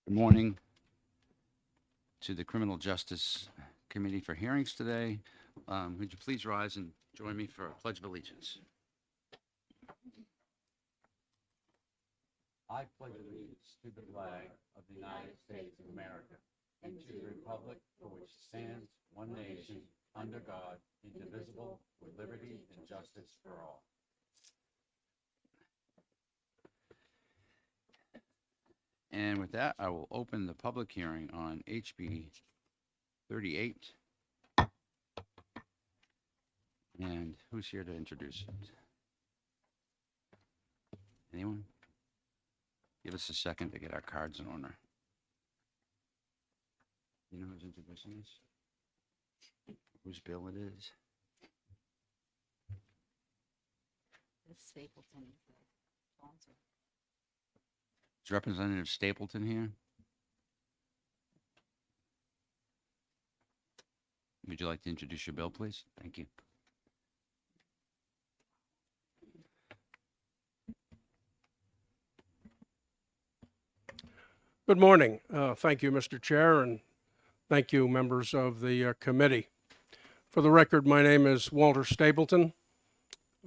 Good morning to the Criminal Justice Committee for hearings today. Would you please rise and join me for a Pledge of Allegiance? I pledge allegiance to the flag of the United States of America and to the republic for which it stands, one nation, under God, indivisible, with liberty and justice for all. And with that, I will open the public hearing on HB 38. And who's here to introduce it? Anyone? Give us a second to get our cards in order. You know who's introducing this? Whose bill it is? This Stapleton is the sponsor. Is Representative Stapleton here? Would you like to introduce your bill, please? Thank you. Good morning. Thank you, Mr. Chair, and thank you, members of the committee. For the record, my name is Walter Stapleton.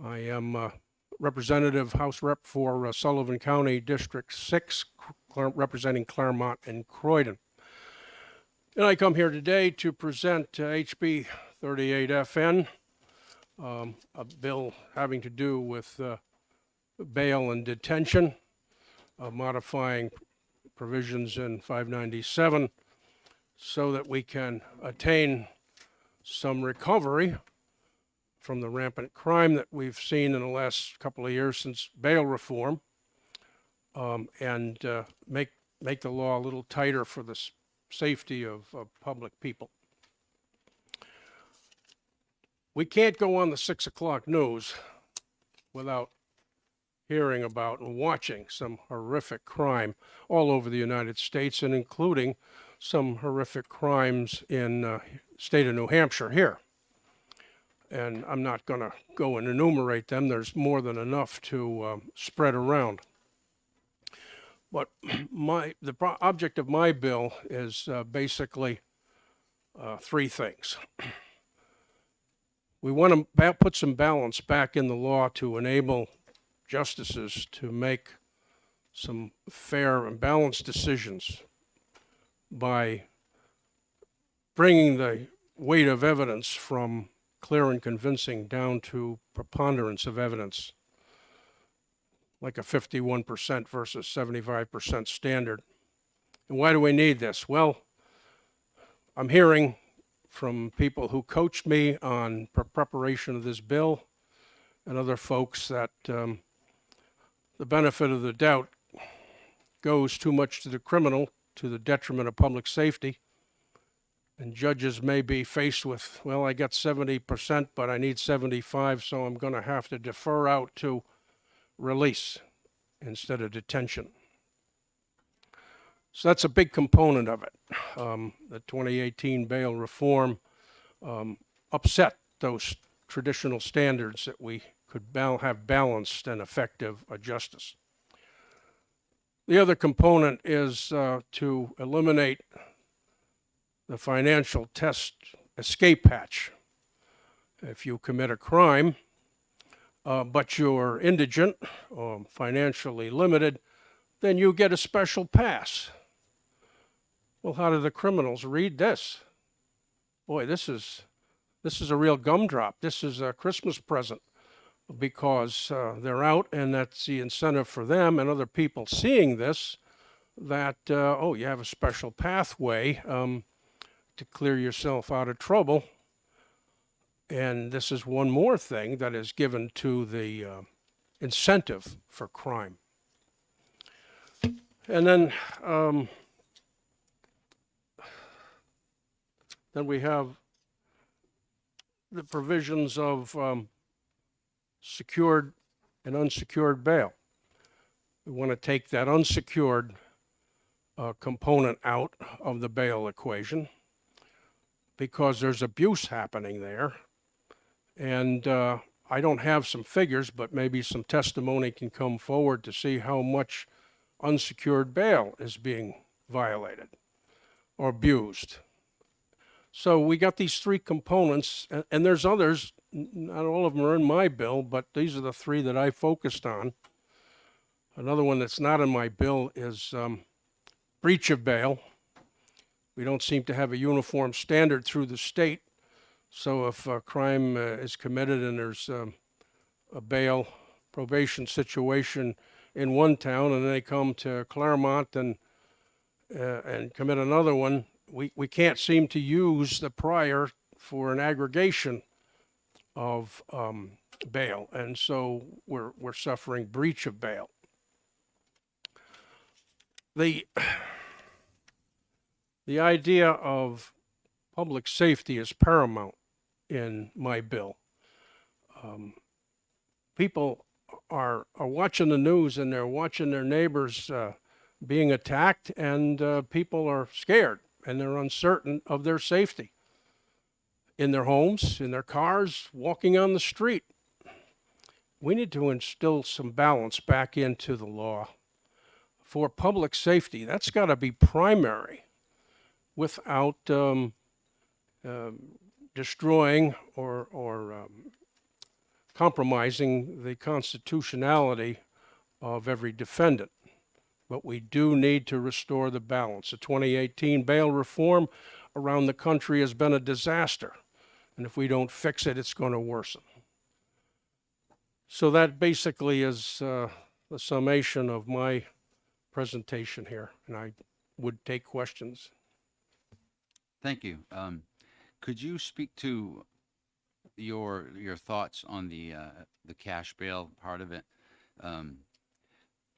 I am Representative House Rep for Sullivan County District 6, representing Claremont and Croydon. And I come here today to present HB 38FN, a bill having to do with bail and detention, modifying provisions in 597 so that we can attain some recovery from the rampant crime that we've seen in the last couple of years since bail reform, and make the law a little tighter for the safety of public people. We can't go on the 6 o'clock news without hearing about and watching some horrific crime all over the United States, and including some horrific crimes in state of New Hampshire here. And I'm not going to go and enumerate them. There's more than enough to spread around. But the object of my bill is basically three things. We want to put some balance back in the law to enable justices to make some fair and balanced decisions by bringing the weight of evidence from clear and convincing down to preponderance of evidence, like a 51% versus 75% standard. And why do we need this? Well, I'm hearing from people who coached me on preparation of this bill and other folks that the benefit of the doubt goes too much to the criminal, to the detriment of public safety. And judges may be faced with, well, I got 70%, but I need 75, so I'm going to have to defer out to release instead of detention. So that's a big component of it. The 2018 bail reform upset those traditional standards that we could have balanced and effective justice. The other component is to eliminate the financial test escape hatch. If you commit a crime, but you're indigent or financially limited, then you get a special pass. Well, how do the criminals read this? Boy, this is a real gumdrop. This is a Christmas present, because they're out, and that's the incentive for them and other people seeing this, that, oh, you have a special pathway to clear yourself out of trouble. And this is one more thing that is given to the incentive for crime. And then we have the provisions of secured and unsecured bail. We want to take that unsecured component out of the bail equation because there's abuse happening there. And I don't have some figures, but maybe some testimony can come forward to see how much unsecured bail is being violated or abused. So we got these three components, and there's others. Not all of them are in my bill, but these are the three that I focused on. Another one that's not in my bill is breach of bail. We don't seem to have a uniform standard through the state. So if a crime is committed and there's a bail probation situation in one town and they come to Claremont and commit another one, we can't seem to use the prior for an aggregation of bail, and so we're suffering breach of bail. The idea of public safety is paramount in my bill. People are watching the news and they're watching their neighbors being attacked, and people are scared and they're uncertain of their safety in their homes, in their cars, walking on the street. We need to instill some balance back into the law for public safety. That's got to be primary without destroying or compromising the constitutionality of every defendant. But we do need to restore the balance. The 2018 bail reform around the country has been a disaster. And if we don't fix it, it's going to worsen. So that basically is the summation of my presentation here, and I would take questions. Thank you. Could you speak to your thoughts on the cash bail part of it?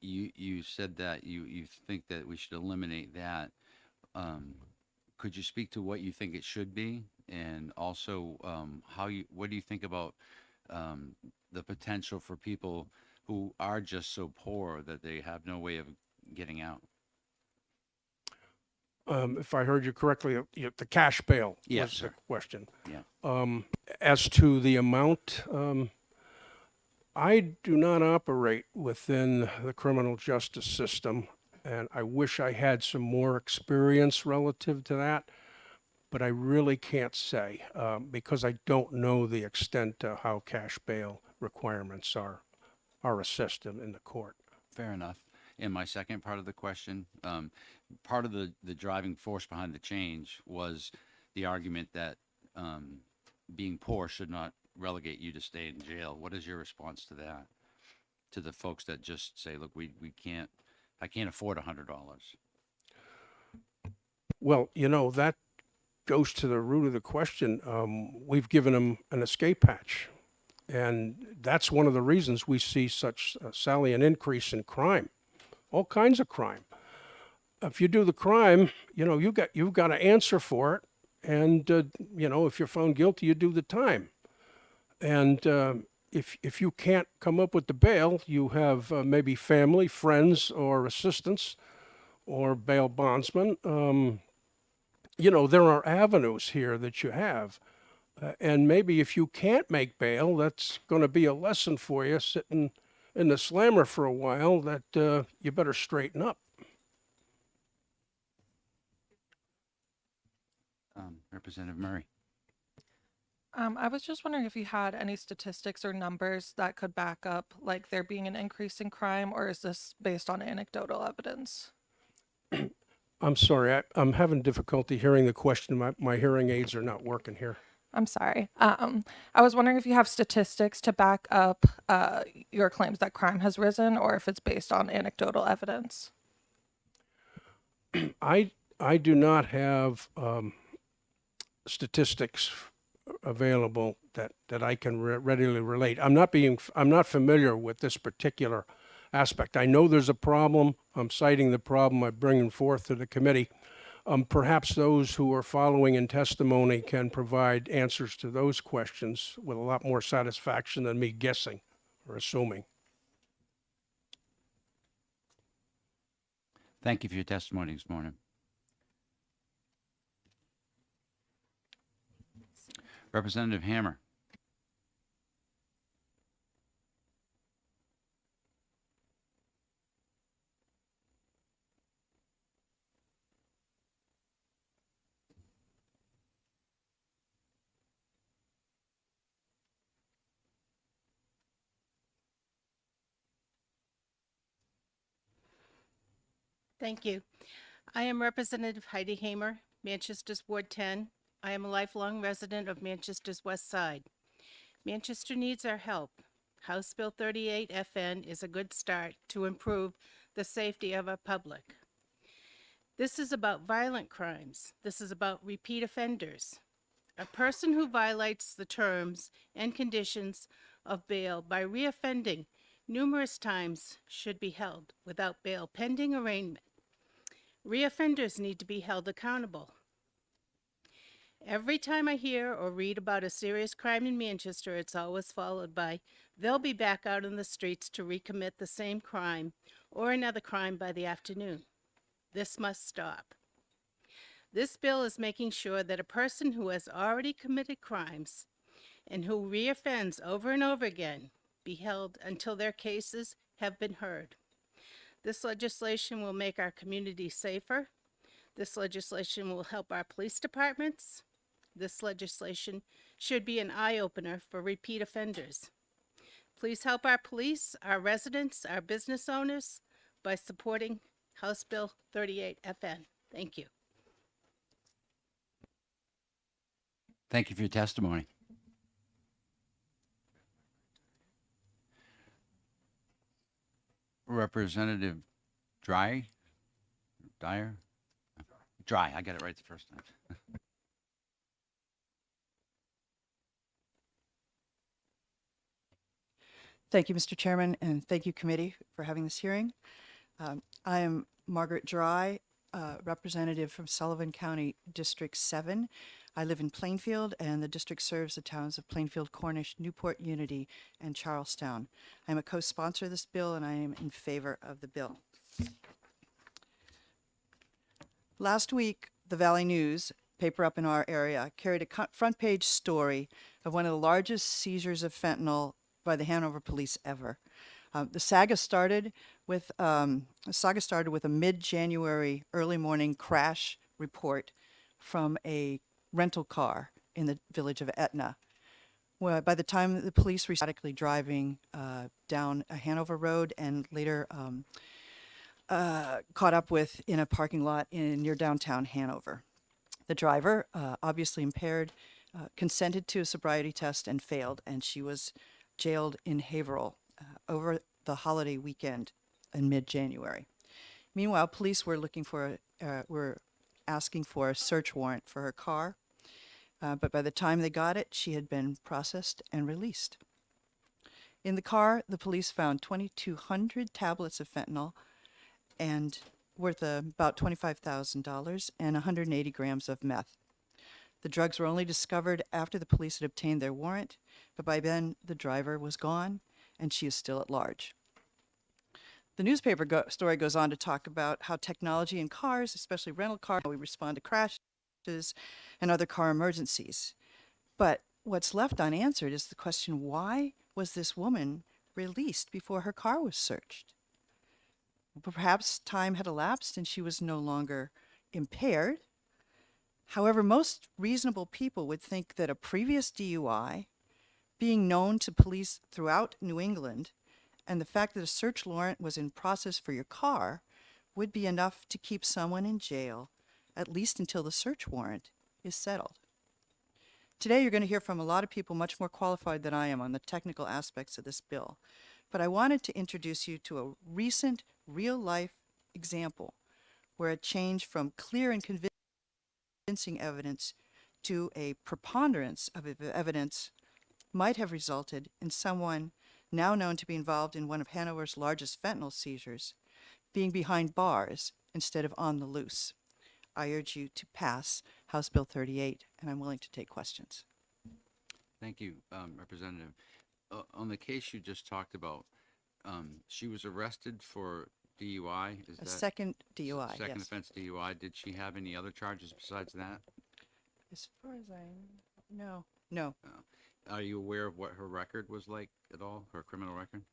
You said that you think that we should eliminate that. Could you speak to what you think it should be, and also what do you think about the potential for people who are just so poor that they have no way of getting out? If I heard you correctly, the cash bail Yes, was sir. the question. Yeah. As to the amount, I do not operate within the criminal justice system, and I wish I had some more experience relative to that, but I really can't say because I don't know the extent of how cash bail requirements are assessed in the court. Fair enough. And my second part of the question, part of the driving force behind the change was the argument that being poor should not relegate you to stay in jail. What is your response to that? To the folks that just say, look, I can't afford $100. Well, that goes to the root of the question. We've given them an escape hatch, and that's one of the reasons we see such a salient increase in crime, all kinds of crime. If you do the crime, you've got to answer for it, and if you're found guilty, you do the time. And if you can't come up with the bail, you have maybe family, friends, or assistants, or bail bondsmen. There are avenues here that you have. And maybe if you can't make bail, that's going to be a lesson for you sitting in the slammer for a while that you better straighten up. Representative Murray. I was just wondering if you had any statistics or numbers that could back up, like there being an increase in crime, or is this based on anecdotal evidence? I'm sorry, I'm having difficulty hearing the question. My hearing aids are not working here. I'm sorry. I was wondering if you have statistics to back up your claims that crime has risen, or if it's based on anecdotal evidence. I do not have statistics available that I can readily relate. I'm not familiar with this particular aspect. I know there's a problem. I'm citing the problem. I'm bringing forth to the committee. Perhaps those who are following in testimony can provide answers to those questions with a lot more satisfaction than me guessing or assuming. Thank you for your testimony this morning. Representative Hammer. Thank you. I am Representative Heidi Hamer, Manchester's Ward 10. I am a lifelong resident of Manchester's West Side. Manchester needs our help. House Bill 38 FN is a good start to improve the safety of our public. This is about violent crimes. This is about repeat offenders. A person who violates the terms and conditions of bail by reoffending numerous times should be held without bail pending arraignment. Reoffenders need to be held accountable. Every time I hear or read about a serious crime in Manchester, it's always followed by, they'll be back out in the streets to recommit the same crime or another crime by the afternoon. This must stop. This bill is making sure that a person who has already committed crimes and who reoffends over and over again be held until their cases have been heard. This legislation will make our community safer. This legislation will help our police departments. This legislation should be an eye-opener for repeat offenders. Please help our police, our residents, our business owners by supporting House Bill 38 FN. Thank you. Thank you for your testimony. Representative Dyer? Dry, I got it right the first time. Thank you, Mr. Chairman, and thank you, committee, for having this hearing. I am Margaret Dry, representative from Sullivan County, District 7. I live in Plainfield, and the district serves the towns of Plainfield, Cornish, Newport, Unity, and Charlestown. I am a co-sponsor of this bill, and I am in favor of the bill. Last week, the Valley News, paper up in our area, carried a front page story of one of the largest seizures of fentanyl by the Hanover police ever. The saga started with a mid-January early morning crash report from a rental car in the village of Etna. Well, by the time the police were statically driving down a Hanover road and later caught up with in a parking lot near downtown Hanover. The driver, obviously impaired, consented to a sobriety test and failed, and she was jailed in Haverhill over the holiday weekend in mid-January. Meanwhile, police were asking for a search warrant for her car, but by the time they got it, she had been processed and released. In the car, the police found 2,200 tablets of fentanyl and worth about $25,000 and 180 grams of meth. The drugs were only discovered after the police had obtained their warrant, but by then the driver was gone and she is still at large. The newspaper story goes on to talk about how technology in cars, especially rental cars, how we respond to crashes and other car emergencies. But what's left unanswered is the question, why was this woman released before her car was searched? Perhaps time had elapsed and she was no longer impaired. However, most reasonable people would think that a previous DUI, being known to police throughout New England, and the fact that a search warrant was in process for your car would be enough to keep someone in jail, at least until the search warrant is settled. Today, you're going to hear from a lot of people much more qualified than I am on the technical aspects of this bill. But I wanted to introduce you to a recent real-life example where a change from clear and convincing evidence to a preponderance of evidence might have resulted in someone now known to be involved in one of Hanover's largest fentanyl seizures being behind bars instead of on the loose. I urge you to pass House Bill 38, and I'm willing to take questions. Thank you, Representative. On the case you just talked about, she was arrested for DUI. Is A that second DUI, second yes. offense DUI? Did she have any other charges besides that? As far as no. Are you aware of what her record was like at all, her criminal record?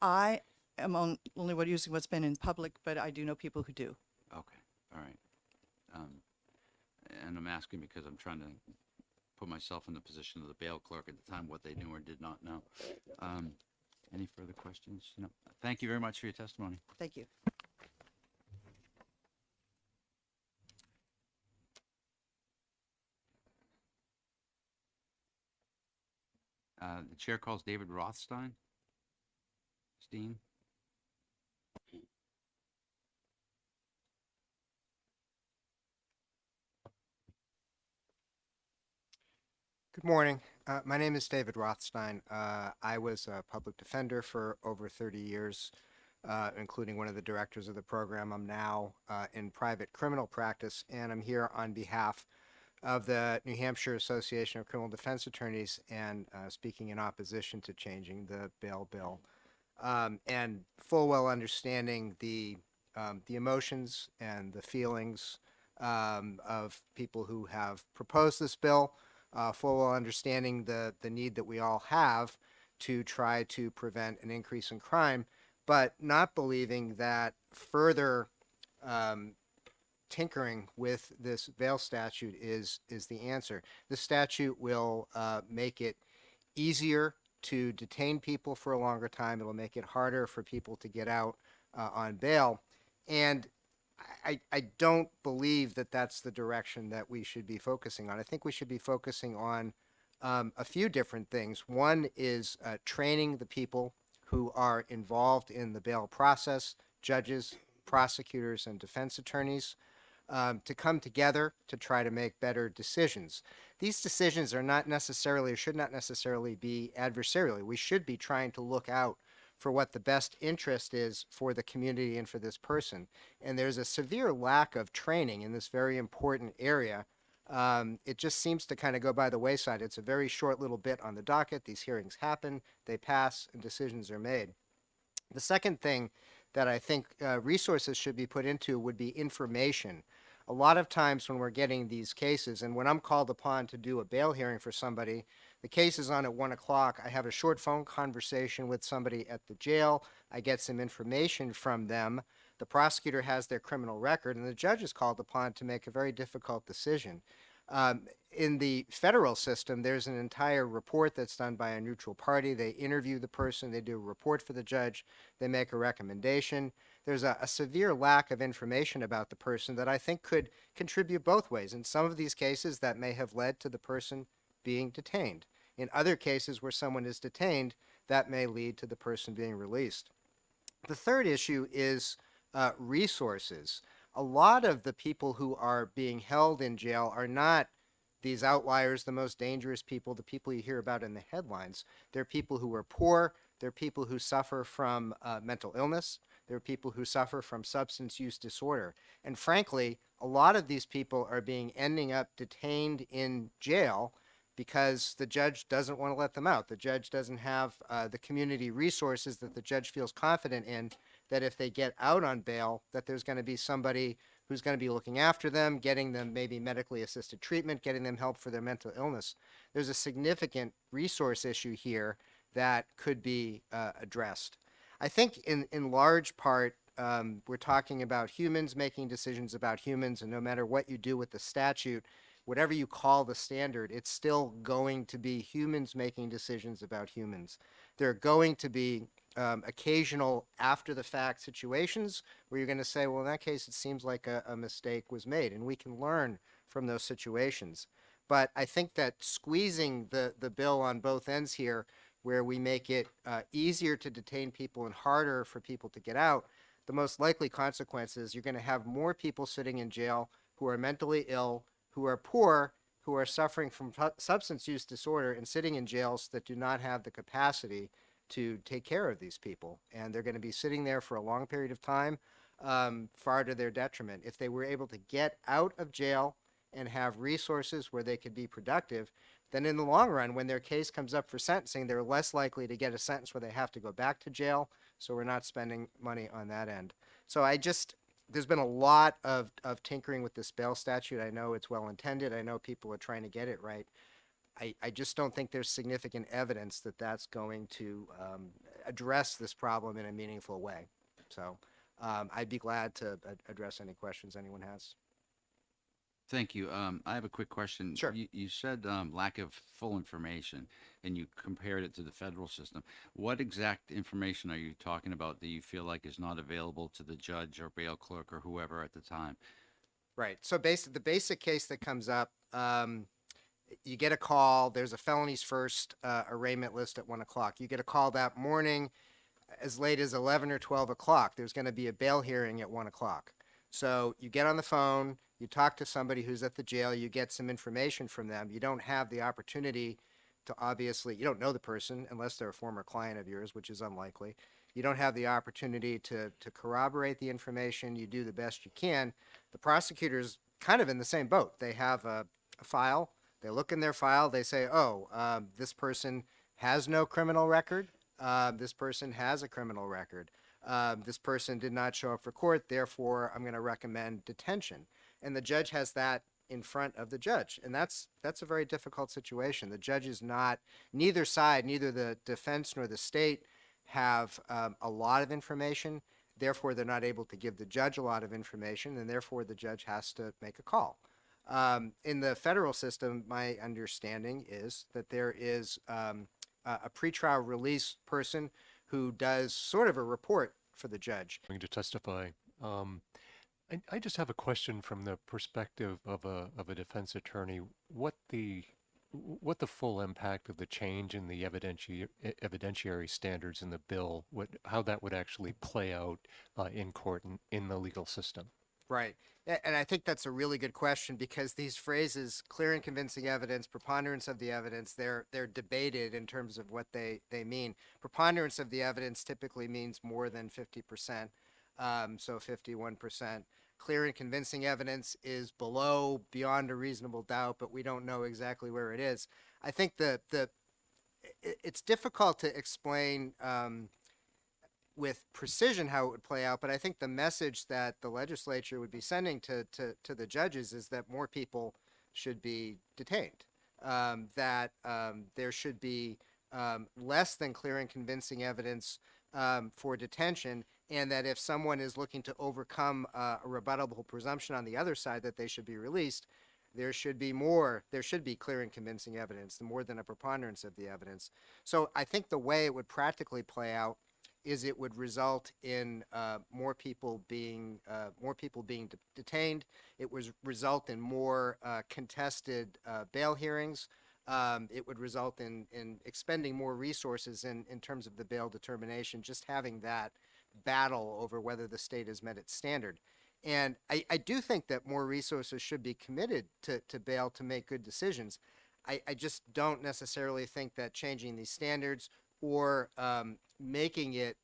I am only using what's been in public, but I do know people who do. Okay, all right. And I'm asking because I'm trying to put myself in the position of the bail clerk at the time, what they knew or did not know. Any further questions? No. Thank you very much for your testimony. Thank you. The chair calls David Rothstein. Steen. Good morning. My name is David Rothstein. I was a public defender for over 30 years, including one of the directors of the program. I'm now in private criminal practice, and I'm here on behalf of the New Hampshire Association of Criminal Defense Attorneys and speaking in opposition to changing the bail bill. And full well understanding the emotions and the feelings of people who have proposed this bill, full well understanding the need that we all have to try to prevent an increase in crime, but not believing that further tinkering with this bail statute is the answer. The statute will make it easier to detain people for a longer time. It'll make it harder for people to get out on bail. And I don't believe that that's the direction that we should be focusing on. I think we should be focusing on a few different things. One is training the people who are involved in the bail process, judges, prosecutors, and defense attorneys, to come together to try to make better decisions. These decisions are not necessarily, or should not necessarily be adversarial. We should be trying to look out for what the best interest is for the community and for this person. And there's a severe lack of training in this very important area. It just seems to kind of go by the wayside. It's a very short little bit on the docket. These hearings happen, they pass, and decisions are made. The second thing that I think resources should be put into would be information. A lot of times when we're getting these cases, and when I'm called upon to do a bail hearing for somebody, the case is on at 1 o'clock. I have a short phone conversation with somebody at the jail. I get some information from them. The prosecutor has their criminal record, and the judge is called upon to make a very difficult decision. In the federal system, there's an entire report that's done by a neutral party. They interview the person, they do a report for the judge, they make a recommendation. There's a severe lack of information about the person that I think could contribute both ways. In some of these cases, that may have led to the person being detained. In other cases where someone is detained, that may lead to the person being released. The third issue is resources. A lot of the people who are being held in jail are not these outliers, the most dangerous people, the people you hear about in the headlines. They're people who are poor. They're people who suffer from mental illness. They're people who suffer from substance use disorder. And frankly, a lot of these people are ending up detained in jail because the judge doesn't want to let them out. The judge doesn't have the community resources that the judge feels confident in, that if they get out on bail, that there's going to be somebody who's going to be looking after them, getting them maybe medically assisted treatment, getting them help for their mental illness. There's a significant resource issue here that could be addressed. I think in large part, we're talking about humans making decisions about humans, and no matter what you do with the statute, whatever you call the standard, it's still going to be humans making decisions about humans. There are going to be occasional after-the-fact situations where you're going to say, well, in that case, it seems like a mistake was made, and we can learn from those situations. But I think that squeezing the bill on both ends here, where we make it easier to detain people and harder for people to get out, the most likely consequence is you're going to have more people sitting in jail who are mentally ill, who are poor, who are suffering from substance use disorder and sitting in jails that do not have the capacity to take care of these people. And they're going to be sitting there for a long period of time, far to their detriment. If they were able to get out of jail and have resources where they could be productive, then in the long run, when their case comes up for sentencing, they're less likely to get a sentence where they have to go back to jail. So we're not spending money on that end. So there's been a lot of tinkering with this bail statute. I know it's well intended. I know people are trying to get it right. I just don't think there's significant evidence that that's going to address this problem in a meaningful way. So I'd be glad to address any questions anyone has. Thank you. I have a quick question. Sure. You said lack of full information, and you compared it to the federal system. What exact information are you talking about that you feel like is not available to the judge or bail clerk or whoever at the time? Right. So the basic case that comes up, You get a call, there's a felonies first arraignment list at 1 o'clock. You get a call that morning as late as 11 or 12 o'clock. There's going to be a bail hearing at 1 o'clock. So you get on the phone, you talk to somebody who's at the jail, you get some information from them. You don't have the opportunity to obviously, you don't know the person unless they're a former client of yours, which is unlikely. You don't have the opportunity to corroborate the information. You do the best you can. The prosecutor's kind of in the same boat. They have a file. They look in their file. They say, oh, this person has no criminal record. This person has a criminal record. This person did not show up for court. Therefore, I'm going to recommend detention. And the judge has that in front of the judge. And that's a very difficult situation. The judge is not, neither side, neither the defense nor the state have a lot of information. Therefore, they're not able to give the judge a lot of information, and therefore the judge has to make a call. In the federal system, my understanding is that there is a pretrial release person who does sort of a report for the judge. Going to testify. I just have a question from the perspective of a defense attorney. What the full impact of the change in the evidentiary standards in the bill, how that would actually play out in court and in the legal system. Right. And I think that's a really good question, because these phrases, clear and convincing evidence, preponderance of the evidence, they're debated in terms of what they mean. Preponderance of the evidence typically means more than 50%, so 51%. Clear and convincing evidence is below, beyond a reasonable doubt, but we don't know exactly where it is. I think it's difficult to explain with precision how it would play out, but I think the message that the legislature would be sending to the judges is that more people should be detained, that there should be less than clear and convincing evidence for detention, and that if someone is looking to overcome a rebuttable presumption on the other side that they should be released, there should be clear and convincing evidence, more than a preponderance of the evidence. So I think the way it would practically play out is it would result in more people being detained. It would result in more contested bail hearings. It would result in expending more resources in terms of the bail determination, just having that battle over whether the state has met its standard. And I do think that more resources should be committed to bail to make good decisions. I just don't necessarily think that changing these standards or making it,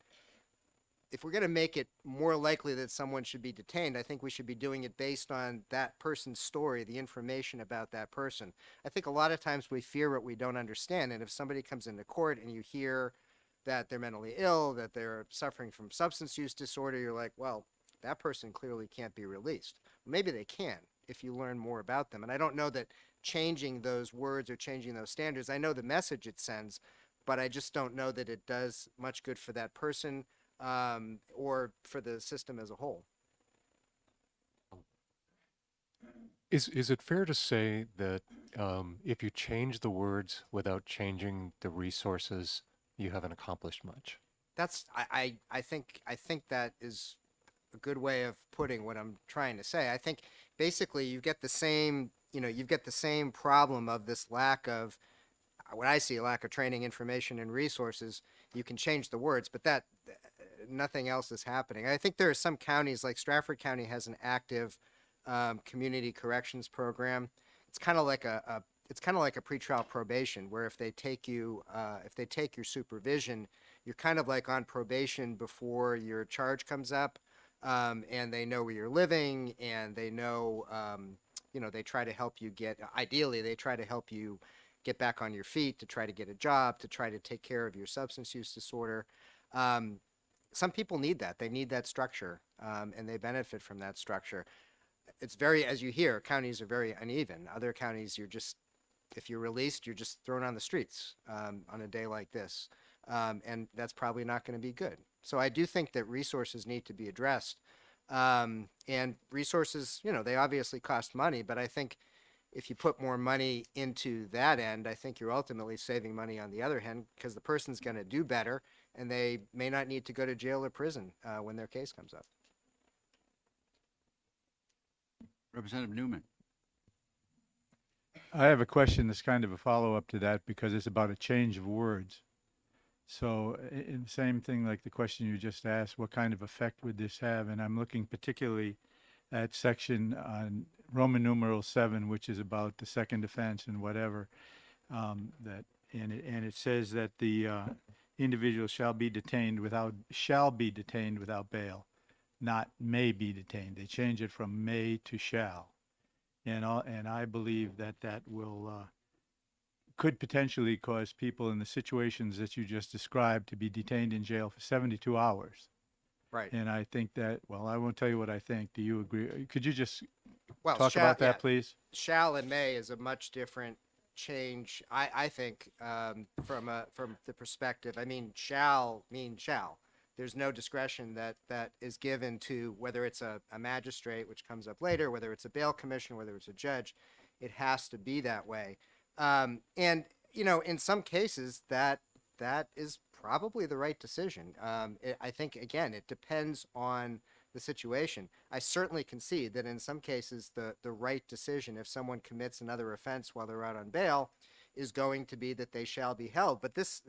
if we're going to make it more likely that someone should be detained, I think we should be doing it based on that person's story, the information about that person. I think a lot of times we fear what we don't understand, and if somebody comes into court and you hear that they're mentally ill, that they're suffering from substance use disorder, you're like, well, that person clearly can't be released. Maybe they can if you learn more about them. And I don't know that changing those words or changing those standards, I know the message it sends, but I just don't know that it does much good for that person or for the system as a whole. Is it fair to say that if you change the words without changing the resources, you haven't accomplished much? That's I think that is a good way of putting what I'm trying to say. I think basically you get the same problem of this lack of, what I see, lack of training, information, and resources. You can change the words, but that nothing else is happening. I think there are some counties, like Stratford County has an active community corrections program. It's kind of like a pretrial probation, where if they take your supervision, you're kind of like on probation before your charge comes up, and they know where you're living, and they know, they try to help you ideally they try to help you get back on your feet, to try to get a job, to try to take care of your substance use disorder. Some people need that. They need that structure, and they benefit from that structure. It's very, as you hear, counties are very uneven. Other counties, if you're released, you're just thrown on the streets on a day like this. And that's probably not going to be good. So I do think that resources need to be addressed. And resources, they obviously cost money, but I think if you put more money into that end, I think you're ultimately saving money on the other hand, because the person's going to do better, and they may not need to go to jail or prison when their case comes up. Representative Newman. I have a question that's kind of a follow-up to that because it's about a change of words. So, in the same thing like the question you just asked, what kind of effect would this have? And I'm looking particularly at section on Roman numeral 7, which is about the second offense and whatever. And it says that the individual shall be detained without bail, not may be detained. They change it from may to shall. And I believe that that will could potentially cause people in the situations that you just described to be detained in jail for 72 hours. Right. And I think that, well, I won't tell you what I think. Do you agree? Could you just Well, talk about that, please? Shall and may is a much different change, I think, from the perspective. I mean, shall mean shall. There's no discretion that is given to whether it's a magistrate, which comes up later, whether it's a bail commissioner, whether it's a judge. It has to be that way. And in some cases, that is probably the right decision. I think again, it depends on the situation. I certainly concede that in some cases, the right decision, if someone commits another offense while they're out on bail, is going to be that they shall be held. But this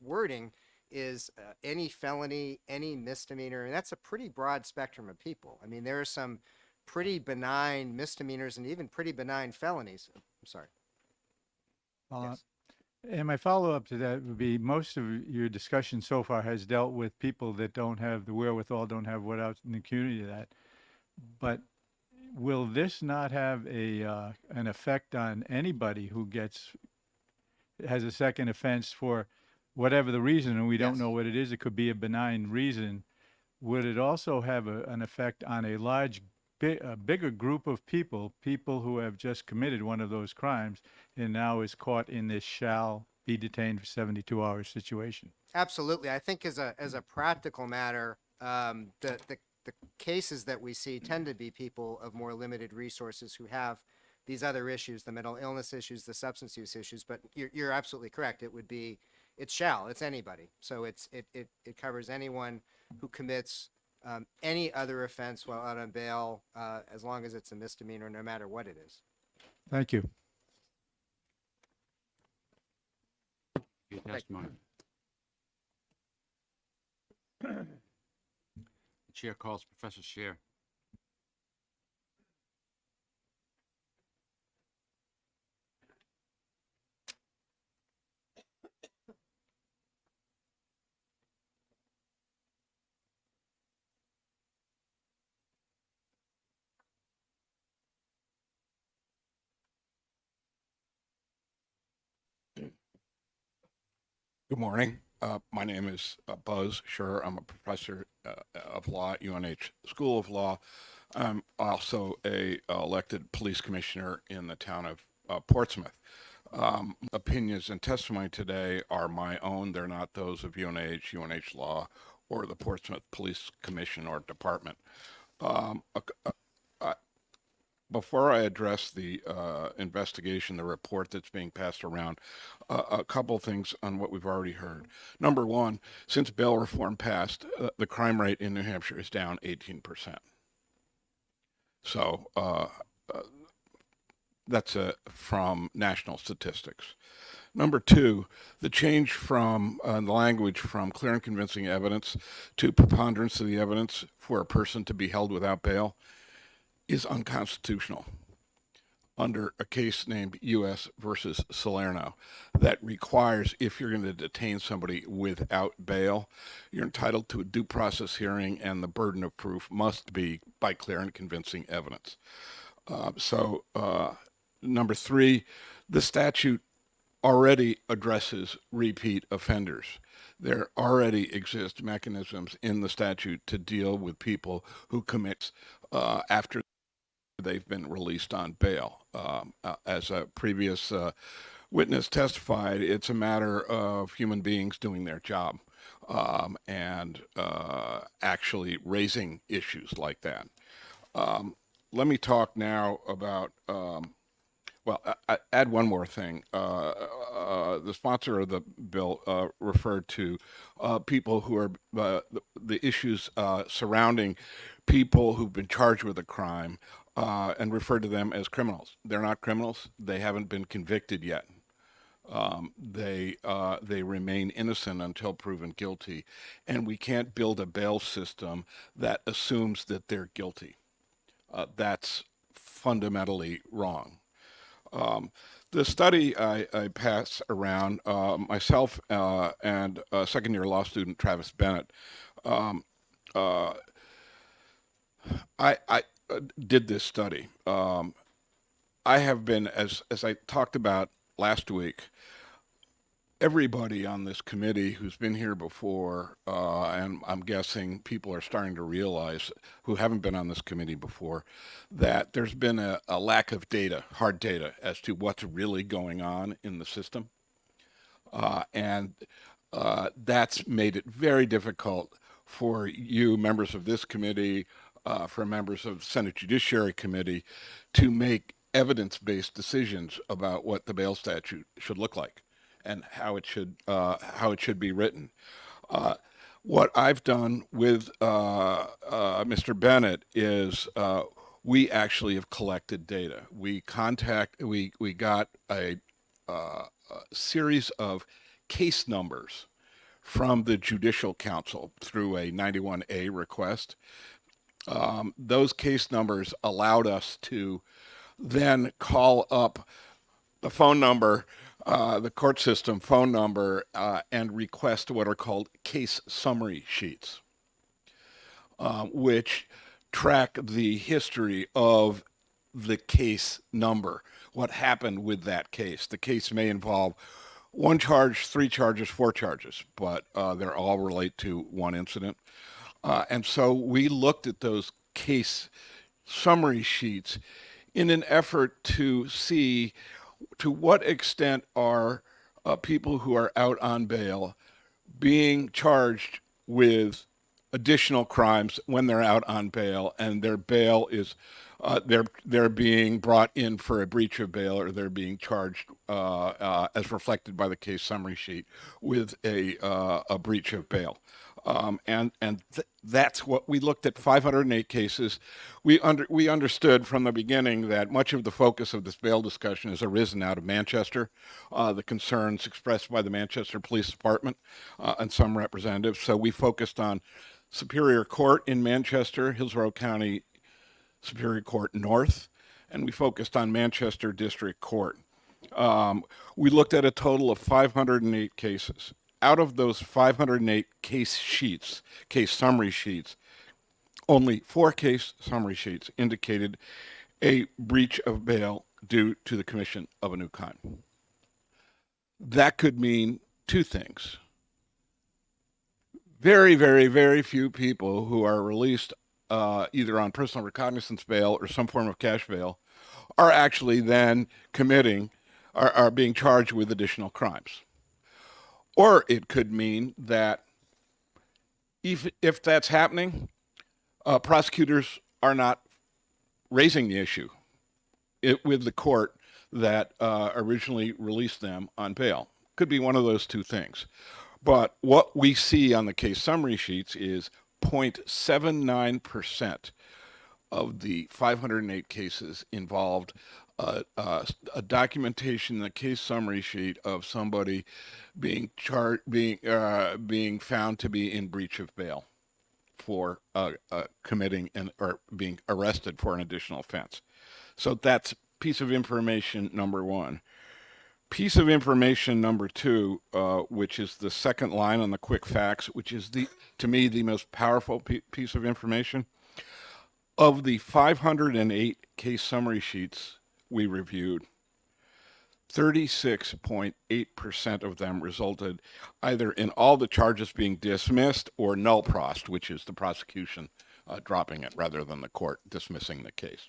wording is any felony, any misdemeanor, and that's a pretty broad spectrum of people. I mean, there are some pretty benign misdemeanors and even pretty benign felonies. I'm sorry. Yes. And my follow-up to that would be most of your discussion so far has dealt with people that don't have the wherewithal, don't have what else in the community that. But will this not have an effect on anybody who has a second offense for whatever the reason, and we don't Yes. know what it is? It could be a benign reason. Would it also have an effect on a bigger group of people who have just committed one of those crimes and now is caught in this shall be detained for 72 hours situation? Absolutely. I think as a practical matter, the cases that we see tend to be people of more limited resources who have these other issues, the mental illness issues, the substance use issues. But you're absolutely correct. It's anybody. So it covers anyone who commits any other offense while out on bail, as long as it's a misdemeanor, no matter what it is. Thank you. Your testimony. The chair calls Professor Scheer. Good morning. My name is Buzz Scher. I'm a professor of law at UNH School of Law. I'm also a elected police commissioner in the town of Portsmouth. Opinions and testimony today are my own. They're not those of UNH Law, or the Portsmouth Police Commission or Department. Before I address the investigation, the report that's being passed around, a couple of things on what we've already heard. Number one, since bail reform passed, the crime rate in New Hampshire is down 18%. So that's from national statistics. Number two, the change from the language from clear and convincing evidence to preponderance of the evidence for a person to be held without bail is unconstitutional under a case named U.S. versus Salerno that requires, if you're going to detain somebody without bail, you're entitled to a due process hearing, and the burden of proof must be by clear and convincing evidence. Number three, the statute already addresses repeat offenders. There already exist mechanisms in the statute to deal with people who commit after they've been released on bail. As a previous witness testified, it's a matter of human beings doing their job and actually raising issues like that. Let me talk now about, I add one more thing. The sponsor of the bill referred to people who are, the issues surrounding people who've been charged with a crime and referred to them as criminals. They're not criminals. They haven't been convicted yet. They remain innocent until proven guilty, and we can't build a bail system that assumes that they're guilty. That's fundamentally wrong. The study I pass around, myself and second-year law student Travis Bennett, I did this study. I have been, as I talked about last week, everybody on this committee who's been here before, and I'm guessing people are starting to realize who haven't been on this committee before, that there's been a lack of data, hard data, as to what's really going on in the system. And that's made it very difficult for you, members of this committee, for members of the Senate Judiciary Committee, to make evidence-based decisions about what the bail statute should look like and how it should be written. What I've done with Mr. Bennett is we actually have collected data. We got a series of case numbers from the Judicial Council through a 91A request. Those case numbers allowed us to then call up the phone number, the court system phone number, and request what are called case summary sheets, which track the history of the case number, what happened with that case. The case may involve one charge, 3 charges, 4 charges, but they're all relate to one incident. And so we looked at those case summary sheets in an effort to see to what extent are people who are out on bail being charged with additional crimes when they're out on bail, and their bail is they're being brought in for a breach of bail, or they're being charged as reflected by the case summary sheet with a breach of bail. That's what we looked at. 508 cases. We understood from the beginning that much of the focus of this bail discussion has arisen out of Manchester, the concerns expressed by the Manchester Police Department and some representatives. So we focused on Superior Court in Manchester, Hillsborough County Superior Court North, and we focused on Manchester District Court. We looked at a total of 508 cases. Out of those 508 case summary sheets, only 4 case summary sheets indicated a breach of bail due to the commission of a new crime. That could mean 2 things. Very, very, very few people who are released either on personal recognizance bail or some form of cash bail are actually then are being charged with additional crimes. Or it could mean that if that's happening, prosecutors are not raising the issue with the court that originally released them on bail. Could be one of those 2 things. But what we see on the case summary sheets is 0.79% of the 508 cases involved a documentation in the case summary sheet of somebody being found to be in breach of bail for committing or being arrested for an additional offense. So that's piece of information number 1. Piece of information number 2, which is the second line on the quick facts, which is to me the most powerful piece of information. Of the 508 case summary sheets we reviewed, 36.8% of them resulted either in all the charges being dismissed or null prost, which is the prosecution dropping it rather than the court dismissing the case.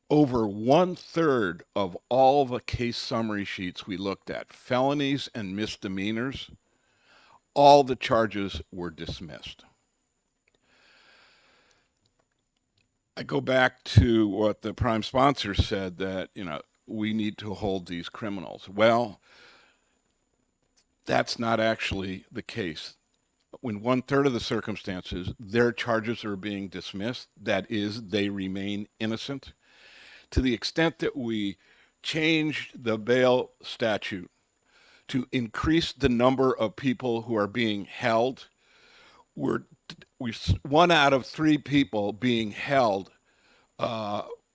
Over 1/3 of all the case summary sheets we looked at, felonies and misdemeanors, all the charges were dismissed. I go back to what the prime sponsor said, that, we need to hold these criminals. Well, that's not actually the case. in 1/3 of the circumstances, their charges are being dismissed. That is, they remain innocent. To the extent that we change the bail statute to increase the number of people who are being held, we 1 out of 3 people being held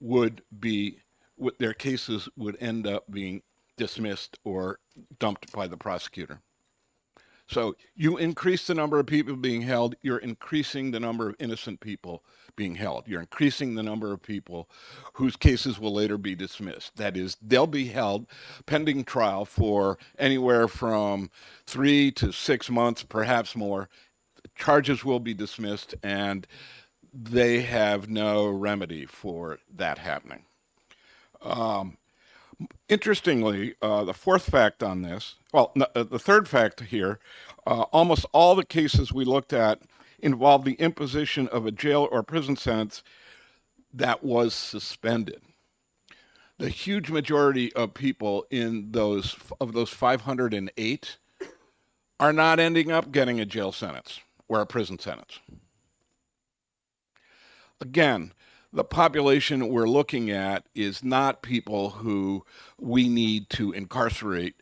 would be, their cases would end up being dismissed or dumped by the prosecutor. So you increase the number of people being held, you're increasing the number of innocent people being held. You're increasing the number of people whose cases will later be dismissed. That is, they'll be held pending trial for anywhere from 3 to 6 months, perhaps more. Charges will be dismissed, and they have no remedy for that happening. Interestingly, the fourth fact on this, the third fact here, almost all the cases we looked at involved the imposition of a jail or prison sentence that was suspended. The huge majority of people in those 508 are not ending up getting a jail sentence or a prison sentence. Again, the population we're looking at is not people who we need to incarcerate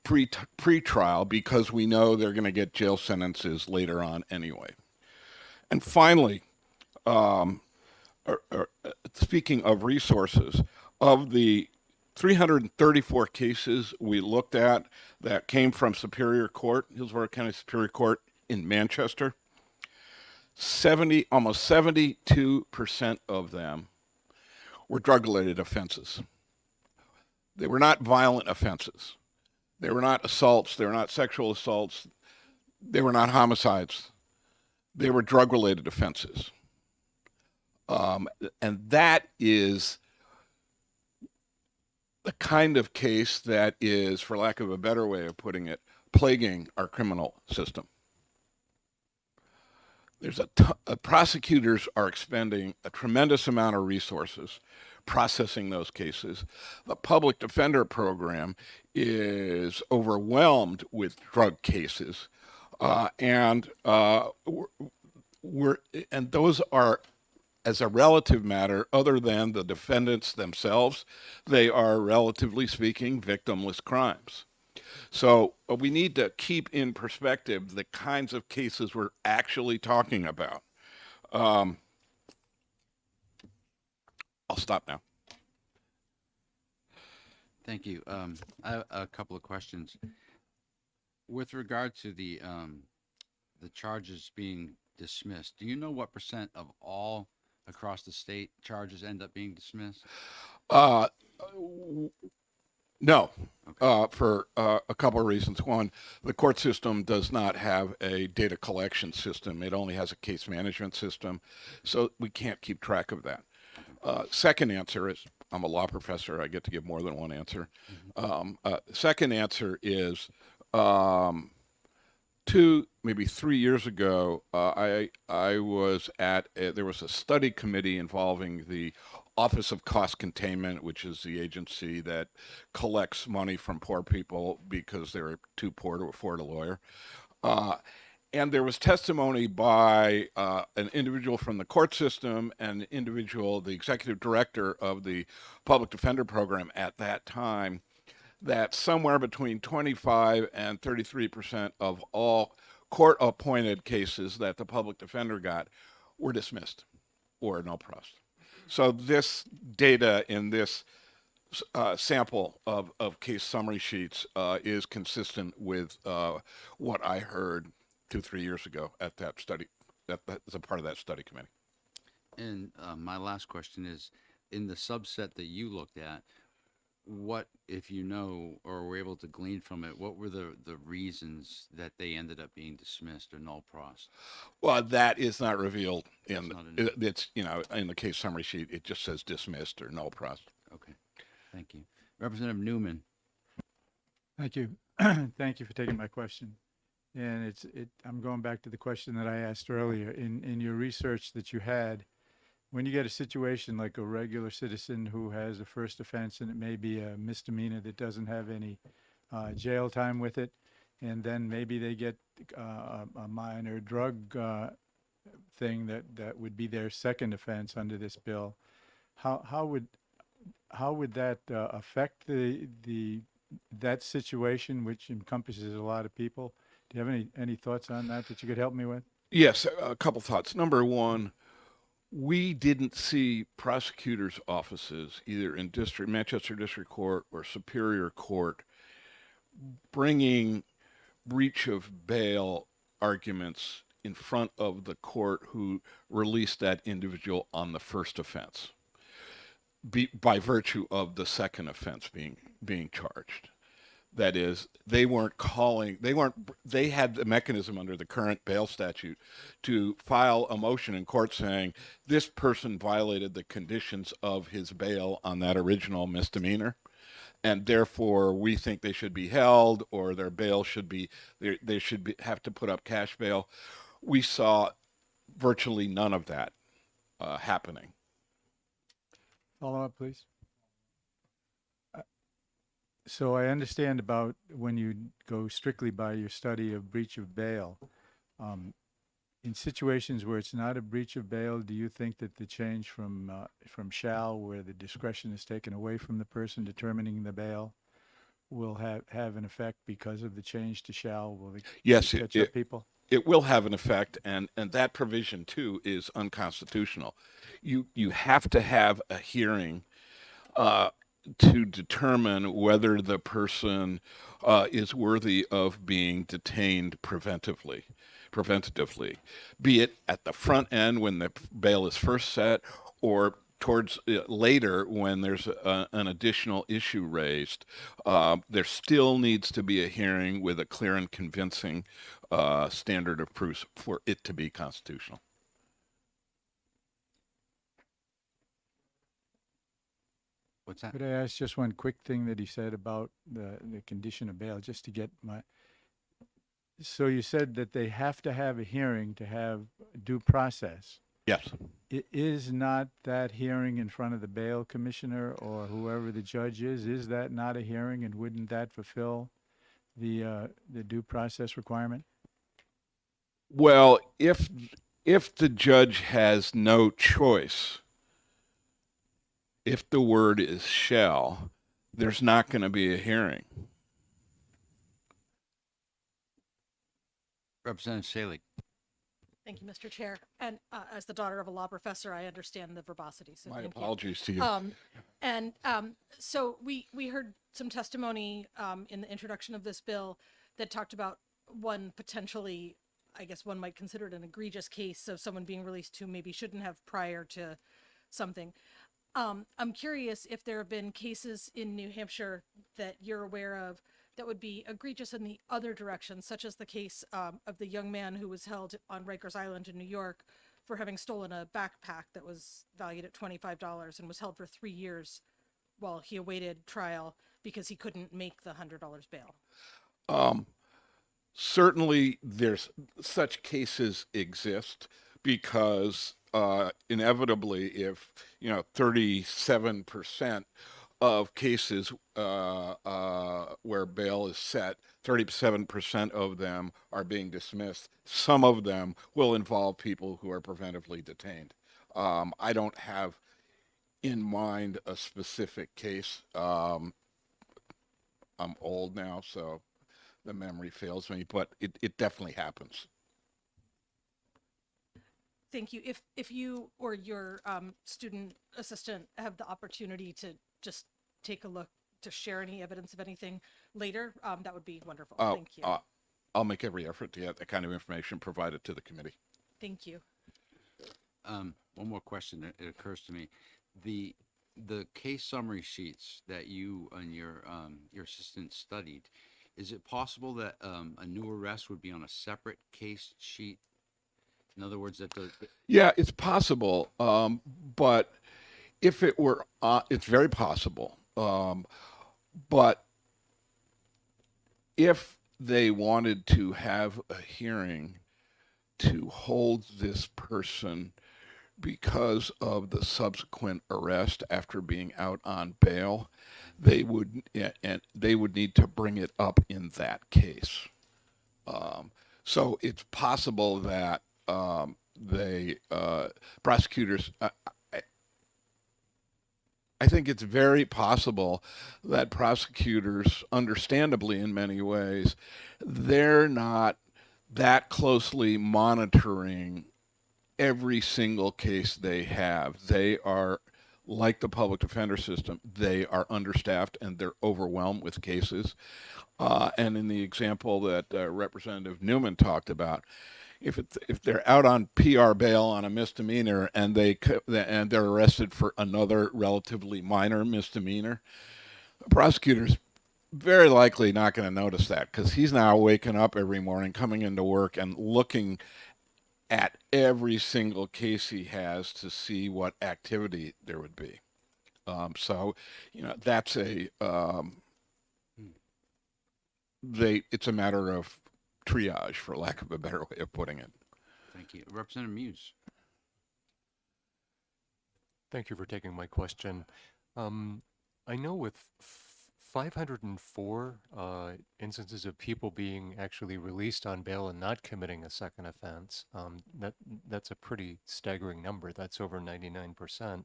pre-trial because we know they're going to get jail sentences later on anyway. And finally, speaking of resources, of the 334 cases we looked at that came from Superior Court, Hillsborough County Superior Court in Manchester, almost 72% of them were drug-related offenses. They were not violent offenses. They were not assaults. They were not sexual assaults. They were not homicides. They were drug-related offenses. And that is the kind of case that is, for lack of a better way of putting it, plaguing our criminal system. There's prosecutors are expending a tremendous amount of resources processing those cases. The public defender program is overwhelmed with drug cases, and those are, as a relative matter, other than the defendants themselves, they are, relatively speaking, victimless crimes. So we need to keep in perspective the kinds of cases we're actually talking about. I'll stop now. Thank you. I have a couple of questions. With regard to the charges being dismissed, do you know what % of all across the state charges end up being dismissed? No, Okay. for a couple of reasons. One, the court system does not have a data collection system. It only has a case management system, so we can't keep track of that. Second answer is, I'm a law professor. I get to give more than one answer. Second answer is, 2, maybe 3 years ago, I was there was a study committee involving the Office of Cost Containment, which is the agency that collects money from poor people because they're too poor to afford a lawyer. And there was testimony by an individual from the court system and an individual, the executive director of the public defender program at that time, that somewhere between 25 and 33% of all court-appointed cases that the public defender got were dismissed or no pros. So this data in this sample of case summary sheets is consistent with what I heard 2-3 years ago at that study, that as a part of that study committee. And my last question is, in the subset that you looked at, what, if you know or were able to glean from it, what were the reasons that they ended up being dismissed or null pros? Well, that is not revealed in That's not in- it's, in the case summary sheet. It just says dismissed or null pros. Okay, thank you. Representative Newman. Thank you. Thank you for taking my question. And I'm going back to the question that I asked earlier. In your research that you had, when you get a situation like a regular citizen who has a first offense and it may be a misdemeanor that doesn't have any jail time with it, and then maybe they get a minor drug thing that would be their second offense under this bill, how would that affect that situation, which encompasses a lot of people? Do you have any thoughts on that you could help me with? Yes, a couple thoughts. Number one, we didn't see prosecutors' offices, either in Manchester District Court or Superior Court, bringing breach of bail arguments in front of the court who released that individual on the first offense, by virtue of the second offense being charged. That is, they had the mechanism under the current bail statute to file a motion in court saying this person violated the conditions of his bail on that original misdemeanor, and therefore we think they should be held, or their bail should be, have to put up cash bail. We saw virtually none of that happening. Follow up, please. So I understand about when you go strictly by your study of breach of bail. In situations where it's not a breach of bail, do you think that the change from shall, where the discretion is taken away from the person determining the bail, will have an effect because of the change to shall? Will it Yes, catch up people? It will have an effect, and that provision too is unconstitutional. You have to have a hearing to determine whether the person is worthy of being detained preventatively, be it at the front end when the bail is first set, or towards later when there's an additional issue raised. There still needs to be a hearing with a clear and convincing standard of proof for it to be constitutional. What's that? Could I ask just one quick thing that he said about the condition of bail, just to get my... So you said that they have to have a hearing to have due process. Yes. Is not that hearing in front of the bail commissioner or whoever the judge is that not a hearing, and wouldn't that fulfill the due process requirement? Well, if the judge has no choice, if the word is shall, there's not going to be a hearing. Representative Shaley. Thank you, Mr. Chair. And as the daughter of a law professor, I understand the verbosity. So My thank you. apologies to you. So we heard some testimony in the introduction of this bill that talked about one potentially, I guess one might consider it an egregious case of someone being released who maybe shouldn't have prior to something. I'm curious if there have been cases in New Hampshire that you're aware of that would be egregious in the other direction, such as the case of the young man who was held on Rikers Island in New York for having stolen a backpack that was valued at $25 and was held for 3 years while he awaited trial because he couldn't make the $100 bail. Certainly, there's such cases exist because inevitably, if 37% of cases where bail is set, 37% of them are being dismissed. Some of them will involve people who are preventively detained. I don't have in mind a specific case. I'm old now, so the memory fails me, but it definitely happens. Thank you. If you or your student assistant have the opportunity to just take a look to share any evidence of anything later, that would be wonderful. Thank you. I'll make every effort to get that kind of information provided to the committee. Thank you. One more question that it occurs to me. The case summary sheets that you and your assistant studied, is it possible that a new arrest would be on a separate case sheet? In other words, that Yeah, it's possible, but if it were, it's very possible. But if they wanted to have a hearing to hold this person because of the subsequent arrest after being out on bail, they would need to bring it up in that case. So it's possible that prosecutors. I think it's very possible that prosecutors, understandably in many ways, they're not that closely monitoring every single case they have. They are, like the public defender system, they are understaffed and they're overwhelmed with cases. And in the example that Representative Newman talked about, if they're out on PR bail on a misdemeanor and they're arrested for another relatively minor misdemeanor, the prosecutor's very likely not going to notice that because he's now waking up every morning, coming into work, and looking at every single case he has to see what activity there would be. So, that's it's a matter of triage, for lack of a better way of putting it. Thank you. Representative Muse. Thank you for taking my question. I know with 504 instances of people being actually released on bail and not committing a second offense, that's a pretty staggering number. That's over 99%.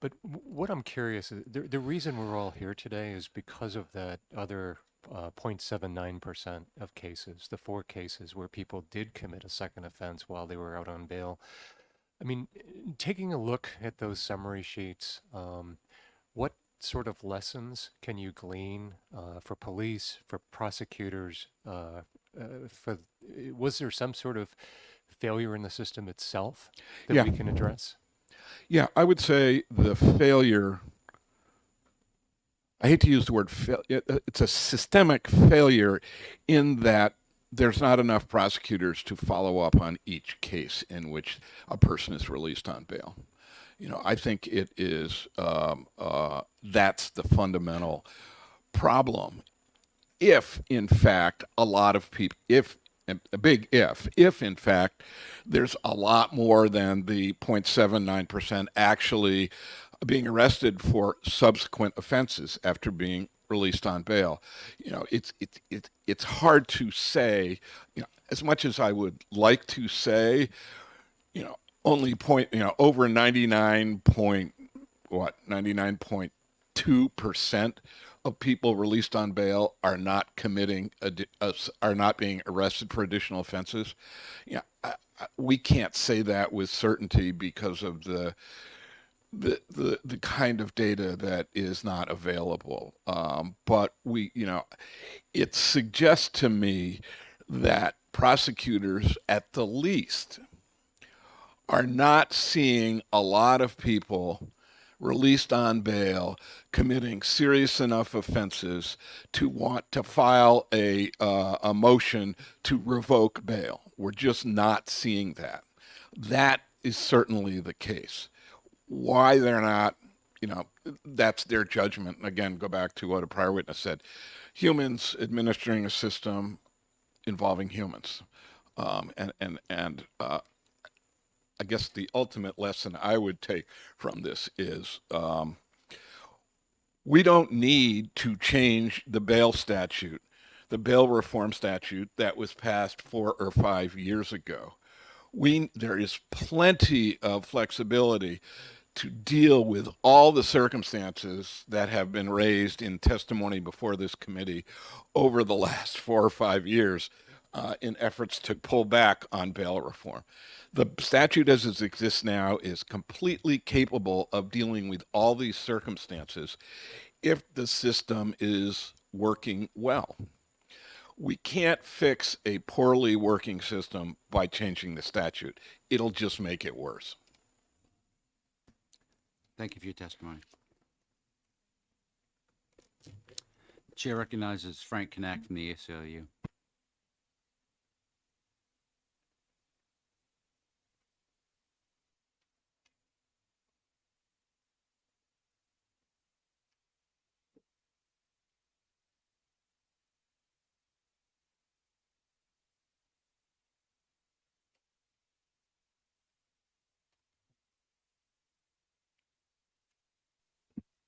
But what I'm curious is the reason we're all here today is because of that other 0.79% of cases, the 4 cases where people did commit a second offense while they were out on bail. I mean, taking a look at those summary sheets, what sort of lessons can you glean for police, for prosecutors? Was there some sort of failure in the system itself that Yeah. we can address? Yeah, I would say the failure. I hate to use the word it's a systemic failure in that there's not enough prosecutors to follow up on each case in which a person is released on bail. I think it is that's the fundamental problem. If in fact a lot of people, if a big if in fact there's a lot more than the 0.79% actually being arrested for subsequent offenses after being released on bail, it's hard to say. As much as I would like to say, only over 99.2% of people released on bail are not are not being arrested for additional offenses. We can't say that with certainty because of the kind of data that is not available. But it suggests to me that prosecutors, at the least, are not seeing a lot of people released on bail committing serious enough offenses to want to file a motion to revoke bail. We're just not seeing that. That is certainly the case. Why they're not, that's their judgment. And again, go back to what a prior witness said. Humans administering a system involving humans. I guess the ultimate lesson I would take from this is we don't need to change the bail statute, the bail reform statute that was passed 4 or 5 years ago. There is plenty of flexibility to deal with all the circumstances that have been raised in testimony before this committee over the last 4 or 5 years in efforts to pull back on bail reform. The statute as it exists now is completely capable of dealing with all these circumstances if the system is working well. We can't fix a poorly working system by changing the statute. It'll just make it worse. Thank you for your testimony. Chair recognizes Frank Knack from the ACLU.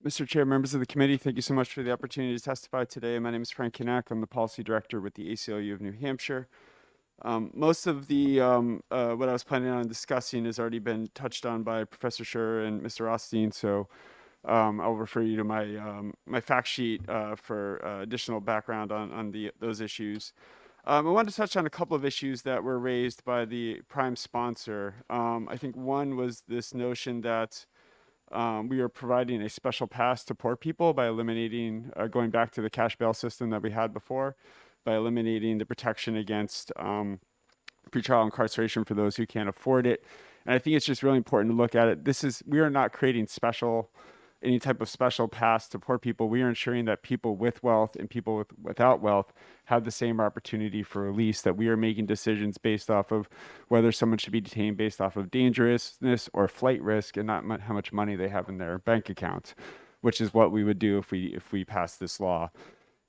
Mr. Chair, members of the committee, thank you so much for the opportunity to testify today. My name is Frank Kinnack. I'm the policy director with the ACLU of New Hampshire. Most of the what I was planning on discussing has already been touched on by Professor Scher and Mr. Rothstein, so I'll refer you to my my fact sheet for additional background on those issues. I wanted to touch on a couple of issues that were raised by the prime sponsor. I think one was this notion that we are providing a special pass to poor people by eliminating, going back to the cash bail system that we had before, by eliminating the protection against pretrial incarceration for those who can't afford it. And I think it's just really important to look at it. We are not creating any type of special pass to poor people. We are ensuring that people with wealth and people without wealth have the same opportunity for release, that we are making decisions based off of whether someone should be detained based off of dangerousness or flight risk and not how much money they have in their bank account, which is what we would do if we pass this law.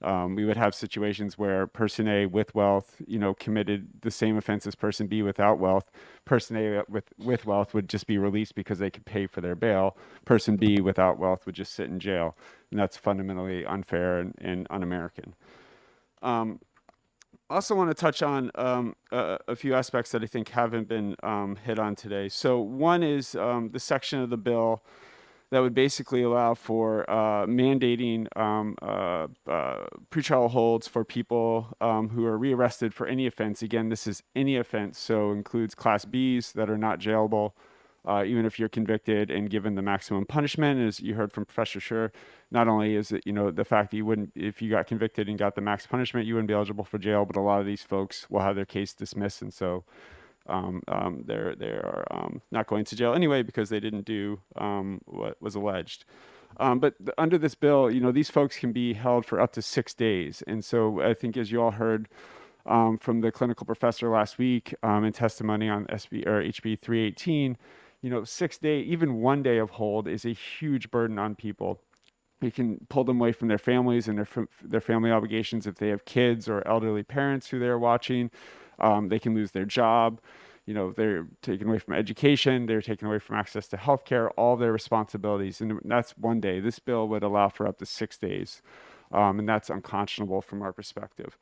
We would have situations where person A with wealth, committed the same offense as person B without wealth. Person A with wealth would just be released because they could pay for their bail. Person B without wealth would just sit in jail. And that's fundamentally unfair and un-American. I also want to touch on a few aspects that I think haven't been hit on today. So one is the section of the bill that would basically allow for mandating pretrial holds for people who are rearrested for any offense. Again, this is any offense, so includes Class Bs that are not jailable, even if you're convicted and given the maximum punishment. As you heard from Professor Scher, not only is it, the fact that you wouldn't, if you got convicted and got the max punishment, you wouldn't be eligible for jail, but a lot of these folks will have their case dismissed, and so they're not going to jail anyway because they didn't do what was alleged. But under this bill, these folks can be held for up to 6 days. And so I think, as you all heard from the clinical professor last week in testimony on HB 318, 6 days, even 1 day of hold is a huge burden on people. It can pull them away from their families and their family obligations if they have kids or elderly parents who they're watching. They can lose their job. They're taken away from education. They're taken away from access to healthcare, all their responsibilities. And that's 1 day. This bill would allow for up to 6 days. And that's unconscionable from our perspective.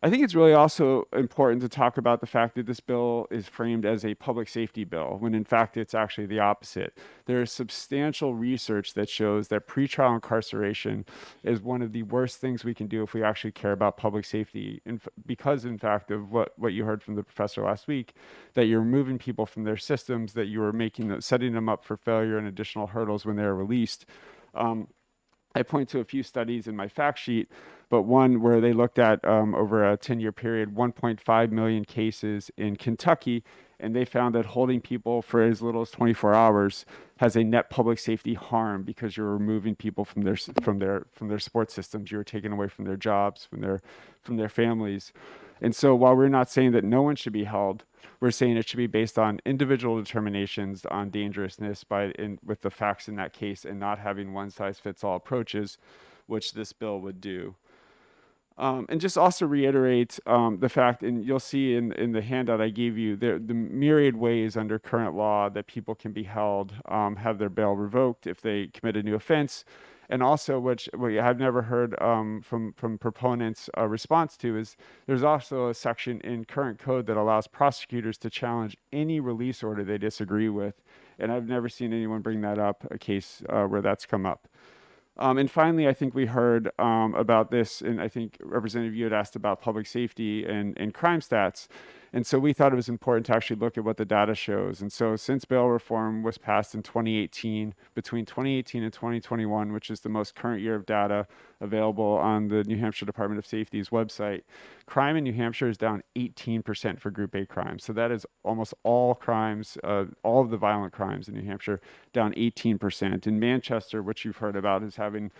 I think it's really also important to talk about the fact that this bill is framed as a public safety bill, when in fact it's actually the opposite. There is substantial research that shows that pretrial incarceration is one of the worst things we can do if we actually care about public safety, because in fact of what you heard from the professor last week, that you're removing people from their systems, that you are setting them up for failure and additional hurdles when they're released. I point to a few studies in my fact sheet, but one where they looked at over a 10-year period, 1.5 million cases in Kentucky, and they found that holding people for as little as 24 hours has a net public safety harm because you're removing people from their support systems. You're taking away from their jobs, from their families. And so while we're not saying that no one should be held, we're saying it should be based on individual determinations on dangerousness with the facts in that case, and not having one-size-fits-all approaches, which this bill would do. And just also reiterate the fact, and you'll see in the handout I gave you, the myriad ways under current law that people can be held, have their bail revoked if they commit a new offense. And also, which I've never heard from proponents a response to, is there's also a section in current code that allows prosecutors to challenge any release order they disagree with. And I've never seen anyone bring that up, a case where that's come up. And finally, I think we heard about this, and I think Representative, you had asked about public safety and crime stats. And so we thought it was important to actually look at what the data shows. And so since bail reform was passed in 2018, between 2018 and 2021, which is the most current year of data available on the New Hampshire Department of Safety's website, crime in New Hampshire is down 18% for Group A crimes. So that is almost all crimes, all of the violent crimes in New Hampshire, down 18%. In Manchester, which you've heard about as having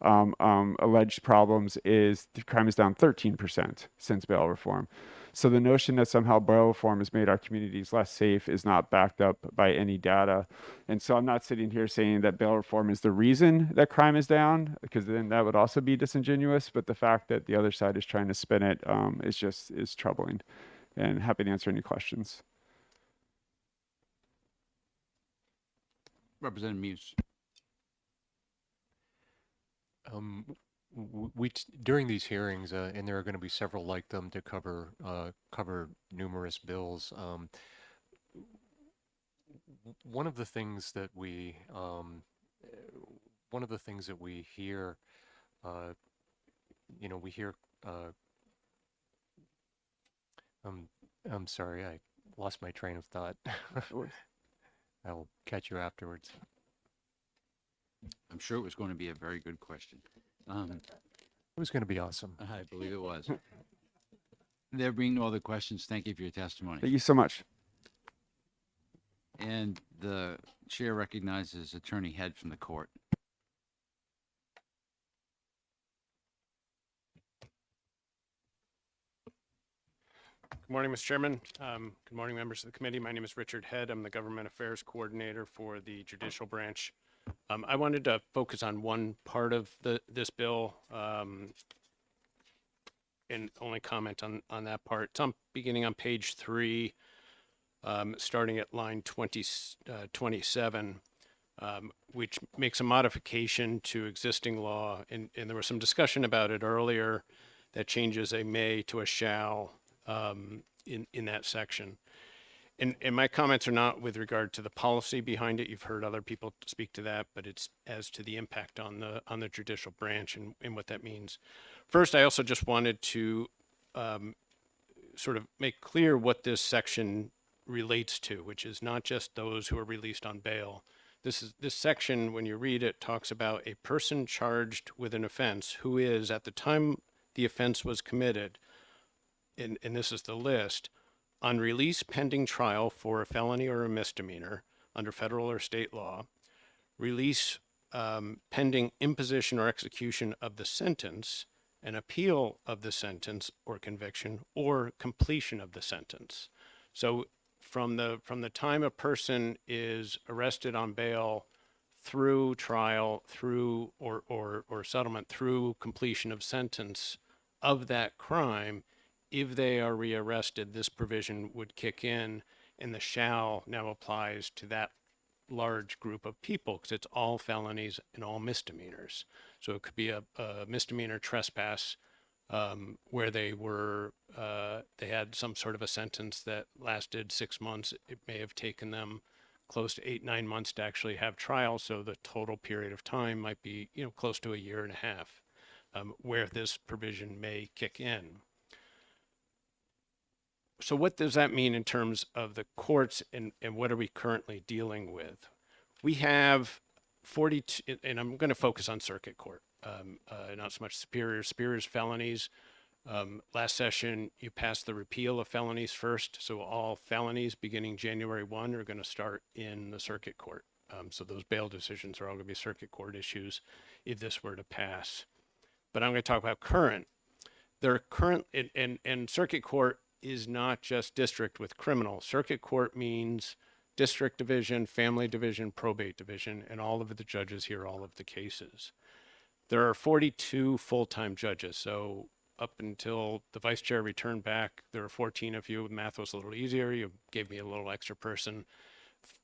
alleged problems, the crime is down 13% since bail reform. So the notion that somehow bail reform has made our communities less safe is not backed up by any data. And so I'm not sitting here saying that bail reform is the reason that crime is down, because then that would also be disingenuous. But the fact that the other side is trying to spin it is troubling. And happy to answer any questions. Representative Muse. During these hearings, and there are going to be several like them to cover numerous bills. One of the things that we hear, we hear. I'm sorry, I lost my train of thought. I'll catch you afterwards. I'm sure it was going to be a very good question. It was going to be awesome. I believe it was. There being no other questions, thank you for your testimony. Thank you so much. And the chair recognizes Attorney Head from the court. Good morning, Mr. Chairman. Good morning, members of the committee. My name is Richard Head. I'm the Government Affairs Coordinator for the Judicial Branch. I wanted to focus on one part of this bill and only comment on that part. It's beginning on page 3, starting at line 27, which makes a modification to existing law. And there was some discussion about it earlier that changes a may to a shall in that section. And my comments are not with regard to the policy behind it. You've heard other people speak to that, but it's as to the impact on the judicial branch and what that means. First, I also just wanted to sort of make clear what this section relates to, which is not just those who are released on bail. This section, when you read it, talks about a person charged with an offense who is, at the time the offense was committed, and this is the list, on release pending trial for a felony or a misdemeanor under federal or state law, release pending imposition or execution of the sentence, an appeal of the sentence or conviction, or completion of the sentence. So from the time a person is arrested on bail through trial, through or settlement, through completion of sentence of that crime, if they are rearrested, this provision would kick in, and the shall now applies to that large group of people because it's all felonies and all misdemeanors. So it could be a misdemeanor trespass where they had some sort of a sentence that lasted 6 months. It may have taken them close to 8-9 months to actually have trial. So the total period of time might be, close to a year and a half, where this provision may kick in. So what does that mean in terms of the courts and what are we currently dealing with? We have 42, and I'm going to focus on circuit court, not so much Superior's felonies. Last session, you passed the repeal of felonies first. So all felonies beginning January 1 are going to start in the circuit court. So those bail decisions are all going to be circuit court issues if this were to pass. But I'm going to talk about current. They're current, and circuit court is not just district with criminal. Circuit court means district division, family division, probate division, and all of the judges hear all of the cases. There are 42 full-time judges. So up until the vice chair returned back, there were 14 of you. Math was a little easier. You gave me a little extra person.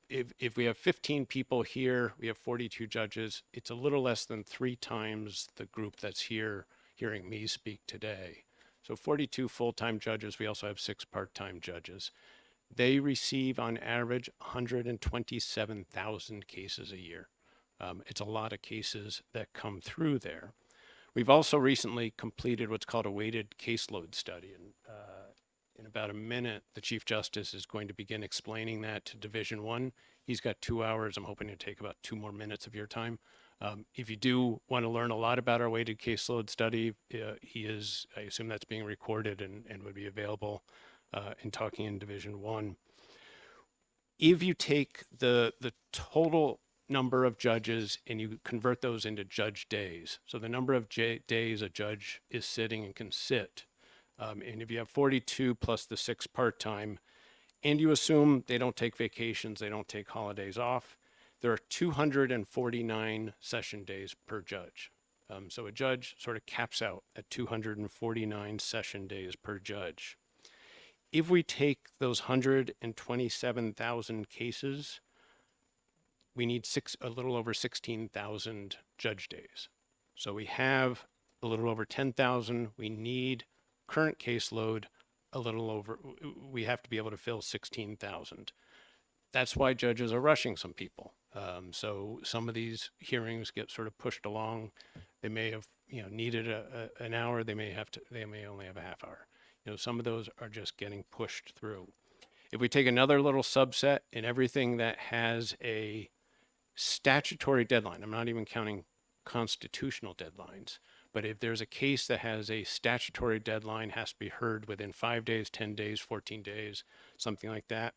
If we have 15 people here, we have 42 judges. It's a little less than 3 times the group that's here hearing me speak today. So 42 full-time judges. We also have 6 part-time judges. They receive on average 127,000 cases a year. It's a lot of cases that come through there. We've also recently completed what's called a weighted caseload study. And in about a minute, the Chief Justice is going to begin explaining that to Division 1. He's got 2 hours. I'm hoping to take about 2 more minutes of your time. If you do want to learn a lot about our weighted caseload study, I assume that's being recorded and would be available in talking in Division 1. If you take the total number of judges and you convert those into judge days, so the number of days a judge is sitting and can sit, and if you have 42 plus the 6 part-time, and you assume they don't take vacations, they don't take holidays off, there are 249 session days per judge. So a judge sort of caps out at 249 session days per judge. If we take those 127,000 cases, we need a little over 16,000 judge days. So we have a little over 10,000. We need current caseload a little over, we have to be able to fill 16,000. That's why judges are rushing some people. So some of these hearings get sort of pushed along. They may have, needed an hour. They may only have a half hour. Some of those are just getting pushed through. If we take another little subset in everything that has a statutory deadline, I'm not even counting constitutional deadlines, but if there's a case that has a statutory deadline, has to be heard within 5 days, 10 days, 14 days, something like that,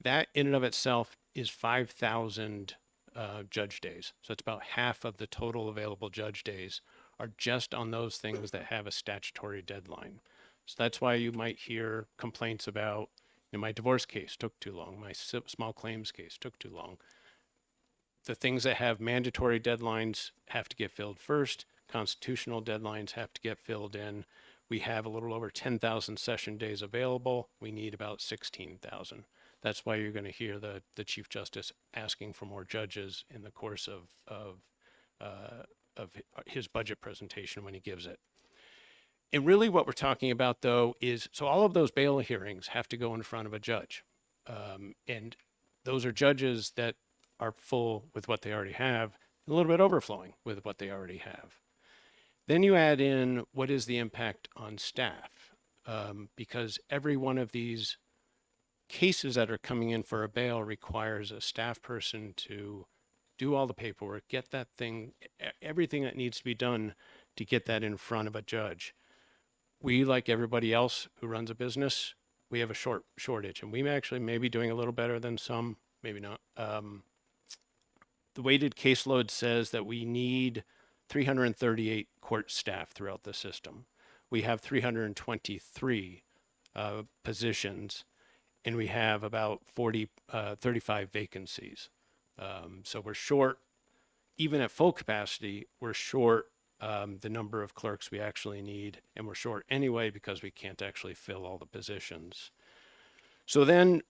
that in and of itself is 5,000 judge days. So it's about half of the total available judge days are just on those things that have a statutory deadline. So that's why you might hear complaints about, my divorce case took too long, my small claims case took too long. The things that have mandatory deadlines have to get filled first. Constitutional deadlines have to get filled in. We have a little over 10,000 session days available. We need about 16,000. That's why you're going to hear the Chief Justice asking for more judges in the course of his budget presentation when he gives it. And really what we're talking about, though, is so all of those bail hearings have to go in front of a judge. And those are judges that are full with what they already have, a little bit overflowing with what they already have. Then you add in what is the impact on staff, because every one of these cases that are coming in for a bail requires a staff person to do all the paperwork, get that thing, everything that needs to be done to get that in front of a judge. We, like everybody else who runs a business, we have a shortage, and we may be doing a little better than some, maybe not. The weighted caseload says that we need 338 court staff throughout the system. We have 323 positions, and we have about 35 vacancies. So we're short, even at full capacity, we're short the number of clerks we actually need, and we're short anyway because we can't actually fill all the positions. So then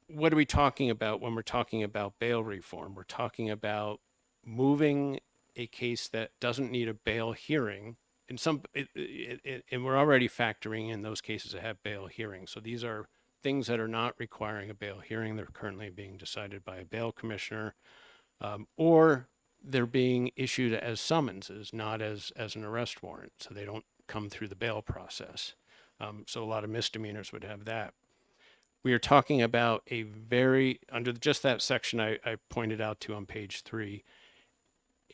what are we talking about when we're talking about bail reform? We're talking about moving a case that doesn't need a bail hearing, and and we're already factoring in those cases that have bail hearings. So these are things that are not requiring a bail hearing. They're currently being decided by a bail commissioner, or they're being issued as summonses, not as an arrest warrant. So they don't come through the bail process. So a lot of misdemeanors would have that. We are talking about under just that section I pointed out to on page 3,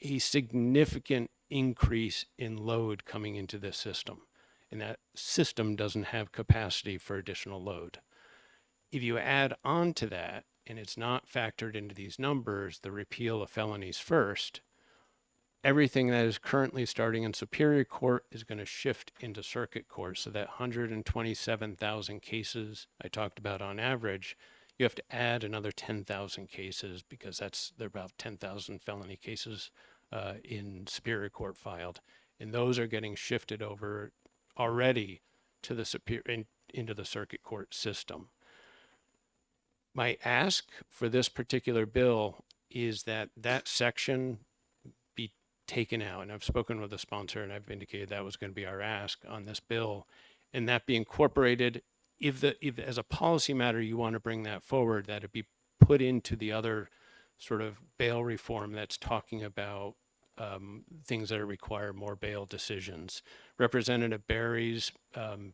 a significant increase in load coming into this system. And that system doesn't have capacity for additional load. If you add on to that, and it's not factored into these numbers, the repeal of felonies first, everything that is currently starting in Superior Court is going to shift into Circuit Court. So that 127,000 cases I talked about on average, you have to add another 10,000 cases because there are about 10,000 felony cases in Superior Court filed. And those are getting shifted over already to the into the Circuit Court system. My ask for this particular bill is that section be taken out. And I've spoken with the sponsor and I've indicated that was going to be our ask on this bill, and that be incorporated. If as a policy matter you want to bring that forward, that it be put into the other sort of bail reform that's talking about things that require more bail decisions. Representative Barry's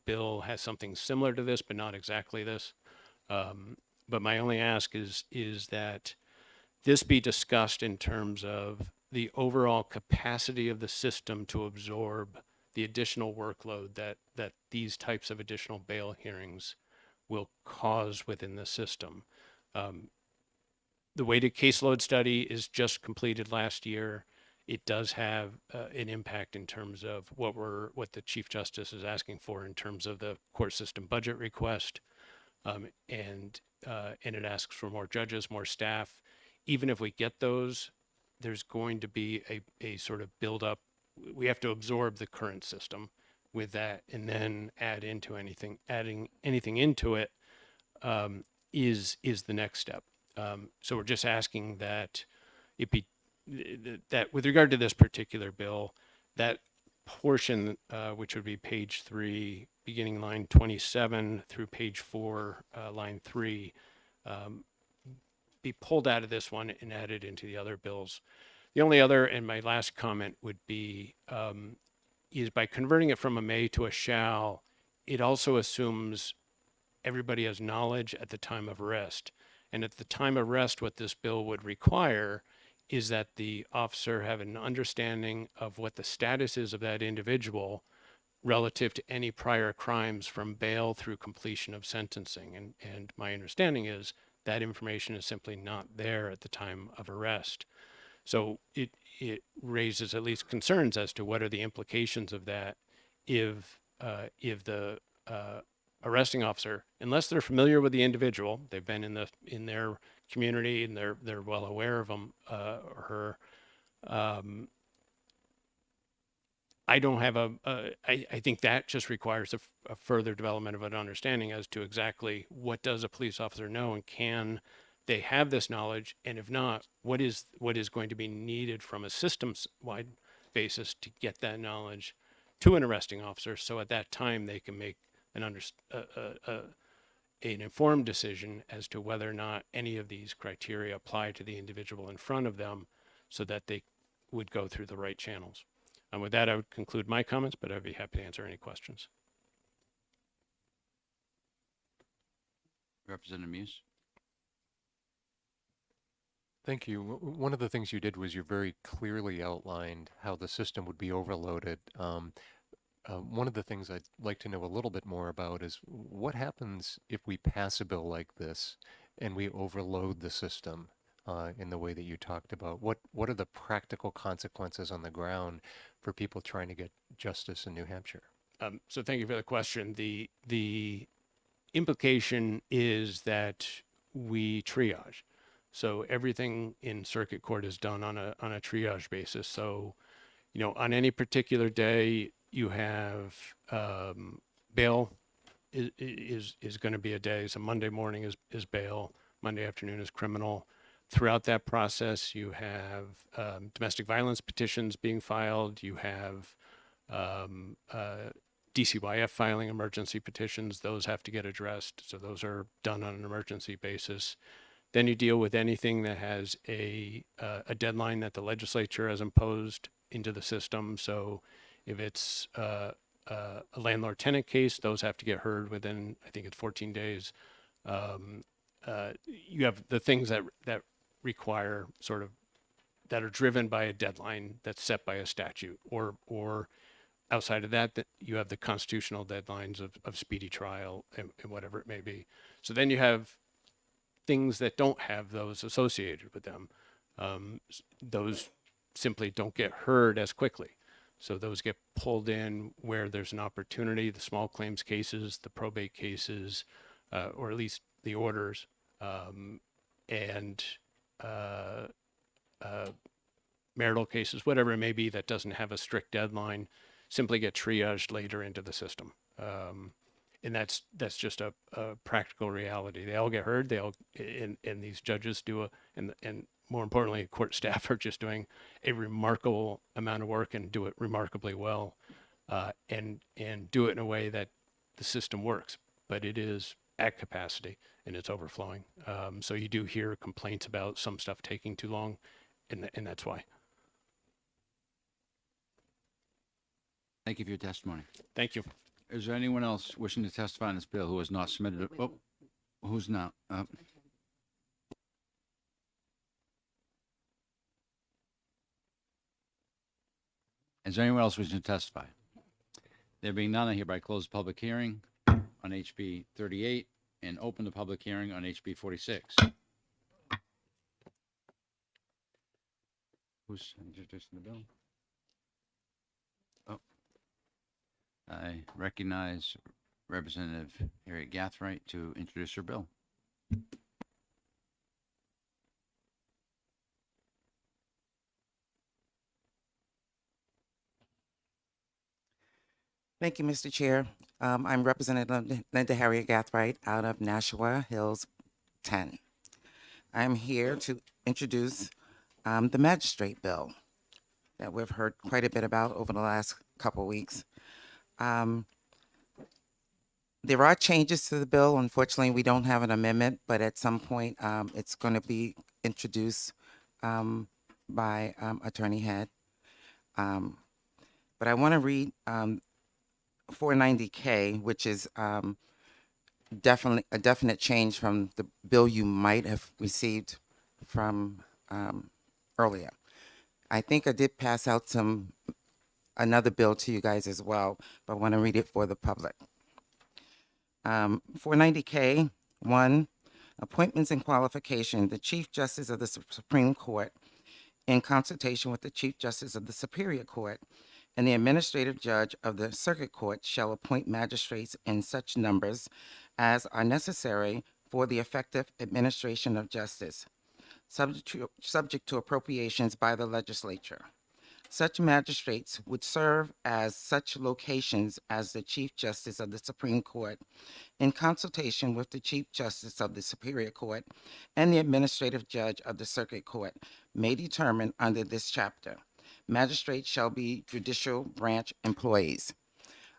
bill has something similar to this, but not exactly this. But my only ask is that this be discussed in terms of the overall capacity of the system to absorb the additional workload that these types of additional bail hearings will cause within the system. The weighted caseload study is just completed last year. It does have an impact in terms of what the Chief Justice is asking for in terms of the court system budget request, and it asks for more judges, more staff. Even if we get those, there's going to be a sort of build-up. We have to absorb the current system with that, and then adding anything into it is the next step. So we're just asking that it be that with regard to this particular bill, that portion, which would be page 3, beginning line 27 through page 4, line 3, be pulled out of this one and added into the other bills. The only other, and my last comment would be, is by converting it from a may to a shall, it also assumes everybody has knowledge at the time of arrest. And at the time of arrest, what this bill would require is that the officer have an understanding of what the status is of that individual relative to any prior crimes from bail through completion of sentencing. And my understanding is that information is simply not there at the time of arrest. So it raises at least concerns as to what are the implications of that if the arresting officer, unless they're familiar with the individual, they've been in their community and they're well aware of him or her. I don't have I think that just requires a further development of an understanding as to exactly what does a police officer know, and can they have this knowledge, and if not, what is going to be needed from a systems-wide basis to get that knowledge to an arresting officer, so at that time they can make an informed decision as to whether or not any of these criteria apply to the individual in front of them, so that they would go through the right channels. And with that, I would conclude my comments, but I'd be happy to answer any questions. Representative Muse. Thank you. One of the things you did was you very clearly outlined how the system would be overloaded. One of the things I'd like to know a little bit more about is what happens if we pass a bill like this and we overload the system in the way that you talked about? What are the practical consequences on the ground for people trying to get justice in New Hampshire? So thank you for the question. The implication is that we triage. So everything in circuit court is done on a triage basis. So, on any particular day, you have bail is going to be a day. So Monday morning is bail. Monday afternoon is criminal. Throughout that process, you have domestic violence petitions being filed. You have DCYF filing emergency petitions. Those have to get addressed. So those are done on an emergency basis. Then you deal with anything that has a deadline that the legislature has imposed into the system. So if it's a landlord-tenant case, those have to get heard within, I think it's 14 days. You have the things that require sort of, that are driven by a deadline that's set by a statute, or outside of that, you have the constitutional deadlines of speedy trial and whatever it may be. So then you have things that don't have those associated with them. Those simply don't get heard as quickly. So those get pulled in where there's an opportunity, the small claims cases, the probate cases, or at least the orders, and marital cases, whatever it may be that doesn't have a strict deadline, simply get triaged later into the system. And that's just a practical reality. They all get heard. They all, and these judges do and more importantly, court staff are just doing a remarkable amount of work and do it remarkably well, and do it in a way that the system works. But it is at capacity and it's overflowing. So you do hear complaints about some stuff taking too long, and that's why. Thank you for your testimony. Thank you. Is there anyone else wishing to testify on this bill who has not submitted? Who's not? Is there anyone else wishing to testify? There being none, I hereby close the public hearing on HB 38 and open the public hearing on HB 46. Who's introducing the bill? Oh. I recognize Representative Harriet Gathright to introduce her bill. Thank you, Mr. Chair. I'm Representative Linda Harriet Gathright out of Nashua Hills 10. I'm here to introduce the magistrate bill. that we've heard quite a bit about over the last couple weeks. Um, there are changes to the bill. Unfortunately, we don't have an amendment, but at some point, it's going to be introduced by Attorney Head. But I want to read 490K, which is definitely a definite change from the bill you might have received from earlier. I think I did pass out another bill to you guys as well, but I want to read it for the public. 490K, 1, appointments and qualification. The Chief Justice of the Supreme Court, in consultation with the Chief Justice of the Superior Court and the Administrative Judge of the Circuit Court, shall appoint magistrates in such numbers as are necessary for the effective administration of justice, subject to appropriations by the legislature. Such magistrates would serve as such locations as the Chief Justice of the Supreme Court, in consultation with the Chief Justice of the Superior Court and the Administrative Judge of the Circuit Court, may determine under this chapter. Magistrates shall be judicial branch employees.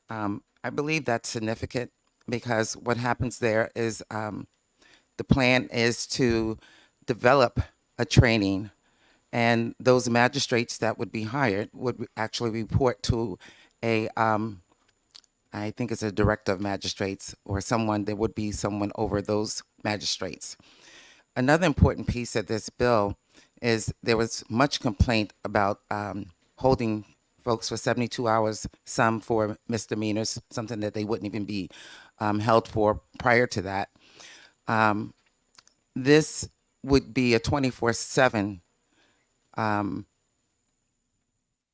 I believe that's significant because what happens there is the plan is to develop a training, and those magistrates that would be hired would actually report to I think it's a director of magistrates or someone, there would be someone over those magistrates. Another important piece of this bill is there was much complaint about holding folks for 72 hours, some for misdemeanors, something that they wouldn't even be held for prior to that. This would be a 24/7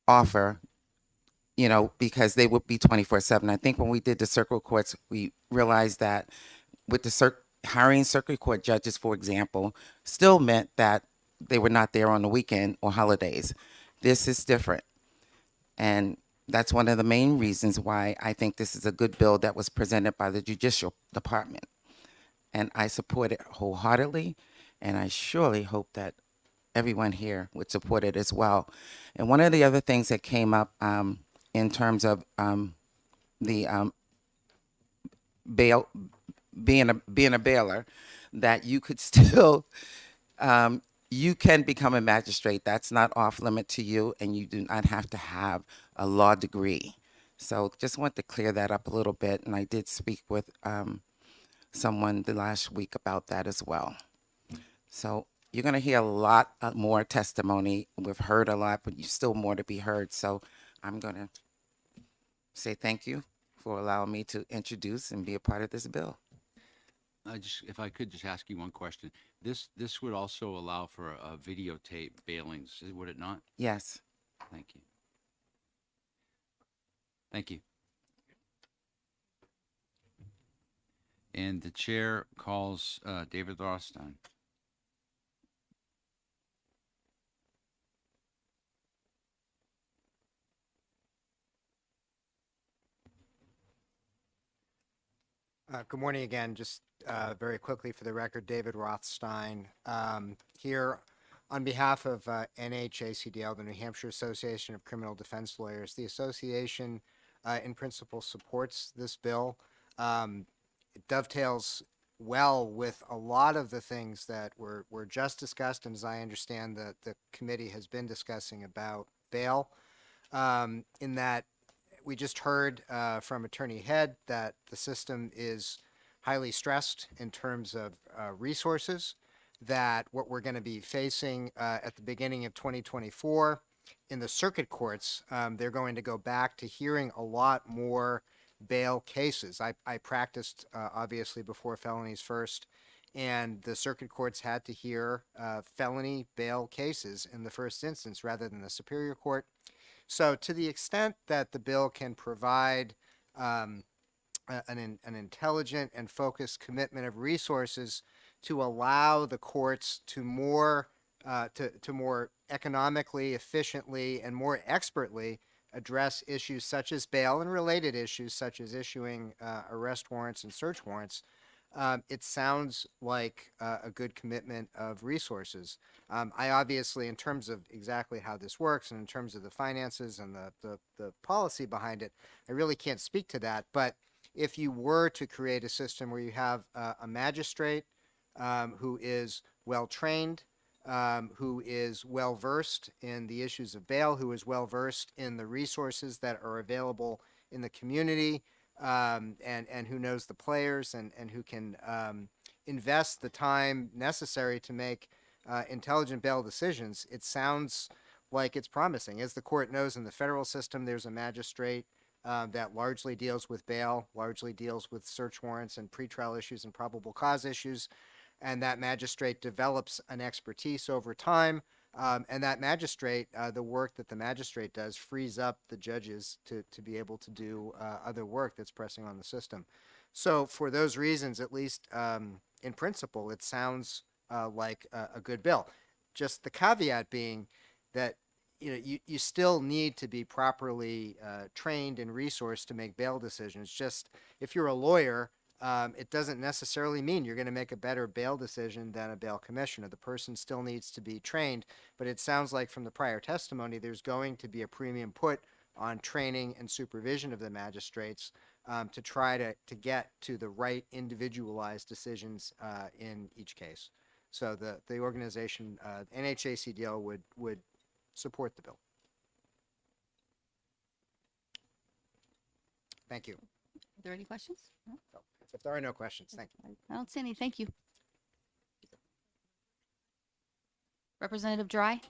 offer, because they would be 24/7. I think when we did the circuit courts, we realized that with the hiring circuit court judges, for example, still meant that they were not there on the weekend or holidays. This is different. And that's one of the main reasons why I think this is a good bill that was presented by the Judicial Department. And I support it wholeheartedly, and I surely hope that everyone here would support it as well. And one of the other things that came up in terms of the bail, being a bailer, that you could still you can become a magistrate. That's not off limit to you, and you do not have to have a law degree. So just want to clear that up a little bit, and I did speak with someone the last week about that as well. So you're going to hear a lot more testimony. We've heard a lot, but there's still more to be heard. So I'm going to say thank you for allowing me to introduce and be a part of this bill. If I could just ask you one question. This would also allow for a videotape bailings, would it not? Yes. Thank you. Thank you. And the chair calls David Rothstein. Good morning again. Just very quickly for the record, David Rothstein here on behalf of NHACDL, the New Hampshire Association of Criminal Defense Lawyers. The association in principle supports this bill. It dovetails well with a lot of the things that were just discussed, and as I understand that the committee has been discussing about bail, in that we just heard from Attorney Head that the system is highly stressed in terms of resources, that what we're going to be facing at the beginning of 2024 in the circuit courts, they're going to go back to hearing a lot more bail cases. I practiced obviously before felonies first, and the circuit courts had to hear felony bail cases in the first instance rather than the Superior Court. So to the extent that the bill can provide an intelligent and focused commitment of resources to allow the courts to more economically, efficiently, and more expertly address issues such as bail and related issues such as issuing arrest warrants and search warrants, it sounds like a good commitment of resources. I obviously, in terms of exactly how this works and in terms of the finances and the policy behind it, I really can't speak to that. But if you were to create a system where you have a magistrate who is well trained, who is well versed in the issues of bail, who is well versed in the resources that are available in the community, and who knows the players and who can invest the time necessary to make intelligent bail decisions, it sounds like it's promising. As the court knows, in the federal system, there's a magistrate that largely deals with bail, largely deals with search warrants and pretrial issues and probable cause issues. And that magistrate develops an expertise over time. And that magistrate, the work that the magistrate does, frees up the judges to be able to do other work that's pressing on the system. So for those reasons, at least in principle, it sounds like a good bill. Just the caveat being that you still need to be properly trained and resourced to make bail decisions. Just if you're a lawyer, it doesn't necessarily mean you're going to make a better bail decision than a bail commissioner. The person still needs to be trained, but it sounds like from the prior testimony, there's going to be a premium put on training and supervision of the magistrates to try to get to the right individualized decisions in each case. So the organization, NHACDL, would support the bill. Thank you. Are there any questions? No? If there are no questions, thank you. I don't see any. Thank you. Representative Dry?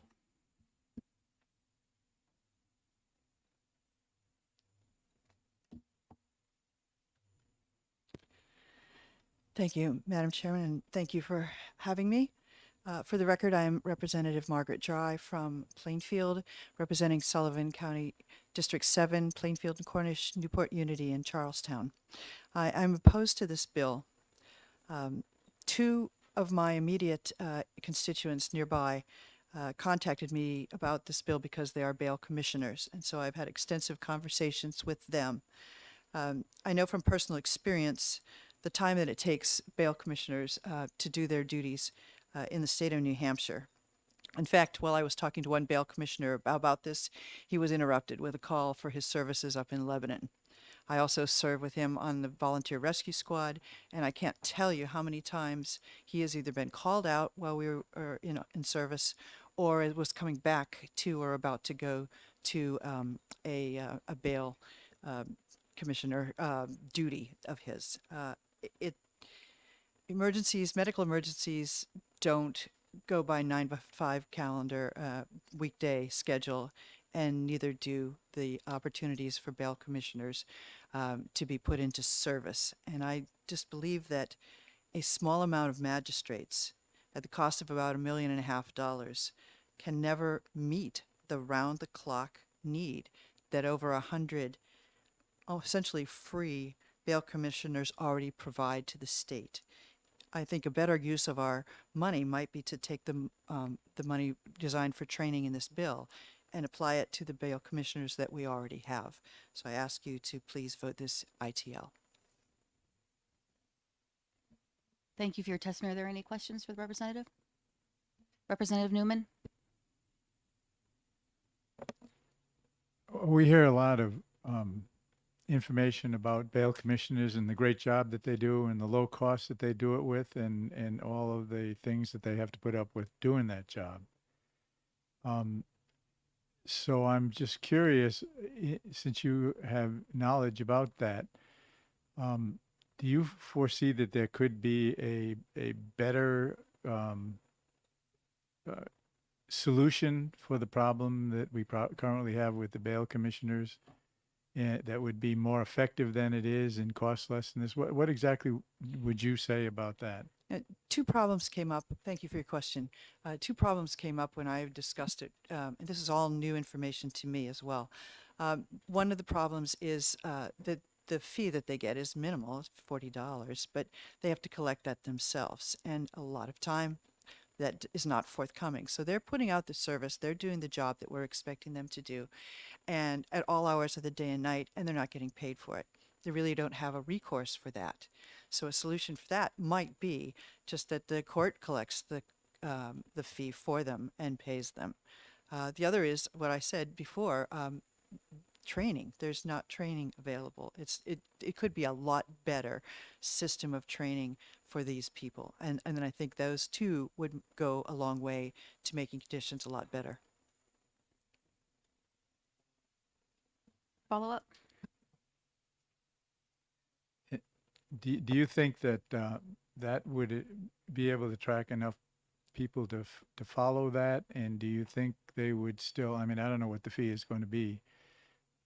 Thank you, Madam Chairman, and thank you for having me. For the record, I am Representative Margaret Dry from Plainfield, representing Sullivan County District 7, Plainfield and Cornish, Newport Unity, and Charlestown. I'm opposed to this bill. Two of my immediate constituents nearby contacted me about this bill because they are bail commissioners, and so I've had extensive conversations with them. I know from personal experience the time that it takes bail commissioners to do their duties in the state of New Hampshire. In fact, while I was talking to one bail commissioner about this, he was interrupted with a call for his services up in Lebanon. I also serve with him on the volunteer rescue squad, and I can't tell you how many times he has either been called out while we were in service, or it was coming back to or about to go to a bail commissioner duty of his. Medical emergencies don't go by 9-to-5 calendar weekday schedule, and neither do the opportunities for bail commissioners to be put into service. And I just believe that a small amount of magistrates at the cost of about $1.5 million can never meet the round-the-clock need that over 100 essentially free bail commissioners already provide to the state. I think a better use of our money might be to take the money designed for training in this bill and apply it to the bail commissioners that we already have. So I ask you to please vote this ITL. Thank you for your testimony. Are there any questions for the representative? Representative Newman? We hear a lot of information about bail commissioners and the great job that they do and the low cost that they do it with and all of the things that they have to put up with doing that job. So I'm just curious, since you have knowledge about that, do you foresee that there could be a better solution for the problem that we currently have with the bail commissioners that would be more effective than it is and cost less than this? What exactly would you say about that? Two problems came up. Thank you for your question. Two problems came up when I discussed it. And this is all new information to me as well. One of the problems is that the fee that they get is minimal, it's $40, but they have to collect that themselves. And a lot of time that is not forthcoming. So they're putting out the service, they're doing the job that we're expecting them to do, and at all hours of the day and night, and they're not getting paid for it. they really don't have a recourse for that. So a solution for that might be just that the court collects the fee for them and pays them. The other is what I said before, training. There's not training available. It could be a lot better system of training for these people. And then I think those two would go a long way to making conditions a lot better. Follow up? Do you think that that would be able to track enough people to follow that? And do you think they would still, I mean, I don't know what the fee is going to be,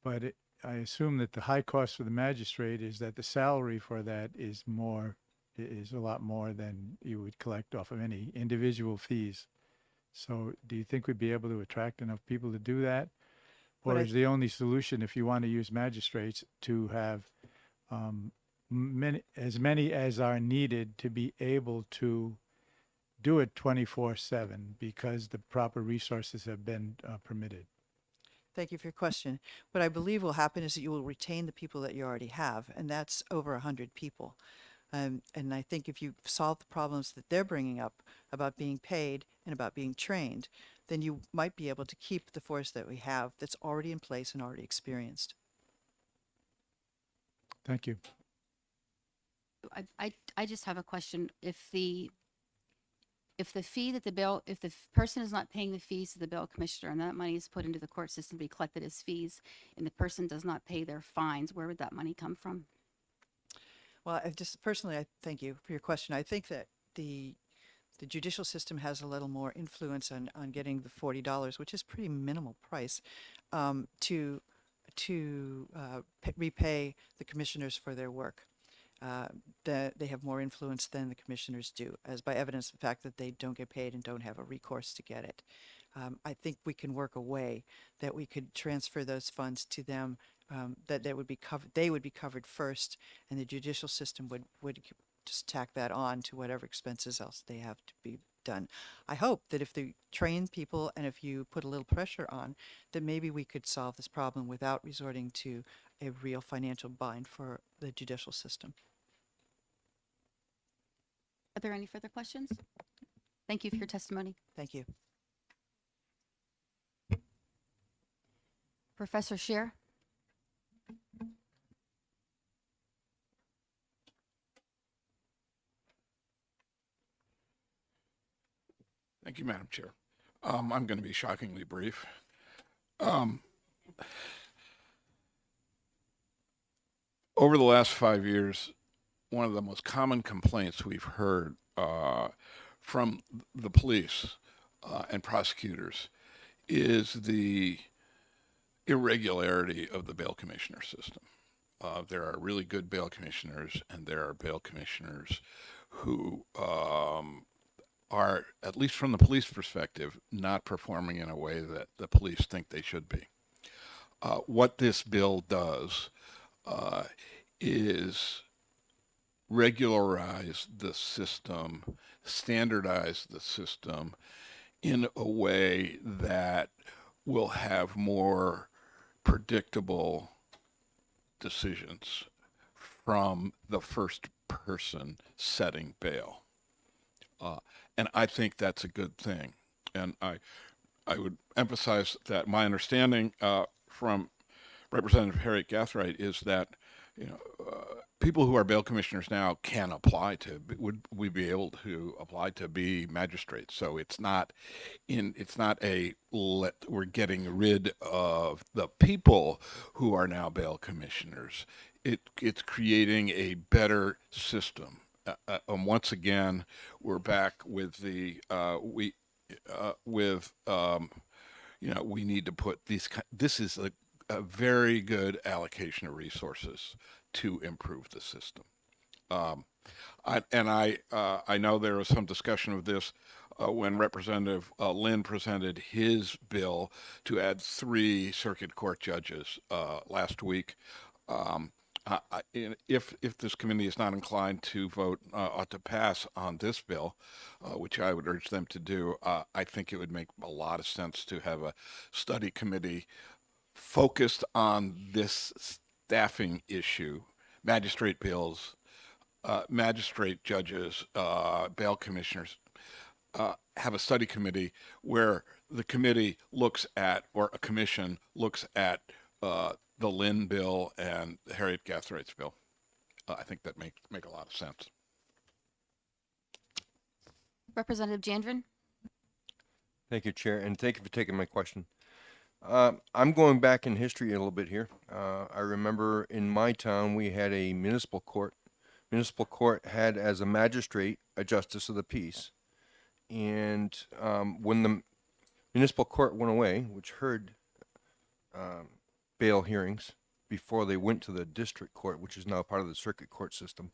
but I assume that the high cost for the magistrate is that the salary for that is a lot more than you would collect off of any individual fees. So do you think we'd be able to attract enough people to do that? Or is the only solution, if you want to use magistrates, to have many as are needed to be able to do it 24/7 because the proper resources have been permitted? Thank you for your question. What I believe will happen is that you will retain the people that you already have, and that's over 100 people. And I think if you solve the problems that they're bringing up about being paid and about being trained, then you might be able to keep the force that we have that's already in place and already experienced. Thank you. I just have a question. If the fee that if the person is not paying the fees to the bail commissioner and that money is put into the court system to be collected as fees and the person does not pay their fines, where would that money come from? Well, I thank you for your question. I think that the judicial system has a little more influence on getting the $40, which is pretty minimal price, to repay the commissioners for their work. That they have more influence than the commissioners do, as by evidence of the fact that they don't get paid and don't have a recourse to get it. I think we can work a way that we could transfer those funds to them, that they would be covered first, and the judicial system would just tack that on to whatever expenses else they have to be done. I hope that if they train people and if you put a little pressure on, that maybe we could solve this problem without resorting to a real financial bind for the judicial system. Are there any further questions? Thank you for your testimony. Thank you. Professor Scheer? Thank you, Madam Chair. I'm going to be shockingly brief. Over the last 5 years, one of the most common complaints we've heard from the police and prosecutors is the irregularity of the bail commissioner system. There are really good bail commissioners, and there are bail commissioners who are, at least from the police perspective, not performing in a way that the police think they should be. What this bill does is regularize the system, standardize the system in a way that will have more predictable decisions from the first person setting bail. And I think that's a good thing. And I would emphasize that my understanding from Representative Harriet Gathright is that, people who are bail commissioners now can apply to, would we be able to apply to be magistrates? So it's not we're getting rid of the people who are now bail commissioners. It's creating a better system. Once again, we're back with the we need to put this is a very good allocation of resources to improve the system. I know there was some discussion of this when Representative Lynn presented his bill to add 3 circuit court judges last week. If this committee is not inclined to vote to pass on this bill, which I would urge them to do, I think it would make a lot of sense to have a study committee focused on this staffing issue magistrate bills, magistrate judges, bail commissioners, have a study committee where the committee looks at, or a commission looks at, the Lynn bill and the Harriet Gathrights bill. I think that make a lot of sense. Representative Jandrin? Thank you, Chair, and thank you for taking my question. I'm going back in history a little bit here. I remember in my town we had a municipal court. Municipal court had as a magistrate a justice of the peace. And when the municipal court went away, which heard bail hearings before they went to the district court, which is now part of the circuit court system,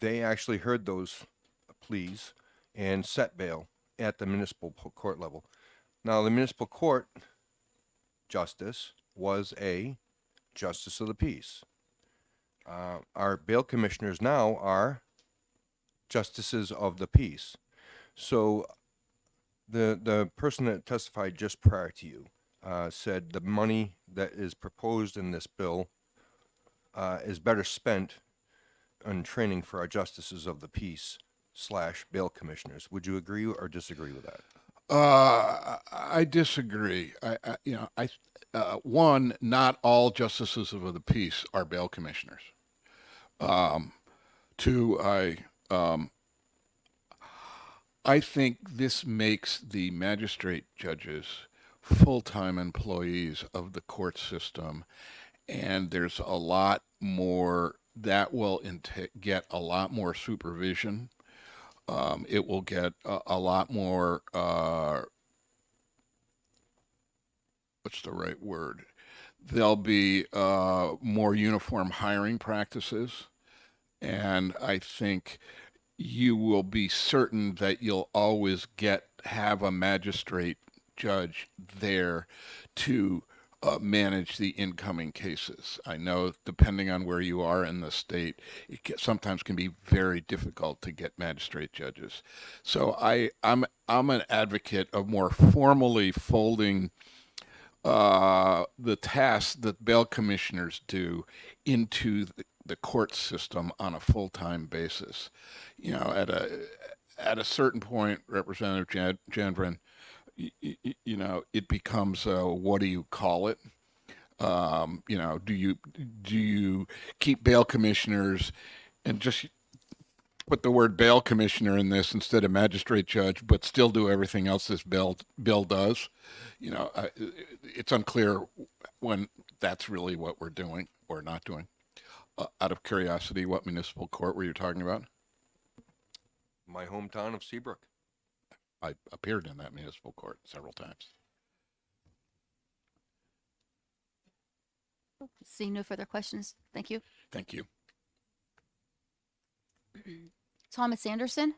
they actually heard those pleas and set bail at the municipal court level. Now, the municipal court justice was a justice of the peace. Our bail commissioners now are justices of the peace. So the person that testified just prior to you said the money that is proposed in this bill is better spent on training for our justices of the peace / bail commissioners. Would you agree or disagree with that? I disagree. One, not all justices of the peace are bail commissioners. Two, I think this makes the magistrate judges full-time employees of the court system, and there's a lot more that will get a lot more supervision. It will get a lot more, what's the right word? There'll be more uniform hiring practices. And I think you will be certain that you'll always have a magistrate judge there to manage the incoming cases. I know, depending on where you are in the state, sometimes can be very difficult to get magistrate judges. So I'm an advocate of more formally folding the tasks that bail commissioners do into the court system on a full-time basis. You know, at a certain point, Representative Jandrin, you know, it becomes what do you call it? You know, do you keep bail commissioners and just put the word bail commissioner in this instead of magistrate judge, but still do everything else this bill does? You know, it's unclear when that's really what we're doing or not doing. Out of curiosity, what municipal court were you talking about? My hometown of Seabrook. I appeared in that municipal court several times. Seeing no further questions, thank you. Thank you. Thomas Anderson?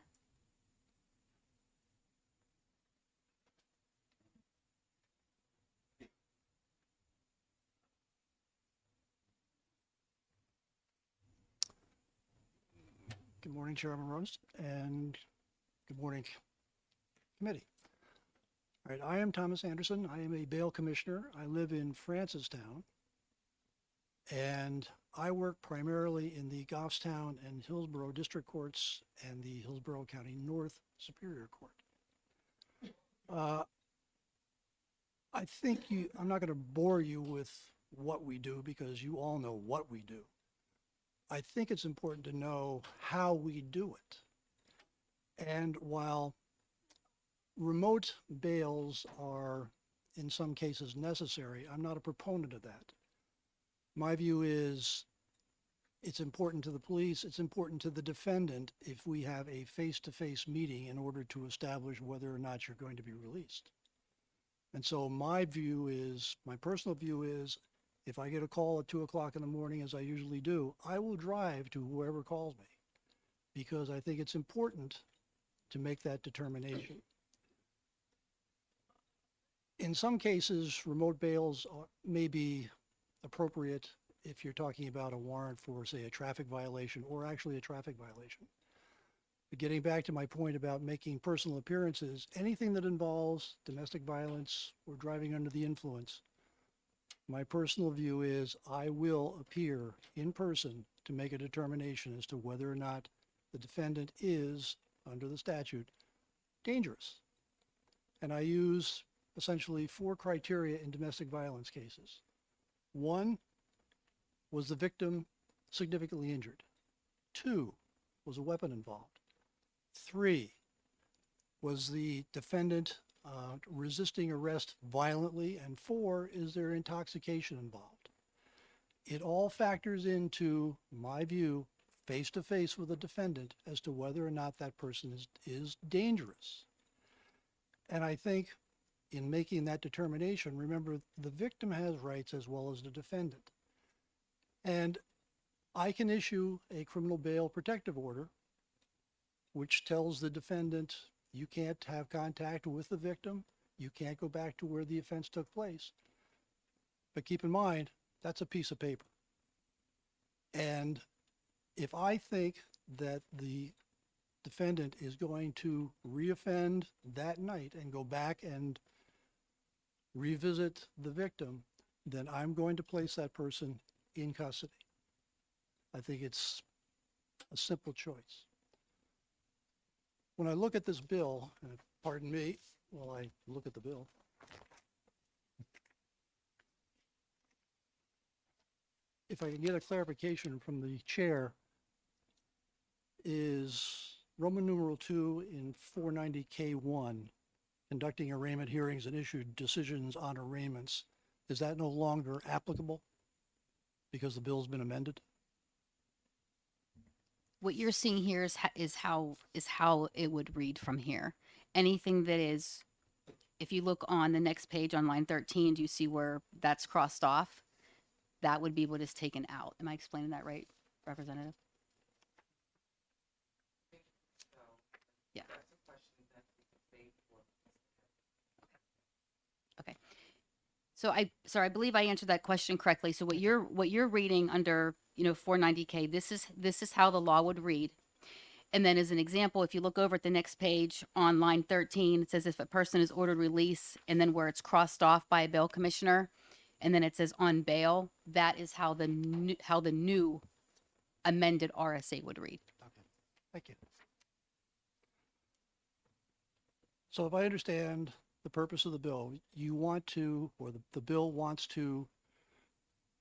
Good morning, Chairman Rose, and good morning, committee. All right, I am Thomas Anderson. I am a bail commissioner. I live in Francistown, and I work primarily in the Goffstown and Hillsborough District Courts and the Hillsborough County North Superior Court. I think I'm not going to bore you with what we do because you all know what we do. I think it's important to know how we do it. And while remote bails are in some cases necessary, I'm not a proponent of that. My view is it's important to the police, it's important to the defendant if we have a face-to-face meeting in order to establish whether or not you're going to be released. And so my personal view is, if I get a call at 2 o'clock in the morning, as I usually do, I will drive to whoever calls me because I think it's important to make that determination. In some cases, remote bails may be appropriate if you're talking about a warrant for, say, a traffic violation or actually a traffic violation. But getting back to my point about making personal appearances, anything that involves domestic violence or driving under the influence, My personal view is I will appear in person to make a determination as to whether or not the defendant is, under the statute, dangerous. And I use essentially 4 criteria in domestic violence cases. 1, was the victim significantly injured? 2, was a weapon involved? 3, was the defendant resisting arrest violently? And 4, is there intoxication involved? It all factors into my view, face to face with a defendant, as to whether or not that person is dangerous. And I think in making that determination, remember, the victim has rights as well as the defendant. And I can issue a criminal bail protective order, which tells the defendant, you can't have contact with the victim, you can't go back to where the offense took place. But keep in mind, that's a piece of paper. And if I think that the defendant is going to reoffend that night and go back and revisit the victim, then I'm going to place that person in custody. I think it's a simple choice. When I look at this bill, pardon me while I look at the bill, if I can get a clarification from the chair, is Roman numeral 2 in 490K1, conducting arraignment hearings and issued decisions on arraignments, is that no longer applicable because the bill's been amended? What you're seeing here is how it would read from here. Anything that is, if you look on the next page on line 13, do you see where that's crossed off? That would be what is taken out. Am I explaining that right, Representative? Yeah. Okay. So I believe I answered that question correctly. So what you're reading under 490K, this is how the law would read. And then as an example, if you look over at the next page on line 13, it says if a person is ordered release, and then where it's crossed off by a bail commissioner, and then it says on bail, that is how the new amended RSA would read. Okay, thank you. So if I understand the purpose of the bill, you want to, or the bill wants to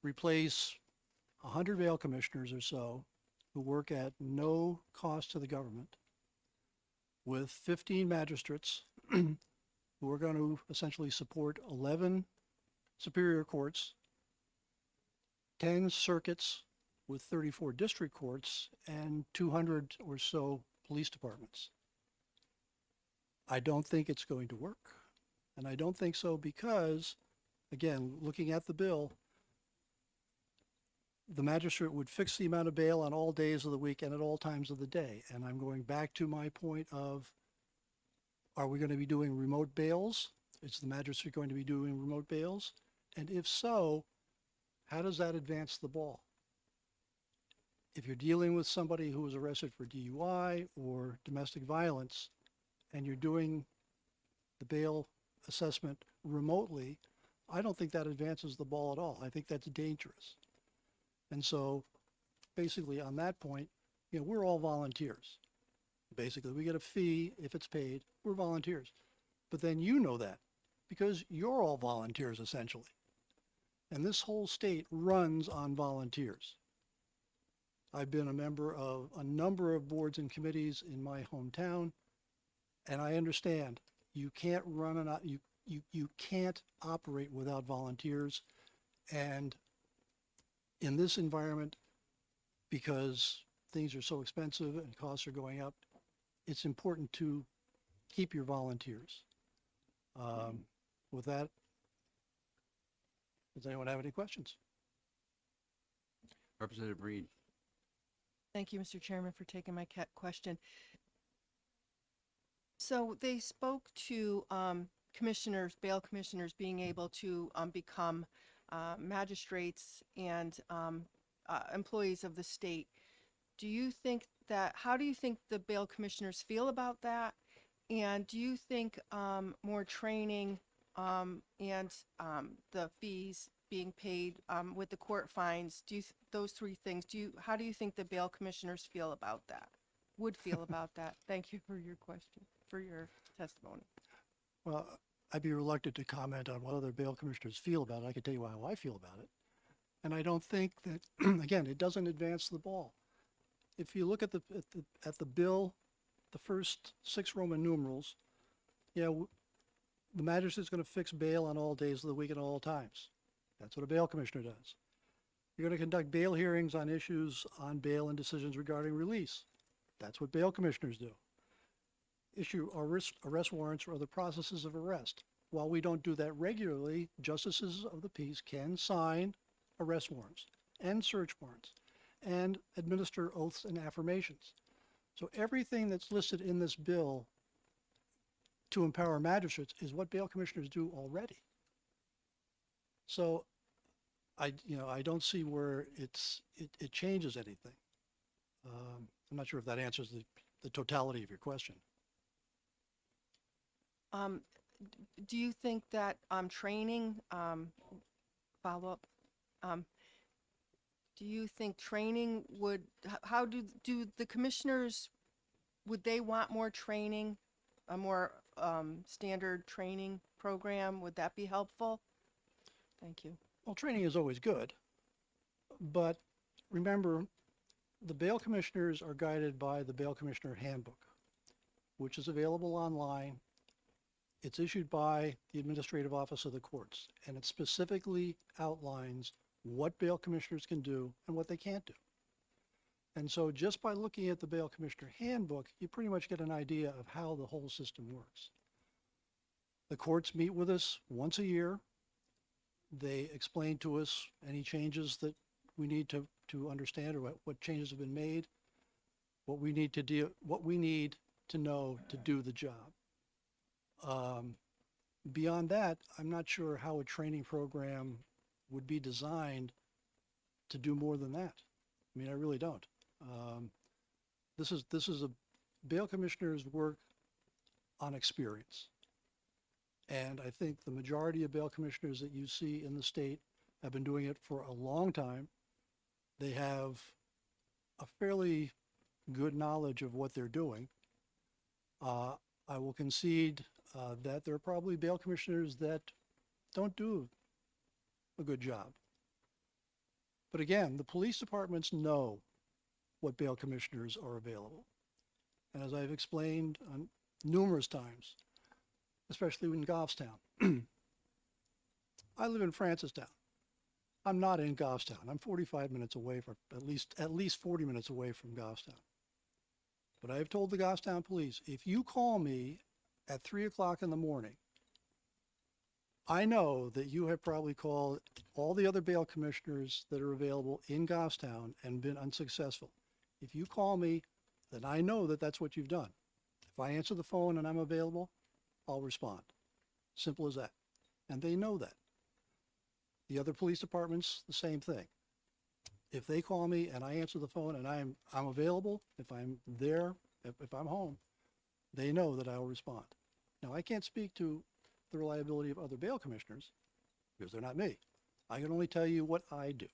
replace 100 bail commissioners or so who work at no cost to the government with 15 magistrates who are going to essentially support 11 superior courts, 10 circuits with 34 district courts, and 200 or so police departments. I don't think it's going to work. And I don't think so because, again, looking at the bill, the magistrate would fix the amount of bail on all days of the week and at all times of the day. And I'm going back to my point of, are we going to be doing remote bails? Is the magistrate going to be doing remote bails? And if so, how does that advance the ball? If you're dealing with somebody who was arrested for DUI or domestic violence, and you're doing the bail assessment remotely, I don't think that advances the ball at all. I think that's dangerous. And so basically on that point, we're all volunteers. Basically, we get a fee if it's paid, we're volunteers. But then you know that because you're all volunteers essentially. And this whole state runs on volunteers. I've been a member of a number of boards and committees in my hometown, and I understand you can't you can't operate without volunteers. And in this environment, because things are so expensive and costs are going up, it's important to keep your volunteers. With that, does anyone have any questions? Representative Reed. Thank you, Mr. Chairman, for taking my question. So they spoke to commissioners, bail commissioners being able to become magistrates and employees of the state. How do you think the bail commissioners feel about that? And do you think more training and the fees being paid with the court fines, those three things, how do you think the bail commissioners feel about that? Would feel about that? Thank you for your question, for your testimony. Well, I'd be reluctant to comment on what other bail commissioners feel about it. I can tell you how I feel about it. And I don't think that, again, it doesn't advance the ball. If you look at the bill, the first 6 Roman numerals, the magistrate's going to fix bail on all days of the week and all times. That's what a bail commissioner does. You're going to conduct bail hearings on issues on bail and decisions regarding release. That's what bail commissioners do. Issue arrest warrants or other processes of arrest. While we don't do that regularly, justices of the peace can sign arrest warrants and search warrants and administer oaths and affirmations. So everything that's listed in this bill to empower magistrates is what bail commissioners do already. So I don't see where it changes anything. I'm not sure if that answers the totality of your question. Do you think that training, follow up, do you think training would, how do the commissioners, would they want more training, a more standard training program? Would that be helpful? Thank you. Well, training is always good, but remember, the bail commissioners are guided by the Bail Commissioner Handbook, which is available online. It's issued by the Administrative Office of the Courts, and it specifically outlines what bail commissioners can do and what they can't do. And so just by looking at the Bail Commissioner Handbook, you pretty much get an idea of how the whole system works. The courts meet with us once a year. They explain to us any changes that we need to understand, or what changes have been made, what we need to do, what we need to know to do the job. Beyond that, I'm not sure how a training program would be designed to do more than that. I mean, I really don't. This is a bail commissioner's work on experience. And I think the majority of bail commissioners that you see in the state have been doing it for a long time. They have a fairly good knowledge of what they're doing. I will concede that there are probably bail commissioners that don't do a good job. But again, the police departments know what bail commissioners are available. And as I've explained on numerous times, especially in Goffstown, I live in Francistown. I'm not in Goffstown. I'm 45 minutes away from, at least 40 minutes away from Goffstown. But I have told the Goffstown police, if you call me at 3 o'clock in the morning, I know that you have probably called all the other bail commissioners that are available in Goffstown and been unsuccessful. If you call me, then I know that that's what you've done. If I answer the phone and I'm available, I'll respond. Simple as that. And they know that. The other police departments, the same thing. If they call me and I answer the phone and I'm available, if I'm there, if I'm home, they know that I'll respond. Now, I can't speak to the reliability of other bail commissioners because they're not me. I can only tell you what I do.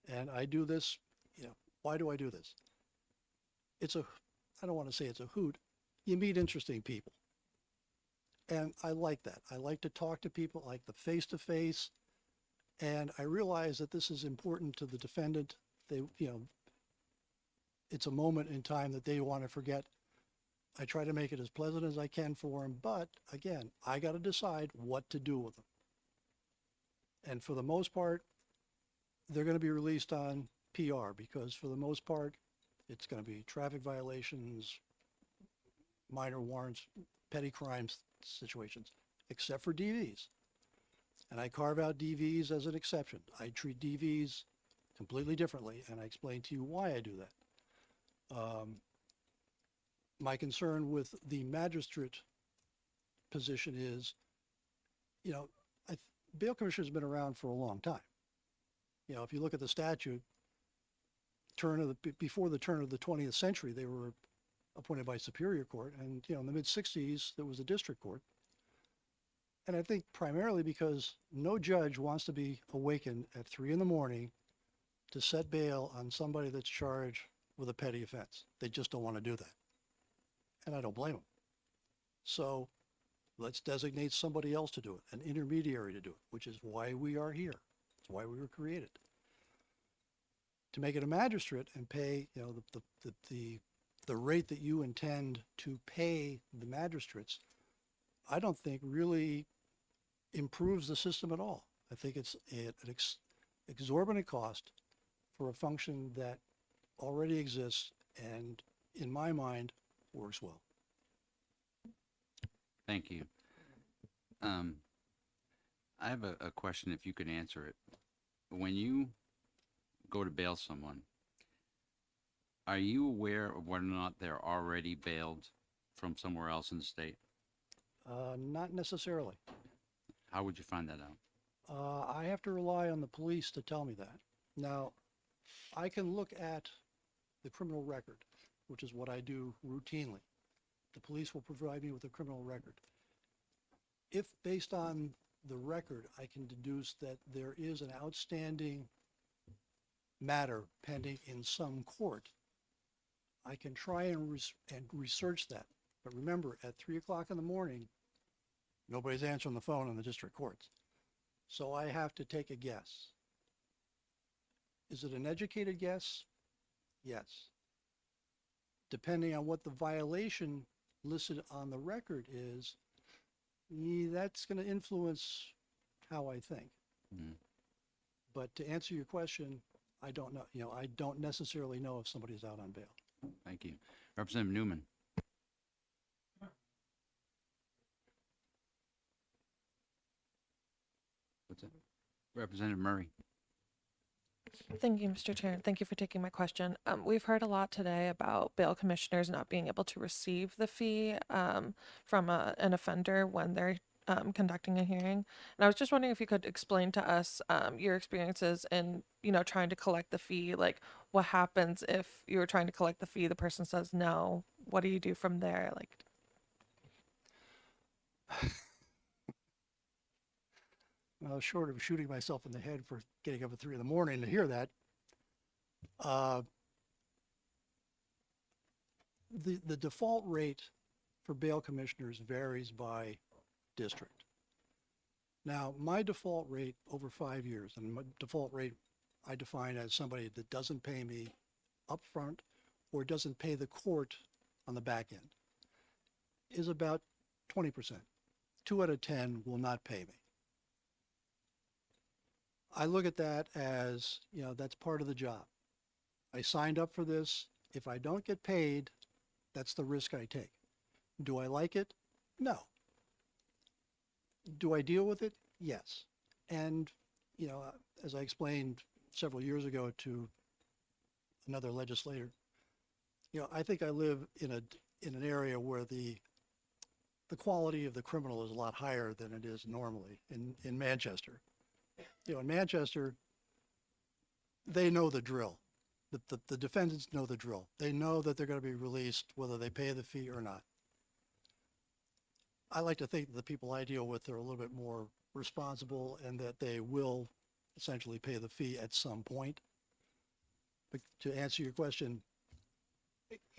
And I do this, why do I do this? I don't want to say it's a hoot. You meet interesting people. And I like that. I like to talk to people, I like the face-to-face. And I realize that this is important to the defendant. It's a moment in time that they want to forget. I try to make it as pleasant as I can for them. But again, I got to decide what to do with them. And for the most part, they're going to be released on PR because for the most part, it's going to be traffic violations, minor warrants, petty crimes situations, except for DVs. And I carve out DVs as an exception. I treat DVs completely differently, and I explain to you why I do that. My concern with the magistrate position is, bail commissioners have been around for a long time. If you look at the statute, before the turn of the 20th century, they were appointed by Superior Court, and in the mid-60s, there was a district court. And I think primarily because no judge wants to be awakened at 3 a.m. to set bail on somebody that's charged with a petty offense. They just don't want to do that. And I don't blame them. So let's designate somebody else to do it, an intermediary to do it, which is why we are here. It's why we were created. To make it a magistrate and pay, you know, the rate that you intend to pay the magistrates, I don't think really improves the system at all. I think it's an exorbitant cost for a function that already exists and, in my mind, works well. Thank you. I have a question, if you could answer it. When you go to bail someone, are you aware of whether or not they're already bailed from somewhere else in the state? Not necessarily. How would you find that out? I have to rely on the police to tell me that. Now, I can look at the criminal record, which is what I do routinely. The police will provide me with a criminal record. If based on the record, I can deduce that there is an outstanding matter pending in some court, I can try and research that. But remember, at 3 o'clock in the morning, nobody's answering the phone in the district courts. So I have to take a guess. Is it an educated guess? Yes. Depending on what the violation listed on the record is, that's going to influence how I think. Mhm. But to answer your question, I don't know. You know, I don't necessarily know if somebody's out on bail. Thank you. Representative Newman. What's that? Representative Murray. Thank you, Mr. Chair. Thank you for taking my question. We've heard a lot today about bail commissioners not being able to receive the fee from an offender when they're conducting a hearing. And I was just wondering if you could explain to us your experiences in, trying to collect the fee. Like, what happens if you were trying to collect the fee, the person says no? What do you do from there? Like, Short of shooting myself in the head for getting up at 3 a.m. to hear that, the default rate for bail commissioners varies by district. Now, my default rate over 5 years, and my default rate I define as somebody that doesn't pay me up front or doesn't pay the court on the back end, is about 20%. 2 out of 10 will not pay me. I look at that as, that's part of the job. I signed up for this. If I don't get paid, that's the risk I take. Do I like it? No. Do I deal with it? Yes. And, as I explained several years ago to another legislator, I think I live in an area where the quality of the criminal is a lot higher than it is normally in Manchester. In Manchester, they know the drill. The defendants know the drill. They know that they're going to be released whether they pay the fee or not. I like to think that the people I deal with are a little bit more responsible and that they will essentially pay the fee at some point. But to answer your question,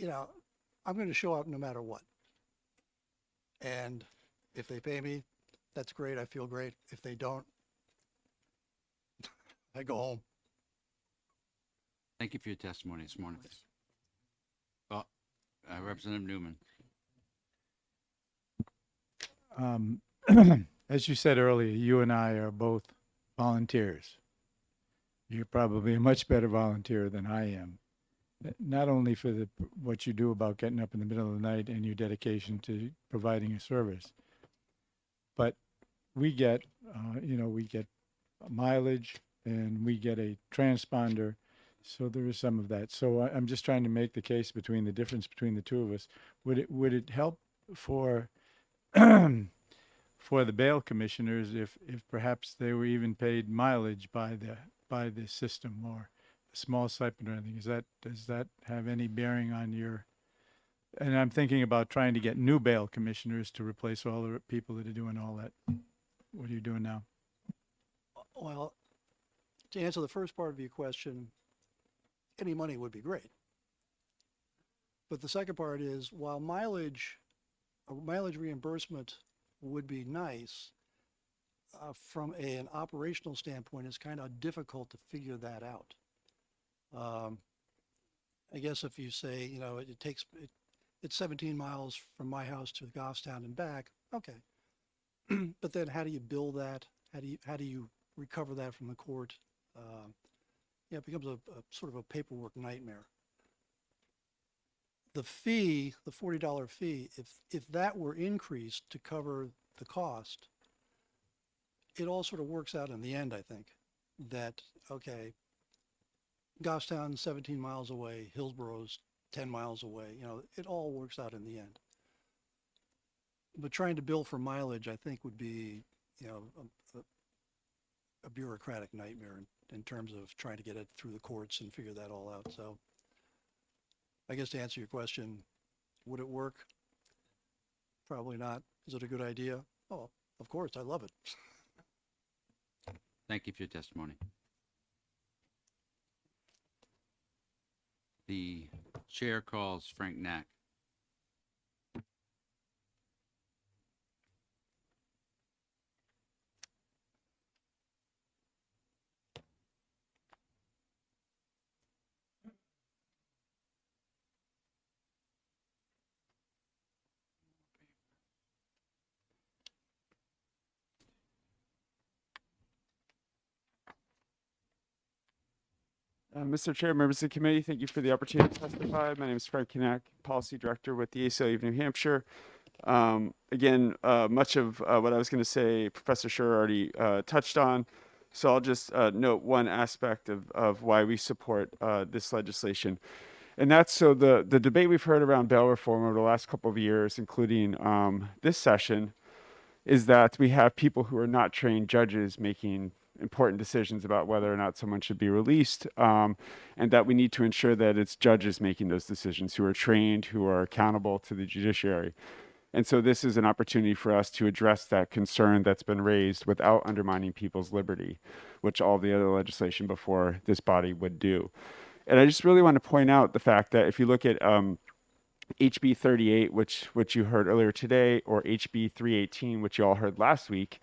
I'm going to show up no matter what. And if they pay me, that's great. I feel great. If they don't, I go home. Thank you for your testimony this morning. Representative Newman. As you said earlier, you and I are both volunteers. You're probably a much better volunteer than I am. Not only for what you do about getting up in the middle of the night and your dedication to providing a service, but we get mileage and we get a transponder. So there is some of that. So I'm just trying to make the case between the difference between the two of us. Would it help for for the bail commissioners if perhaps they were even paid mileage by the system or a small stipend or anything? Does that have any bearing on your? And I'm thinking about trying to get new bail commissioners to replace all the people that are doing all that What are you doing now? Well, to answer the first part of your question, any money would be great. But the second part is, while a mileage reimbursement would be nice, from an operational standpoint, it's kind of difficult to figure that out. I guess if you say, you know, it's 17 miles from my house to Goffstown and back, okay. But then how do you bill that? How do you recover that from the court? Yeah, it becomes a sort of a paperwork nightmare. The fee, the $40 fee, if that were increased to cover the cost, it all sort of works out in the end, I think, that, okay, Goffstown's 17 miles away, Hillsborough's 10 miles away, you know, it all works out in the end. But trying to bill for mileage, I think, would be, you know, a bureaucratic nightmare in terms of trying to get it through the courts and figure that all out. So I guess to answer your question, would it work? Probably not. Is it a good idea? Oh, of course, I love it. Thank you for your testimony. The chair calls Frank Knack. Mr. Chair, members of the committee, thank you for the opportunity to testify. My name is Frank Knack, Policy Director with the ACLU of New Hampshire. Again, much of what I was going to say, Professor Scher already touched on. So I'll just note one aspect of why we support this legislation. And that's so the debate we've heard around bail reform over the last couple of years, including this session, is that we have people who are not trained judges making important decisions about whether or not someone should be released, and that we need to ensure that it's judges making those decisions who are trained, who are accountable to the judiciary. And so this is an opportunity for us to address that concern that's been raised without undermining people's liberty, which all the other legislation before this body would do. And I just really want to point out the fact that if you look at HB 38, which you heard earlier today, or HB 318, which you all heard last week,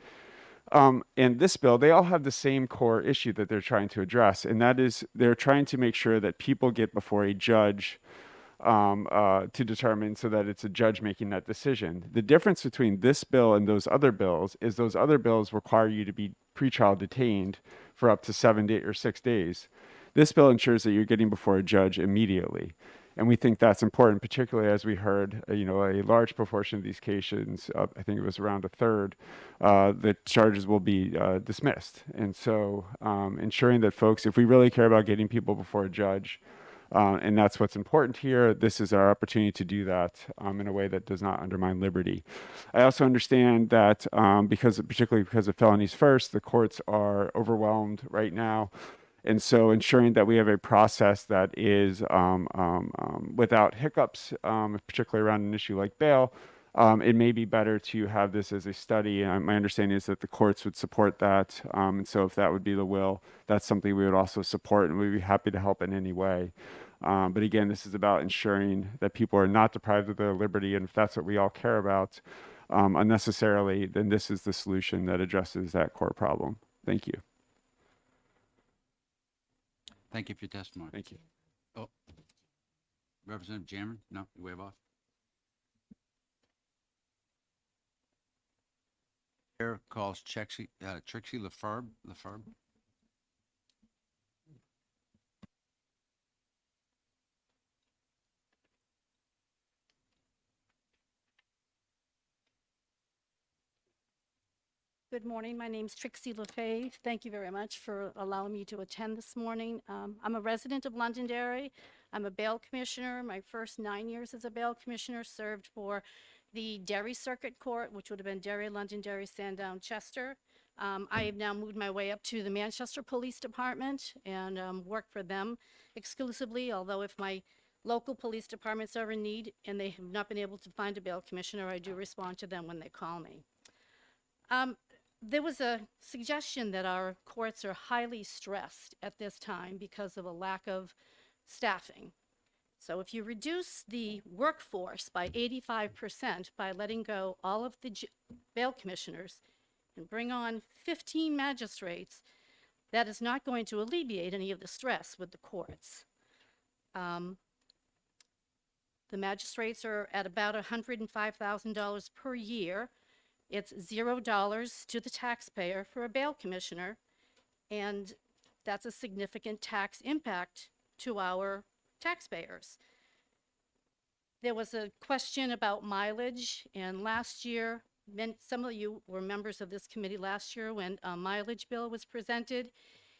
and this bill, they all have the same core issue that they're trying to address, and that is they're trying to make sure that people get before a judge to determine, so that it's a judge making that decision. The difference between this bill and those other bills is those other bills require you to be pretrial detained for up to 7 days or 6 days. This bill ensures that you're getting before a judge immediately. And we think that's important, particularly as we heard, you know, a large proportion of these cases, I think it was around a third, the charges will be dismissed. And so ensuring that folks, if we really care about getting people before a judge, and that's what's important here, this is our opportunity to do that in a way that does not undermine liberty. I also understand that particularly because of felonies first, the courts are overwhelmed right now. And so ensuring that we have a process that is without hiccups, particularly around an issue like bail, it may be better to have this as a study. My understanding is that the courts would support that. And so if that would be the will, that's something we would also support, and we'd be happy to help in any way. But again, this is about ensuring that people are not deprived of their liberty. And if that's what we all care about unnecessarily, then this is the solution that addresses that core problem. Thank you. Thank you for your testimony. Thank you. Oh, Representative Jammer? No, you wave off. Chair calls Trixie Lafarbe. Good morning. My name's Trixie LaFave. Thank you very much for allowing me to attend this morning. I'm a resident of Londonderry. I'm a bail commissioner. My first 9 years as a bail commissioner served for the Derry Circuit Court, which would have been Derry, Londonderry, Sandown, Chester. I have now moved my way up to the Manchester Police Department and work for them exclusively, although if my local police departments are in need and they have not been able to find a bail commissioner, I do respond to them when they call me. there was a suggestion that our courts are highly stressed at this time because of a lack of staffing. So if you reduce the workforce by 85% by letting go all of the bail commissioners and bring on 15 magistrates, that is not going to alleviate any of the stress with the courts. The magistrates are at about $105,000 per year. It's $0 to the taxpayer for a bail commissioner, and that's a significant tax impact to our taxpayers. There was a question about mileage, and last year, some of you were members of this committee last year when a mileage bill was presented,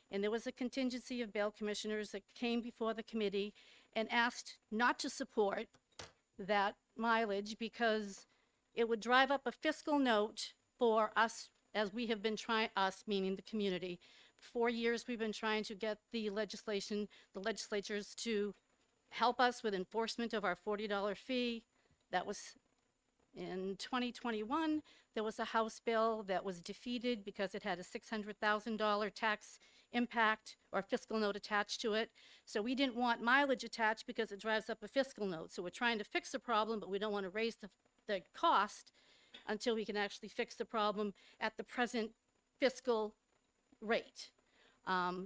and there was a contingency of bail commissioners that came before the committee and asked not to support that mileage because it would drive up a fiscal note for us, as we have been trying, us meaning the community. 4 years we've been trying to get the legislatures to help us with enforcement of our $40 fee. That was in 2021. There was a House bill that was defeated because it had a $600,000 tax impact or fiscal note attached to it. So we didn't want mileage attached because it drives up a fiscal note. So we're trying to fix the problem, but we don't want to raise the cost until we can actually fix the problem at the present fiscal rate.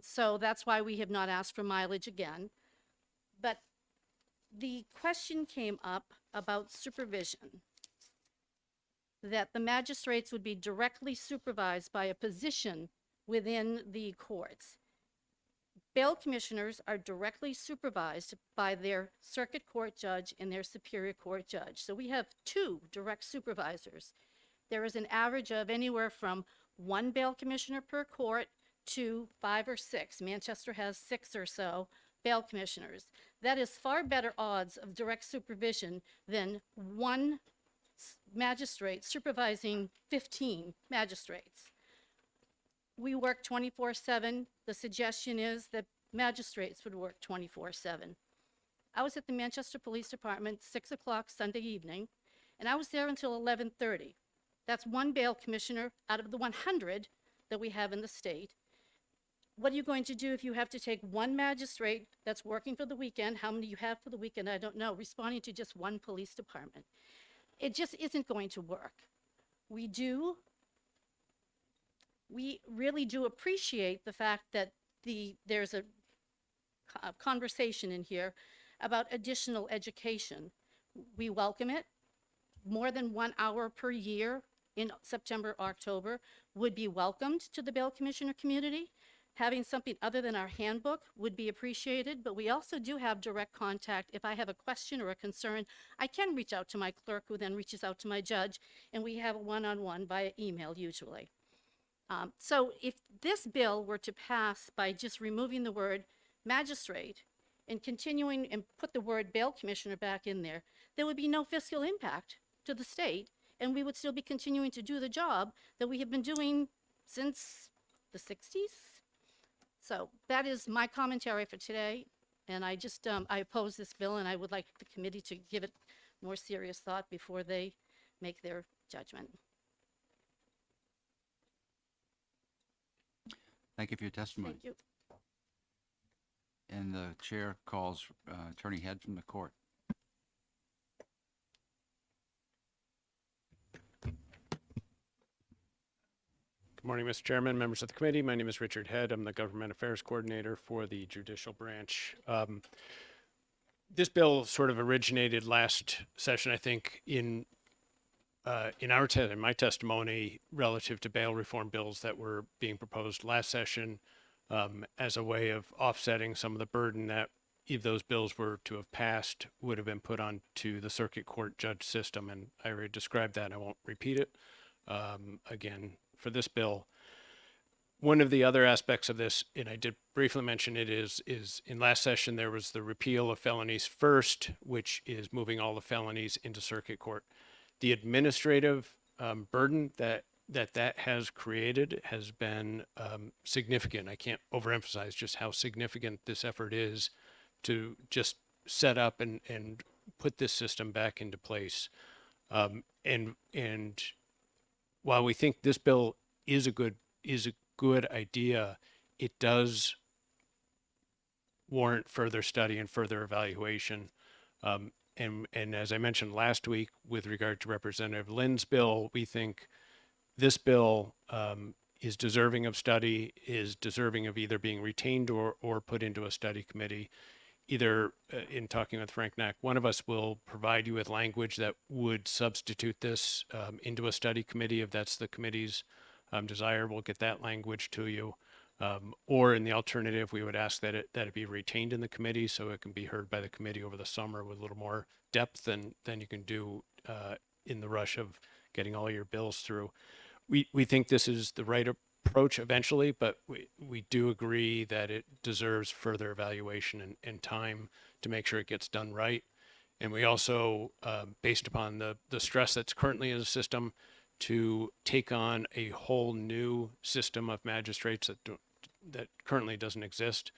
So that's why we have not asked for mileage again. But the question came up about supervision, that the magistrates would be directly supervised by a position within the courts. Bail commissioners are directly supervised by their circuit court judge and their superior court judge. So we have 2 direct supervisors. There is an average of anywhere from 1 bail commissioner per court to 5 or 6. Manchester has 6 or so bail commissioners. That is far better odds of direct supervision than 1 magistrate supervising 15 magistrates. We work 24/7. The suggestion is that magistrates would work 24/7. I was at the Manchester Police Department 6 o'clock Sunday evening, and I was there until 11:30. That's 1 bail commissioner out of the 100 that we have in the state. What are you going to do if you have to take 1 magistrate that's working for the weekend? How many you have for the weekend, I don't know, responding to just 1 police department. It just isn't going to work. We really do appreciate the fact that there's a conversation in here about additional education. We welcome it. More than 1 hour per year in September, October would be welcomed to the bail commissioner community. Having something other than our handbook would be appreciated, but we also do have direct contact. If I have a question or a concern, I can reach out to my clerk, who then reaches out to my judge, and we have a one-on-one via email usually. So if this bill were to pass by just removing the word magistrate and continuing and put the word bail commissioner back in there would be no fiscal impact to the state, and we would still be continuing to do the job that we have been doing since the 60s. So that is my commentary for today, and I oppose this bill, and I would like the committee to give it more serious thought before they make their judgment. Thank you for your testimony. Thank you. And the chair calls Attorney Head from the court. Good morning, Mr. Chairman, members of the committee. My name is Richard Head. I'm the Government Affairs Coordinator for the Judicial Branch. This bill sort of originated last session, I think, in my testimony relative to bail reform bills that were being proposed last session as a way of offsetting some of the burden that, if those bills were to have passed, would have been put onto the circuit court judge system. And I already described that. I won't repeat it again for this bill. One of the other aspects of this, and I did briefly mention it, is in last session there was the repeal of felonies first, which is moving all the felonies into circuit court. The administrative burden that has created has been significant. I can't overemphasize just how significant this effort is to just set up and put this system back into place. And while we think this bill is a good idea, it does warrant further study and further evaluation. And as I mentioned last week, with regard to Representative Lynn's bill, we think this bill is deserving of study, is deserving of either being retained or put into a study committee. Either in talking with Frank Knack, one of us will provide you with language that would substitute this into a study committee if that's the committee's desire. We'll get that language to you. Or in the alternative, we would ask that it be retained in the committee so it can be heard by the committee over the summer with a little more depth than you can do in the rush of getting all your bills through. We think this is the right approach eventually, but we do agree that it deserves further evaluation and time to make sure it gets done right. And we also, based upon the stress that's currently in the system, to take on a whole new system of magistrates that currently doesn't exist.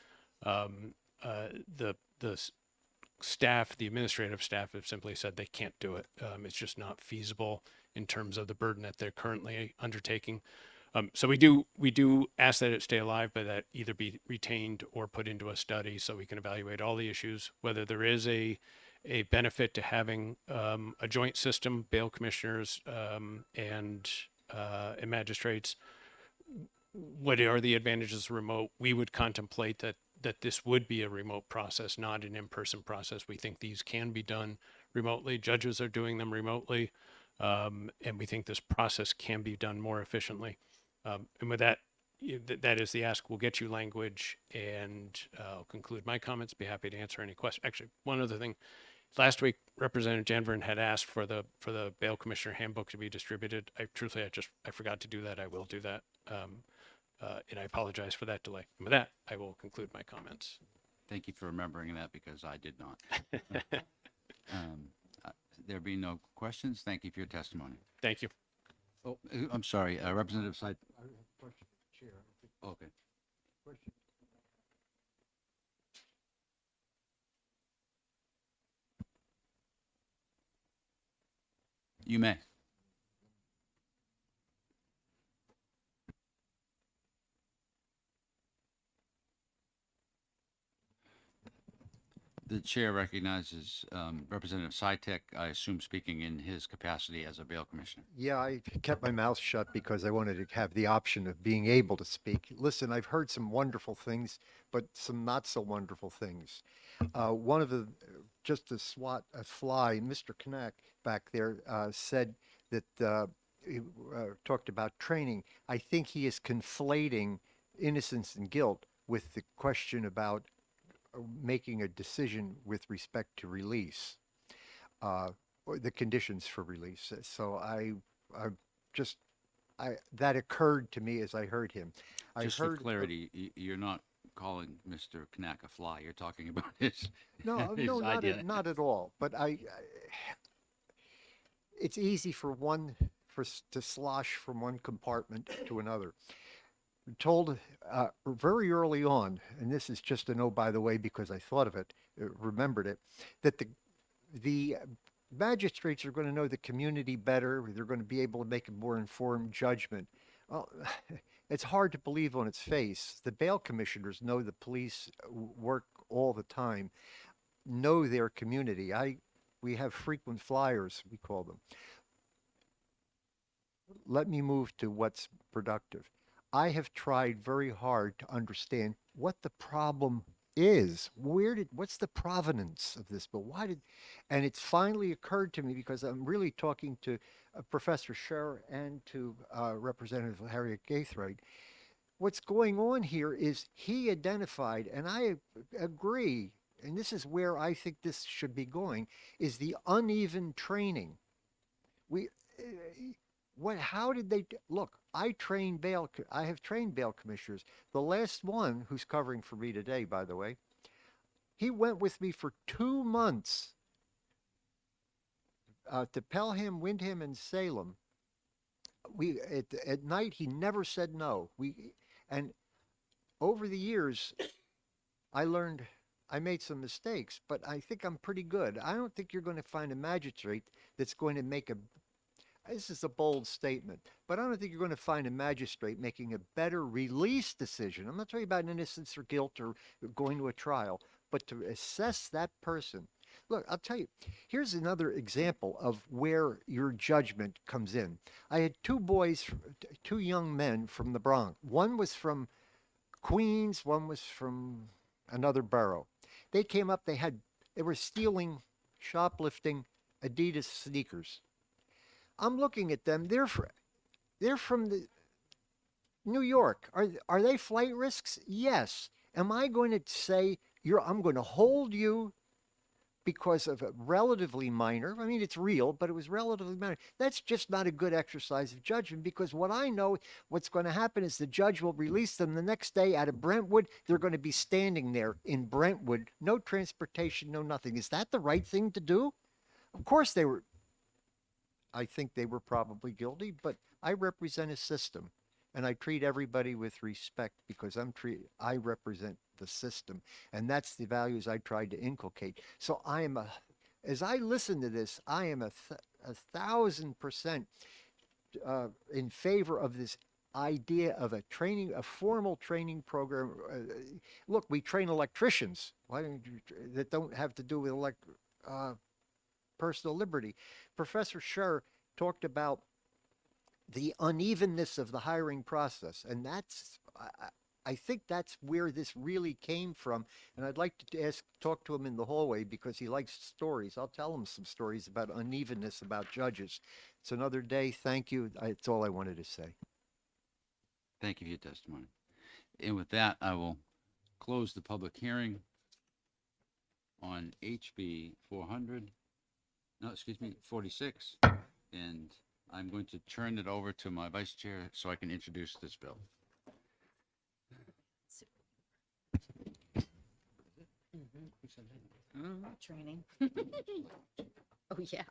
The staff, the administrative staff, have simply said they can't do it. It's just not feasible in terms of the burden that they're currently undertaking. So we do ask that it stay alive, but that either be retained or put into a study so we can evaluate all the issues, whether there is a benefit to having a joint system, bail commissioners and magistrates. What are the advantages of remote? We would contemplate that this would be a remote process, not an in-person process. We think these can be done remotely. Judges are doing them remotely. And we think this process can be done more efficiently. And with that, that is the ask. We'll get you language, and I'll conclude my comments. Be happy to answer any questions. Actually, one other thing. Last week, Representative Janvern had asked for the bail commissioner handbook to be distributed. I forgot to do that. I will do that. And I apologize for that delay. And with that, I will conclude my comments. Thank you for remembering that, because I did not. There being no questions, thank you for your testimony. Thank you. Oh, I'm sorry, Representative Side. I have a question for the chair. Okay. Question. You may. The chair recognizes Representative Sytek, I assume speaking in his capacity as a bail commissioner. Yeah, I kept my mouth shut because I wanted to have the option of being able to speak. Listen, I've heard some wonderful things, but some not so wonderful things. One of the, just to swat a fly, Mr. Knack back there said that he talked about training. I think he is conflating innocence and guilt with the question about making a decision with respect to release, or the conditions for release. So that occurred to me as I heard him. Just for clarity, you're not calling Mr. Knack a fly. You're talking about his no, his no, idea. not at all. But it's easy for to slosh from one compartment to another. Told very early on, and this is just a no by the way because I thought of it, remembered it, that the magistrates are going to know the community better. They're going to be able to make a more informed judgment. Well, it's hard to believe on its face. The bail commissioners know the police work all the time, know their community. We have frequent flyers, we call them. Let me move to what's productive. I have tried very hard to understand what the problem is. What's the provenance of this bill? And it's finally occurred to me because I'm really talking to Professor Scher and to Representative Harriet Gaithright. What's going on here is he identified, and I agree, and this is where I think this should be going, is the uneven training. How did they look? I have trained bail commissioners. The last one, who's covering for me today, by the way, he went with me for 2 months to Pelham, Windham, and Salem. At night he never said no. And over the years, I learned. I made some mistakes, but I think I'm pretty good. I don't think you're going to find a magistrate that's going to make this is a bold statement, but I don't think you're going to find a magistrate making a better release decision. I'm not talking about innocence or guilt or going to a trial, but to assess that person. Look, I'll tell you, here's another example of where your judgment comes in. I had two young men from the Bronx. One was from Queens, one was from another borough. They came up, they were stealing, shoplifting Adidas sneakers. I'm looking at them. They're from New York. Are they flight risks? Yes. Am I going to say I'm going to hold you because of a relatively minor? I mean, it's real, but it was relatively minor. That's just not a good exercise of judgment, because what I know, what's going to happen is the judge will release them the next day out of Brentwood. They're going to be standing there in Brentwood, no transportation, no nothing. Is that the right thing to do? Of course I think they were probably guilty, but I represent a system, and I treat everybody with respect because I represent the system, and that's the values I tried to inculcate. So as I listen to this, I am a 1,000% in favor of this idea of a formal training program. Look, we train electricians. Why don't that don't have to do with personal liberty. Professor Scher talked about the unevenness of the hiring process, and I think that's where this really came from. And I'd like to talk to him in the hallway because he likes stories. I'll tell him some stories about unevenness about judges. It's another day. Thank you. That's all I wanted to say. Thank you for your testimony. And with that, I will close the public hearing on HB 46. And I'm going to turn it over to my vice chair so I can introduce this bill. Training. Oh, yeah.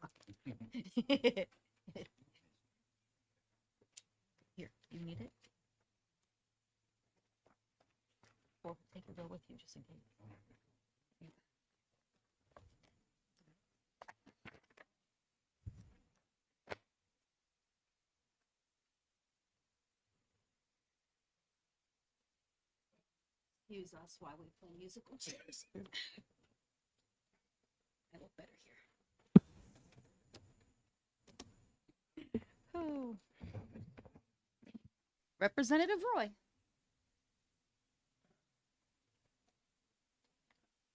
Here, you need it? Or take your bill with you just in case. Excuse us while we play musical chairs. I look better here. Oh. Representative Roy.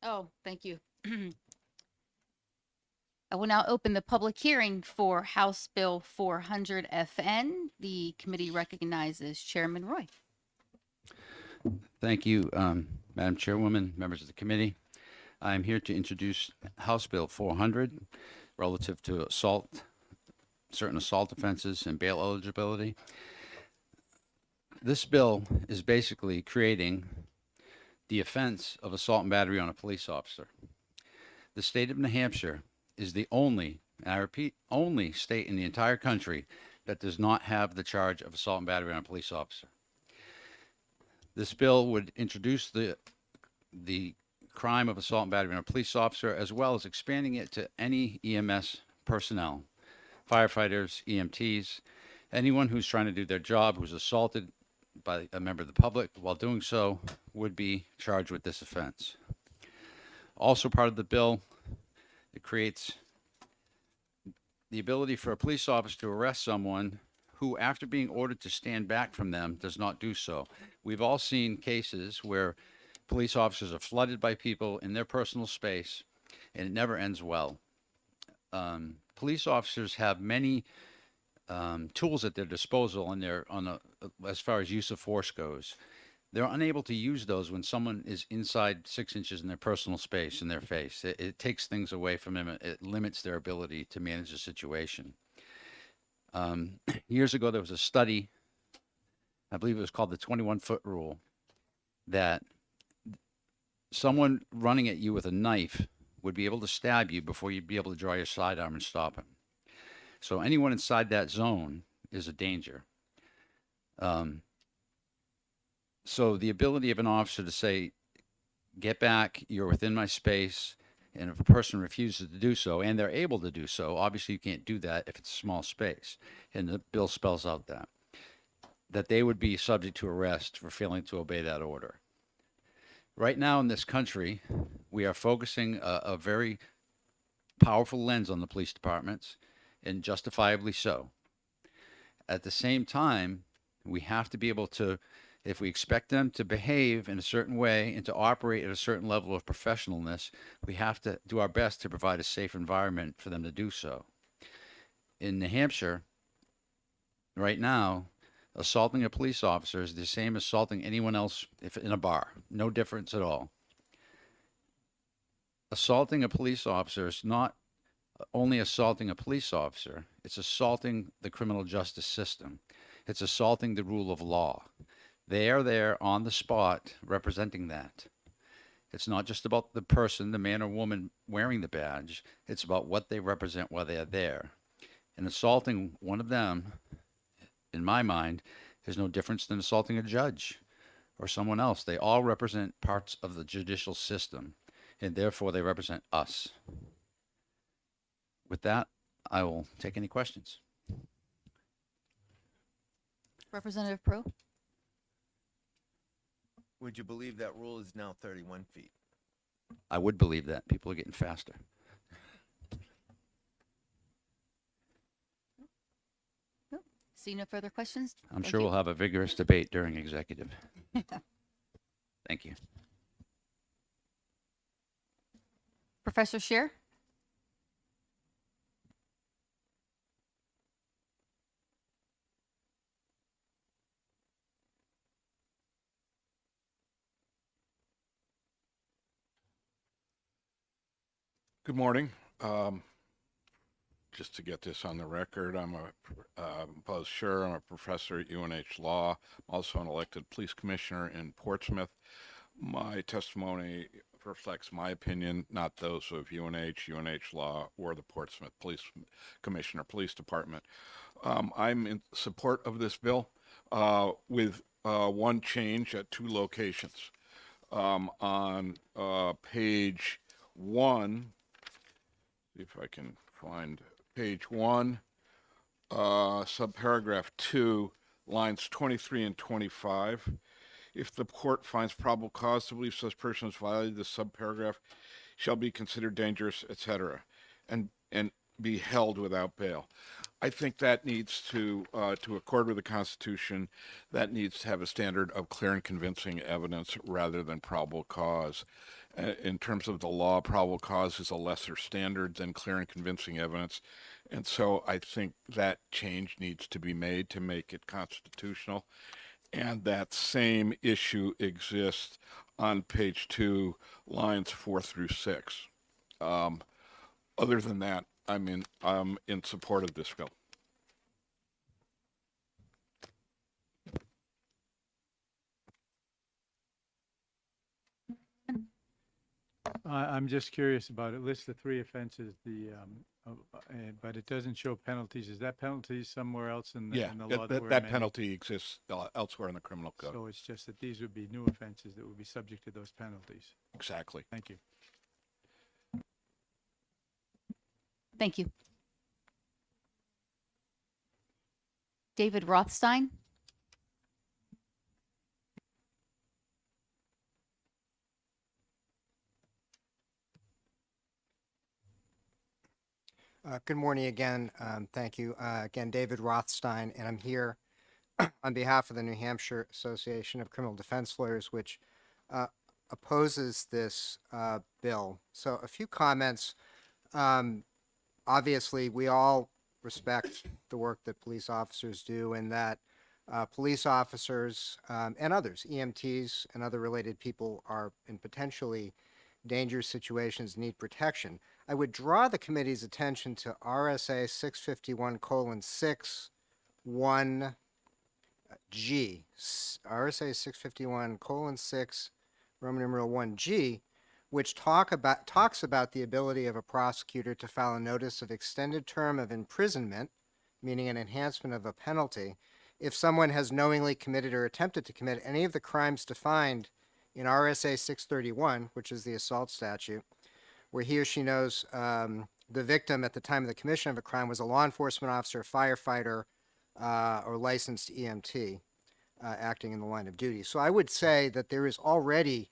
Oh, thank you. I will now open the public hearing for House Bill 400 FN. The committee recognizes Chairman Roy. Thank you, Madam Chairwoman, members of the committee. I'm here to introduce House Bill 400 relative to certain assault offenses and bail eligibility. This bill is basically creating the offense of assault and battery on a police officer. The state of New Hampshire is the only, and I repeat, only state in the entire country that does not have the charge of assault and battery on a police officer. This bill would introduce the crime of assault and battery on a police officer, as well as expanding it to any EMS personnel, firefighters, EMTs, anyone who's trying to do their job, who's assaulted by a member of the public while doing so would be charged with this offense. Also part of the bill, it creates the ability for a police officer to arrest someone who, after being ordered to stand back from them, does not do so. We've all seen cases where police officers are flooded by people in their personal space, and it never ends well. Police officers have many tools at their disposal, and as far as use of force goes. They're unable to use those when someone is inside 6 inches in their personal space, in their face. It takes things away from them. It limits their ability to manage the situation. Years ago, there was a study, I believe it was called the 21-foot rule, that someone running at you with a knife would be able to stab you before you'd be able to draw your sidearm and stop him. So anyone inside that zone is a danger. So the ability of an officer to say, get back, you're within my space, And if a person refuses to do so, and they're able to do so, obviously you can't do that if it's a small space. And the bill spells out that they would be subject to arrest for failing to obey that order. Right now in this country, we are focusing a very powerful lens on the police departments, and justifiably so. At the same time, we have to be able to, if we expect them to behave in a certain way and to operate at a certain level of professionalness, we have to do our best to provide a safe environment for them to do so. In New Hampshire, right now, assaulting a police officer is the same as assaulting anyone else if in a bar. No difference at all. Assaulting a police officer is not only assaulting a police officer, it's assaulting the criminal justice system. It's assaulting the rule of law. They are there on the spot representing that. It's not just about the person, the man or woman wearing the badge. It's about what they represent while they are there. And assaulting one of them, in my mind, is no difference than assaulting a judge or someone else. They all represent parts of the judicial system, and therefore they represent us. With that, I will take any questions. Representative Pro? Would you believe that rule is now 31 feet? I would believe that. People are getting faster. See no further questions? I'm Thank sure you. we'll have a vigorous debate during executive. Thank you. Professor Scheer? Good morning. Just to get this on the record, I'm Buzz Scher. I'm a professor at UNH Law. I'm also an elected police commissioner in Portsmouth. My testimony reflects my opinion, not those of UNH Law, or the Portsmouth Police Commissioner Police Department. I'm in support of this bill with one change at two locations. On page 1, see if I can find page 1, subparagraph 2, lines 23 and 25. If the court finds probable cause to believe such person has violated this subparagraph, shall be considered dangerous, etc., and be held without bail. I think that needs to accord with the Constitution, that needs to have a standard of clear and convincing evidence rather than probable cause. In terms of the law, probable cause is a lesser standard than clear and convincing evidence. And so I think that change needs to be made to make it constitutional. And that same issue exists on page 2, lines 4 through 6. Other than that, I'm in support of this bill. I'm just curious about it. Lists the 3 offenses, but it doesn't show penalties. Is that penalties somewhere else in the, in the law? That penalty exists elsewhere in the criminal code. So it's just that these would be new offenses that would be subject to those penalties. Exactly. Thank you. Thank you. David Rothstein? Good morning again. Thank you. Again, David Rothstein, and I'm here on behalf of the New Hampshire Association of Criminal Defense Lawyers, which opposes this bill. So a few comments. Obviously, we all respect the work that police officers do, and that police officers and others, EMTs and other related people, are in potentially dangerous situations, need protection. I would draw the committee's attention to RSA 651:6 1G. RSA 651:6 Roman numeral 1G, which talks about the ability of a prosecutor to file a notice of extended term of imprisonment, meaning an enhancement of a penalty, if someone has knowingly committed or attempted to commit any of the crimes defined in RSA 631, which is the assault statute, where he or she knows the victim at the time of the commission of a crime was a law enforcement officer, firefighter, or licensed EMT acting in the line of duty. So I would say that there is already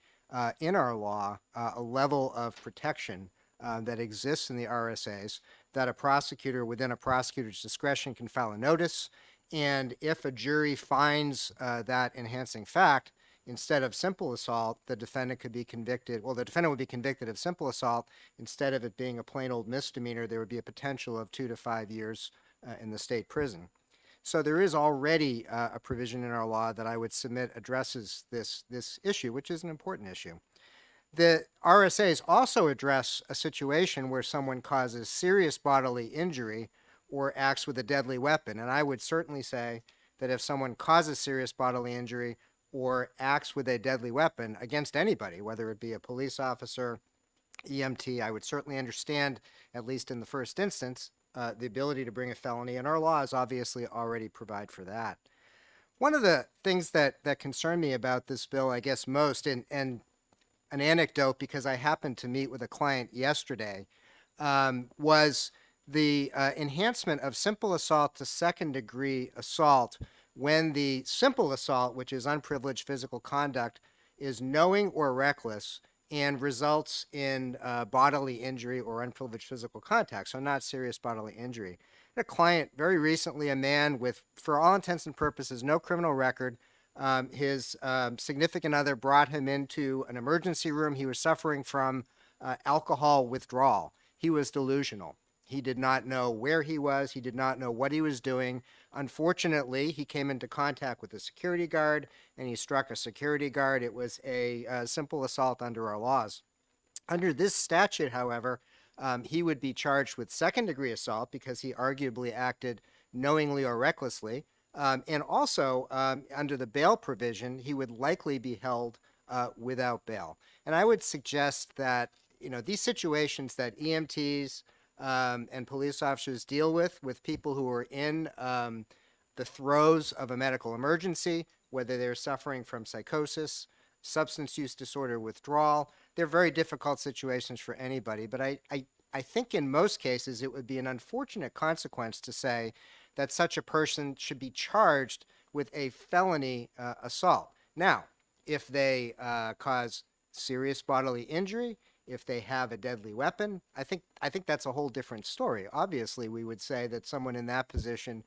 in our law a level of protection that exists in the RSAs, that a prosecutor within a prosecutor's discretion can file a notice. And if a jury finds that enhancing fact, instead of simple assault, the defendant could be convicted. Well, the defendant would be convicted of simple assault. Instead of it being a plain old misdemeanor, there would be a potential of 2 to 5 years in the state prison. So there is already a provision in our law that I would submit addresses this issue, which is an important issue. The RSAs also address a situation where someone causes serious bodily injury or acts with a deadly weapon. And I would certainly say that if someone causes serious bodily injury or acts with a deadly weapon against anybody, whether it be a police officer, EMT, I would certainly understand, at least in the first instance, the ability to bring a felony, and our laws obviously already provide for that. One of the things that concern me about this bill, I guess most, and an anecdote because I happened to meet with a client yesterday, was the enhancement of simple assault to second-degree assault when the simple assault, which is unprivileged physical conduct, is knowing or reckless and results in bodily injury or unprivileged physical contact, so not serious bodily injury. A client very recently, a man with, for all intents and purposes, no criminal record. His significant other brought him into an emergency room. He was suffering from alcohol withdrawal. He was delusional. He did not know where he was. He did not know what he was doing. Unfortunately, he came into contact with a security guard and he struck a security guard. It was a simple assault under our laws. Under this statute, however, he would be charged with second-degree assault because he arguably acted knowingly or recklessly. And also, under the bail provision, he would likely be held without bail. And I would suggest that, these situations that EMTs and police officers deal with people who are in the throes of a medical emergency, whether they're suffering from psychosis, substance use disorder, withdrawal, they're very difficult situations for anybody. But I think in most cases it would be an unfortunate consequence to say that such a person should be charged with a felony assault. Now, if they cause serious bodily injury, if they have a deadly weapon, I think that's a whole different story. Obviously, we would say that someone in that position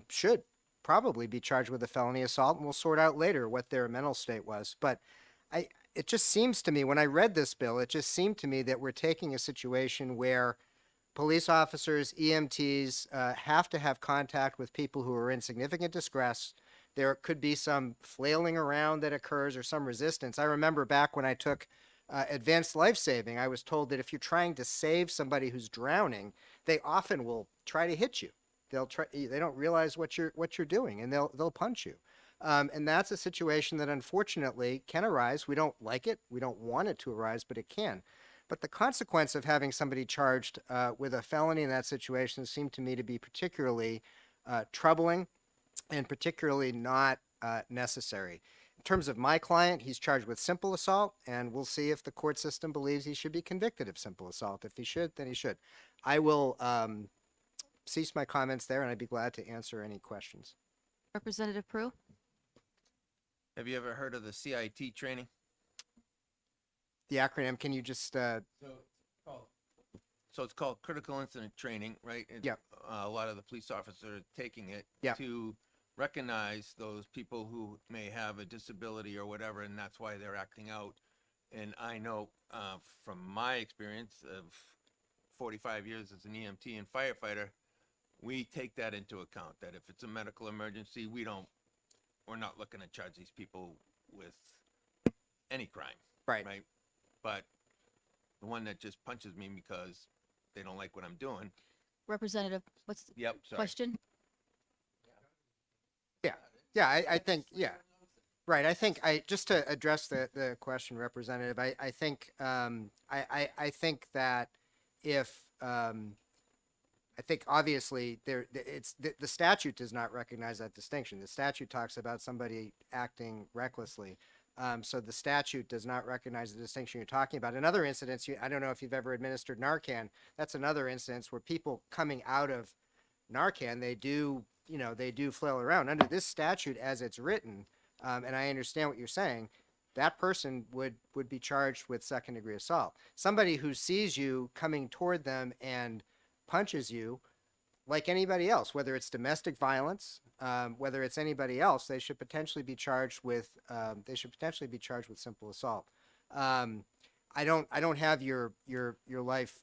should probably be charged with a felony assault, and we'll sort out later what their mental state was. But it just seems to me, when I read this bill, it just seemed to me that we're taking a situation where police officers, EMTs have to have contact with people who are in significant distress. There could be some flailing around that occurs or some resistance. I remember back when I took advanced life saving, I was told that if you're trying to save somebody who's drowning, they often will try to hit you. They don't realize what you're doing, and they'll punch you. And that's a situation that unfortunately can arise. We don't like it. We don't want it to arise, but it can. But the consequence of having somebody charged with a felony in that situation seemed to me to be particularly troubling and particularly not necessary. In terms of my client, he's charged with simple assault, and we'll see if the court system believes he should be convicted of simple assault. If he should, then he should. I will cease my comments there, and I'd be glad to answer any questions. Representative Prue? Have you ever heard of the CIT training? The acronym, can you just... So it's called Critical Incident Training, right? Yep. A lot of the police officers are taking it Yep. to recognize those people who may have a disability or whatever, and that's why they're acting out. And I know from my experience of 45 years as an EMT and firefighter, we take that into account, that if it's a medical emergency, we're not looking to charge these people with any crime. Right. Right. But the one that just punches me because they don't like what I'm doing. Representative, what's the Yep. Sorry. question? Yeah, I think, yeah. Right, I think, just to address the question, Representative, I think, I think that if, I think obviously the statute does not recognize that distinction. The statute talks about somebody acting recklessly. So the statute does not recognize the distinction you're talking about. In other incidents, I don't know if you've ever administered Narcan. That's another instance where people coming out of Narcan, they do flail around. Under this statute as it's written, and I understand what you're saying, that person would be charged with second-degree assault. Somebody who sees you coming toward them and punches you, like anybody else, whether it's domestic violence, whether it's anybody else, they should potentially be charged with simple assault. I don't have your life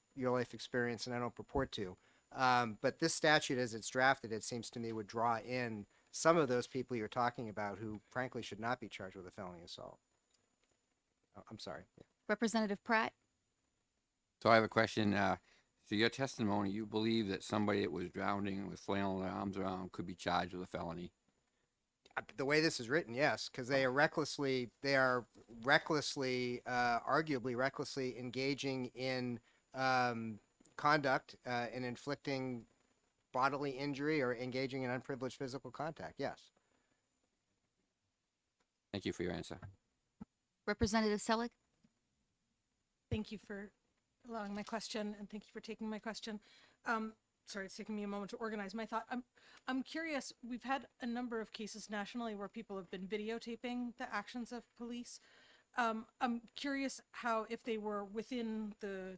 experience, and I don't purport to. But this statute, as it's drafted, it seems to me would draw in some of those people you're talking about who, frankly, should not be charged with a felony assault. Oh, I'm sorry. Yeah. Representative Pratt? So I have a question. So your testimony, you believe that somebody that was drowning with flailing their arms around could be charged with a felony? The way this is written, yes, because they are recklessly, arguably recklessly engaging in conduct and inflicting bodily injury or engaging in unprivileged physical contact. Yes. Thank you for your answer. Representative Selig? Thank you for allowing my question, and thank you for taking my question. Sorry, it's taking me a moment to organize my thought. I'm curious, we've had a number of cases nationally where people have been videotaping the actions of police. I'm curious how, if they were within the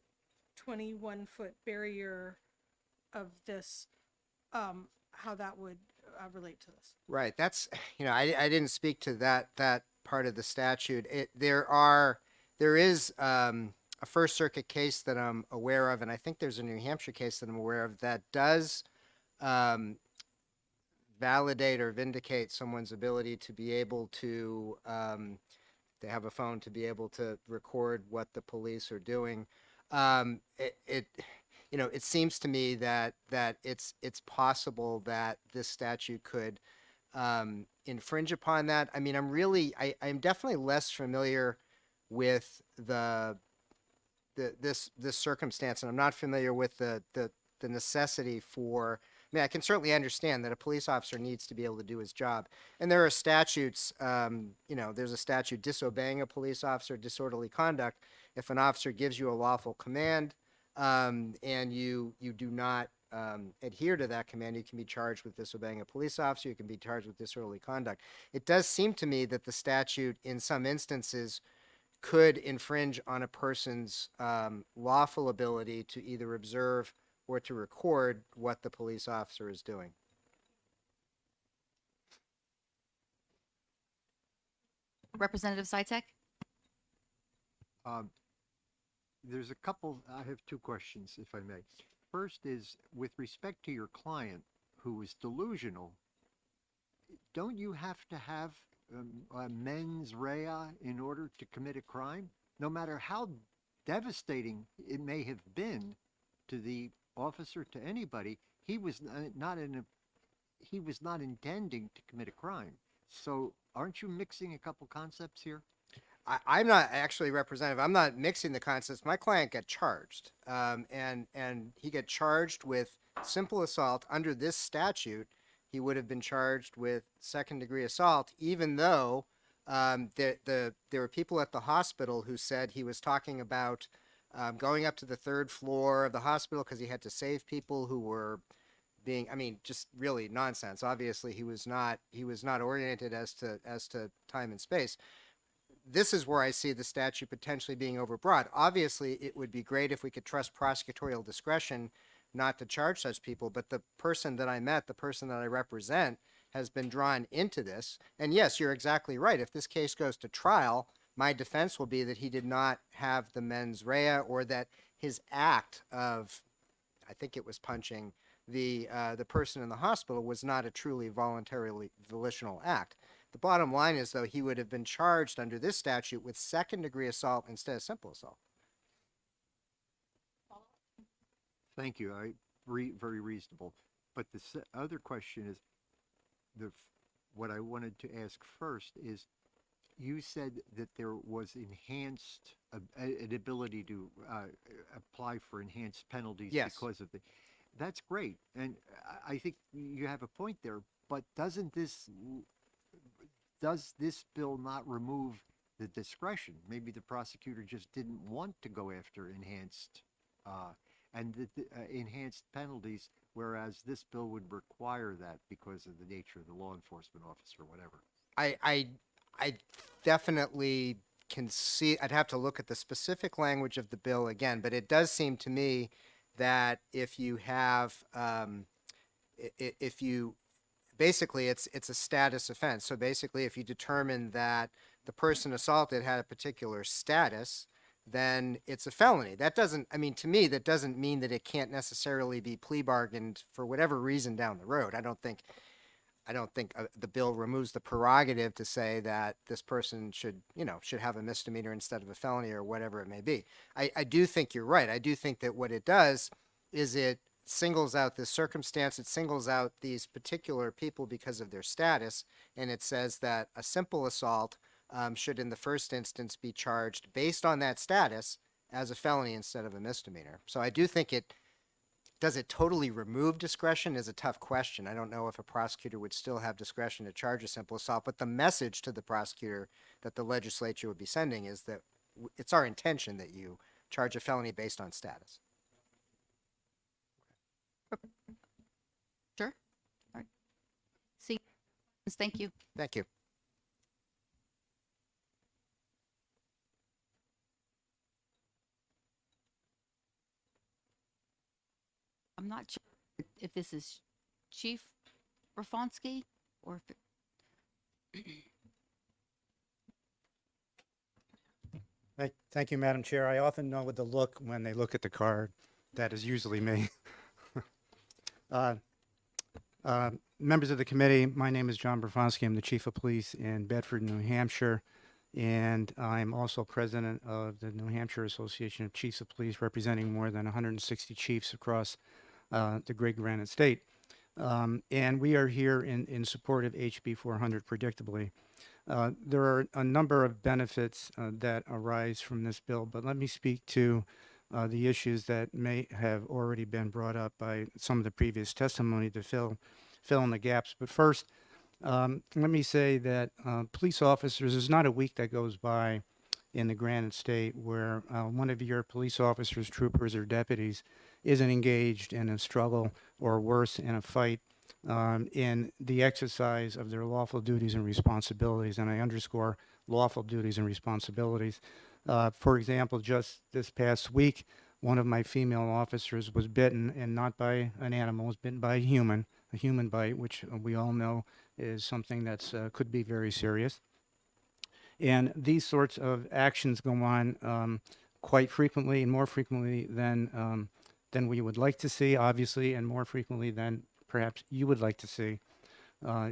21-foot barrier of this, how that would relate to this. Right. That's, I didn't speak to that part of the statute. There is a First Circuit case that I'm aware of, and I think there's a New Hampshire case that I'm aware of that does validate or vindicate someone's ability to be able to have a phone to be able to record what the police are doing. It seems to me that it's possible that this statute could infringe upon that. I mean, I'm definitely less familiar with this circumstance, and I'm not familiar with the necessity for. I mean, I can certainly understand that a police officer needs to be able to do his job, and there are statutes. There's a statute disobeying a police officer, disorderly conduct. If an officer gives you a lawful command, and you do not adhere to that command, you can be charged with disobeying a police officer. You can be charged with disorderly conduct. It does seem to me that the statute, in some instances, could infringe on a person's lawful ability to either observe or to record what the police officer is doing. Representative Sitek? There's a couple, I have two questions, if I may. First is, with respect to your client who was delusional, don't you have to have a mens rea in order to commit a crime? No matter how devastating it may have been to the officer, to anybody, he was not intending to commit a crime. So aren't you mixing a couple concepts here? I'm not actually representative. I'm not mixing the concepts. My client got charged, and he got charged with simple assault. Under this statute, he would have been charged with second-degree assault, even though there were people at the hospital who said he was talking about going up to the third floor of the hospital because he had to save people who were being, just really nonsense. Obviously, he was not oriented as to time and space. This is where I see the statute potentially being overbroad. Obviously, it would be great if we could trust prosecutorial discretion not to charge such people, but the person that I met, the person that I represent, has been drawn into this. And yes, you're exactly right. If this case goes to trial, my defense will be that he did not have the mens rea, or that his act of, I think it was punching the person in the hospital, was not a truly voluntarily volitional act. The bottom line is, though, he would have been charged under this statute with second-degree assault instead of simple assault. Thank you. Very reasonable. But the other question is, what I wanted to ask first is, you said that there was enhanced an ability to apply for enhanced penalties. Yes. Because of that's great, and I think you have a point there. But does this bill not remove the discretion. Maybe the prosecutor just didn't want to go after enhanced enhanced penalties, whereas this bill would require that because of the nature of the law enforcement officer or whatever. I definitely can see, I'd have to look at the specific language of the bill again, but it does seem to me that if you have, if you, basically it's a status offense. So basically if you determine that the person assaulted had a particular status, then it's a felony. That doesn't, I mean, to me, that doesn't mean that it can't necessarily be plea bargained for whatever reason down the road. I don't think the bill removes the prerogative to say that this person should have a misdemeanor instead of a felony or whatever it may be. I do think you're right. I do think that what it does is it singles out this circumstance. It singles out these particular people because of their status. And it says that a simple assault should in the first instance be charged based on that status as a felony instead of a misdemeanor. So I do think does it totally remove discretion is a tough question. I don't know if a prosecutor would still have discretion to charge a simple assault, but the message to the prosecutor that the legislature would be sending is that it's our intention that you charge a felony based on status. Sure. All right. See, thank you. Thank you. I'm not sure if this is Chief Rafonsky or if Thank you, Madam Chair. I often know with the look when they look at the card. That is usually me. Members of the committee, my name is John Brafonsky. I'm the Chief of Police in Bedford, New Hampshire, and I'm also president of the New Hampshire Association of Chiefs of Police, representing more than 160 chiefs across the Great Granite State. And we are here in support of HB 400, predictably. There are a number of benefits that arise from this bill, but let me speak to the issues that may have already been brought up by some of the previous testimony to fill in the gaps. But first, let me say that police officers, there's not a week that goes by in the Granite State where one of your police officers, troopers, or deputies isn't engaged in a struggle or worse, in a fight in the exercise of their lawful duties and responsibilities. And I underscore lawful duties and responsibilities. For example, just this past week, one of my female officers was bitten, and not by an animal, was bitten by a human bite, which we all know is something that's could be very serious. And these sorts of actions go on quite frequently, and more frequently than we would like to see, obviously, and more frequently than perhaps you would like to see.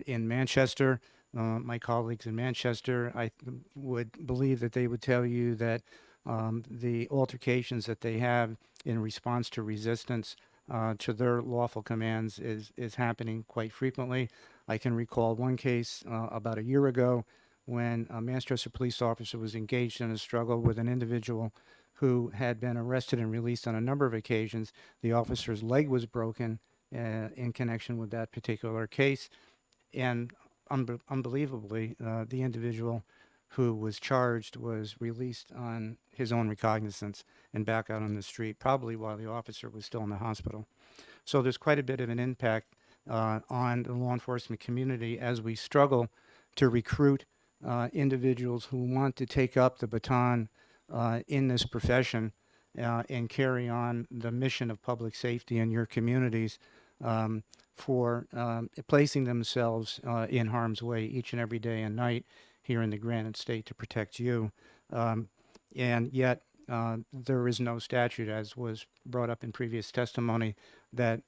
In Manchester, my colleagues in Manchester, I would believe that they would tell you that the altercations that they have in response to resistance to their lawful commands is happening quite frequently. I can recall one case about a year ago when a Manchester police officer was engaged in a struggle with an individual who had been arrested and released on a number of occasions. The officer's leg was broken in connection with that particular case. And unbelievably, the individual who was charged was released on his own recognizance and back out on the street, probably while the officer was still in the hospital. So there's quite a bit of an impact on the law enforcement community as we struggle to recruit individuals who want to take up the baton in this profession and carry on the mission of public safety in your communities for placing themselves in harm's way each and every day and night here in the Granite State to protect you. And yet there is no statute, as was brought up in previous testimony, that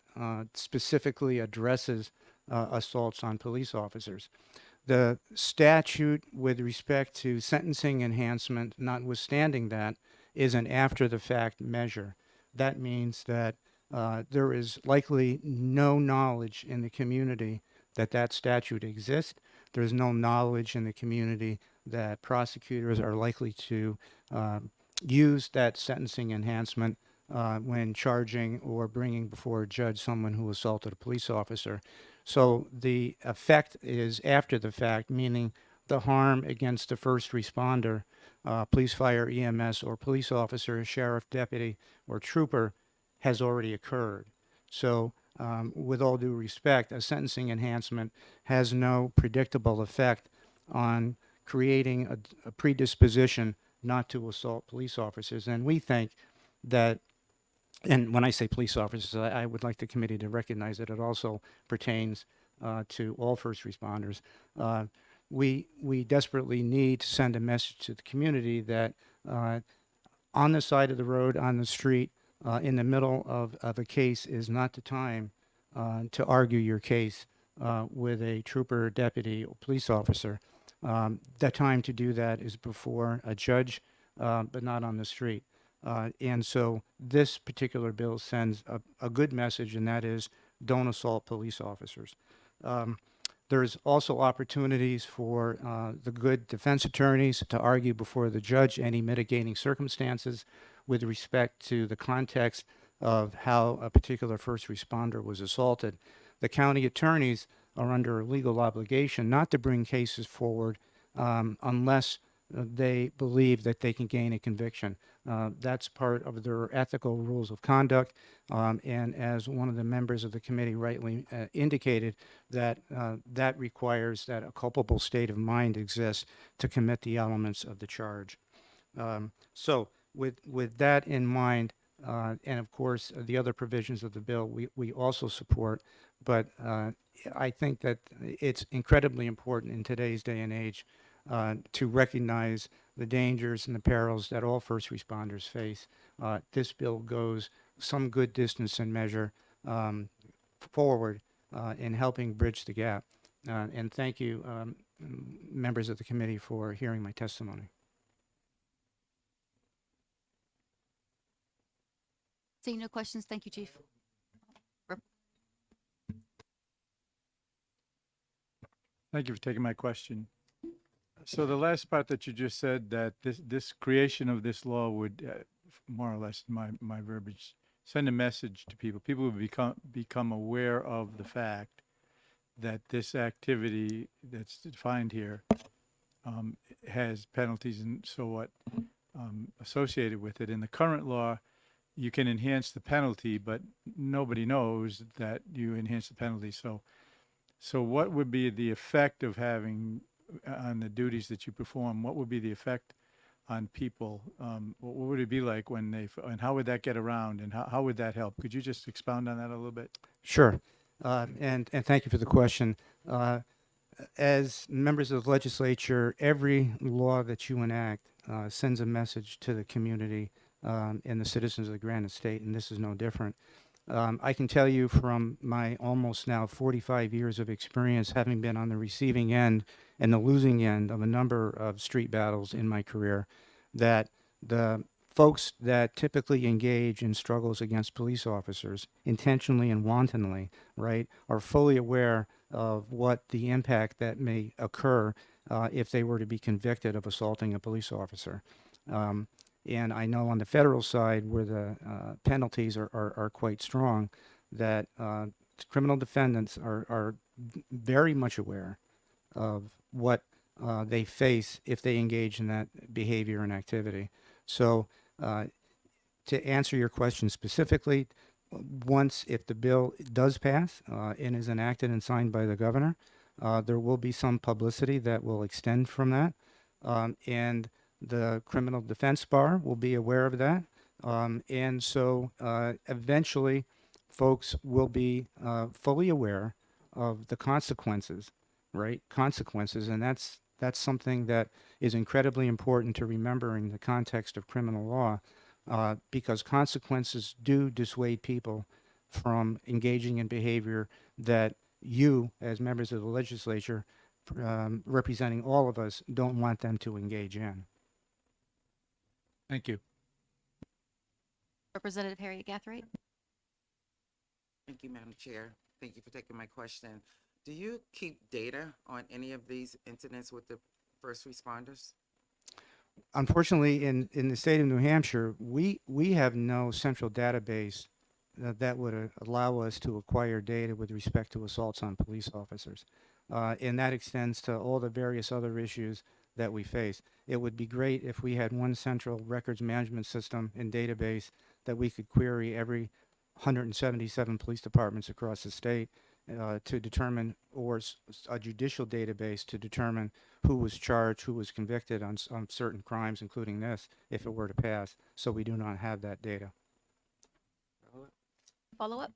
specifically addresses assaults on police officers. The statute with respect to sentencing enhancement, notwithstanding that, is an after-the-fact measure. That means that there is likely no knowledge in the community that that statute exists. There's no knowledge in the community that prosecutors are likely to use that sentencing enhancement when charging or bringing before a judge someone who assaulted a police officer. So the effect is after the fact, meaning the harm against a first responder, police, fire, EMS, or police officer, sheriff, deputy, or trooper has already occurred. So, with all due respect, a sentencing enhancement has no predictable effect on creating a predisposition not to assault police officers. And we think that, and when I say police officers, I would like the committee to recognize that it also pertains to all first responders. We desperately need to send a message to the community that on the side of the road, on the street, in the middle of a case is not the time to argue your case with a trooper, deputy, or police officer. The time to do that is before a judge, but not on the street. And so this particular bill sends a good message, and that is don't assault police officers. There's also opportunities for the good defense attorneys to argue before the judge any mitigating circumstances with respect to the context of how a particular first responder was assaulted. The county attorneys are under a legal obligation not to bring cases forward unless they believe that they can gain a conviction. That's part of their ethical rules of conduct. And as one of the members of the committee rightly indicated, that that requires that a culpable state of mind exists to commit the elements of the charge. So with that in mind, and of course the other provisions of the bill we also support, but I think that it's incredibly important in today's day and age to recognize the dangers and the perils that all first responders face. This bill goes some good distance and measure forward in helping bridge the gap. And thank you, members of the committee, for hearing my testimony. Seeing no questions, thank you, Chief. Thank you for taking my question. So the last part that you just said, that this creation of this law would, more or less my verbiage, send a message to people. People would become aware of the fact that this activity that's defined here has penalties and so what associated with it. In the current law, you can enhance the penalty, but nobody knows that you enhance the penalty. So what would be the effect of having on the duties that you perform? What would be the effect on people? What would it be like when and how would that get around, and how would that help? Could you just expound on that a little bit? Sure. And thank you for the question. As members of the legislature, every law that you enact sends a message to the community and the citizens of the Granite State, and this is no different. I can tell you from my almost now 45 years of experience, having been on the receiving end and the losing end of a number of street battles in my career, that the folks that typically engage in struggles against police officers, intentionally and wantonly, right, are fully aware of what the impact that may occur if they were to be convicted of assaulting a police officer. And I know on the federal side, where the penalties are quite strong, that criminal defendants are very much aware of what they face if they engage in that behavior and activity. So to answer your question specifically, once, if the bill does pass and is enacted and signed by the governor, there will be some publicity that will extend from that. And the criminal defense bar will be aware of that. And so eventually folks will be fully aware of the consequences, right? Consequences. And that's something that is incredibly important to remember in the context of criminal law, because consequences do dissuade people from engaging in behavior that you, as members of the legislature, representing all of us, don't want them to engage in. Thank you. Representative Harriet Gathright. Thank you, Madam Chair. Thank you for taking my question. Do you keep data on any of these incidents with the first responders? Unfortunately, in the state of New Hampshire, we have no central database that would allow us to acquire data with respect to assaults on police officers. And that extends to all the various other issues that we face. It would be great if we had one central records management system and database that we could query every 177 police departments across the state to determine, or a judicial database to determine who was charged, who was convicted on certain crimes, including this, if it were to pass. So we do not have that data. Follow up?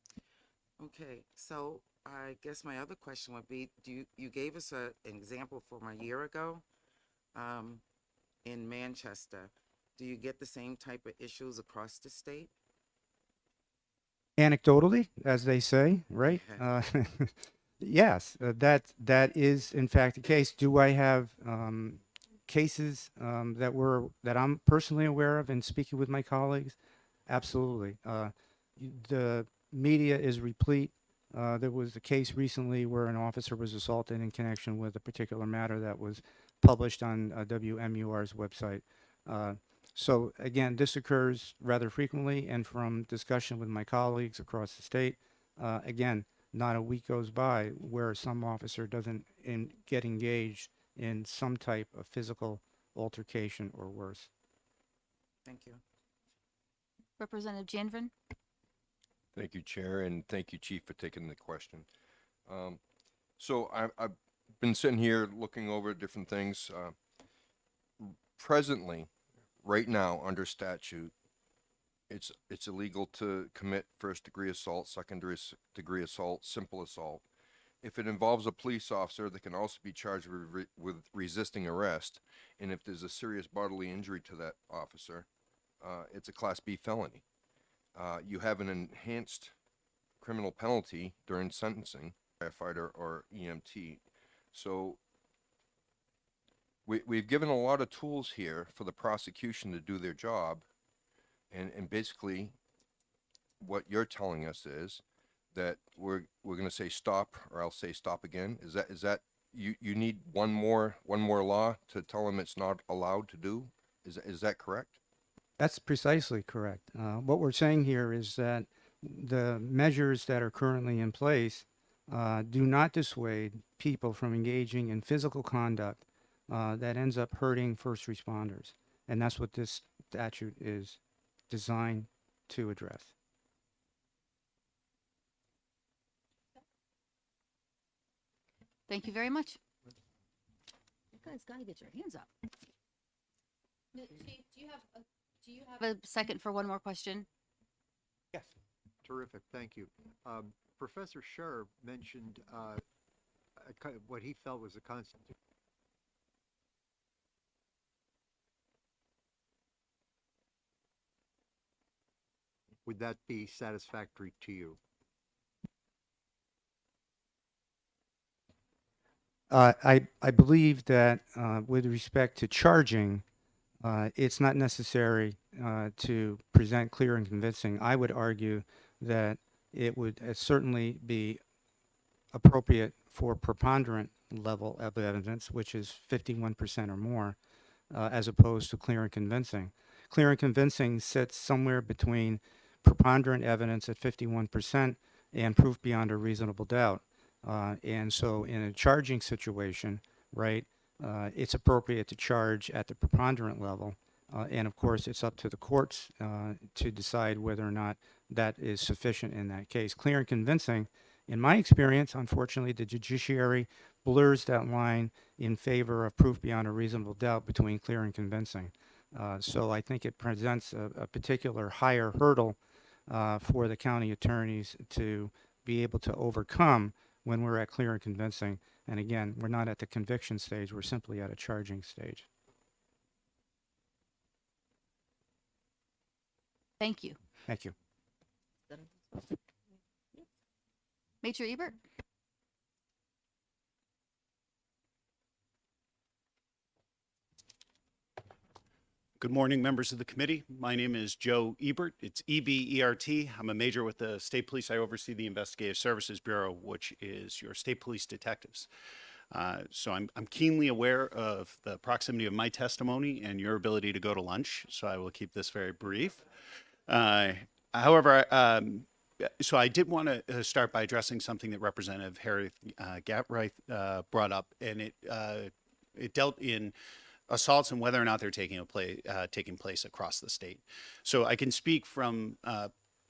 Okay, so I guess my other question would be, you gave us an example from a year ago in Manchester. Do you get the same type of issues across the state? Anecdotally, as they say, right? Yes, that is in fact the case. Do I have cases that I'm personally aware of and speaking with my colleagues? Absolutely. The media is replete. There was a case recently where an officer was assaulted in connection with a particular matter that was published on WMUR's website. So again, this occurs rather frequently, and from discussion with my colleagues across the state, again, not a week goes by where some officer doesn't get engaged in some type of physical altercation or worse. Thank you. Representative Janvrin? Thank you, Chair, and thank you, Chief, for taking the question. So I've been sitting here looking over different things. Presently, right now, under statute, it's illegal to commit first-degree assault, second-degree assault, simple assault. If it involves a police officer, they can also be charged with resisting arrest, and if there's a serious bodily injury to that officer, it's a Class B felony. You have an enhanced criminal penalty during sentencing, firefighter or EMT. So we've given a lot of tools here for the prosecution to do their job, and basically what you're telling us is that we're going to say stop, or I'll say stop again. Is that you need one more law to tell them it's not allowed to do? Is that correct? That's precisely correct. What we're saying here is that the measures that are currently in place do not dissuade people from engaging in physical conduct that ends up hurting first responders. And that's what this statute is designed to address. Thank you very much. You guys got to get your hands up. Chief, do you have a second for one more question? Yes. Terrific, thank you. Professor Scher mentioned what he felt was a constitution. Would that be satisfactory to you? I believe that with respect to charging, it's not necessary to present clear and convincing. I would argue that it would certainly be appropriate for preponderant level of evidence, which is 51% or more, as opposed to clear and convincing. Clear and convincing sits somewhere between preponderant evidence at 51% and proof beyond a reasonable doubt. And so in a charging situation, right, it's appropriate to charge at the preponderant level. And of course, it's up to the courts to decide whether or not that is sufficient in that case. Clear and convincing, in my experience, unfortunately, the judiciary blurs that line in favor of proof beyond a reasonable doubt between clear and convincing. So I think it presents a particular higher hurdle for the county attorneys to be able to overcome when we're at clear and convincing. And again, we're not at the conviction stage, we're simply at a charging stage. Thank you. Thank you. Major Ebert? Good morning, members of the committee. My name is Joe Ebert. It's E-B-E-R-T. I'm a major with the State Police. I oversee the Investigative Services Bureau, which is your state police detectives. So I'm keenly aware of the proximity of my testimony and your ability to go to lunch, so I will keep this very brief. However, so I did want to start by addressing something that Representative Harry Gatright brought up, and it dealt in assaults and whether or not they're taking place across the state. So I can speak from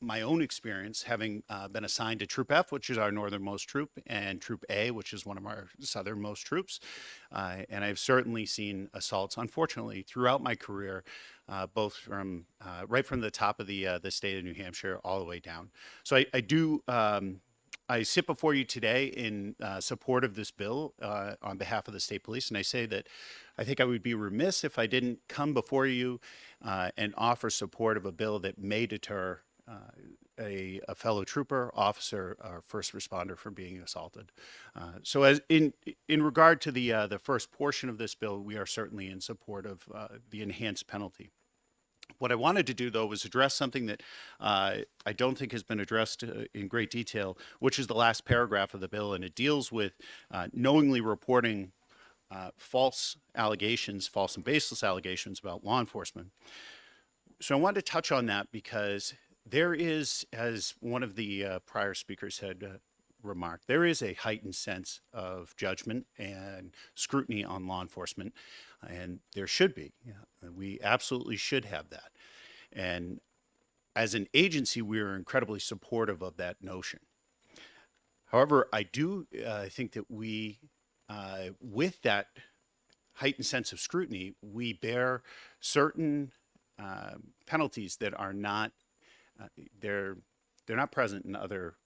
my own experience, having been assigned to Troop F, which is our northernmost troop, and Troop A, which is one of our southernmost troops. And I've certainly seen assaults, unfortunately, throughout my career, both from right from the top of the state of New Hampshire all the way down. So I do. I sit before you today in support of this bill on behalf of the state police, and I say that I think I would be remiss if I didn't come before you and offer support of a bill that may deter a fellow trooper, officer, or first responder from being assaulted. So, as in regard to the first portion of this bill, we are certainly in support of the enhanced penalty. What I wanted to do, though, was address something that I don't think has been addressed in great detail, which is the last paragraph of the bill, and it deals with knowingly reporting false allegations, false and baseless allegations about law enforcement. So I wanted to touch on that because there is, as one of the prior speakers had remarked, there is a heightened sense of judgment and scrutiny on law enforcement, and there should be. We absolutely should have that. And as an agency, we are incredibly supportive of that notion. However, I do think that we, with that heightened sense of scrutiny, we bear certain penalties that are not, they're not present in other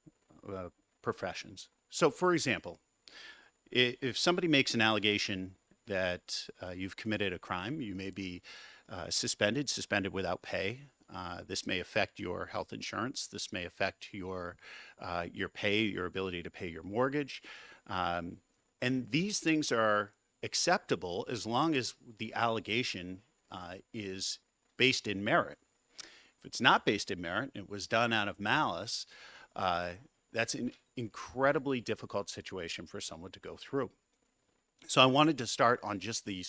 professions. So, for example, if somebody makes an allegation that you've committed a crime, you may be suspended without pay. This may affect your health insurance. This may affect your pay, your ability to pay your mortgage. And these things are acceptable as long as the allegation is based in merit. If it's not based in merit, it was done out of malice, that's an incredibly difficult situation for someone to go through. So I wanted to start on just the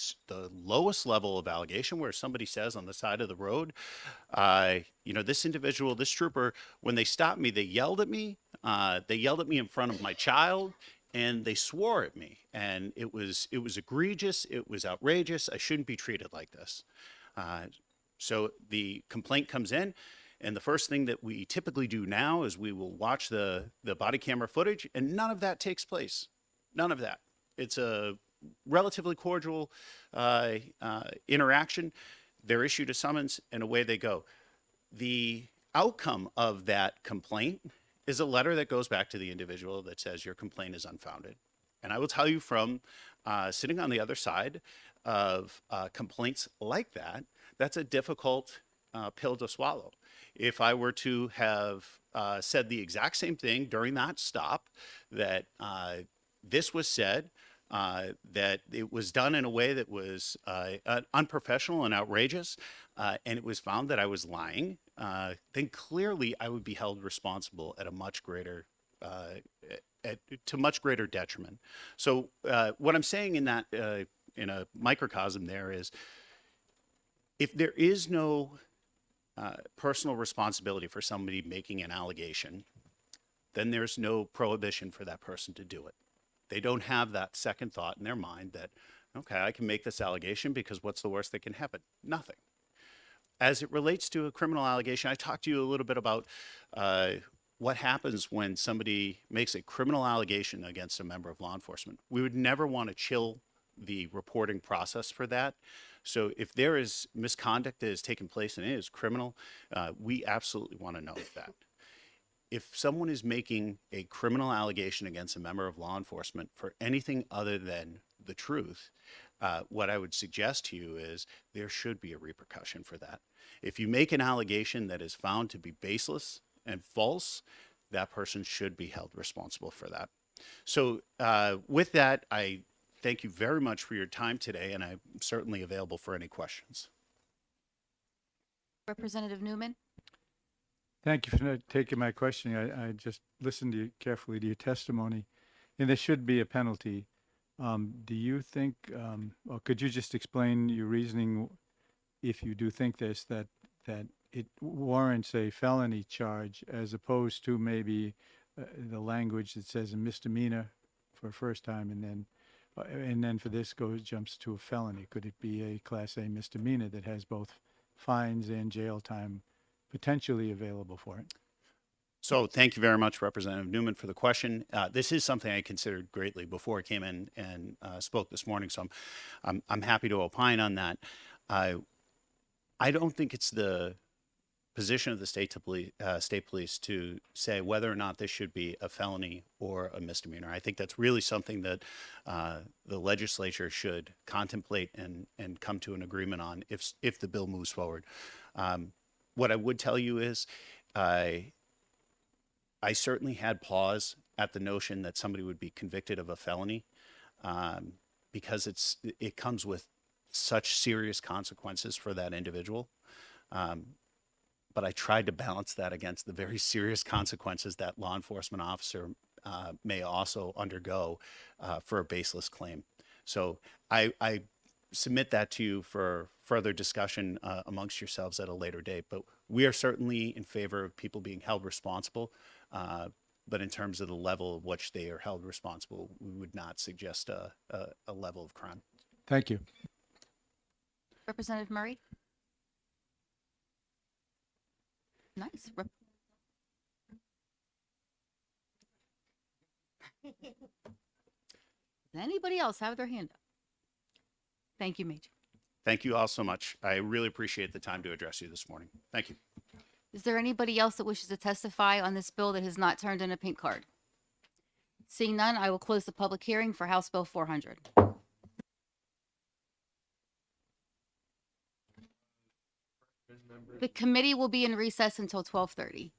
lowest level of allegation, where somebody says on the side of the road, this individual, this trooper, when they stopped me, they yelled at me in front of my child, and they swore at me. And it was egregious. It was outrageous. I shouldn't be treated like this. So the complaint comes in, and the first thing that we typically do now is we will watch the body camera footage, and none of that takes place. None of that. It's a relatively cordial interaction. They're issued a summons, and away they go. The outcome of that complaint is a letter that goes back to the individual that says your complaint is unfounded. And I will tell you from sitting on the other side of complaints like that, that's a difficult pill to swallow. If I were to have said the exact same thing during that stop, that this was said, that it was done in a way that was unprofessional and outrageous, and it was found that I was lying, then clearly I would be held responsible at a much greater to much greater detriment. So what I'm saying in that in a microcosm there is, if there is no personal responsibility for somebody making an allegation, then there's no prohibition for that person to do it. They don't have that second thought in their mind that, okay, I can make this allegation because what's the worst that can happen? Nothing. As it relates to a criminal allegation, I talked to you a little bit about what happens when somebody makes a criminal allegation against a member of law enforcement. We would never want to chill the reporting process for that. So if there is misconduct that has taken place and it is criminal, we absolutely want to know that. If someone is making a criminal allegation against a member of law enforcement for anything other than the truth, what I would suggest to you is there should be a repercussion for that. If you make an allegation that is found to be baseless and false, that person should be held responsible for that. So with that, I thank you very much for your time today, and I'm certainly available for any questions. Representative Newman? Thank you for taking my question. I just listened to you carefully to your testimony, and there should be a penalty. Do you think, or could you just explain your reasoning, if you do think this, that it warrants a felony charge as opposed to maybe the language that says a misdemeanor for first time and then for this jumps to a felony. Could it be a Class A misdemeanor that has both fines and jail time potentially available for it? So thank you very much, Representative Newman, for the question. This is something I considered greatly before I came in and spoke this morning, so I'm happy to opine on that. I don't think it's the position of the state police to say whether or not this should be a felony or a misdemeanor. I think that's really something that the legislature should contemplate and come to an agreement on if the bill moves forward. What I would tell you is I certainly had pause at the notion that somebody would be convicted of a felony because it comes with such serious consequences for that individual. But I tried to balance that against the very serious consequences that law enforcement officer may also undergo for a baseless claim. So I submit that to you for further discussion amongst yourselves at a later date. But we are certainly in favor of people being held responsible. But in terms of the level of which they are held responsible, we would not suggest a level of crime. Thank you. Representative Murray? Nice. Does anybody else have their hand up? Thank you, Major. Thank you all so much. I really appreciate the time to address you this morning. Thank you. Is there anybody else that wishes to testify on this bill that has not turned in a pink card? Seeing none, I will close the public hearing for House Bill 400. The committee will be in recess until 12:30.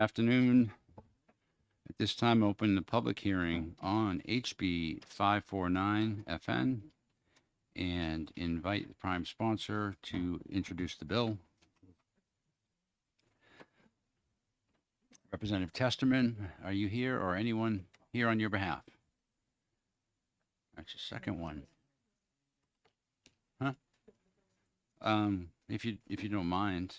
Afternoon. At this time, open the public hearing on HB 549 FN and invite the prime sponsor to introduce the bill. Representative Testerman, are you here or anyone here on your behalf? That's the second one. Huh? If you don't mind.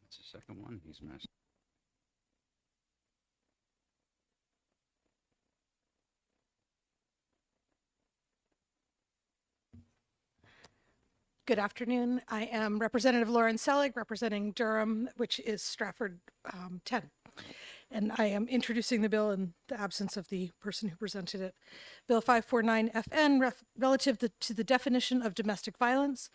That's the second one. He's missed. Good afternoon. I am Representative Lauren Selig, representing Durham, which is Stratford 10. And I am introducing the bill in the absence of the person who presented it. Bill 549 FN, relative to the definition of domestic violence.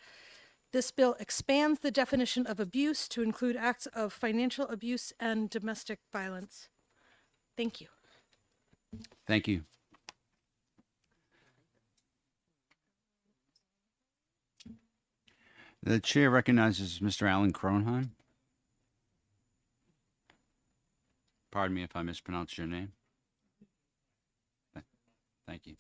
This bill expands the definition of abuse to include acts of financial abuse and domestic violence. Thank you. Thank you. The chair recognizes Mr. Alan Kronheim. Pardon me if I mispronounced your name. Thank you.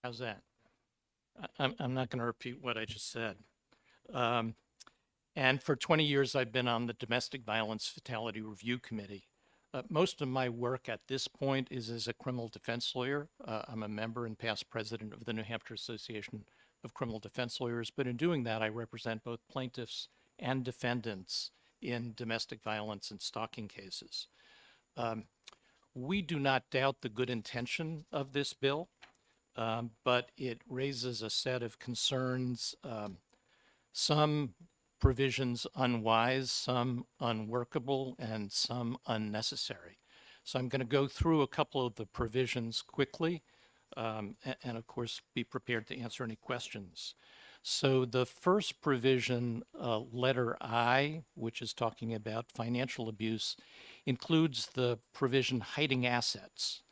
How's that? I'm not going to repeat what I just said. And for 20 years, I've been on the Domestic Violence Fatality Review Committee. Most of my work at this point is as a criminal defense lawyer. I'm a member and past president of the New Hampshire Association of Criminal Defense Lawyers, but in doing that, I represent both plaintiffs and defendants in domestic violence and stalking cases. We do not doubt the good intention of this bill. But it raises a set of concerns, some provisions unwise, some unworkable, and some unnecessary. So I'm going to go through a couple of the provisions quickly, and of course be prepared to answer any questions. So the first provision, letter I, which is talking about financial abuse, includes the provision hiding assets.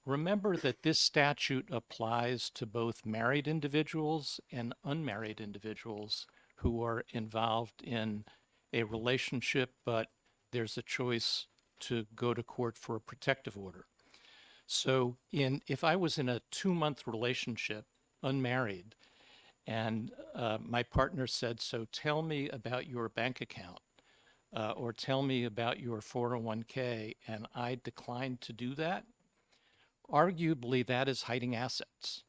Remember that this statute applies to both married individuals and unmarried individuals who are involved in a relationship, but there's a choice to go to court for a protective order. So if I was in a 2-month relationship, unmarried, and my partner said, so tell me about your bank account, or tell me about your 401k, and I declined to do that, arguably, that is hiding assets.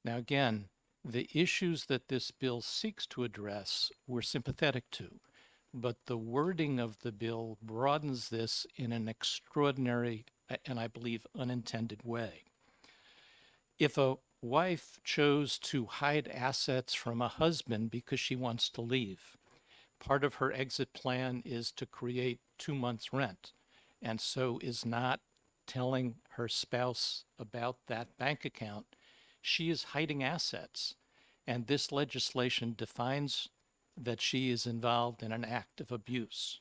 Now, again, the issues that this bill seeks to address we're sympathetic to, but the wording of the bill broadens this in an extraordinary and I believe unintended way. If a wife chose to hide assets from a husband because she wants to leave, part of her exit plan is to create 2 months' rent, and so is not telling her spouse about that bank account, she is hiding assets. And this legislation defines that she is involved in an act of abuse.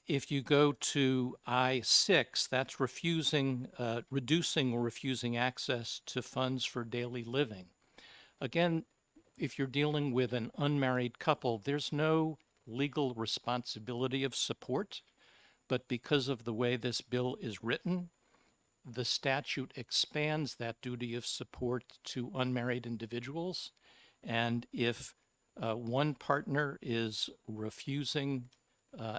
If you go to I-6, that's reducing or refusing access to funds for daily living. Again, if you're dealing with an unmarried couple, there's no legal responsibility of support. But because of the way this bill is written, the statute expands that duty of support to unmarried individuals. And if one partner is refusing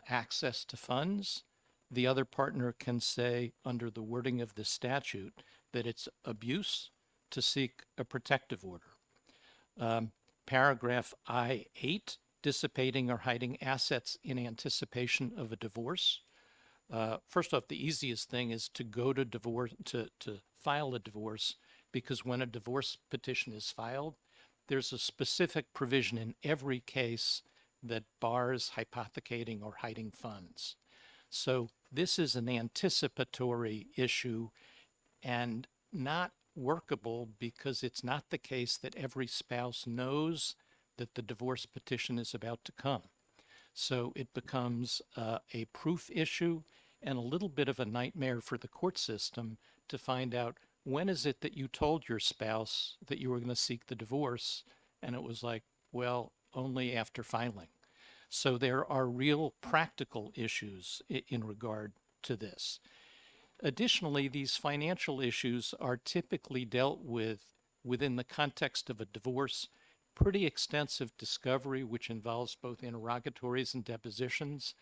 access to funds, the other partner can say, under the wording of the statute, that it's abuse to seek a protective order. Paragraph I-8, dissipating or hiding assets in anticipation of a divorce. First off, the easiest thing is to go to divorce, to file a divorce, because when a divorce petition is filed, there's a specific provision in every case that bars hypothecating or hiding funds. So this is an anticipatory issue and not workable because it's not the case that every spouse knows that the divorce petition is about to come. So it becomes a proof issue and a little bit of a nightmare for the court system to find out when is it that you told your spouse that you were going to seek the divorce, and it was like, well, only after filing. So there are real practical issues in regard to this. Additionally, these financial issues are typically dealt with within the context of a divorce. Pretty extensive discovery, which involves both interrogatories and depositions.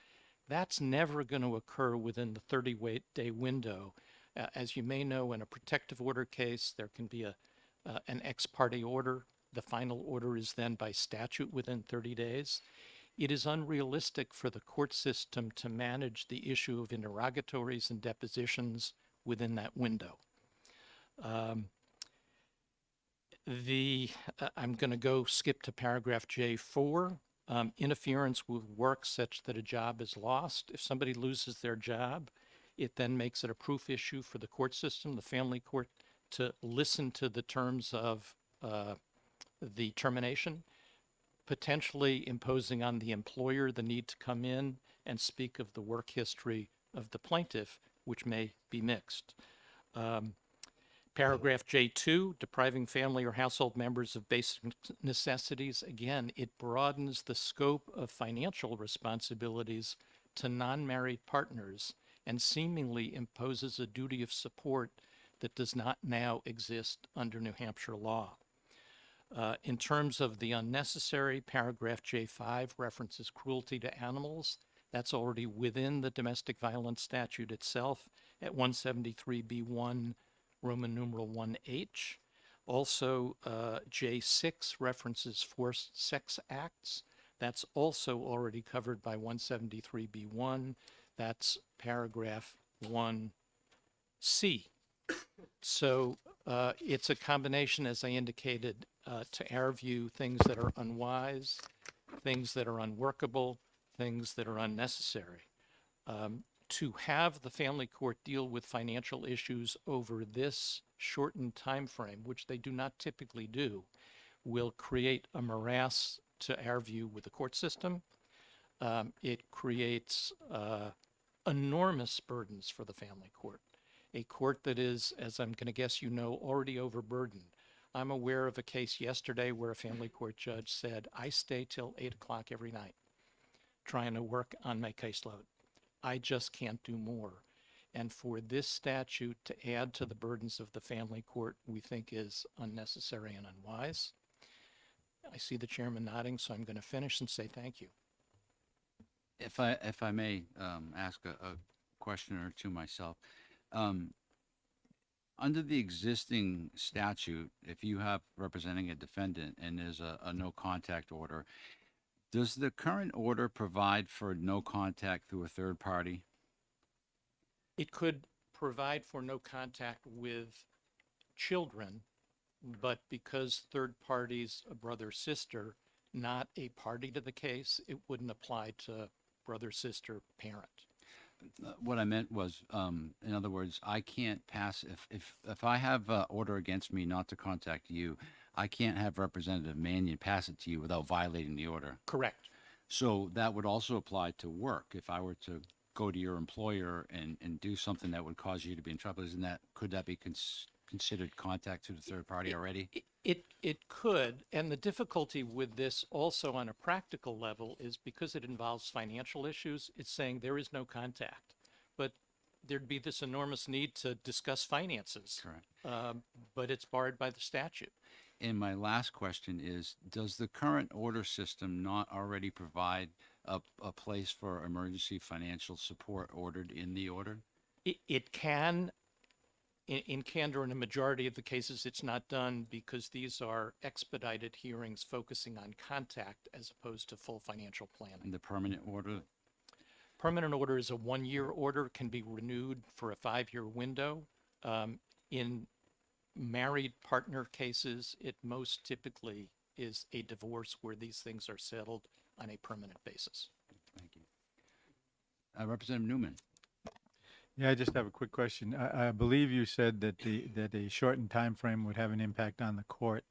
That's never going to occur within the 30-day window. As you may know, in a protective order case, there can be an ex parte order. The final order is then by statute within 30 days. It is unrealistic for the court system to manage the issue of interrogatories and depositions within that window. I'm going to go skip to paragraph J4. Interference with work such that a job is lost. If somebody loses their job, it then makes it a proof issue for the court system, the family court, to listen to the terms of the termination, potentially imposing on the employer the need to come in and speak of the work history of the plaintiff, which may be mixed. Paragraph J2, depriving family or household members of basic necessities. Again, it broadens the scope of financial responsibilities to non-married partners and seemingly imposes a duty of support that does not now exist under New Hampshire law. In terms of the unnecessary, paragraph J5 references cruelty to animals. That's already within the domestic violence statute itself at 173B1 Roman numeral 1H. Also, J6 references forced sex acts. That's also already covered by 173B1. That's paragraph 1C. So it's a combination, as I indicated, to our view, things that are unwise, things that are unworkable, things that are unnecessary. To have the family court deal with financial issues over this shortened time frame, which they do not typically do, will create a morass, to our view, with the court system. It creates enormous burdens for the family court, a court that is, as I'm going to guess you know, already overburdened. I'm aware of a case yesterday where a family court judge said, I stay till 8 o'clock every night trying to work on my caseload. I just can't do more. And for this statute to add to the burdens of the family court, we think is unnecessary and unwise. I see the chairman nodding, so I'm going to finish and say thank you. If I may ask a question or two myself. Under the existing statute, if you have representing a defendant and there's a no contact order, does the current order provide for no contact through a third party? It could provide for no contact with children, but because third parties, a brother, sister, not a party to the case, it wouldn't apply to brother, sister, parent. What I meant was, in other words, I can't pass, if I have an order against me not to contact you, I can't have Representative Mannion pass it to you without violating the order. Correct. So that would also apply to work. If I were to go to your employer and do something that would cause you to be in trouble, could that be considered contact to the third party already? It could, and the difficulty with this also on a practical level is because it involves financial issues, it's saying there is no contact. But there'd be this enormous need to discuss finances. Correct. But it's barred by the statute. And my last question is, does the current order system not already provide a place for emergency financial support ordered in the order? It can. In candor, in a majority of the cases, it's not done because these are expedited hearings focusing on contact as opposed to full financial planning. And the permanent order? Permanent order is a 1-year order, can be renewed for a 5-year window. In married partner cases, it most typically is a divorce where these things are settled on a permanent basis. Thank you. Representative Newman. Yeah, I just have a quick question. I believe you said that that a shortened time frame would have an impact on the court.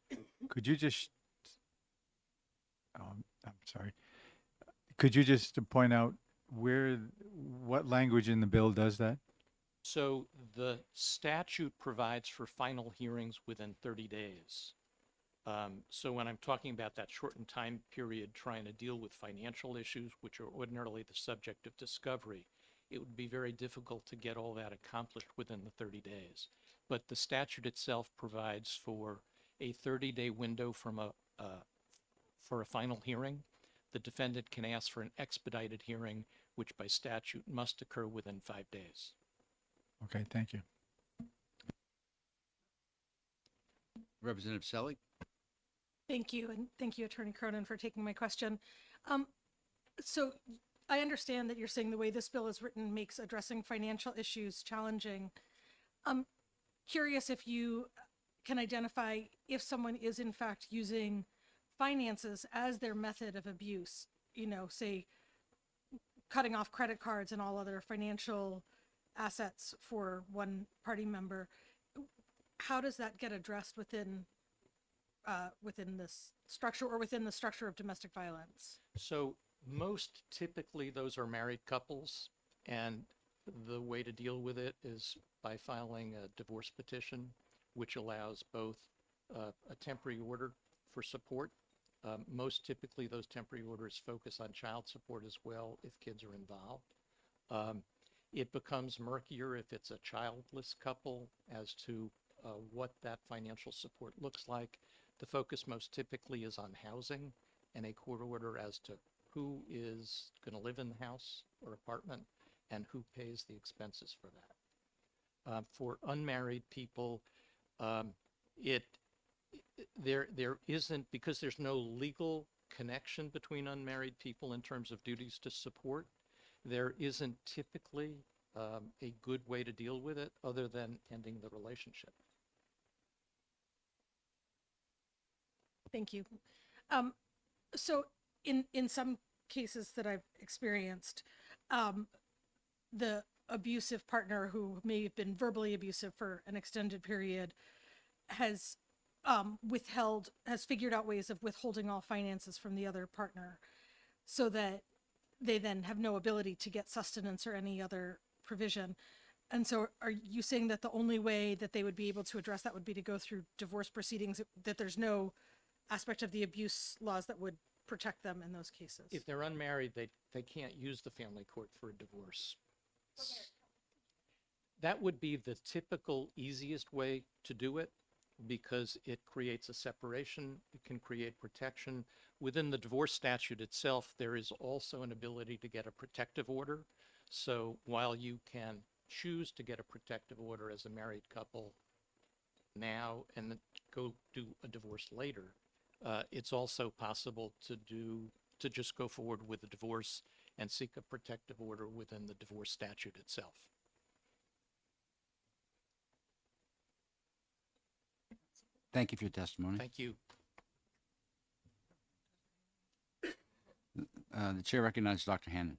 Could you just, I'm sorry. Could you just point out what language in the bill does that? So the statute provides for final hearings within 30 days. So when I'm talking about that shortened time period trying to deal with financial issues, which are ordinarily the subject of discovery, it would be very difficult to get all that accomplished within the 30 days. But the statute itself provides for a 30-day window for a final hearing. The defendant can ask for an expedited hearing, which by statute must occur within 5 days. Okay, thank you. Representative Selly. Thank you, and thank you, Attorney Cronin, for taking my question. So I understand that you're saying the way this bill is written makes addressing financial issues challenging. I'm curious if you can identify if someone is in fact using finances as their method of abuse, say cutting off credit cards and all other financial assets for one party member. How does that get addressed within this structure or within the structure of domestic violence? So most typically those are married couples, and the way to deal with it is by filing a divorce petition, which allows both a temporary order for support. Most typically those temporary orders focus on child support as well if kids are involved. It becomes murkier if it's a childless couple as to what that financial support looks like. The focus most typically is on housing and a court order as to who is going to live in the house or apartment and who pays the expenses for that. For unmarried people, there isn't, because there's no legal connection between unmarried people in terms of duties to support, there isn't typically a good way to deal with it other than ending the relationship. Thank you. So in some cases that I've experienced, the abusive partner who may have been verbally abusive for an extended period has figured out ways of withholding all finances from the other partner so that they then have no ability to get sustenance or any other provision. And so are you saying that the only way that they would be able to address that would be to go through divorce proceedings, that there's no aspect of the abuse laws that would protect them in those cases? If they're unmarried, they can't use the family court for a divorce. That would be the typical easiest way to do it because it creates a separation. It can create protection. Within the divorce statute itself, there is also an ability to get a protective order. So while you can choose to get a protective order as a married couple now and then go do a divorce later, it's also possible to just go forward with a divorce and seek a protective order within the divorce statute itself. Thank you for your testimony. Thank you. The chair recognizes Dr. Hannon.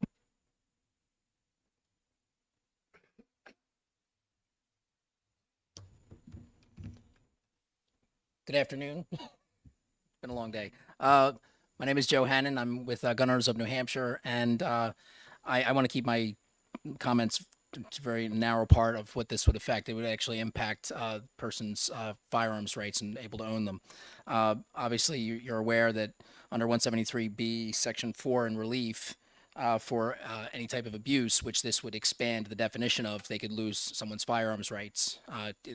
Good afternoon. Been a long day. My name is Joe Hannon. I'm with Gun Owners of New Hampshire, and I want to keep my comments to a very narrow part of what this would affect. It would actually impact person's firearms rights and able to own them. Obviously, you're aware that under 173B, Section 4 in relief for any type of abuse, which this would expand the definition of, they could lose someone's firearms rights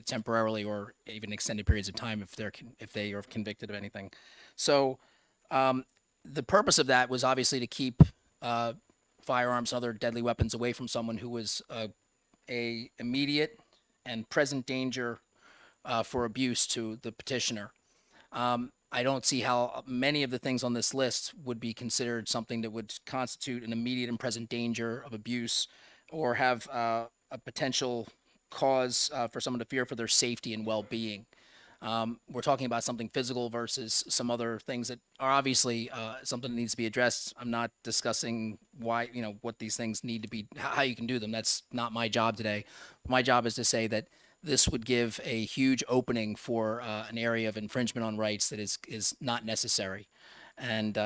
temporarily or even extended periods of time if they are convicted of anything. So the purpose of that was obviously to keep firearms and other deadly weapons away from someone who was a immediate and present danger for abuse to the petitioner. I don't see how many of the things on this list would be considered something that would constitute an immediate and present danger of abuse or have a potential cause for someone to fear for their safety and well-being. We're talking about something physical versus some other things that are obviously something that needs to be addressed. I'm not discussing why, what these things need to be, how you can do them. That's not my job today. My job is to say that this would give a huge opening for an area of infringement on rights that is not necessary. And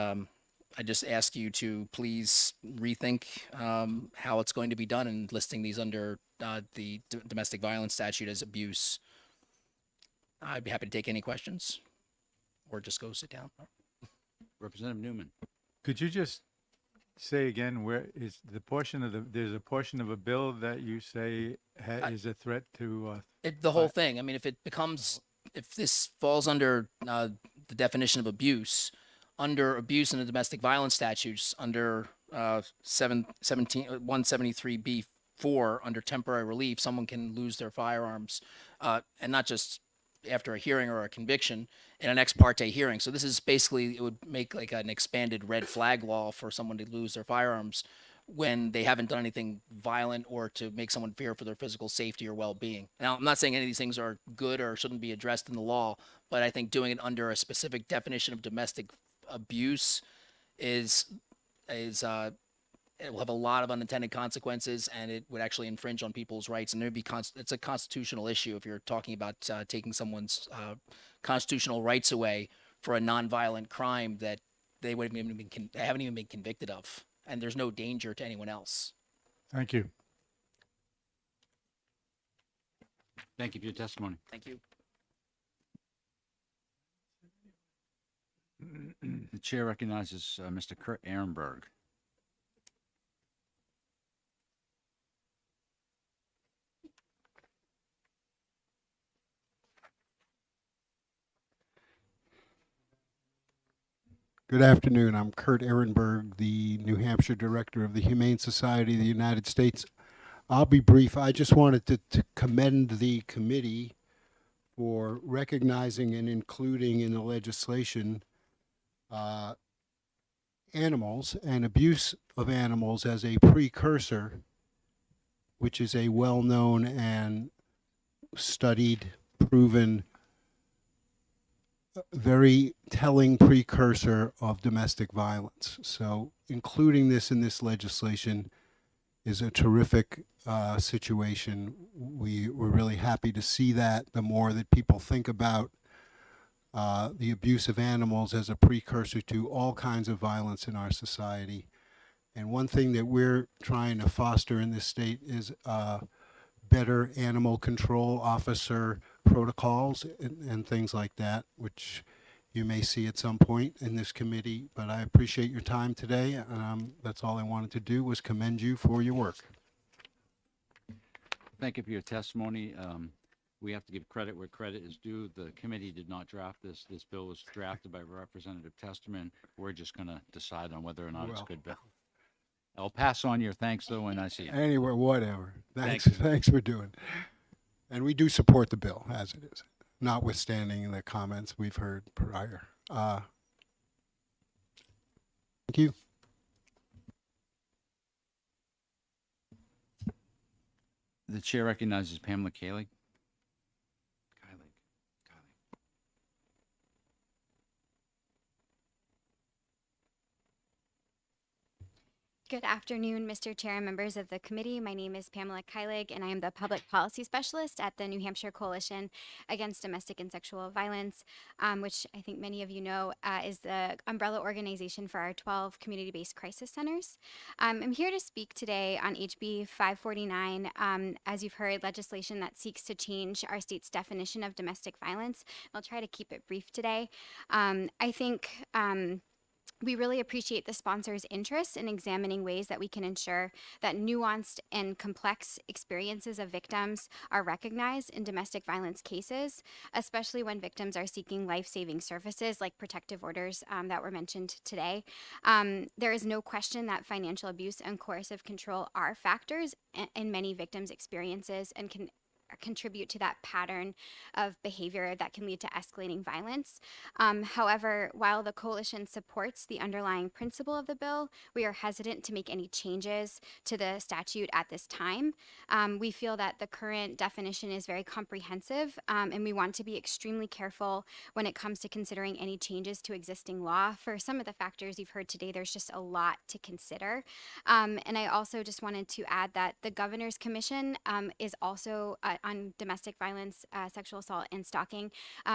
I just ask you to please rethink how it's going to be done and listing these under the domestic violence statute as abuse. I'd be happy to take any questions or just go sit down. Representative Newman. Could you just say again where is the portion of there's a portion of a bill that you say is a threat to The whole thing. I mean, if this falls under the definition of abuse, under abuse in the domestic violence statutes, under 173B4, under temporary relief, someone can lose their firearms, and not just after a hearing or a conviction, in an ex parte hearing. So this is basically, it would make like an expanded red flag law for someone to lose their firearms when they haven't done anything violent or to make someone fear for their physical safety or well-being. Now, I'm not saying any of these things are good or shouldn't be addressed in the law, but I think doing it under a specific definition of domestic abuse it will have a lot of unintended consequences, and it would actually infringe on people's rights. And there'd be it's a constitutional issue if you're talking about taking someone's constitutional rights away for a nonviolent crime that they haven't even been convicted of, and there's no danger to anyone else. Thank you. Thank you for your testimony. Thank you. The chair recognizes Mr. Kurt Ehrenberg. Good afternoon. I'm Kurt Ehrenberg, the New Hampshire Director of the Humane Society of the United States. I'll be brief. I just wanted to commend the committee for recognizing and including in the legislation animals and abuse of animals as a precursor, which is a well-known and studied, proven, very telling precursor of domestic violence. So including this in this legislation is a terrific situation. We're really happy to see that. The more that people think about the abuse of animals as a precursor to all kinds of violence in our society. And one thing that we're trying to foster in this state is better animal control officer protocols and things like that, which you may see at some point in this committee. But I appreciate your time today. That's all I wanted to do was commend you for your work. Thank you for your testimony. We have to give credit where credit is due. The committee did not draft this. This bill was drafted by Representative Testerman. We're just going to decide on whether or not it's a good bill. I'll pass on your thanks, though, when I see it. Anyway, whatever. Thanks. Thank you. Thanks for doing. And we do support the bill as it is, notwithstanding the comments we've heard prior. Thank you. The chair recognizes Pamela Kalig. Good afternoon, Mr. Chair and members of the committee. My name is Pamela Keilig, and I am the Public Policy Specialist at the New Hampshire Coalition Against Domestic and Sexual Violence, which I think many of you know is the umbrella organization for our 12 community-based crisis centers. I'm here to speak today on HB 549, as you've heard, legislation that seeks to change our state's definition of domestic violence. I'll try to keep it brief today. I think we really appreciate the sponsor's interest in examining ways that we can ensure that nuanced and complex experiences of victims are recognized in domestic violence cases, especially when victims are seeking life-saving services like protective orders that were mentioned today. There is no question that financial abuse and coercive control are factors in many victims' experiences and can contribute to that pattern of behavior that can lead to escalating violence. However, while the coalition supports the underlying principle of the bill, we are hesitant to make any changes to the statute at this time. We feel that the current definition is very comprehensive, and we want to be extremely careful when it comes to considering any changes to existing law. For some of the factors you've heard today, there's just a lot to consider. And I also just wanted to add that the Governor's Commission is also on domestic violence, sexual assault, and stalking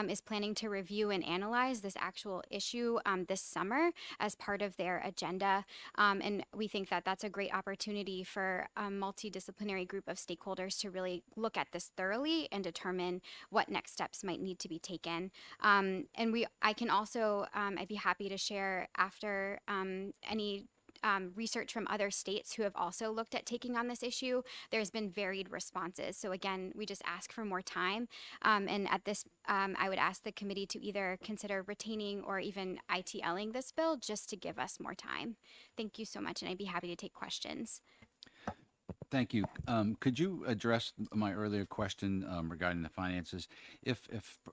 is planning to review and analyze this actual issue this summer as part of their agenda. And we think that that's a great opportunity for a multidisciplinary group of stakeholders to really look at this thoroughly and determine what next steps might need to be taken. I can also, I'd be happy to share after any research from other states who have also looked at taking on this issue. There's been varied responses. So again, we just ask for more time. And at this, I would ask the committee to either consider retaining or even ITLing this bill just to give us more time. Thank you so much, and I'd be happy to take questions. Thank you. Could you address my earlier question regarding the finances? If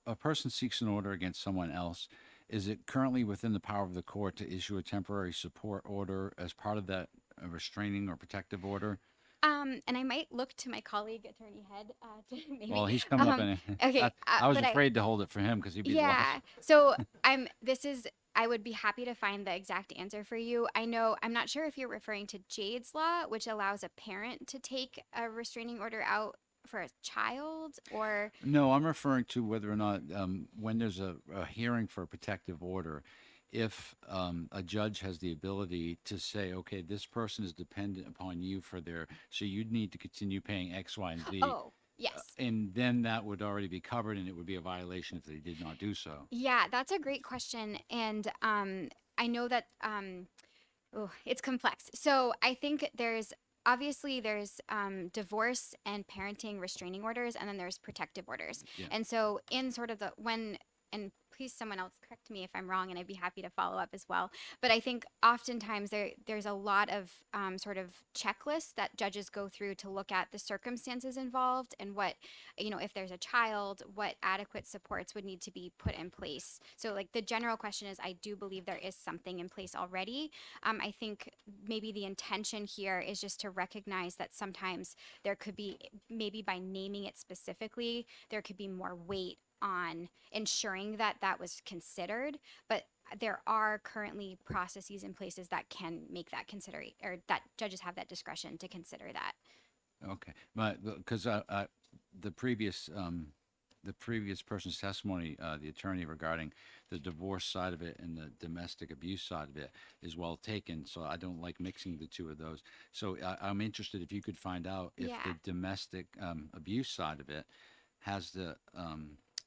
a person seeks an order against someone else, is it currently within the power of the court to issue a temporary support order as part of that restraining or protective order? And I might look to my colleague, Attorney Head, to maybe. Well, he's coming up in Okay. I was but afraid to hold it for him because he'd be Yeah. lost. So I would be happy to find the exact answer for you. I'm not sure if you're referring to Jade's law, which allows a parent to take a restraining order out for a child, or No, I'm referring to whether or not when there's a hearing for a protective order, if a judge has the ability to say, okay, this person is dependent upon you for so you'd need to continue paying X, Y, and Z. Oh, yes. And then that would already be covered and it would be a violation if they did not do so. Yeah, that's a great question. And I know that it's complex. So I think there's divorce and parenting restraining orders, and then there's protective orders. Yeah. And so in sort of and please someone else correct me if I'm wrong, and I'd be happy to follow up as well. But I think oftentimes there's a lot of sort of checklists that judges go through to look at the circumstances involved and what, if there's a child, what adequate supports would need to be put in place. So like the general question is, I do believe there is something in place already. I think maybe the intention here is just to recognize that sometimes there could be, maybe by naming it specifically, there could be more weight on ensuring that that was considered, but there are currently processes in places that can make that consideration, or that judges have that discretion to consider that. Okay, because the previous person's testimony, the attorney regarding the divorce side of it and the domestic abuse side of it is well taken. So I don't like mixing the two of those. So I'm interested if you could find out if the domestic abuse side of it has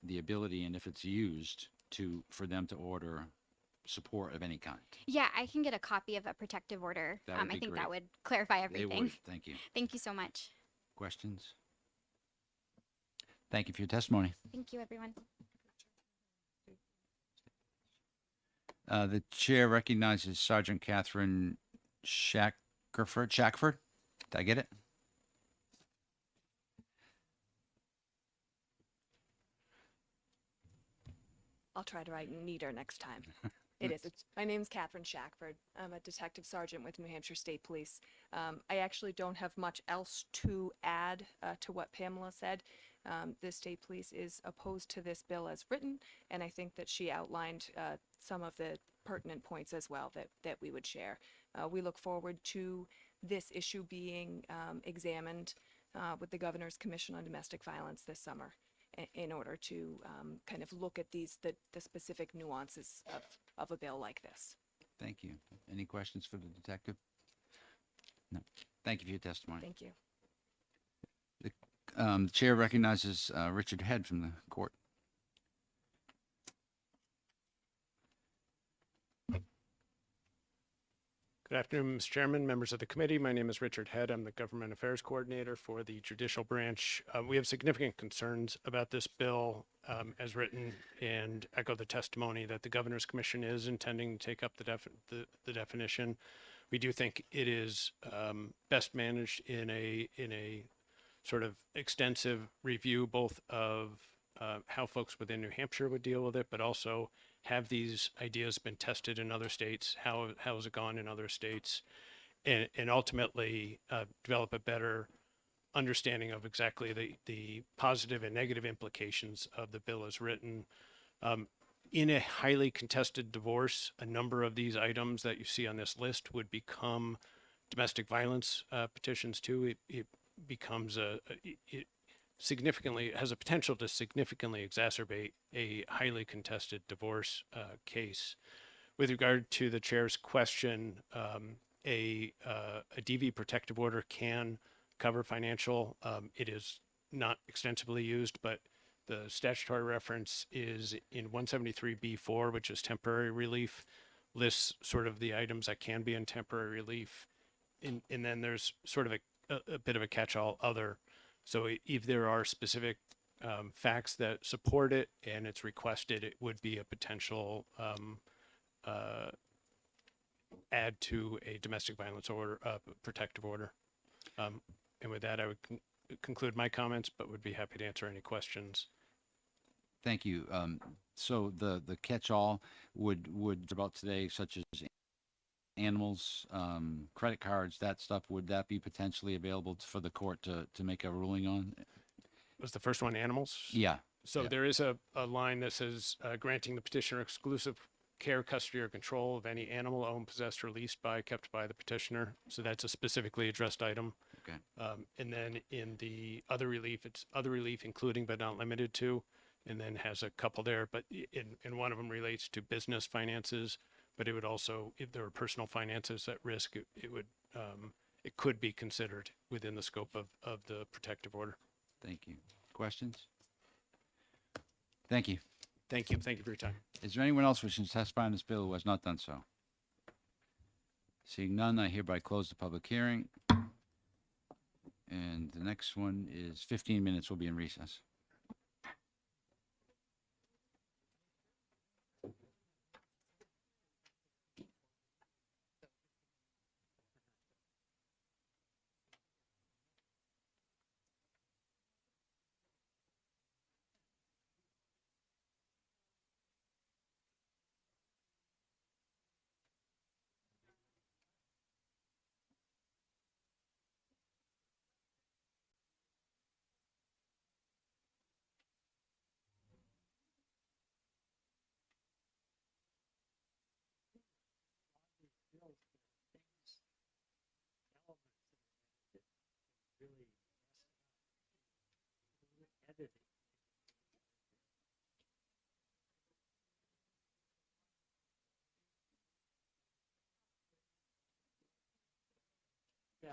the ability, and if it's used for them to order support of any kind. Yeah, I can get a copy of a protective order. That would be I think great. that would clarify They everything. would. Thank you. Thank you so much. Questions? Thank you for your testimony. Thank you, everyone. The chair recognizes Sergeant Catherine Shackford. Did I get it? I'll try to write neater next time. It is. My name's Catherine Shackford. I'm a detective sergeant with New Hampshire State Police. I actually don't have much else to add to what Pamela said. The state police is opposed to this bill as written, and I think that she outlined some of the pertinent points as well that we would share. We look forward to this issue being examined with the Governor's Commission on Domestic Violence this summer, in order to kind of look at the specific nuances of a bill like this. Thank you. Any questions for the detective? No. Thank you for your testimony. Thank you. The chair recognizes Richard Head from the court. Good afternoon, Mr. Chairman, members of the committee. My name is Richard Head. I'm the Government Affairs Coordinator for the Judicial Branch. We have significant concerns about this bill as written, and echo the testimony that the Governor's Commission is intending to take up the definition. We do think it is best managed in a sort of extensive review both of how folks within New Hampshire would deal with it, but also have these ideas been tested in other states? How has it gone in other states? And ultimately develop a better understanding of exactly the positive and negative implications of the bill as written. In a highly contested divorce, a number of these items that you see on this list would become domestic violence petitions too. It becomes it significantly has a potential to significantly exacerbate a highly contested divorce case. With regard to the chair's question, a DV protective order can cover financial. It is not extensively used, but the statutory reference is in 173B4, which is temporary relief, lists sort of the items that can be in temporary relief. And then there's sort of a bit of a catch-all other. So if there are specific facts that support it and it's requested, it would be a potential add to a domestic violence order, protective order. And with that, I would conclude my comments, but would be happy to answer any questions. Thank you. So the catch-all would about today, such as animals, credit cards, that stuff, would that be potentially available for the court to make a ruling on? Was the first one animals? Yeah. So yeah. there is a line that says granting the petitioner exclusive care, custody, or control of any animal owned, possessed, or leased by, kept by the petitioner. So that's a specifically addressed item. Okay. And then in the other relief, it's other relief, including but not limited to, and then has a couple there, but in one of them relates to business finances, but it would also, if there were personal finances at risk, it would, it could be considered within the scope of the protective order. Thank you. Questions? Thank you. Thank you. Thank you for your time. Is there anyone else wishing to testify on this bill who has not done so? Seeing none, I hereby close the public hearing. And the next one is 15 minutes. We'll be in recess. Yeah.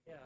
Yeah.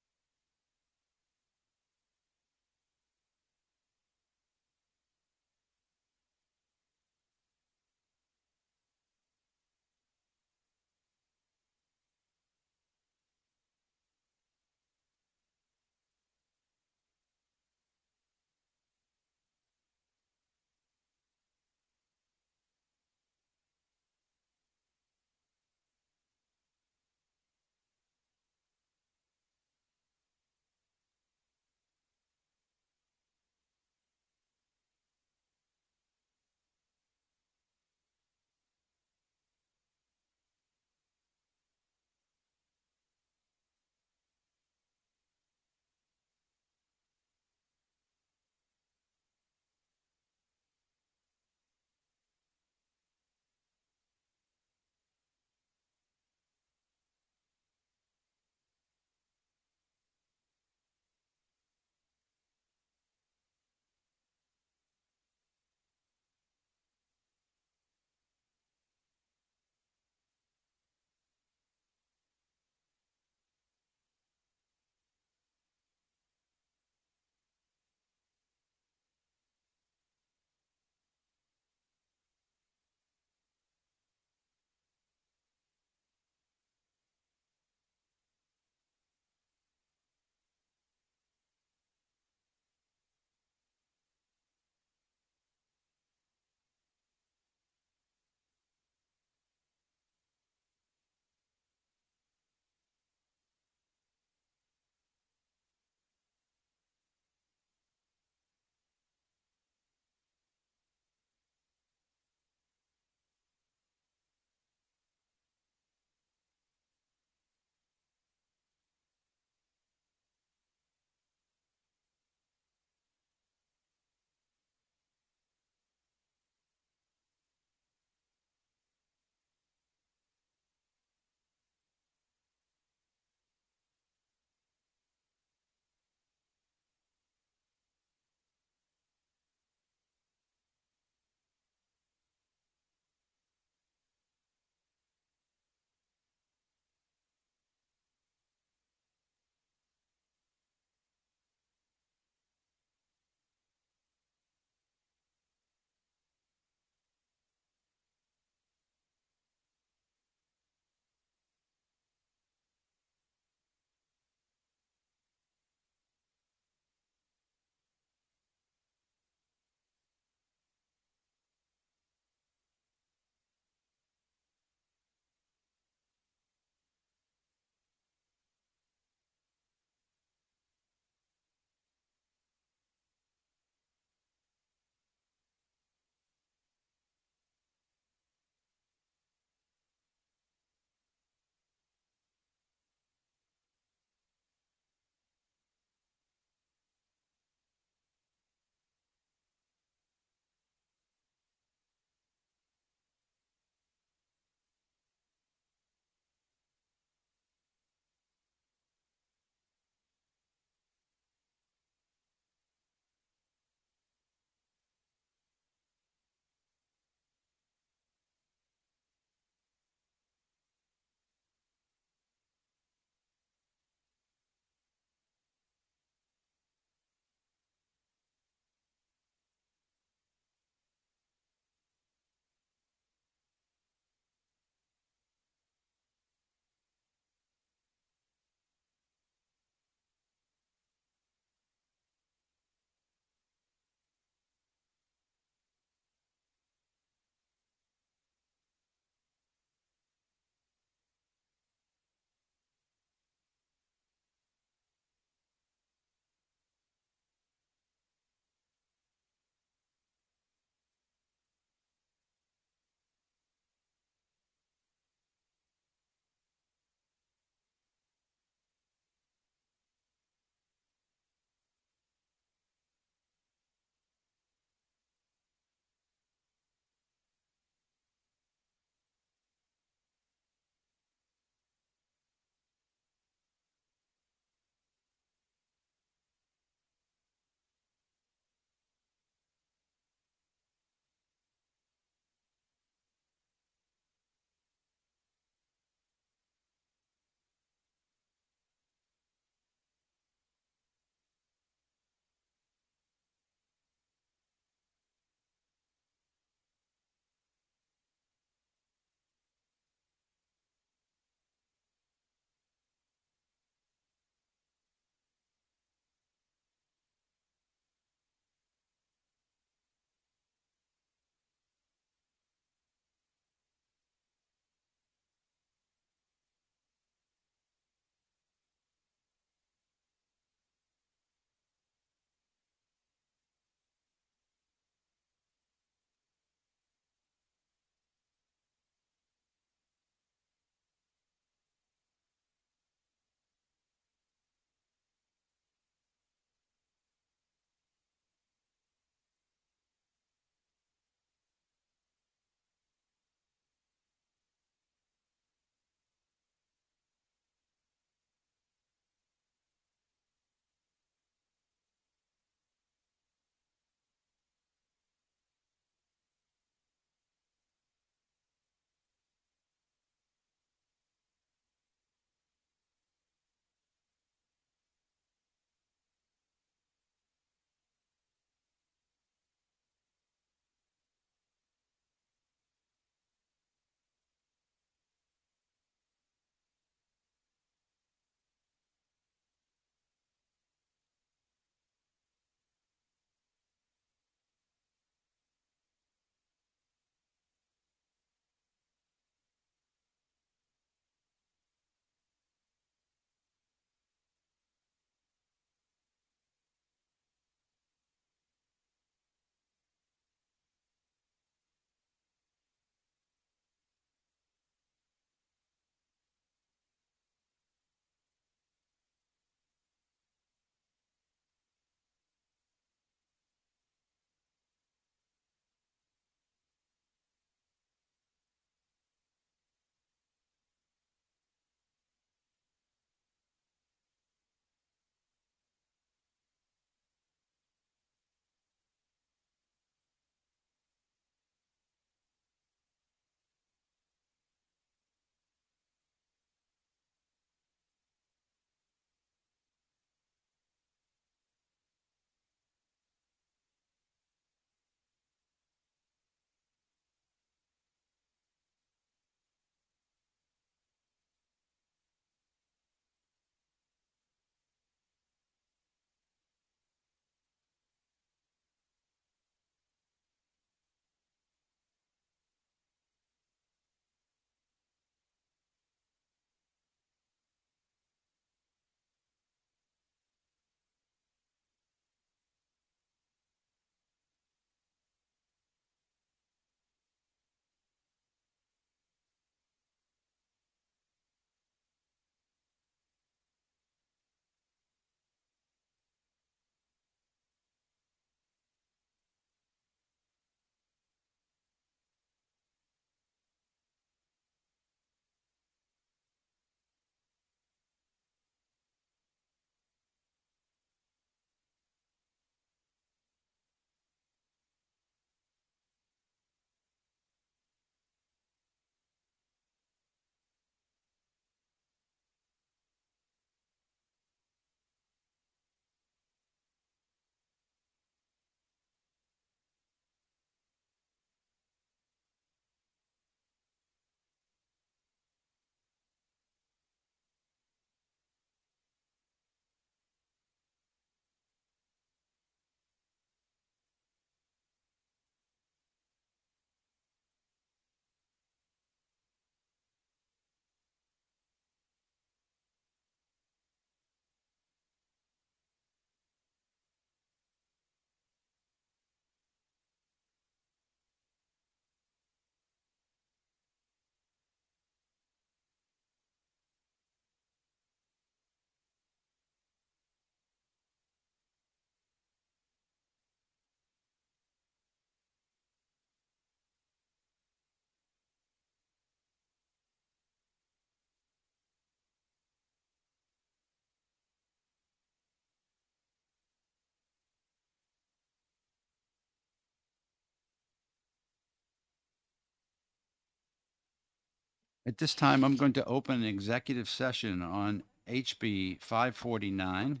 At this time, I'm going to open an executive session on HB 549,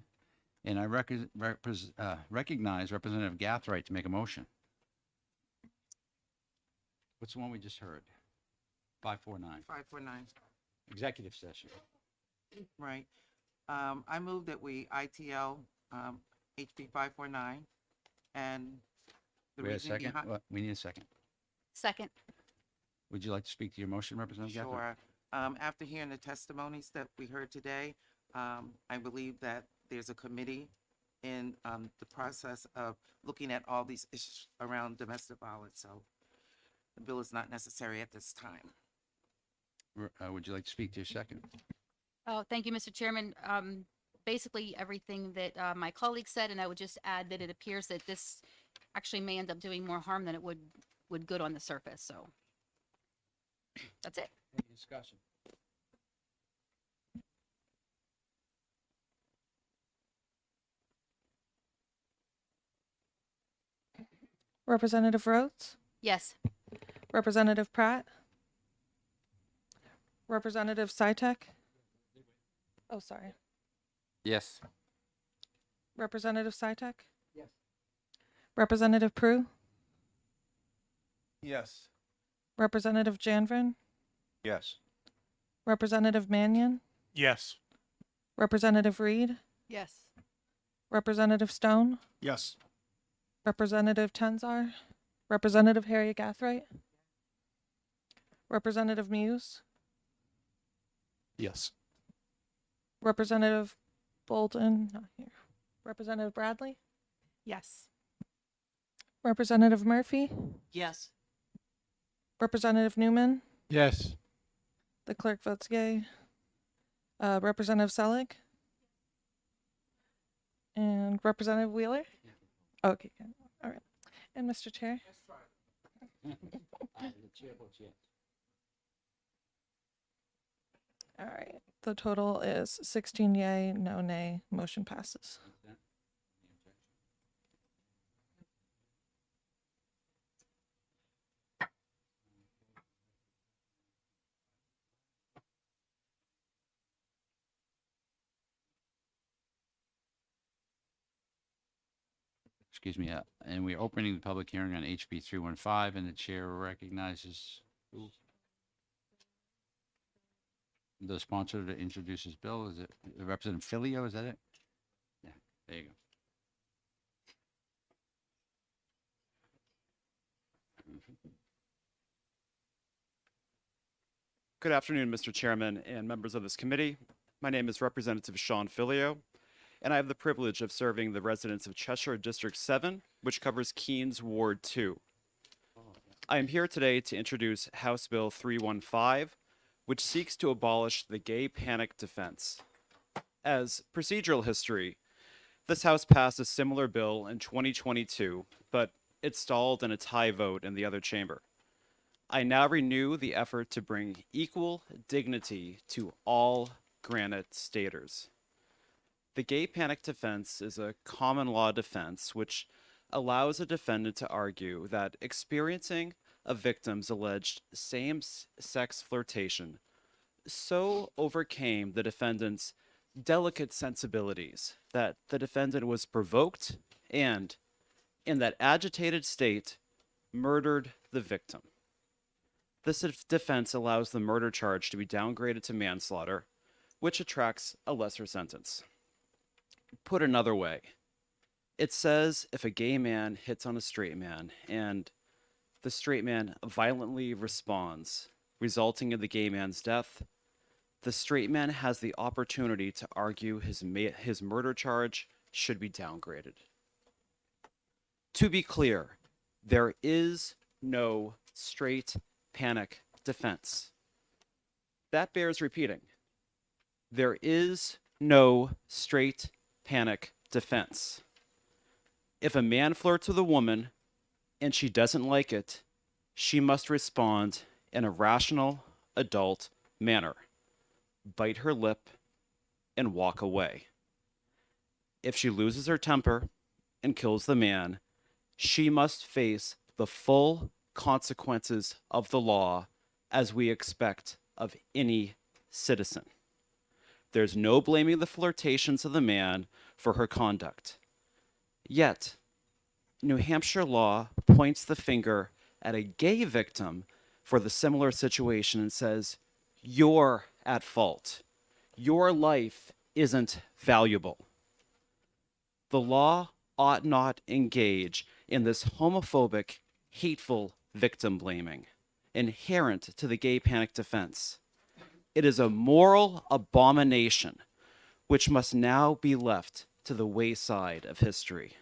and I recognize Representative Gathright to make a motion. What's the one we just heard? 549, 549. executive session. Right. I move that we ITL HB 549 and the We have a reason second? behind. Well, we need a second. Second. Would you like to speak to your motion, Representative Gathright? Sure. After hearing the testimonies that we heard today, I believe that there's a committee in the process of looking at all these issues around domestic violence. So the bill is not necessary at this time. Would you like to speak to your second? Oh, thank you, Mr. Chairman. Basically, everything that my colleague said, and I would just add that it appears that this actually may end up doing more harm than it would good on the surface. So that's it. Any discussion? Representative Rhodes? Yes. Representative Pratt? Representative Sytek? Oh, sorry. Yes. Representative Sytek? Yes. Representative Prue? Yes. Representative Janvrin? Yes. Representative Mannion? Yes. Representative Reed? Yes. Representative Stone? Yes. Representative Tenzar? Representative Harriet Gathright? Representative Muse? Yes. Representative Bolton? Not here. Representative Bradley? Yes. Representative Murphy? Yes. Representative Newman? Yes. The clerk votes yay. Representative Selig? And Representative Wheeler? Okay, good. All right. And Mr. Chair? The chair votes yes. All right. The total is 16 yay, no nay. Motion passes. Excuse me, and we're opening the public hearing on HB 315, and the chair recognizes who? The sponsor to introduce his bill. Is it Representative Filio? Is that it? Yeah, there you go. Good afternoon, Mr. Chairman and members of this committee. My name is Representative Sean Filio, and I have the privilege of serving the residents of Cheshire District 7, which covers Keens Ward 2. I am here today to introduce House Bill 315, which seeks to abolish the gay panic defense. As procedural history, this House passed a similar bill in 2022, but it stalled in a tie vote in the other chamber. I now renew the effort to bring equal dignity to all Granite Staters. The gay panic defense is a common law defense which allows a defendant to argue that experiencing a victim's alleged same-sex flirtation so overcame the defendant's delicate sensibilities that the defendant was provoked and, in that agitated state, murdered the victim. This defense allows the murder charge to be downgraded to manslaughter, which attracts a lesser sentence. Put another way, it says if a gay man hits on a straight man and the straight man violently responds, resulting in the gay man's death, the straight man has the opportunity to argue his murder charge should be downgraded. To be clear, there is no straight panic defense. That bears repeating. There is no straight panic defense. If a man flirts with a woman and she doesn't like it, she must respond in a rational, adult manner. Bite her lip and walk away. If she loses her temper and kills the man, she must face the full consequences of the law as we expect of any citizen. There's no blaming the flirtations of the man for her conduct. Yet, New Hampshire law points the finger at a gay victim for the similar situation and says, "You're at fault. Your life isn't valuable." The law ought not engage in this homophobic, hateful victim blaming inherent to the gay panic defense. It is a moral abomination which must now be left to the wayside of history.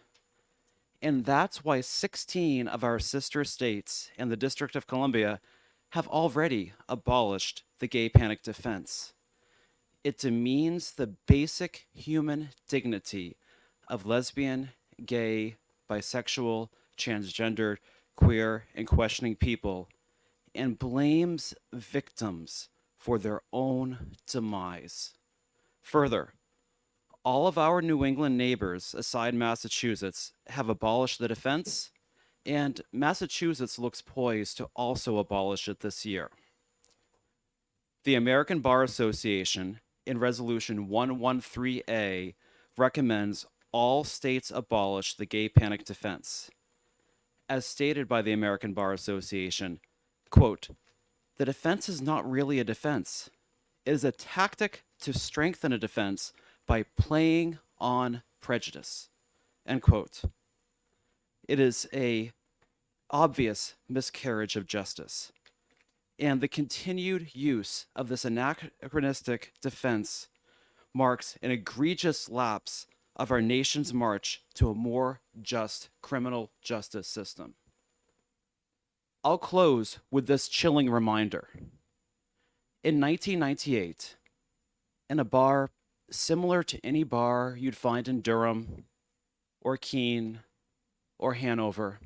And that's why 16 of our sister states and the District of Columbia have already abolished the gay panic defense. It demeans the basic human dignity of lesbian, gay, bisexual, transgender, queer, and questioning people, and blames victims for their own demise. Further, all of our New England neighbors, aside Massachusetts, have abolished the defense, and Massachusetts looks poised to also abolish it this year. The American Bar Association, in Resolution 113A, recommends all states abolish the gay panic defense. As stated by the American Bar Association, quote, "The defense is not really a defense. It is a tactic to strengthen a defense by playing on prejudice," end quote. It is a obvious miscarriage of justice, and the continued use of this anachronistic defense marks an egregious lapse of our nation's march to a more just criminal justice system. I'll close with this chilling reminder. In 1998, in a bar similar to any bar you'd find in Durham or Keene or Hanover,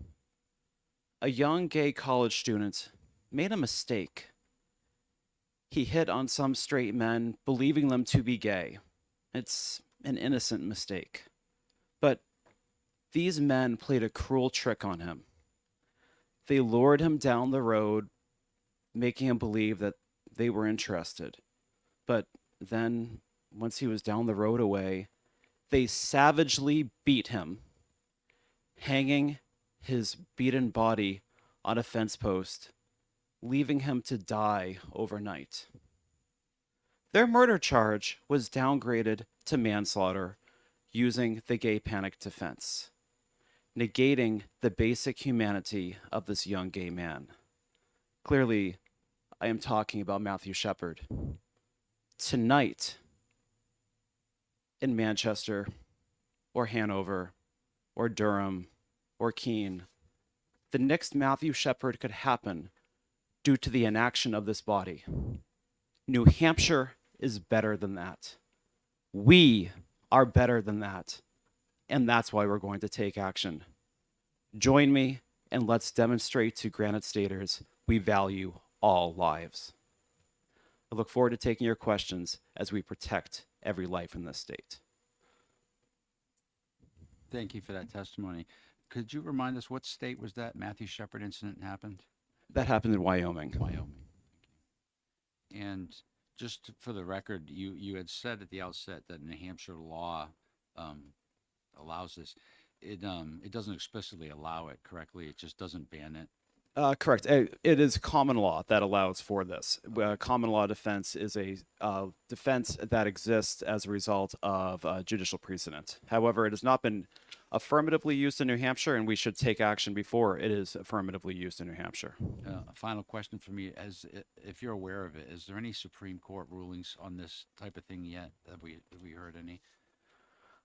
a young gay college student made a mistake. He hit on some straight men, believing them to be gay. It's an innocent mistake. But these men played a cruel trick on him. They lured him down the road, making him believe that they were interested. But then, once he was down the road away, they savagely beat him, hanging his beaten body on a fence post, leaving him to die overnight. Their murder charge was downgraded to manslaughter using the gay panic defense, negating the basic humanity of this young gay man. Clearly, I am talking about Matthew Shepard. Tonight, in Manchester, or Hanover, or Durham, or Keene, the next Matthew Shepard could happen due to the inaction of this body. New Hampshire is better than that. We are better than that. And that's why we're going to take action. Join me and let's demonstrate to Granite Staters we value all lives. I look forward to taking your questions as we protect every life in this state. Thank you for that testimony. Could you remind us what state was that Matthew Shepard incident happened? That happened in Wyoming. Wyoming. And just for the record, you had said at the outset that New Hampshire law allows this. It doesn't explicitly allow it, correctly? It just doesn't ban it. Correct. It is common law that allows for this. Common law defense is a defense that exists as a result of judicial precedent. However, it has not been affirmatively used in New Hampshire, and we should take action before it is affirmatively used in New Hampshire. A final question for me: if you're aware of it, is there any Supreme Court rulings on this type of thing yet? Have we heard any?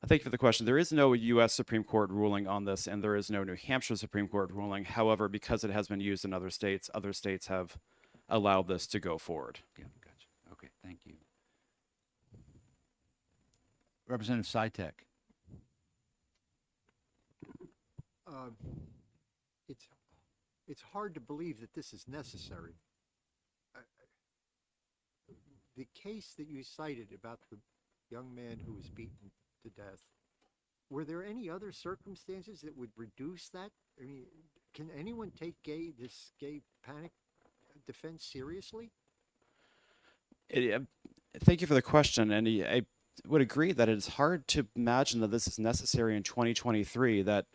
Thank you for the question. There is no U.S. Supreme Court ruling on this, and there is no New Hampshire Supreme Court ruling. However, because it has been used in other states have allowed this to go forward. Yeah, gotcha. Okay, thank you. Representative Sytek. It's hard to believe that this is necessary. The case that you cited about the young man who was beaten to death, were there any other circumstances that would reduce that? I mean, can anyone take this gay panic defense seriously? Thank you for the question, and I would agree that it's hard to imagine that this is necessary in 2023, that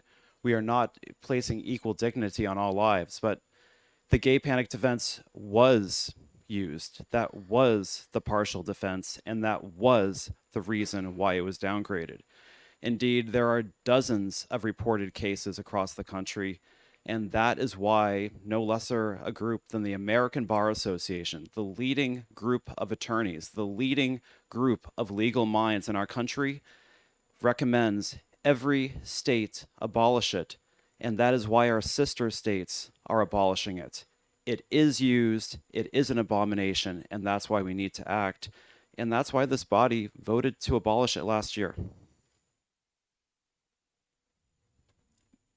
we are not placing equal dignity on all lives. But the gay panic defense was used. That was the partial defense, and that was the reason why it was downgraded. Indeed, there are dozens of reported cases across the country, and that is why no lesser a group than the American Bar Association, the leading group of attorneys, the leading group of legal minds in our country, recommends every state abolish it. And that is why our sister states are abolishing it. It is used, it is an abomination, and that's why we need to act. And that's why this body voted to abolish it last year.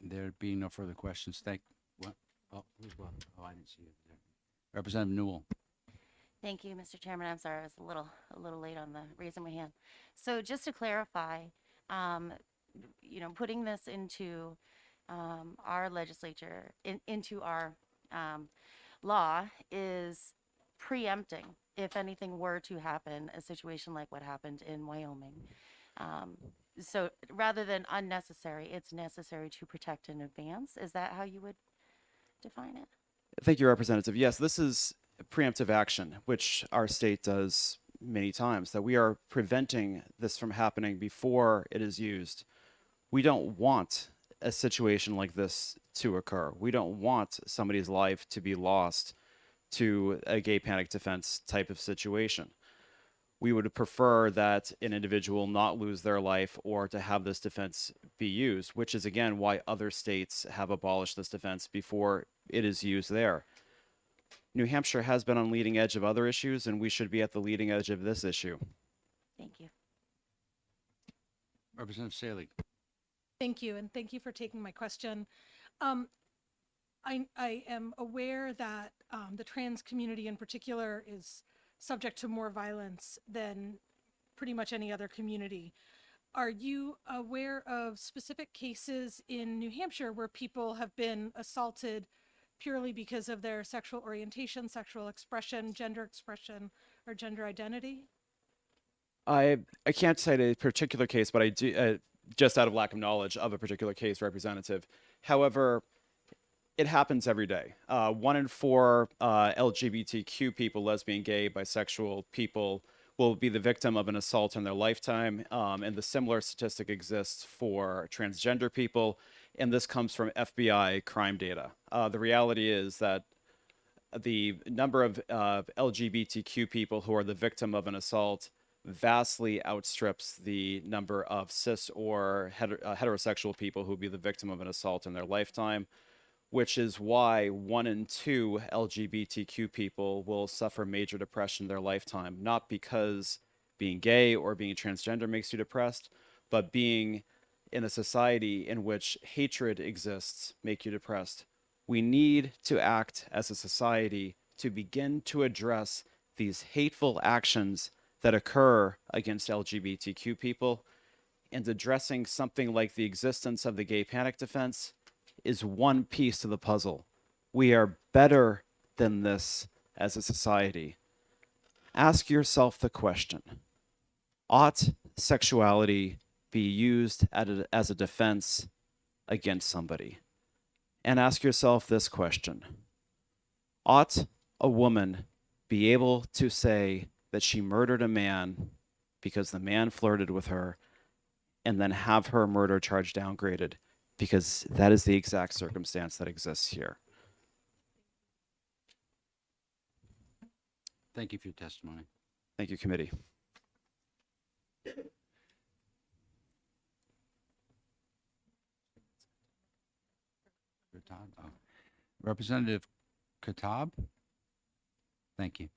There being no further questions, what? Oh, who's what? Oh, I didn't see it there. Representative Newell. Thank you, Mr. Chairman. I'm sorry, I was a little late on the raising my hand. So just to clarify, putting this into our legislature, into our law, is preempting if anything were to happen, a situation like what happened in Wyoming. So rather than unnecessary, it's necessary to protect in advance. Is that how you would define it? Thank you, Representative. Yes, this is preemptive action, which our state does many times, that we are preventing this from happening before it is used. We don't want a situation like this to occur. We don't want somebody's life to be lost to a gay panic defense type of situation. We would prefer that an individual not lose their life or to have this defense be used, which is again why other states have abolished this defense before it is used there. New Hampshire has been on leading edge of other issues, and we should be at the leading edge of this issue. Thank you. Representative Saley. Thank you, and thank you for taking my question. I am aware that the trans community in particular is subject to more violence than pretty much any other community. Are you aware of specific cases in New Hampshire where people have been assaulted purely because of their sexual orientation, sexual expression, or gender identity? I can't cite a particular case, but I do, just out of lack of knowledge of a particular case, Representative. However, it happens every day. 1 in 4 LGBTQ people, lesbian, gay, bisexual people, will be the victim of an assault in their lifetime. And the similar statistic exists for transgender people. And this comes from FBI crime data. The reality is that the number of LGBTQ people who are the victim of an assault vastly outstrips the number of cis or heterosexual people who will be the victim of an assault in their lifetime, which is why 1 in 2 LGBTQ people will suffer major depression in their lifetime, not because being gay or being transgender makes you depressed, but being in a society in which hatred exists make you depressed. We need to act as a society to begin to address these hateful actions that occur against LGBTQ people, and addressing something like the existence of the gay panic defense is one piece to the puzzle. We are better than this as a society. Ask yourself the question, ought sexuality be used as a defense against somebody? And ask yourself this question, ought a woman be able to say that she murdered a man because the man flirted with her and then have her murder charge downgraded? Because that is the exact circumstance that exists here. Thank you for your testimony. Thank you, committee. Oh. Representative Katab. Thank you.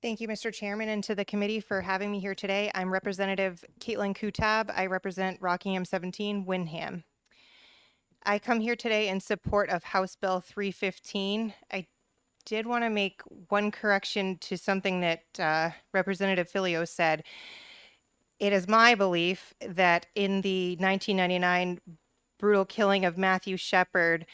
Thank you, Mr. Chairman, and to the committee for having me here today. I'm Representative Caitlin Kutab. I represent Rockingham 17, Windham. I come here today in support of House Bill 315. I did want to make one correction to something that Representative Filio said. It is my belief that in the 1999 brutal killing of Matthew Shepard,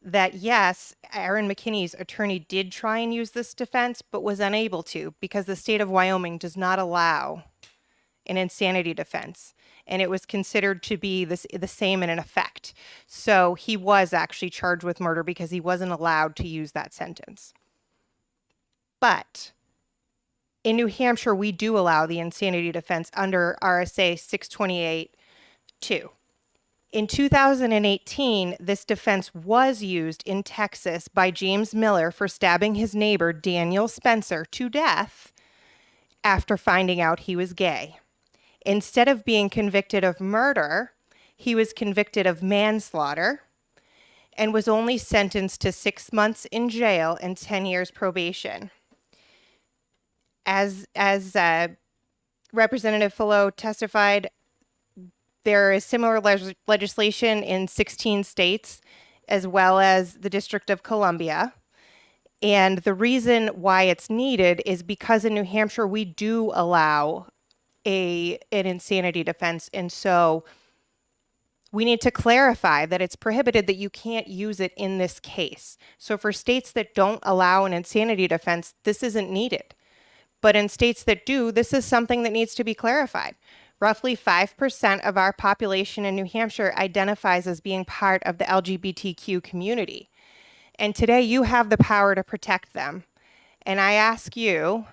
that yes, Aaron McKinney's attorney did try and use this defense, but was unable to because the state of Wyoming does not allow an insanity defense. And it was considered to be the same in an effect. So he was actually charged with murder because he wasn't allowed to use that sentence. But in New Hampshire, we do allow the insanity defense under RSA 628-2. In 2018, this defense was used in Texas by James Miller for stabbing his neighbor, Daniel Spencer, to death after finding out he was gay. Instead of being convicted of murder, he was convicted of manslaughter and was only sentenced to 6 months in jail and 10 years probation. As Representative Fallot testified, there is similar legislation in 16 states, as well as the District of Columbia. And the reason why it's needed is because in New Hampshire, we do allow an insanity defense. And so we need to clarify that it's prohibited, that you can't use it in this case. So for states that don't allow an insanity defense, this isn't needed. But in states that do, this is something that needs to be clarified. Roughly 5% of our population in New Hampshire identifies as being part of the LGBTQ community. And today you have the power to protect them. And I ask you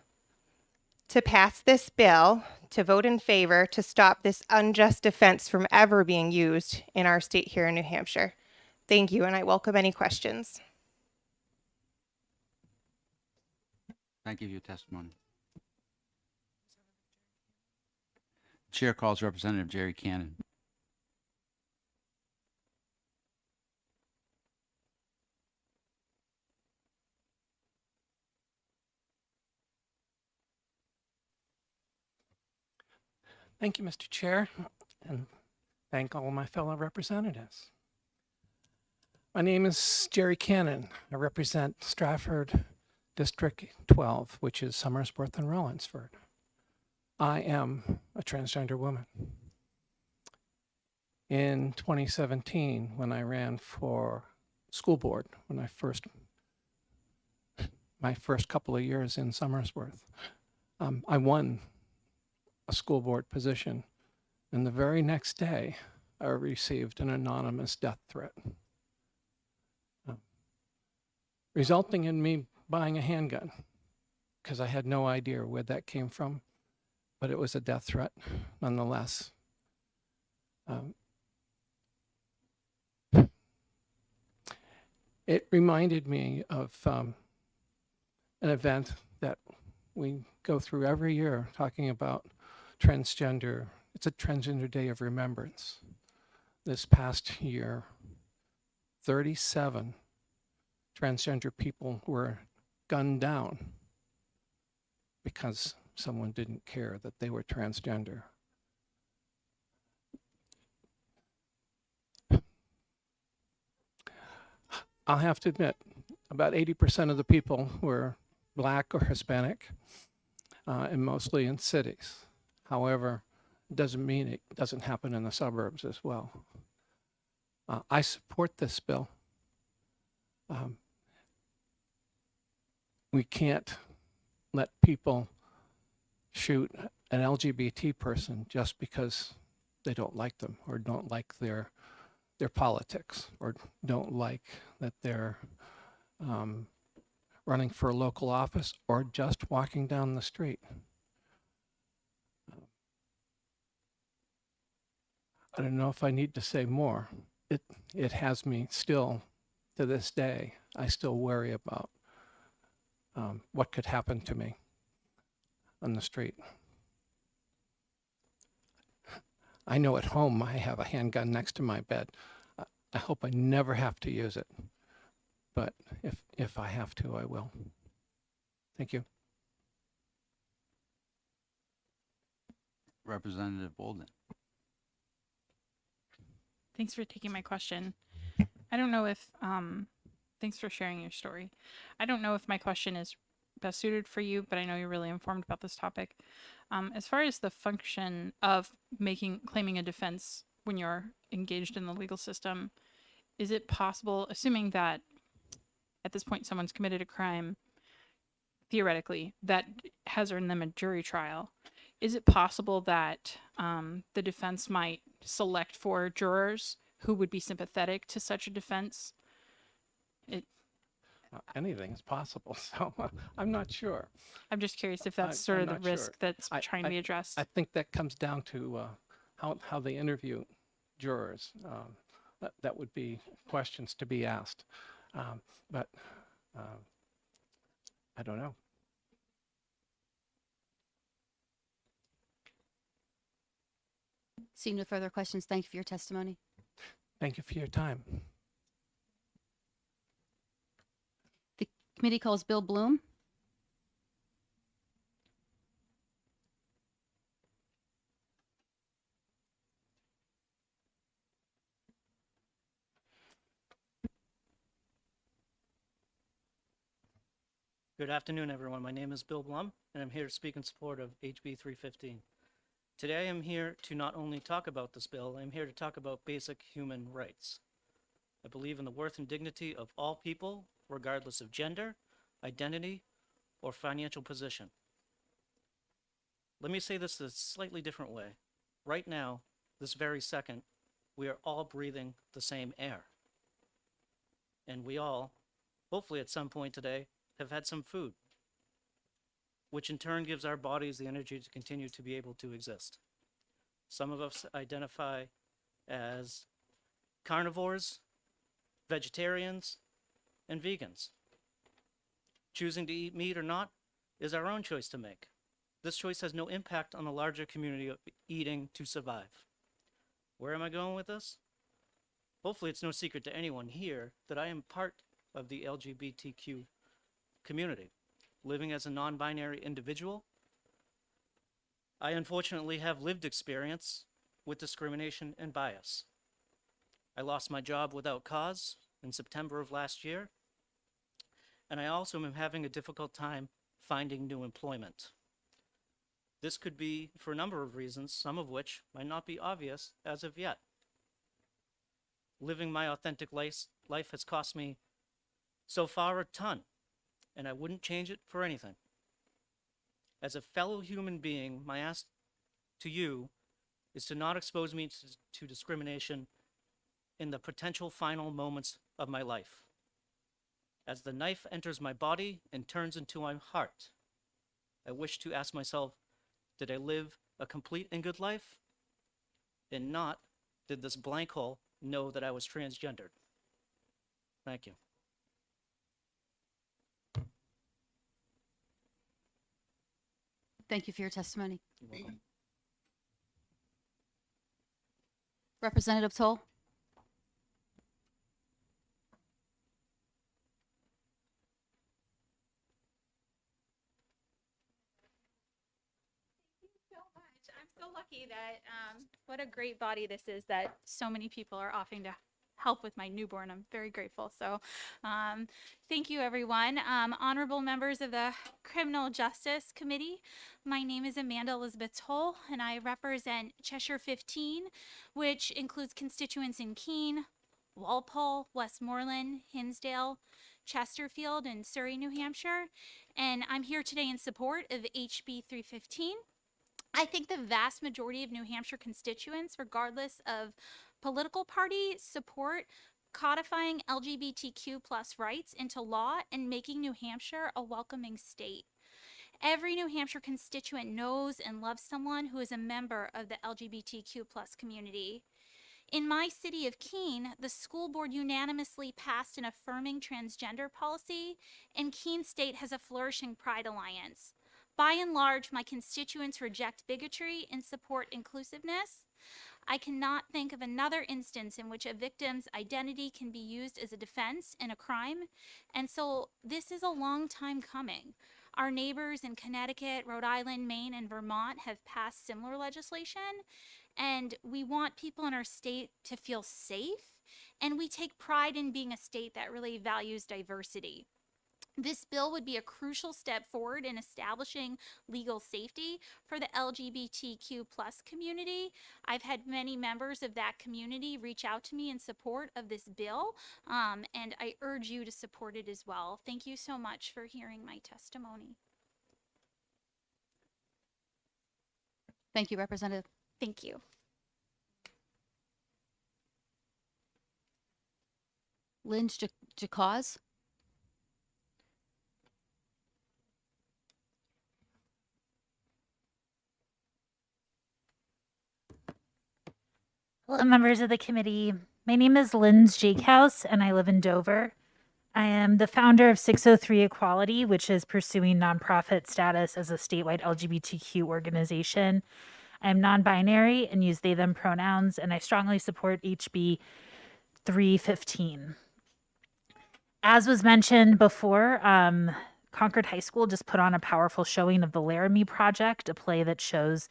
to pass this bill, to vote in favor, to stop this unjust defense from ever being used in our state here in New Hampshire. Thank you, and I welcome any questions. Thank you for your testimony. Chair calls Representative Jerry Cannon. Thank you, Mr. Chair, and thank all of my fellow representatives. My name is Jerry Cannon. I represent Stratford District 12, which is Somersworth and Rollinsford. I am a transgender woman. In 2017, when I ran for school board, my first couple of years in Somersworth, I won a school board position, and the very next day I received an anonymous death threat, resulting in me buying a handgun because I had no idea where that came from, but it was a death threat nonetheless. It reminded me of an event that we go through every year talking about transgender. It's a Transgender Day of Remembrance. This past year, 37 transgender people were gunned down because someone didn't care that they were transgender. I'll have to admit, about 80% of the people were Black or Hispanic, and mostly in cities. However, it doesn't mean it doesn't happen in the suburbs as well. I support this bill. We can't let people shoot an LGBT person just because they don't like them or don't like their politics or don't like that they're running for a local office or just walking down the street. I don't know if I need to say more. It has me still, to this day, I still worry about what could happen to me on the street. I know at home I have a handgun next to my bed. I hope I never have to use it, but if I have to, I will. Thank you. Representative Bolden. Thanks for taking my question. I don't know if, thanks for sharing your story. I don't know if my question is best suited for you, but I know you're really informed about this topic. As far as the function of claiming a defense when you're engaged in the legal system, is it possible, assuming that at this point someone's committed a crime, theoretically, that has earned them a jury trial, is it possible that the defense might select for jurors who would be sympathetic to such a defense? Anything's possible, so I'm not sure. I'm just curious if that's sort I'm of the not sure. risk that's trying to be addressed. I think that comes down to how they interview jurors. That would be questions to be asked. But I don't know. Seeing no further questions, thank you for your testimony. Thank you for your time. The committee calls Bill Bloom. Good afternoon, everyone. My name is Bill Blum, and I'm here to speak in support of HB 315. Today, I'm here to not only talk about this bill, I'm here to talk about basic human rights. I believe in the worth and dignity of all people, regardless of gender, identity, or financial position. Let me say this a slightly different way. Right now, this very second, we are all breathing the same air. And we all, hopefully at some point today, have had some food, which in turn gives our bodies the energy to continue to be able to exist. Some of us identify as carnivores, vegetarians, and vegans. Choosing to eat meat or not is our own choice to make. This choice has no impact on the larger community of eating to survive. Where am I going with this? Hopefully it's no secret to anyone here that I am part of the LGBTQ community. Living as a non-binary individual, I unfortunately have lived experience with discrimination and bias. I lost my job without cause in September of last year, and I also am having a difficult time finding new employment. This could be for a number of reasons, some of which might not be obvious as of yet. Living my authentic life has cost me so far a ton, and I wouldn't change it for anything. As a fellow human being, my ask to you is to not expose me to discrimination in the potential final moments of my life. As the knife enters my body and turns into my heart, I wish to ask myself, did I live a complete and good life? And not, did this blank hole know that I was transgendered? Thank you. Thank you for your testimony. You're welcome. Representative Toll. I'm so lucky that what a great body this is that so many people are offering to help with my newborn. I'm very grateful. So thank you, everyone. Honorable members of the Criminal Justice Committee, my name is Amanda Elizabeth Toll, and I represent Cheshire 15, which includes constituents in Keene, Walpole, Westmoreland, Hinsdale, Chesterfield, and Surrey, New Hampshire. And I'm here today in support of HB 315. I think the vast majority of New Hampshire constituents, regardless of political party, support codifying LGBTQ+ rights into law and making New Hampshire a welcoming state. Every New Hampshire constituent knows and loves someone who is a member of the LGBTQ+ community. In my city of Keene, the school board unanimously passed an affirming transgender policy, and Keene State has a flourishing Pride Alliance. By and large, my constituents reject bigotry and support inclusiveness. I cannot think of another instance in which a victim's identity can be used as a defense in a crime, and so this is a long time coming. Our neighbors in Connecticut, Rhode Island, Maine, and Vermont have passed similar legislation, and we want people in our state to feel safe, and we take pride in being a state that really values diversity. This bill would be a crucial step forward in establishing legal safety for the LGBTQ plus community. I've had many members of that community reach out to me in support of this bill, and I urge you to support it as well. Thank you so much for hearing my testimony. Thank you, Representative. Thank you. Lynn Jacause. Hello, members of the committee. My name is Linz Jakehouse, and I live in Dover. I am the founder of 603 Equality, which is pursuing nonprofit status as a statewide LGBTQ organization. I'm non-binary and use they, them pronouns, and I strongly support HB 315. As was mentioned before, Concord High School just put on a powerful showing of the Laramie Project, a play that shows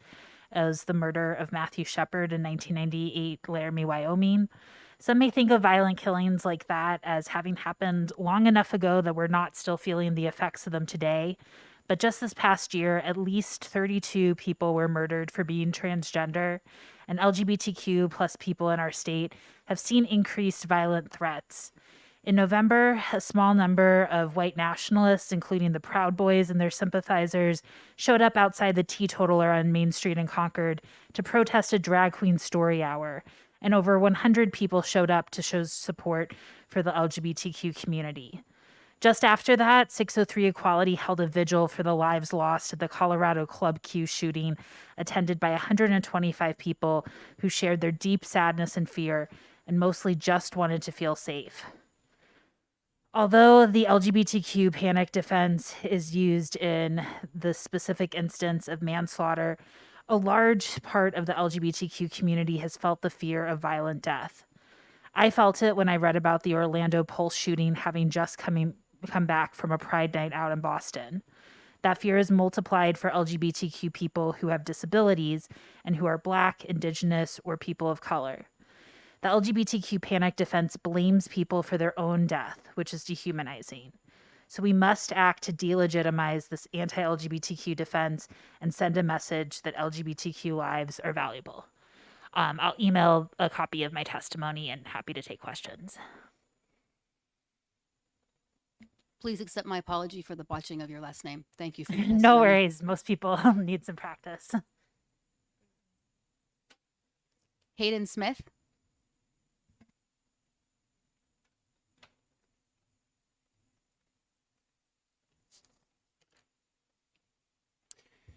as the murder of Matthew Shepard in 1998, Laramie, Wyoming. Some may think of violent killings like that as having happened long enough ago that we're not still feeling the effects of them today. But just this past year, at least 32 people were murdered for being transgender, and LGBTQ plus people in our state have seen increased violent threats. In November, a small number of white nationalists, including the Proud Boys and their sympathizers, showed up outside the Teetotaler on Main Street in Concord to protest a drag queen story hour. And over 100 people showed up to show support for the LGBTQ community. Just after that, 603 Equality held a vigil for the lives lost at the Colorado Club Q shooting, attended by 125 people who shared their deep sadness and fear and mostly just wanted to feel safe. Although the LGBTQ panic defense is used in the specific instance of manslaughter, a large part of the LGBTQ community has felt the fear of violent death. I felt it when I read about the Orlando Pulse shooting having just come back from a Pride night out in Boston. That fear is multiplied for LGBTQ people who have disabilities and who are Black, Indigenous, or people of color. The LGBTQ panic defense blames people for their own death, which is dehumanizing. So we must act to delegitimize this anti-LGBTQ defense and send a message that LGBTQ lives are valuable. I'll email a copy of my testimony and happy to take questions. Please accept my apology for the botching of your last name. Thank you for your No testimony. worries. Most people need some practice. Hayden Smith.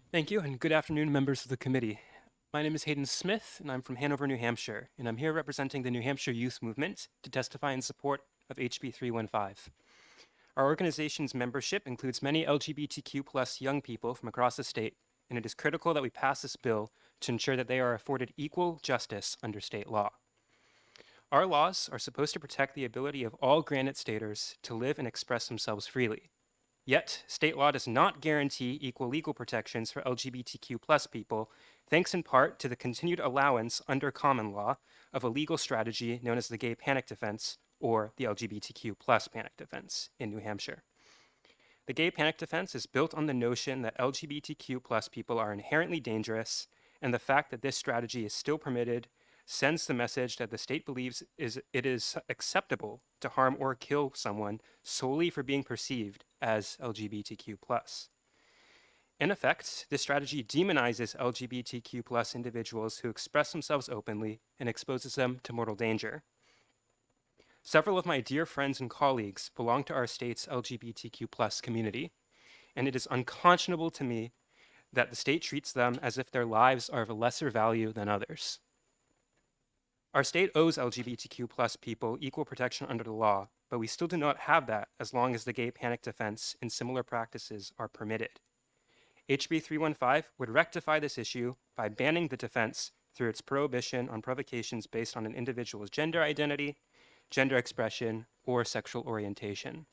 Thank you, and good afternoon, members of the committee. My name is Hayden Smith, and I'm from Hanover, New Hampshire, and I'm here representing the New Hampshire Youth Movement to testify in support of HB 315. Our organization's membership includes many LGBTQ plus young people from across the state, and it is critical that we pass this bill to ensure that they are afforded equal justice under state law. Our laws are supposed to protect the ability of all granite staters to live and express themselves freely. Yet, state law does not guarantee equal legal protections for LGBTQ plus people, thanks in part to the continued allowance under common law of a legal strategy known as the gay panic defense, or the LGBTQ plus panic defense in New Hampshire. The gay panic defense is built on the notion that LGBTQ plus people are inherently dangerous, and the fact that this strategy is still permitted sends the message that the state believes it is acceptable to harm or kill someone solely for being perceived as LGBTQ+. In effect, this strategy demonizes LGBTQ+ individuals who express themselves openly and exposes them to mortal danger. Several of my dear friends and colleagues belong to our state's LGBTQ+ community, and it is unconscionable to me that the state treats them as if their lives are of a lesser value than others. Our state owes LGBTQ+ people equal protection under the law, but we still do not have that as long as the gay panic defense and similar practices are permitted. HB 315 would rectify this issue by banning the defense through its prohibition on provocations based on an individual's gender identity, gender expression, or sexual orientation.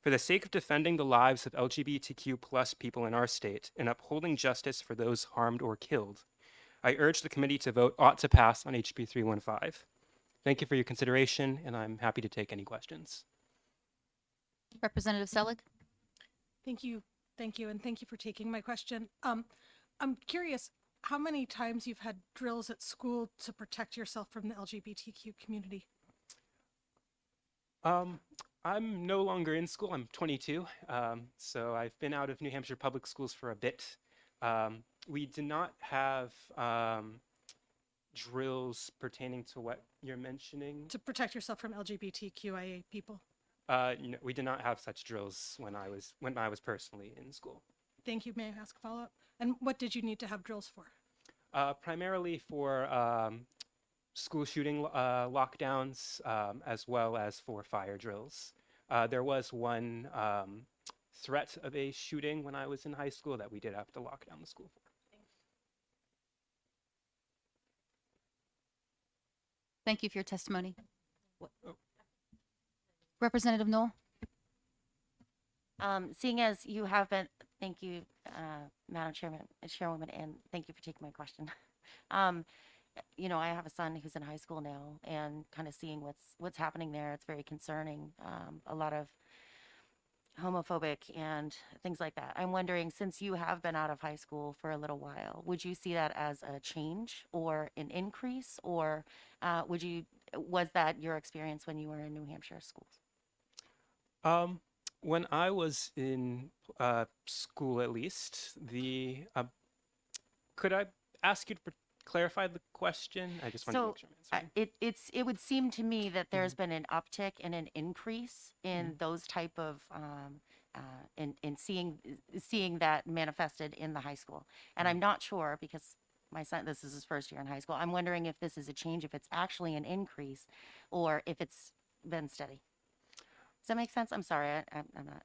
For the sake of defending the lives of LGBTQ+ people in our state and upholding justice for those harmed or killed, I urge the committee to vote ought to pass on HB 315. Thank you for your consideration, and I'm happy to take any questions. Representative Selig? Thank you. Thank you. And thank you for taking my question. I'm curious how many times you've had drills at school to protect yourself from the LGBTQ community. I'm no longer in school. I'm 22, so I've been out of New Hampshire public schools for a bit. We do not have drills pertaining to what you're mentioning. To protect yourself from LGBTQIA people. We did not have such drills when I was personally in school. Thank you. May I ask a follow-up? And what did you need to have drills for? Primarily for school shooting lockdowns, as well as for fire drills. There was one threat of a shooting when I was in high school that we did have to lock down the school for. Thank you for your testimony. Representative Knoll? Seeing as you have been, thank you, Madam Chairwoman, and thank you for taking my question. I have a son who's in high school now, and kind of seeing what's happening there, it's very concerning. A lot of homophobic and things like that. I'm wondering, since you have been out of high school for a little while, would you see that as a change or an increase, or was that your experience when you were in New Hampshire schools? When I was in school, at least, could I ask you to clarify the question? I just want to make sure I'm answering. It would seem to me that there's been an uptick and an increase in those type of in seeing that manifested in the high school. And I'm not sure, because my son, this is his first year in high school. I'm wondering if this is a change, if it's actually an increase, or if it's been steady. Does that make sense? I'm sorry, I'm not.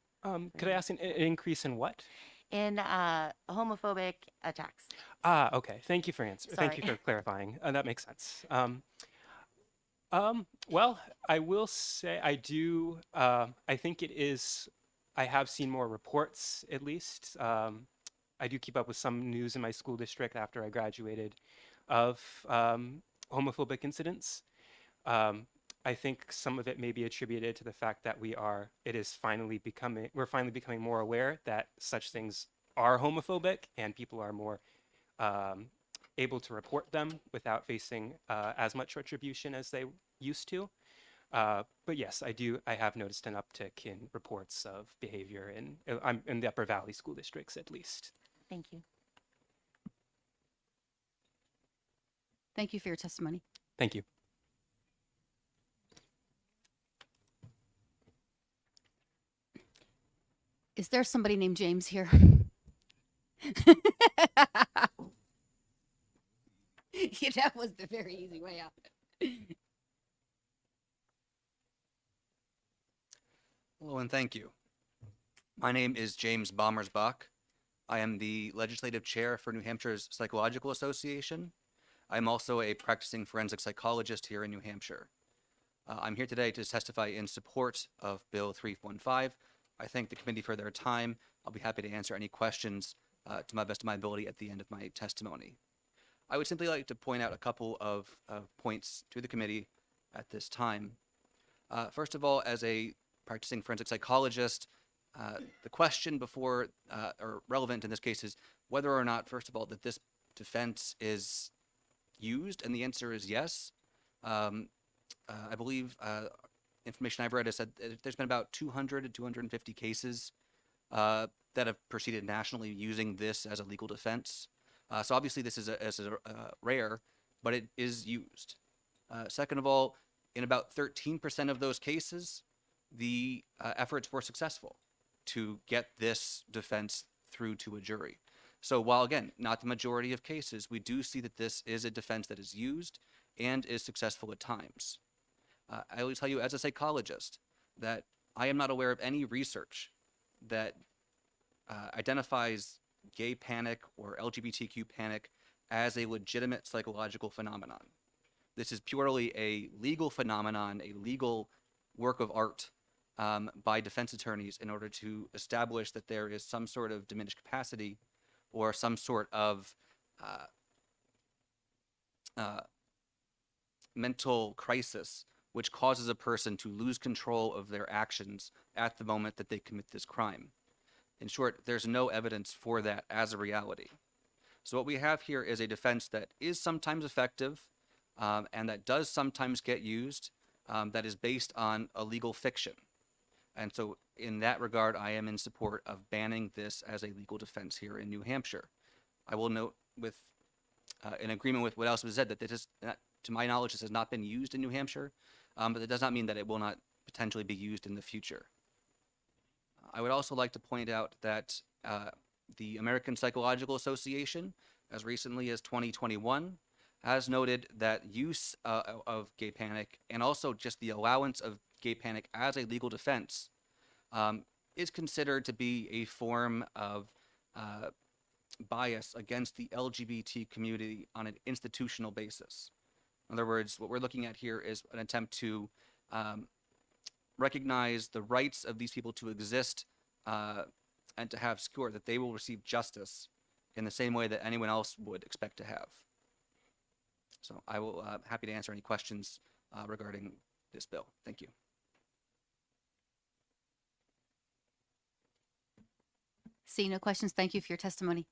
Could I ask an increase in what? In homophobic attacks. Okay. Thank you for answering. Thank you Sorry. for clarifying. That makes sense. Well, I will say I do. I think it is. I have seen more reports, at least. I do keep up with some news in my school district after I graduated of homophobic incidents. I think some of it may be attributed to the fact that we're finally becoming more aware that such things are homophobic, and people are more able to report them without facing as much retribution as they used to. But yes, I have noticed an uptick in reports of behavior I'm in the Upper Valley school districts, at least. Thank you. Thank you for your testimony. Thank you. Is there somebody named James here? Yeah, that was the very easy way out. Hello and thank you. My name is James Bommersbach. I am the legislative chair for New Hampshire's Psychological Association. I'm also a practicing forensic psychologist here in New Hampshire. I'm here today to testify in support of Bill 315. I thank the committee for their time. I'll be happy to answer any questions to my best of my ability at the end of my testimony. I would simply like to point out a couple of points to the committee at this time. First of all, as a practicing forensic psychologist, the question before, or relevant in this case, is whether or not, first of all, that this defense is used, and the answer is yes. I believe information I've read has said there's been about 200 to 250 cases that have proceeded nationally using this as a legal defense. So obviously this is rare, but it is used. Second of all, in about 13% of those cases, the efforts were successful to get this defense through to a jury. So while, again, not the majority of cases, we do see that this is a defense that is used and is successful at times. I will tell you as a psychologist that I am not aware of any research that identifies gay panic or LGBTQ panic as a legitimate psychological phenomenon. This is purely a legal phenomenon, a legal work of art by defense attorneys in order to establish that there is some sort of diminished capacity or some sort of mental crisis which causes a person to lose control of their actions at the moment that they commit this crime. In short, there's no evidence for that as a reality. So what we have here is a defense that is sometimes effective and that does sometimes get used, that is based on a legal fiction. And so in that regard, I am in support of banning this as a legal defense here in New Hampshire. I will note with, in agreement with what else was said, that this is, to my knowledge, this has not been used in New Hampshire, but that does not mean that it will not potentially be used in the future. I would also like to point out that the American Psychological Association, as recently as 2021, has noted that use of gay panic and also just the allowance of gay panic as a legal defense is considered to be a form of bias against the LGBT community on an institutional basis. In other words, what we're looking at here is an attempt to recognize the rights of these people to exist and to have secure that they will receive justice in the same way that anyone else would expect to have. So I will happy to answer any questions regarding this bill. Thank you. Seeing no questions, thank you for your testimony.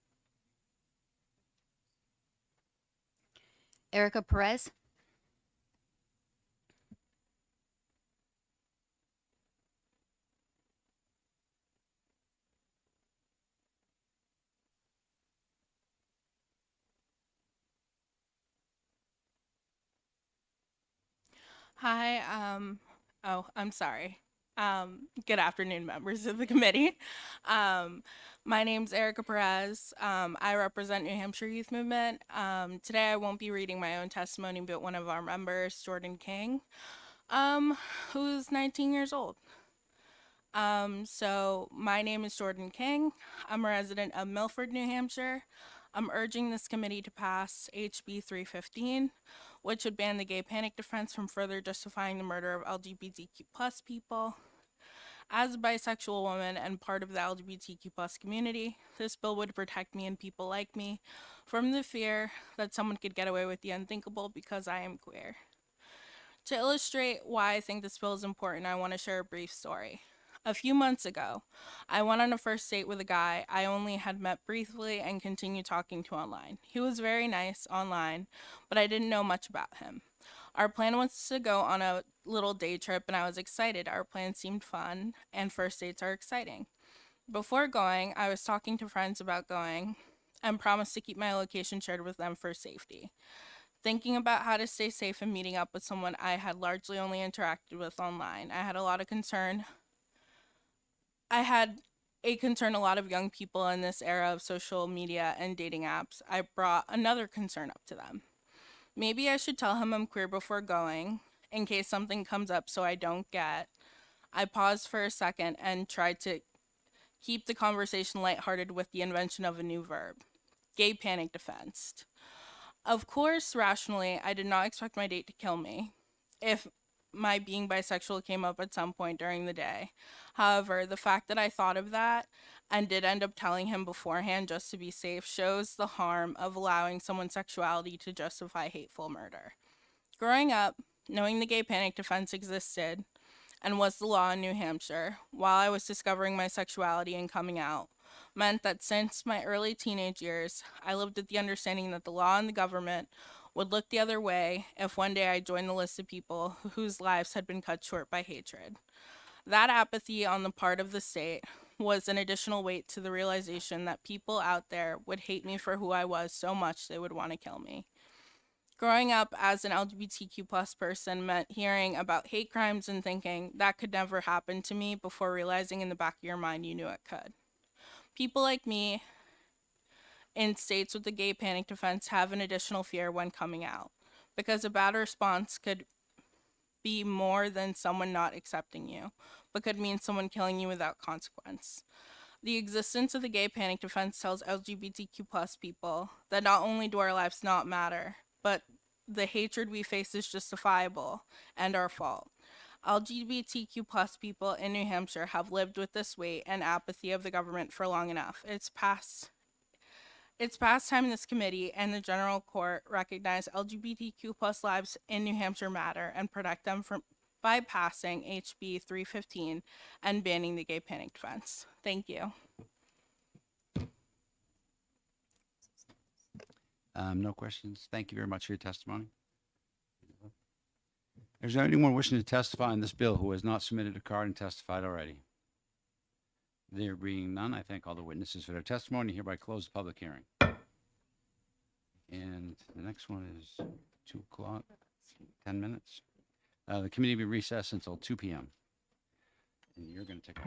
Erica Perez. Hi, I'm sorry. Good afternoon, members of the committee. My name's Erica Perez. I represent New Hampshire Youth Movement. Today I won't be reading my own testimony, but one of our members, Jordan King, who's 19 years old. So my name is Jordan King. I'm a resident of Milford, New Hampshire. I'm urging this committee to pass HB 315, which would ban the gay panic defense from further justifying the murder of LGBTQ+ people. As a bisexual woman and part of the LGBTQ+ community, this bill would protect me and people like me from the fear that someone could get away with the unthinkable because I am queer. To illustrate why I think this bill is important, I want to share a brief story. A few months ago, I went on a first date with a guy I only had met briefly and continued talking to online. He was very nice online, but I didn't know much about him. Our plan was to go on a little day trip, and I was excited. Our plan seemed fun, and first dates are exciting. Before going, I was talking to friends about going and promised to keep my location shared with them for safety. Thinking about how to stay safe and meeting up with someone I had largely only interacted with online, I had a lot of concern. I had a concern a lot of young people in this era of social media and dating apps. I brought another concern up to them. Maybe I should tell him I'm queer before going, in case something comes up so I don't get. I paused for a second and tried to keep the conversation lighthearted with the invention of a new verb, gay panic defense. Of course, rationally, I did not expect my date to kill me if my being bisexual came up at some point during the day. However, the fact that I thought of that and did end up telling him beforehand just to be safe shows the harm of allowing someone's sexuality to justify hateful murder. Growing up, knowing the gay panic defense existed and was the law in New Hampshire while I was discovering my sexuality and coming out meant that since my early teenage years, I lived with the understanding that the law and the government would look the other way if one day I joined the list of people whose lives had been cut short by hatred. That apathy on the part of the state was an additional weight to the realization that people out there would hate me for who I was so much they would want to kill me. Growing up as an LGBTQ+ person meant hearing about hate crimes and thinking that could never happen to me before realizing in the back of your mind you knew it could. People like me in states with the gay panic defense have an additional fear when coming out, because a bad response could be more than someone not accepting you, but could mean someone killing you without consequence. The existence of the gay panic defense tells LGBTQ+ people that not only do our lives not matter, but the hatred we face is justifiable and our fault. LGBTQ+ people in New Hampshire have lived with this weight and apathy of the government for long enough. It's past It's past time this committee and the general court recognize LGBTQ plus lives in New Hampshire matter and protect them from by passing HB 315 and banning the gay panic defense. Thank you. No questions. Thank you very much for your testimony. Is there anyone wishing to testify on this bill who has not submitted a card and testified already? There being none, I thank all the witnesses for their testimony. Hereby close the public hearing. And the next one is 2 o'clock, 10 minutes. The committee will be recessed until 2 p.m. And you're going to take.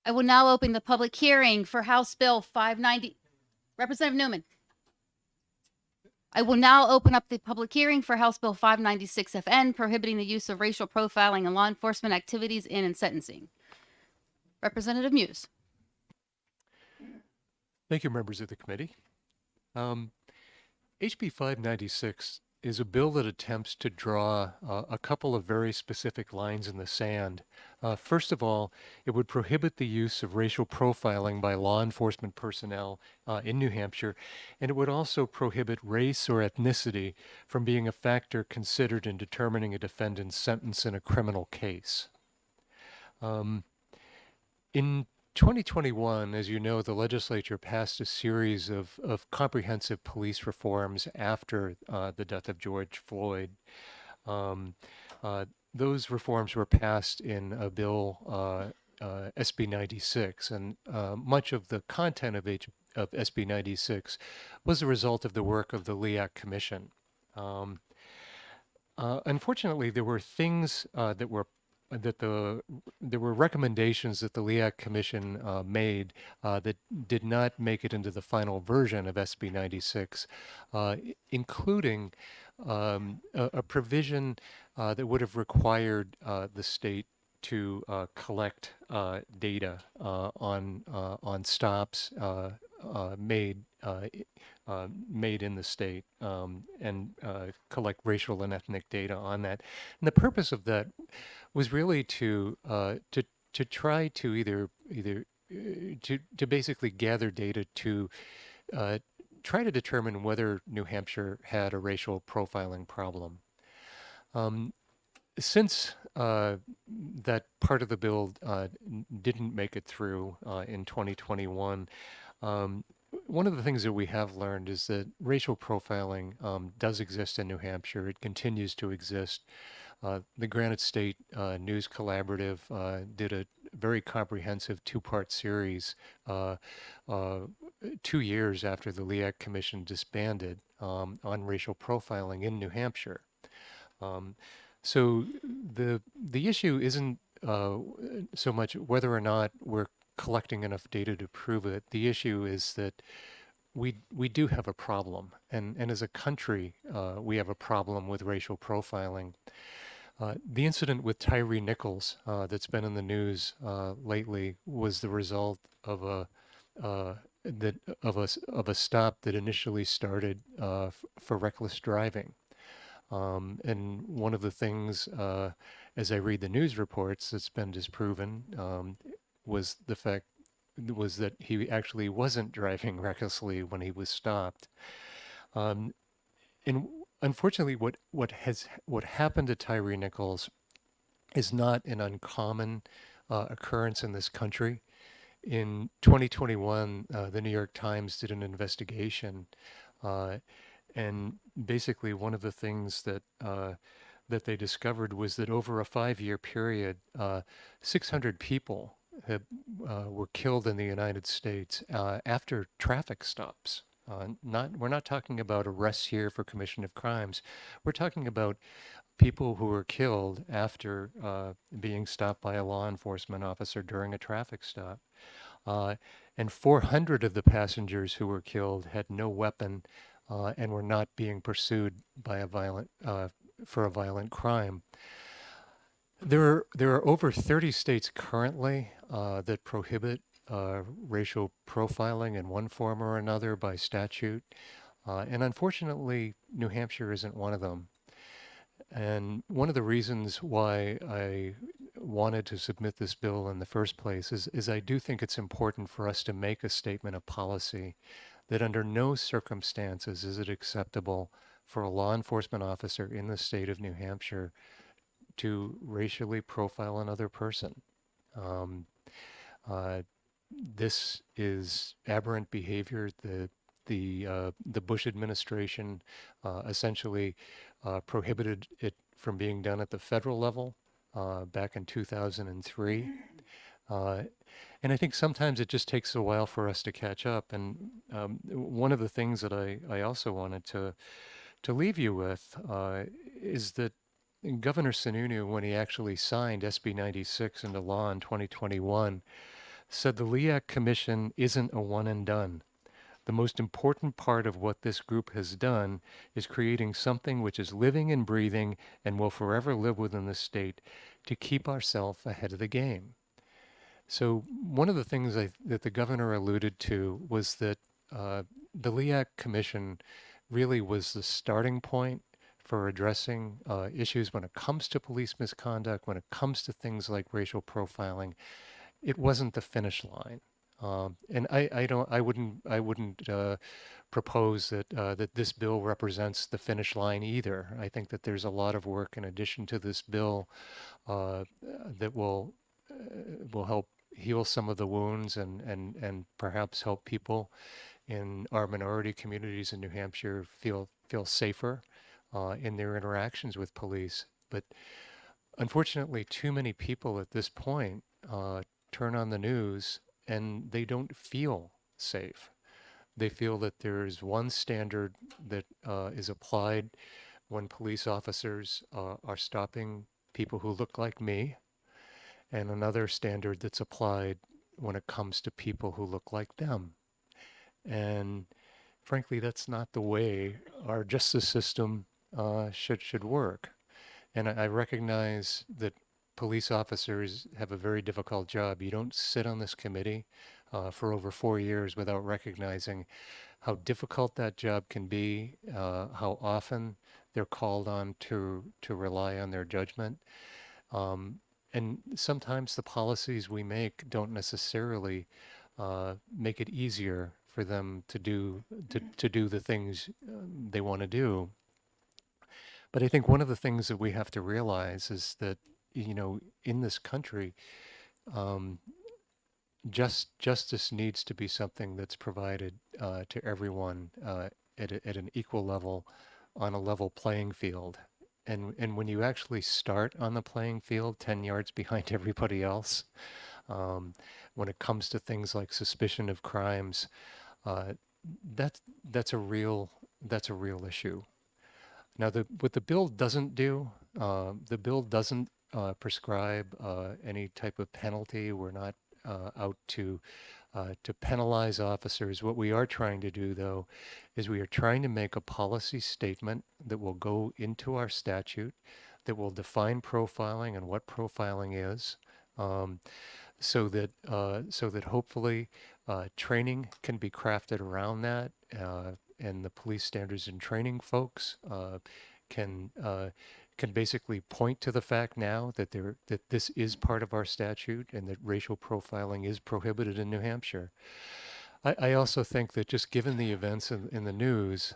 I will now open the public hearing for House Bill 590. Representative Newman. I will now open up the public hearing for House Bill 596 FN, prohibiting the use of racial profiling in law enforcement activities in and sentencing. Representative Muse. Thank you, members of the committee. HB 596 is a bill that attempts to draw a couple of very specific lines in the sand. First of all, it would prohibit the use of racial profiling by law enforcement personnel in New Hampshire, and it would also prohibit race or ethnicity from being a factor considered in determining a defendant's sentence in a criminal case. In 2021, as you know, the legislature passed a series of comprehensive police reforms after the death of George Floyd. Those reforms were passed in a bill, SB 96, and much of the content of SB 96 was a result of the work of the LEAC Commission. Unfortunately, there were things there were recommendations that the LEAC Commission made that did not make it into the final version of SB 96, including a provision that would have required the state to collect data on stops made in the state and collect racial and ethnic data on that. And the purpose of that was really to try to to basically gather data to try to determine whether New Hampshire had a racial profiling problem. Since that part of the bill didn't make it through in 2021, one of the things that we have learned is that racial profiling does exist in New Hampshire. It continues to exist. The Granite State News Collaborative did a very comprehensive two-part series 2 years after the LEAC Commission disbanded on racial profiling in New Hampshire. So the issue isn't so much whether or not we're collecting enough data to prove it. The issue is that we do have a problem, and as a country, we have a problem with racial profiling. The incident with Tyree Nichols that's been in the news lately was the result of a stop that initially started for reckless driving. And one of the things, as I read the news reports, that's been disproven was that he actually wasn't driving recklessly when he was stopped. And unfortunately, what happened to Tyree Nichols is not an uncommon occurrence in this country. In 2021, the New York Times did an investigation, and basically one of the things that they discovered was that over a 5-year period, 600 people were killed in the United States after traffic stops. We're not talking about arrests here for commission of crimes. We're talking about people who were killed after being stopped by a law enforcement officer during a traffic stop. And 400 of the passengers who were killed had no weapon and were not being pursued by for a violent crime. There are over 30 states currently that prohibit racial profiling in one form or another by statute. And unfortunately, New Hampshire isn't one of them. And one of the reasons why I wanted to submit this bill in the first place is I do think it's important for us to make a statement of policy that under no circumstances is it acceptable for a law enforcement officer in the state of New Hampshire to racially profile another person. This is aberrant behavior. The Bush administration essentially prohibited it from being done at the federal level back in 2003. And I think sometimes it just takes a while for us to catch up. And one of the things that I also wanted to leave you with is that Governor Sununu, when he actually signed SB 96 into law in 2021, said the LEAC Commission isn't a one and done. The most important part of what this group has done is creating something which is living and breathing and will forever live within the state to keep ourselves ahead of the game. So one of the things that the governor alluded to was that the LEAC Commission really was the starting point for addressing issues when it comes to police misconduct, when it comes to things like racial profiling. It wasn't the finish line. And I wouldn't propose that that this bill represents the finish line either. I think that there's a lot of work in addition to this bill that will help heal some of the wounds and perhaps help people in our minority communities in New Hampshire feel safer in their interactions with police. But unfortunately, too many people at this point turn on the news and they don't feel safe. They feel that there's one standard that is applied when police officers are stopping people who look like me, and another standard that's applied when it comes to people who look like them. And frankly, that's not the way our justice system should work. And I recognize that police officers have a very difficult job. You don't sit on this committee for over 4 years without recognizing how difficult that job can be, how often they're called on to rely on their judgment. And sometimes the policies we make don't necessarily make it easier for them to do the things they want to do. But I think one of the things that we have to realize is that, you know, in this country, justice needs to be something that's provided to everyone at an equal level, on a level playing field. And when you actually start on the playing field 10 yards behind everybody else, when it comes to things like suspicion of crimes, that's a real issue. Now, what the bill doesn't do, the bill doesn't prescribe any type of penalty. We're not out to penalize officers. What we are trying to do, though, is we are trying to make a policy statement that will go into our statute, that will define profiling and what profiling is, so that hopefully training can be crafted around that, and the police standards and training folks can basically point to the fact now that this is part of our statute and that racial profiling is prohibited in New Hampshire. I also think that just given the events in the news,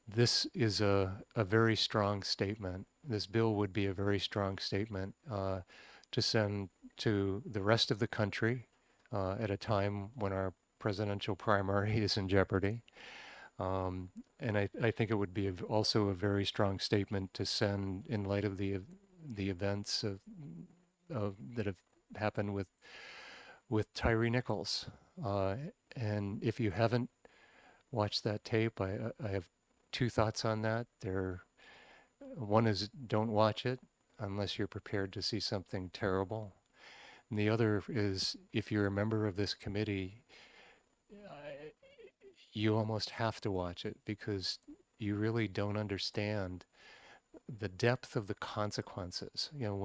this is a very strong statement. This bill would be a very strong statement to send to the rest of the country at a time when our presidential primary is in jeopardy. And I think it would be also a very strong statement to send in light of the events that have happened with Tyree Nichols. And if you haven't watched that tape, I have two thoughts on that. One is don't watch it unless you're prepared to see something terrible. And the other is, if you're a member of this committee, you almost have to watch it because you really don't understand the depth of the consequences. You know,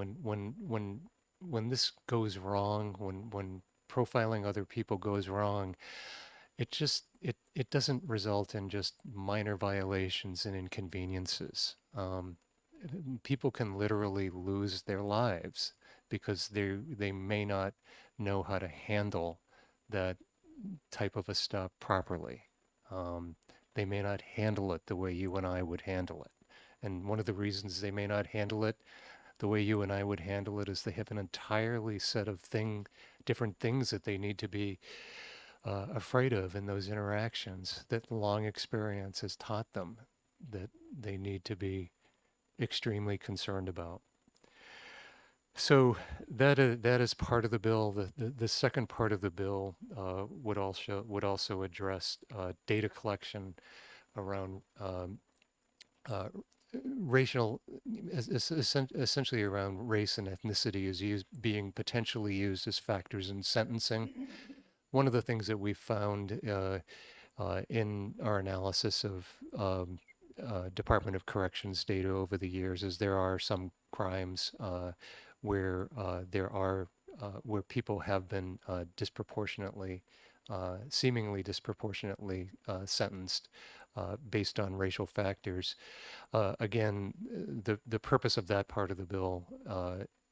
when this goes wrong, when profiling other people goes wrong, it doesn't result in just minor violations and inconveniences. People can literally lose their lives because they may not know how to handle that type of a stop properly. They may not handle it the way you and I would handle it. And one of the reasons they may not handle it the way you and I would handle it is they have an entirely set of different things that they need to be afraid of in those interactions that long experience has taught them that they need to be extremely concerned about. So that is part of the bill. The second part of the bill would also address data collection around racial, essentially around race and ethnicity is being potentially used as factors in sentencing. One of the things that we found in our analysis of Department of Corrections data over the years is there are some crimes where where people have been seemingly disproportionately sentenced based on racial factors. Again, the purpose of that part of the bill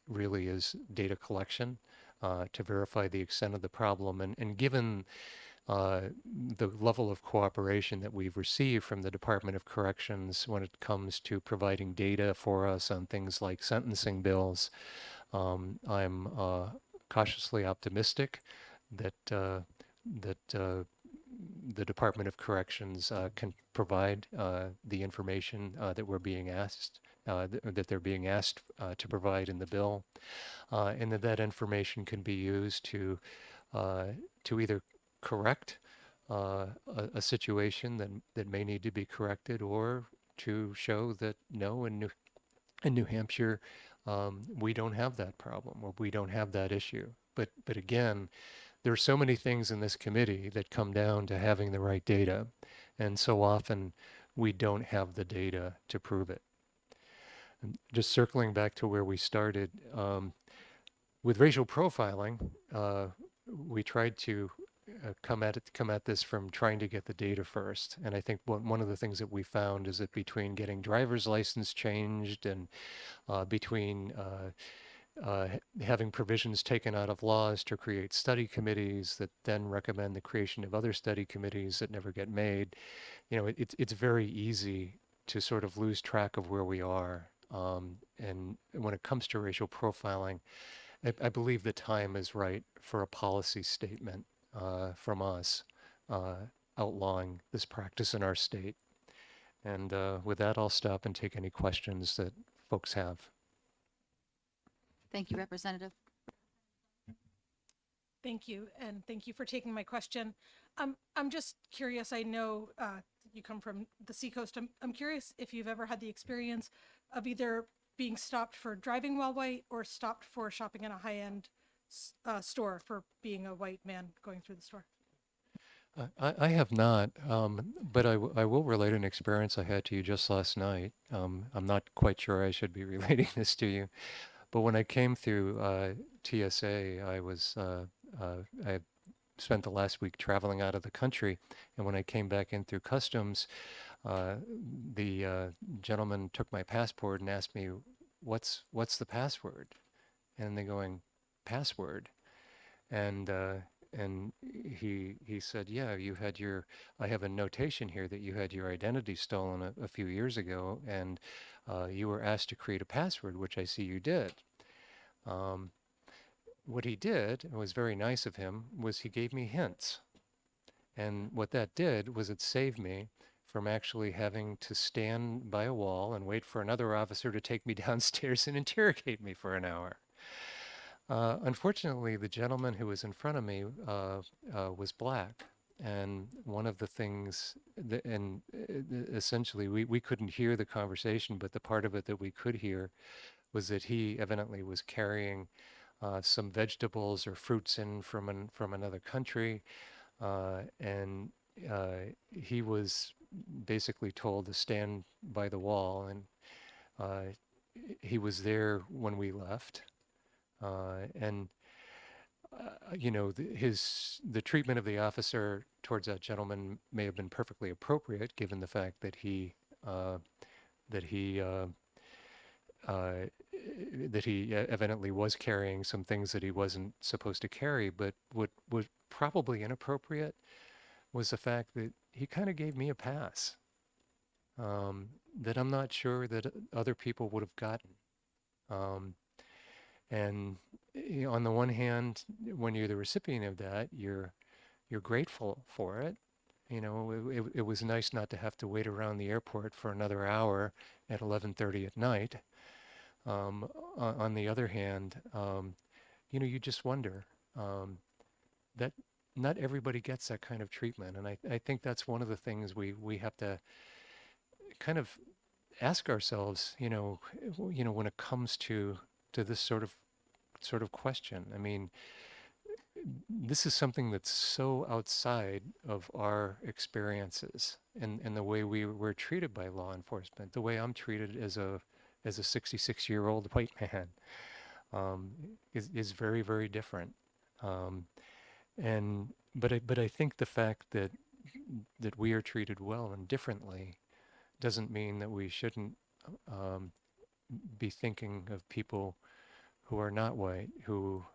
really is data collection to verify the extent of the problem. And given the level of cooperation that we've received from the Department of Corrections when it comes to providing data for us on things like sentencing bills, I'm cautiously optimistic that the Department of Corrections can provide the information that we're being asked, that they're being asked to provide in the bill, and that information can be used to either correct a situation that may need to be corrected, or to show that no, in New Hampshire, we don't have that problem, or we don't have that issue. But again, there are so many things in this committee that come down to having the right data, and so often we don't have the data to prove it. And just circling back to where we started, with racial profiling, we tried to come at this from trying to get the data first. And I think one of the things that we found is that between getting driver's license changed and between having provisions taken out of laws to create study committees that then recommend the creation of other study committees that never get made, it's very easy to sort of lose track of where we are. And when it comes to racial profiling, I believe the time is right for a policy statement from us outlawing this practice in our state. And with that, I'll stop and take any questions that folks have. Thank you, Representative. Thank you, and thank you for taking my question. I'm just curious. I know you come from the Seacoast. I'm curious if you've ever had the experience of either being stopped for driving while white or stopped for shopping in a high-end store for being a white man going through the store. I have not, but I will relate an experience I had to you just last night. I'm not quite sure I should be relating this to you, but when I came through TSA, I spent the last week traveling out of the country, and when I came back in through customs, the gentleman took my passport and asked me, "What's the password?" And they're going, "Password?" And he said, "Yeah, I have a notation here that you had your identity stolen a few years ago, and you were asked to create a password, which I see you did." What he did, it was very nice of him, was he gave me hints. And what that did was it saved me from actually having to stand by a wall and wait for another officer to take me downstairs and interrogate me for an hour. Unfortunately, the gentleman who was in front of me was black. And one of the things, essentially, we couldn't hear the conversation, but the part of it that we could hear was that he evidently was carrying some vegetables or fruits in from another country. And he was basically told to stand by the wall, and he was there when we left. The treatment of the officer towards that gentleman may have been perfectly appropriate, given the fact that he evidently was carrying some things that he wasn't supposed to carry. But what was probably inappropriate was the fact that he kind of gave me a pass that I'm not sure that other people would have gotten. And on the one hand, when you're the recipient of that, you're grateful for it. It was nice not to have to wait around the airport for another hour at 11:30 at night. On the other hand, you just wonder that not everybody gets that kind of treatment. And I think that's one of the things we have to kind of ask ourselves, when it comes to this sort of question. I mean, this is something that's so outside of our experiences and the way we're treated by law enforcement, the way I'm treated as a 66-year-old white man, is very, very different. But I think the fact that we are treated well and differently doesn't mean that we shouldn't be thinking of people who are not white, who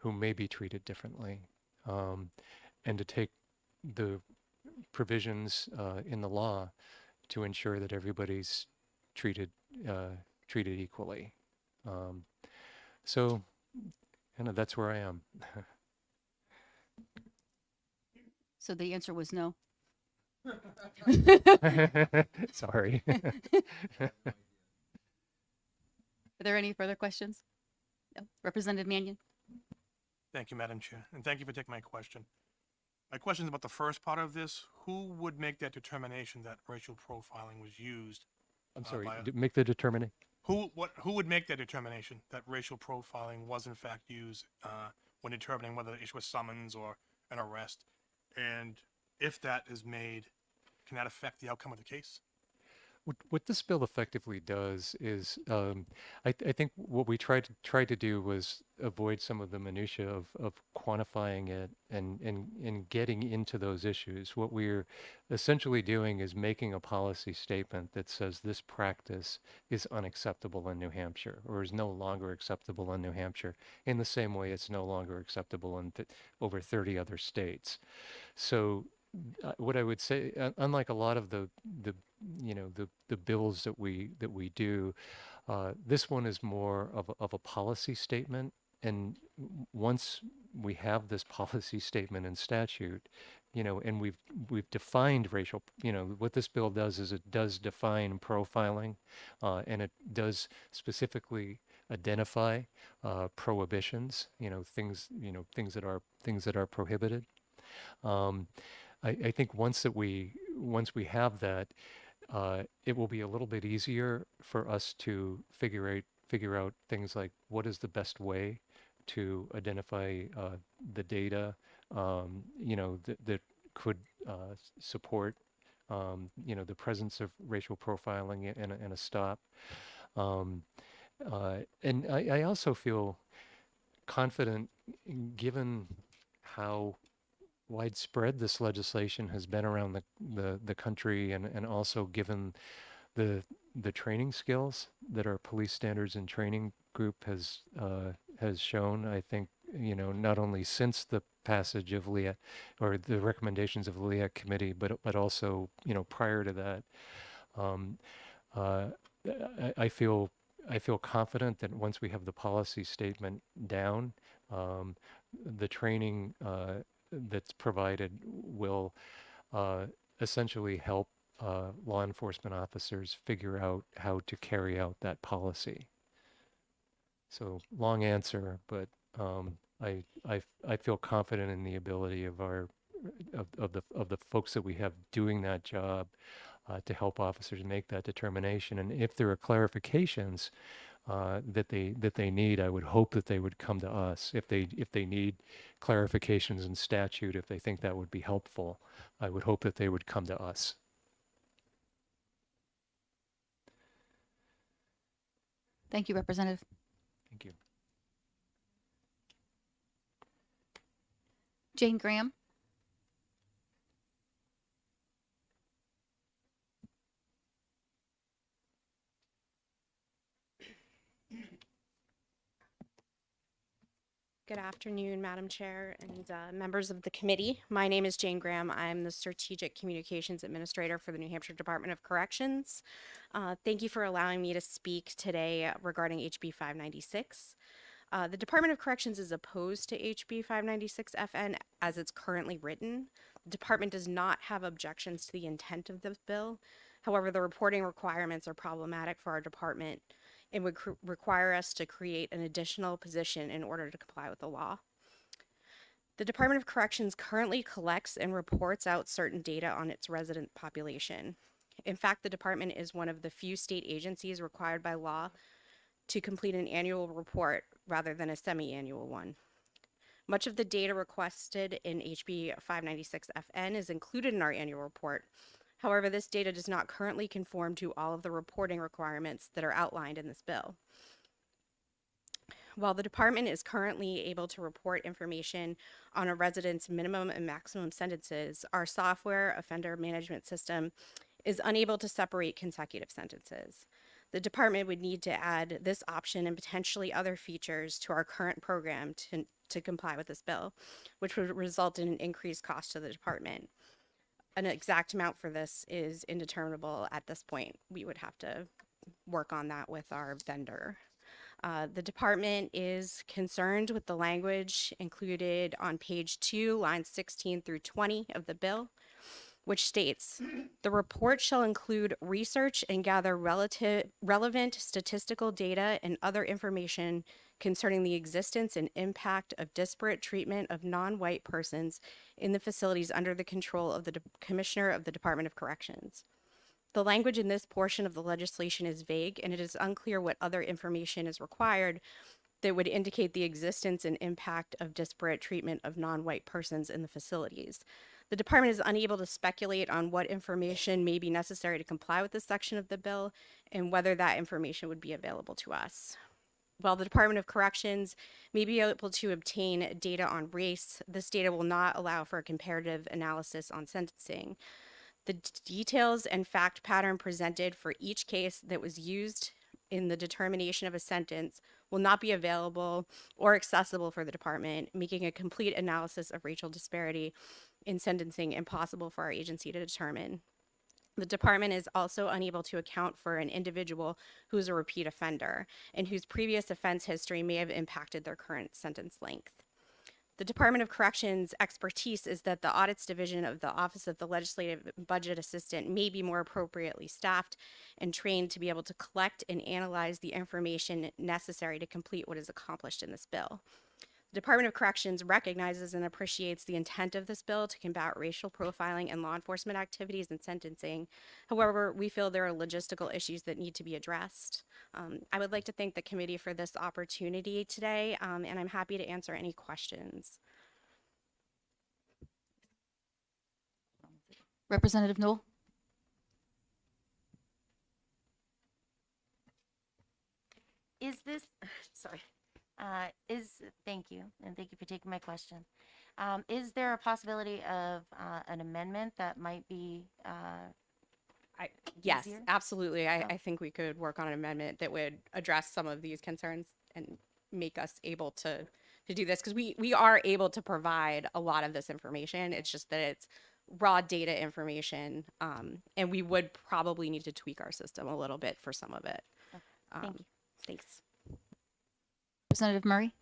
may be treated differently, and to take the provisions in the law to ensure that everybody's treated equally. So, that's where I am. So the answer was no. Sorry. Are there any further questions? No. Representative Mannion? Thank you, Madam Chair, and thank you for taking my question. My question is about the first part of this. Who would make that determination that racial profiling was used? I'm sorry, by a- make the determination. Who would make that determination that racial profiling was in fact used when determining whether to issue a summons or an arrest? And if that is made, can that affect the outcome of the case? What this bill effectively does is, I think what we tried to do was avoid some of the minutia of quantifying it and getting into those issues. What we're essentially doing is making a policy statement that says this practice is unacceptable in New Hampshire, or is no longer acceptable in New Hampshire, in the same way it's no longer acceptable in over 30 other states. So what I would say, unlike a lot of the bills that we do, this one is more of a policy statement. And once we have this policy statement in statute, and we've defined racial, what this bill does is it does define profiling, and it does specifically identify prohibitions, things that are prohibited. I think once we have that, it will be a little bit easier for us to figure out things like what is the best way to identify the data, that could support, the presence of racial profiling in a stop. And I also feel confident, given how widespread this legislation has been around the country, and also given the training skills that our police standards and training group has shown. I think, not only since the passage of LEA or the recommendations of the LEA committee, but also, prior to that, I feel confident that once we have the policy statement down, the training that's provided will essentially help law enforcement officers figure out how to carry out that policy. So long answer, but I feel confident in the ability of the folks that we have doing that job to help officers make that determination. And if there are clarifications that they need, I would hope that they would come to us. If they need clarifications in statute, if they think that would be helpful, I would hope that they would come to us. Thank you, Representative. Thank you. Jane Graham? Good afternoon, Madam Chair and members of the committee. My name is Jane Graham. I'm the Strategic Communications Administrator for the New Hampshire Department of Corrections. Thank you for allowing me to speak today regarding HB 596. The Department of Corrections is opposed to HB 596 FN as it's currently written. The department does not have objections to the intent of this bill. However, the reporting requirements are problematic for our department and would require us to create an additional position in order to comply with the law. The Department of Corrections currently collects and reports out certain data on its resident population. In fact, the department is one of the few state agencies required by law to complete an annual report rather than a semi-annual one. Much of the data requested in HB 596FN is included in our annual report. However, this data does not currently conform to all of the reporting requirements that are outlined in this bill. While the department is currently able to report information on a resident's minimum and maximum sentences, our software offender management system is unable to separate consecutive sentences. The department would need to add this option and potentially other features to our current program to comply with this bill, which would result in an increased cost to the department. An exact amount for this is indeterminable at this point. We would have to work on that with our vendor. The department is concerned with the language included on page 2, lines 16 through 20 of the bill, which states, "The report shall include research and gather relevant statistical data and other information concerning the existence and impact of disparate treatment of non-white persons in the facilities under the control of the Commissioner of the Department of Corrections." The language in this portion of the legislation is vague, and it is unclear what other information is required that would indicate the existence and impact of disparate treatment of non-white persons in the facilities. The department is unable to speculate on what information may be necessary to comply with this section of the bill and whether that information would be available to us. While the Department of Corrections may be able to obtain data on race, this data will not allow for a comparative analysis on sentencing. The details and fact pattern presented for each case that was used in the determination of a sentence will not be available or accessible for the department, making a complete analysis of racial disparity in sentencing impossible for our agency to determine. The department is also unable to account for an individual who is a repeat offender and whose previous offense history may have impacted their current sentence length. The Department of Corrections' expertise is that the Audits Division of the Office of the Legislative Budget Assistant may be more appropriately staffed and trained to be able to collect and analyze the information necessary to complete what is accomplished in this bill. The Department of Corrections recognizes and appreciates the intent of this bill to combat racial profiling and law enforcement activities in sentencing. However, we feel there are logistical issues that need to be addressed. I would like to thank the committee for this opportunity today, and I'm happy to answer any questions. Representative Newell? Is this, sorry, thank you, and thank you for taking my question. Is there a possibility of an amendment that might be Yes, easier? absolutely. I think we could work on an amendment that would address some of these concerns and make us able to do this, because we are able to provide a lot of this information. It's just that it's raw data information, and we would probably need to tweak our system a little bit for some of it. Thank you. Thanks. Representative Murray?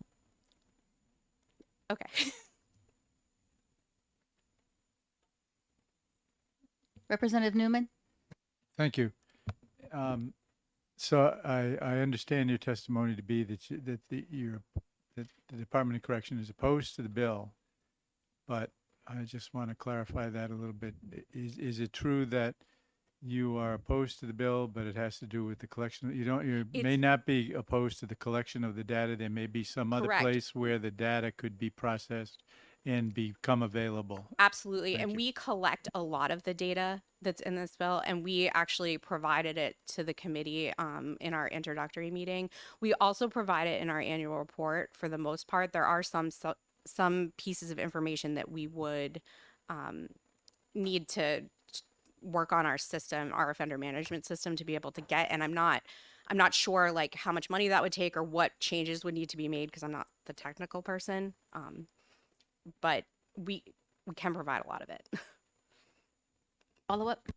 Okay. Representative Newman? Thank you. So I understand your testimony to be that that the Department of Correction is opposed to the bill, but I just want to clarify that a little bit. Is it true that you are opposed to the bill, but it has to do with the collection? You may not be opposed to the collection of the data. There may be some other Correct. place where the data could be processed and become available. Absolutely. Thank And you. we collect a lot of the data that's in this bill, and we actually provided it to the committee in our introductory meeting. We also provide it in our annual report for the most part. There are some pieces of information that we would need to work on our system, our offender management system, to be able to get. And I'm not sure like how much money that would take or what changes would need to be made, because I'm not the technical person. But we can provide a lot of it. Follow up?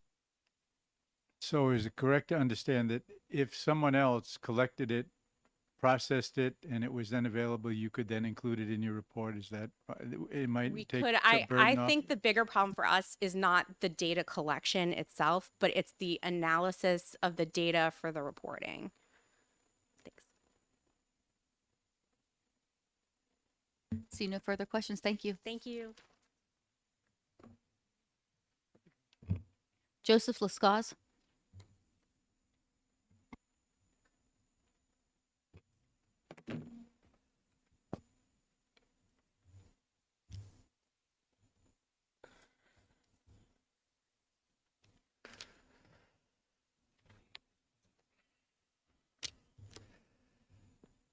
So is it correct to understand that if someone else collected it, processed it, and it was then available, you could then include it in your report? Is that, it might We take could. some I burden off? think the bigger problem for us is not the data collection itself, but it's the analysis of the data for the reporting. Thanks. See no further questions. Thank you. Thank you. Joseph Lascaz?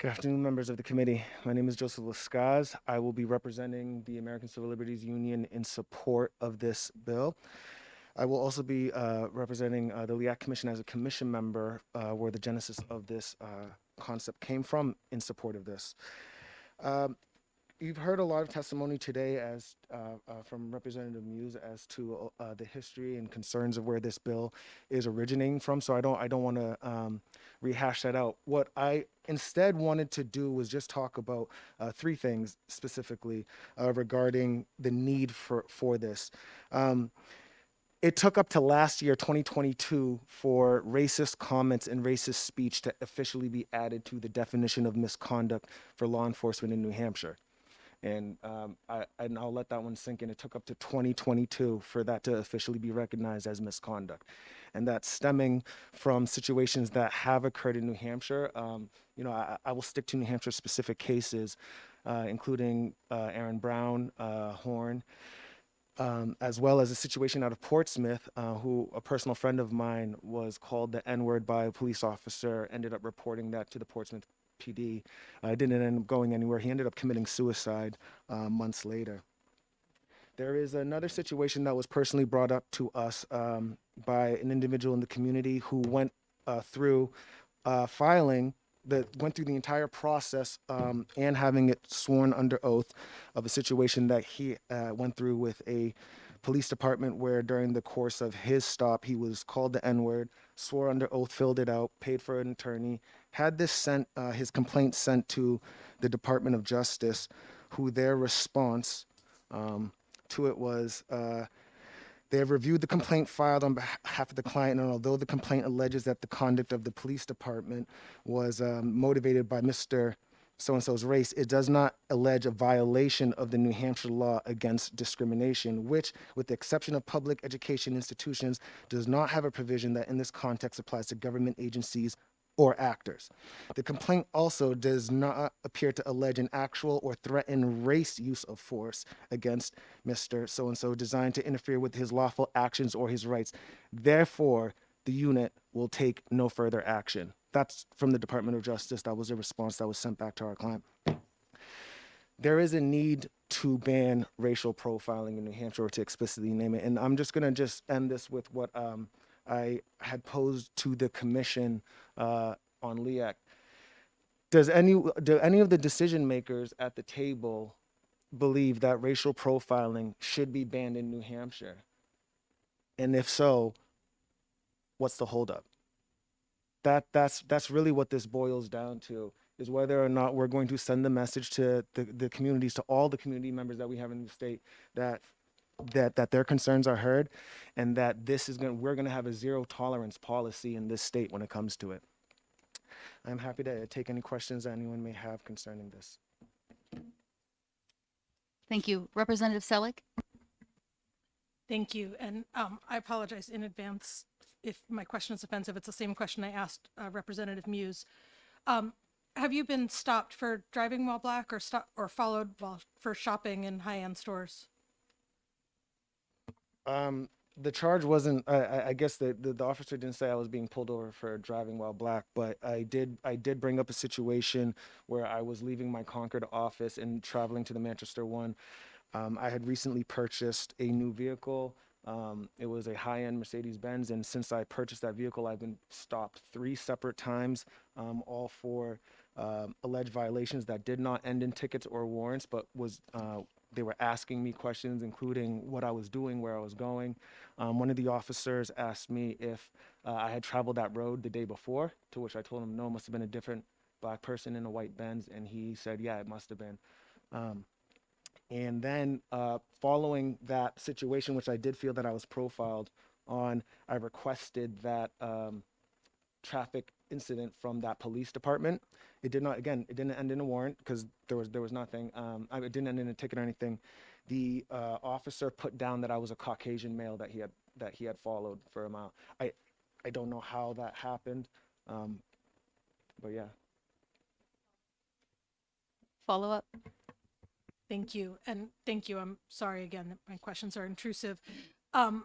Good afternoon, members of the committee. My name is Joseph Lascaz. I will be representing the American Civil Liberties Union in support of this bill. I will also be representing the LEAC Commission as a commission member, where the genesis of this concept came from in support of this. You've heard a lot of testimony today as from Representative Muse as to the history and concerns of where this bill is originating from. So I don't want to rehash that out. What I instead wanted to do was just talk about three things specifically regarding the need for this. It took up to last year, 2022, for racist comments and racist speech to officially be added to the definition of misconduct for law enforcement in New Hampshire. And I'll let that one sink in. It took up to 2022 for that to officially be recognized as misconduct. And that's stemming from situations that have occurred in New Hampshire. I will stick to New Hampshire specific cases, including Aaron Brown, Horn, as well as a situation out of Portsmouth, who a personal friend of mine was called the N-word by a police officer, ended up reporting that to the Portsmouth PD. Didn't end up going anywhere. He ended up committing suicide months later. There is another situation that was personally brought up to us by an individual in the community who went through went through the entire process and having it sworn under oath of a situation that he went through with a police department where during the course of his stop, he was called the N-word, swore under oath, filled it out, paid for an attorney, had this sent, his complaint sent to the Department of Justice, who their response to it was, they have reviewed the complaint filed on behalf of the client, and although the complaint alleges that the conduct of the police department was motivated by Mr. So-and-so's race, it does not allege a violation of the New Hampshire law against discrimination, which, with the exception of public education institutions, does not have a provision that in this context applies to government agencies or actors. The complaint also does not appear to allege an actual or threatened race use of force against Mr. So-and-so designed to interfere with his lawful actions or his rights. Therefore, the unit will take no further action. That's from the Department of Justice. That was a response that was sent back to our client. There is a need to ban racial profiling in New Hampshire, or to explicitly name it. And I'm just gonna end this with what I had posed to the commission on LEAC. Do any of the decision makers at the table believe that racial profiling should be banned in New Hampshire? And if so, what's the holdup? That's really what this boils down to, is whether or not we're going to send the message to the communities, to all the community members that we have in the state, that their concerns are heard, and that we're going to have a zero tolerance policy in this state when it comes to it. I'm happy to take any questions that anyone may have concerning this. Thank you. Representative Selleck? Thank you. And I apologize in advance if my question is offensive. It's the same question I asked Representative Muse. Have you been stopped for driving while black, or followed for shopping in high-end stores? The charge wasn't, I guess the officer didn't say I was being pulled over for driving while black, but I did bring up a situation where I was leaving my Concord office and traveling to the Manchester one. I had recently purchased a new vehicle. It was a high-end Mercedes-Benz, and since I purchased that vehicle, I've been stopped 3 separate times, all for alleged violations that did not end in tickets or warrants, but they were asking me questions, including what I was doing, where I was going. One of the officers asked me if I had traveled that road the day before, to which I told him no, it must have been a different black person in a white Benz, and he said, yeah, it must have been. And then following that situation, which I did feel that I was profiled on, I requested that traffic incident from that police department. It did not, again, it didn't end in a warrant because there was nothing. It didn't end in a ticket or anything. The officer put down that I was a Caucasian male that he had followed for a mile. I don't know how that happened, but yeah. Follow up? Thank you. And thank you. I'm sorry again that my questions are intrusive. One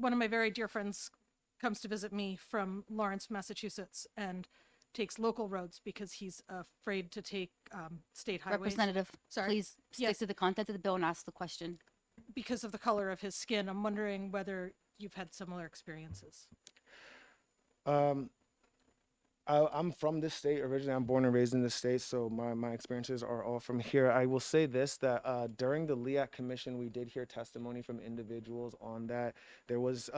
of my very dear friends comes to visit me from Lawrence, Massachusetts, and takes local roads because he's afraid to take state highways. Representative, Sorry. please stick Yes. to the content of the bill and ask the question. Because of the color of his skin, I'm wondering whether you've had similar experiences. I'm from this state originally. I'm born and raised in this state, so my experiences are all from here. I will say this, that during the LEAC Commission, we did hear testimony from individuals on that. There was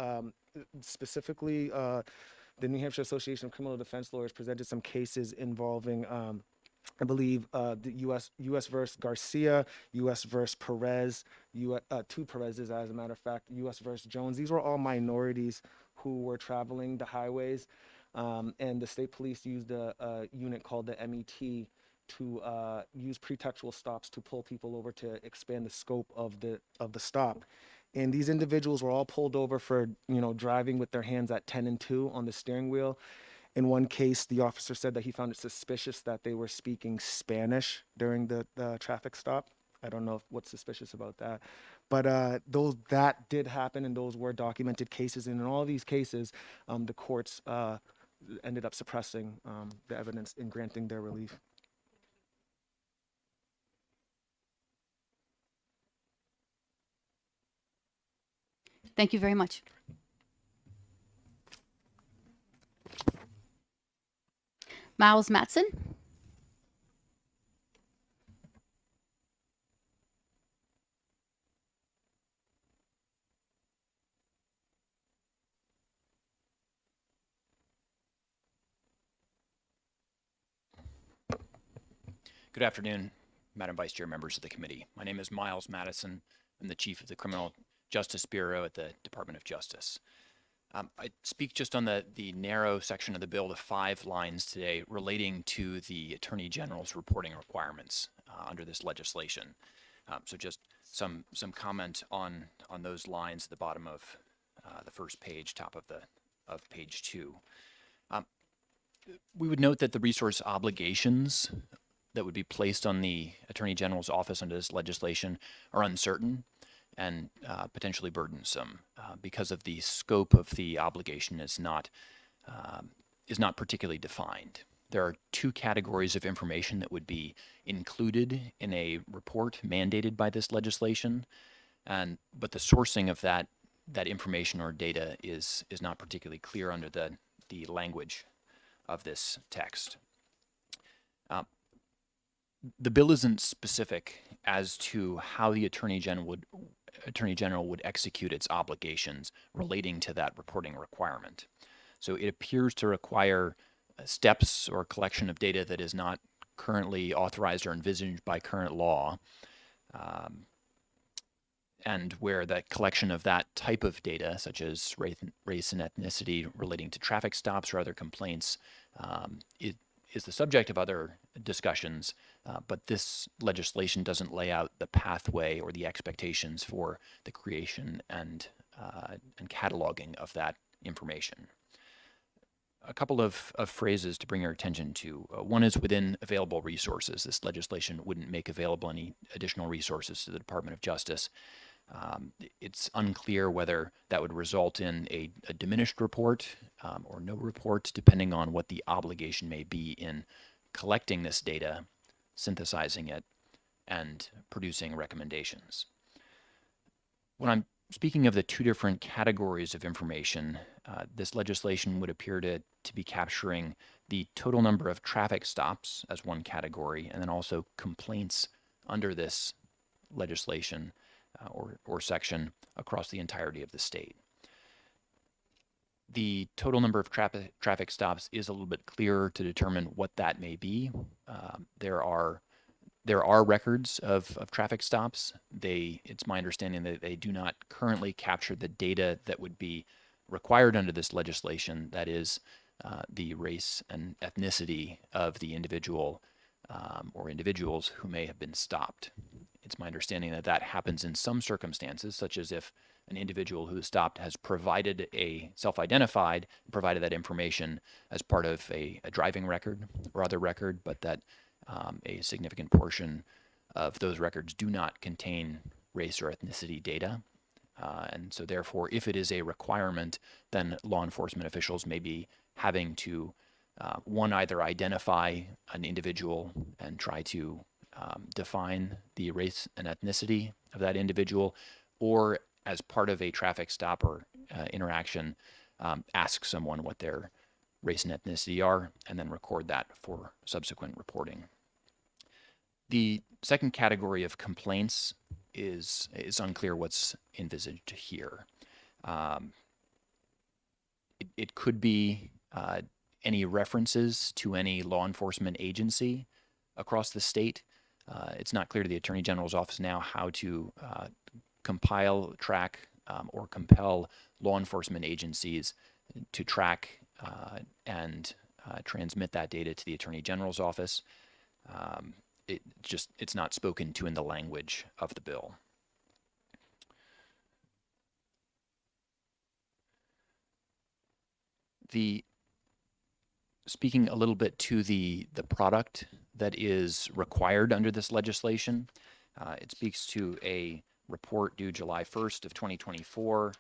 specifically the New Hampshire Association of Criminal Defense Lawyers presented some cases involving I believe the U.S. versus Garcia, U.S. versus Perez, two Perez's, as a matter of fact, U.S. versus Jones. These were all minorities who were traveling the highways, and the state police used a unit called the MET to use pretextual stops to pull people over to expand the scope of the stop. And these individuals were all pulled over for driving with their hands at 10 and 2 on the steering wheel. In one case, the officer said that he found it suspicious that they were speaking Spanish during the traffic stop. I don't know what's suspicious about that. But that did happen, and those were documented cases. And in all of these cases, the courts ended up suppressing the evidence and granting their relief. Thank you very much. Miles Matson. Good afternoon, Madam Vice Chair, members of the committee. My name is Miles Madison. I'm the Chief of the Criminal Justice Bureau at the Department of Justice. I speak just on the narrow section of the bill, the 5 lines today relating to the Attorney General's reporting requirements under this legislation. So just some comment on those lines at the bottom of the first page, top of page 2. We would note that the resource obligations that would be placed on the Attorney General's office under this legislation are uncertain and potentially burdensome because of the scope of the obligation is not particularly defined. There are 2 categories of information that would be included in a report mandated by this legislation, but the sourcing of that information or data is not particularly clear under the language of this text. The bill isn't specific as to how the Attorney General would execute its obligations relating to that reporting requirement. So it appears to require steps or collection of data that is not currently authorized or envisaged by current law, and where the collection of that type of data, such as race and ethnicity relating to traffic stops or other complaints, is the subject of other discussions, but this legislation doesn't lay out the pathway or the expectations for the creation and cataloging of that information. A couple of phrases to bring your attention to. One is within available resources. This legislation wouldn't make available any additional resources to the Department of Justice. It's unclear whether that would result in a diminished report or no report, depending on what the obligation may be in collecting this data, synthesizing it, and producing recommendations. When I'm speaking of the 2 different categories of information, this legislation would appear to be capturing the total number of traffic stops as one category, and then also complaints under this legislation or section across the entirety of the state. The total number of traffic stops is a little bit clearer to determine what that may be. There are records of traffic stops. It's my understanding that they do not currently capture the data that would be required under this legislation, that is the race and ethnicity of the individual or individuals who may have been stopped. It's my understanding that that happens in some circumstances, such as if an individual who is stopped has provided self-identified, provided that information as part of a driving record or other record, but that a significant portion of those records do not contain race or ethnicity data. And so therefore, if it is a requirement, then law enforcement officials may be having to one, either identify an individual and try to define the race and ethnicity of that individual, or as part of a traffic stop or interaction, ask someone what their race and ethnicity are, and then record that for subsequent reporting. The second category of complaints is unclear what's envisaged here. It could be any references to any law enforcement agency across the state. It's not clear to the Attorney General's office now how to compile, track, or compel law enforcement agencies to track and transmit that data to the Attorney General's office. It's not spoken to in the language of the bill. Speaking a little bit to the product that is required under this legislation, it speaks to a report due July 1st of 2024,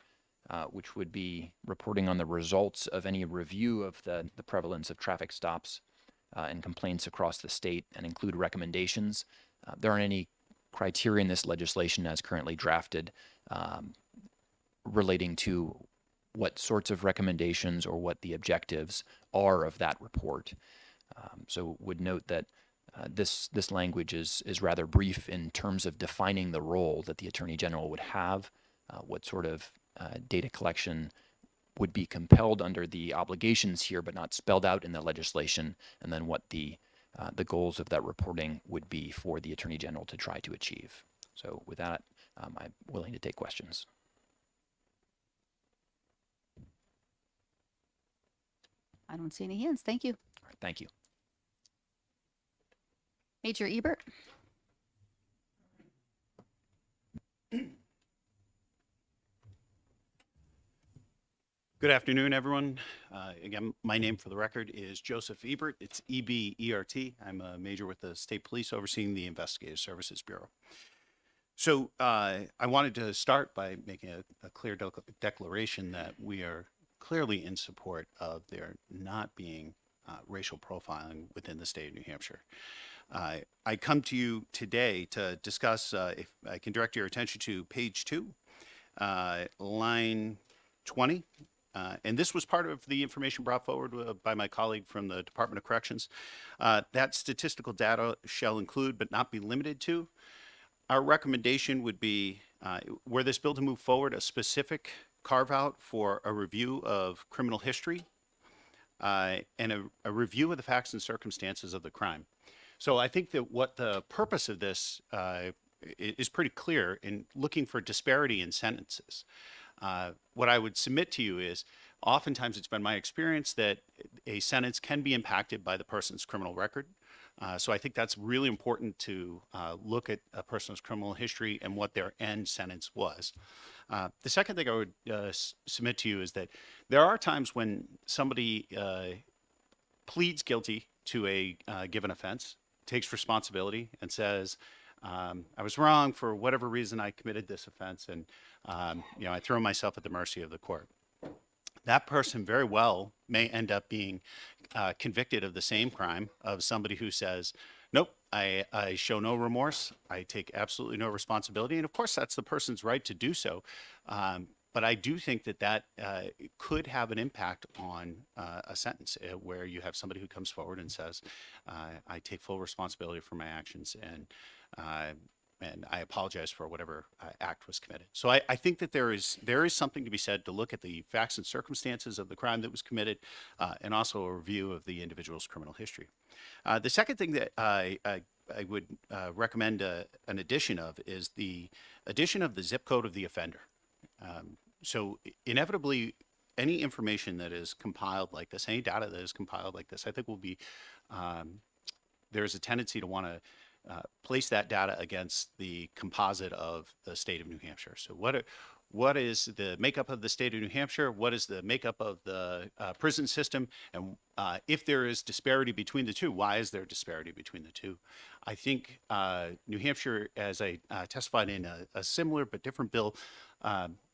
which would be reporting on the results of any review of the prevalence of traffic stops and complaints across the state, and include recommendations. There aren't any criteria in this legislation as currently drafted relating to what sorts of recommendations or what the objectives are of that report. So would note that this language is rather brief in terms of defining the role that the Attorney General would have, what sort of data collection would be compelled under the obligations here, but not spelled out in the legislation, and then what the goals of that reporting would be for the Attorney General to try to achieve. So with that, I'm willing to take questions. I don't see any hands. Thank you. All right, thank you. Major Ebert. Good afternoon, everyone. Again, my name for the record is Joseph Ebert. It's E-B-E-R-T. I'm a major with the State Police overseeing the Investigative Services Bureau. So I wanted to start by making a clear declaration that we are clearly in support of there not being racial profiling within the state of New Hampshire. I come to you today to discuss, if I can direct your attention to page 2, line 20. And this was part of the information brought forward by my colleague from the Department of Corrections. That statistical data shall include but not be limited to. Our recommendation would be, were this bill to move forward, a specific carve out for a review of criminal history and a review of the facts and circumstances of the crime. So I think that what the purpose of this is pretty clear in looking for disparity in sentences. What I would submit to you is oftentimes it's been my experience that a sentence can be impacted by the person's criminal record. So I think that's really important to look at a person's criminal history and what their end sentence was. The second thing I would submit to you is that there are times when somebody pleads guilty to a given offense, takes responsibility, and says, I was wrong for whatever reason I committed this offense, and I throw myself at the mercy of the court. That person very well may end up being convicted of the same crime of somebody who says, nope, I show no remorse, I take absolutely no responsibility, and of course that's the person's right to do so. But I do think that could have an impact on a sentence where you have somebody who comes forward and says, I take full responsibility for my actions, and I apologize for whatever act was committed. So I think that there is something to be said to look at the facts and circumstances of the crime that was committed, and also a review of the individual's criminal history. The second thing that I would recommend an addition of is the addition of the zip code of the offender. So inevitably, any information that is compiled like this, any data that is compiled like this, I think will be, there's a tendency to want to place that data against the composite of the state of New Hampshire. So what is the makeup of the state of New Hampshire? What is the makeup of the prison system? And if there is disparity between the two, why is there disparity between the two? I think New Hampshire, as I testified in a similar but different bill,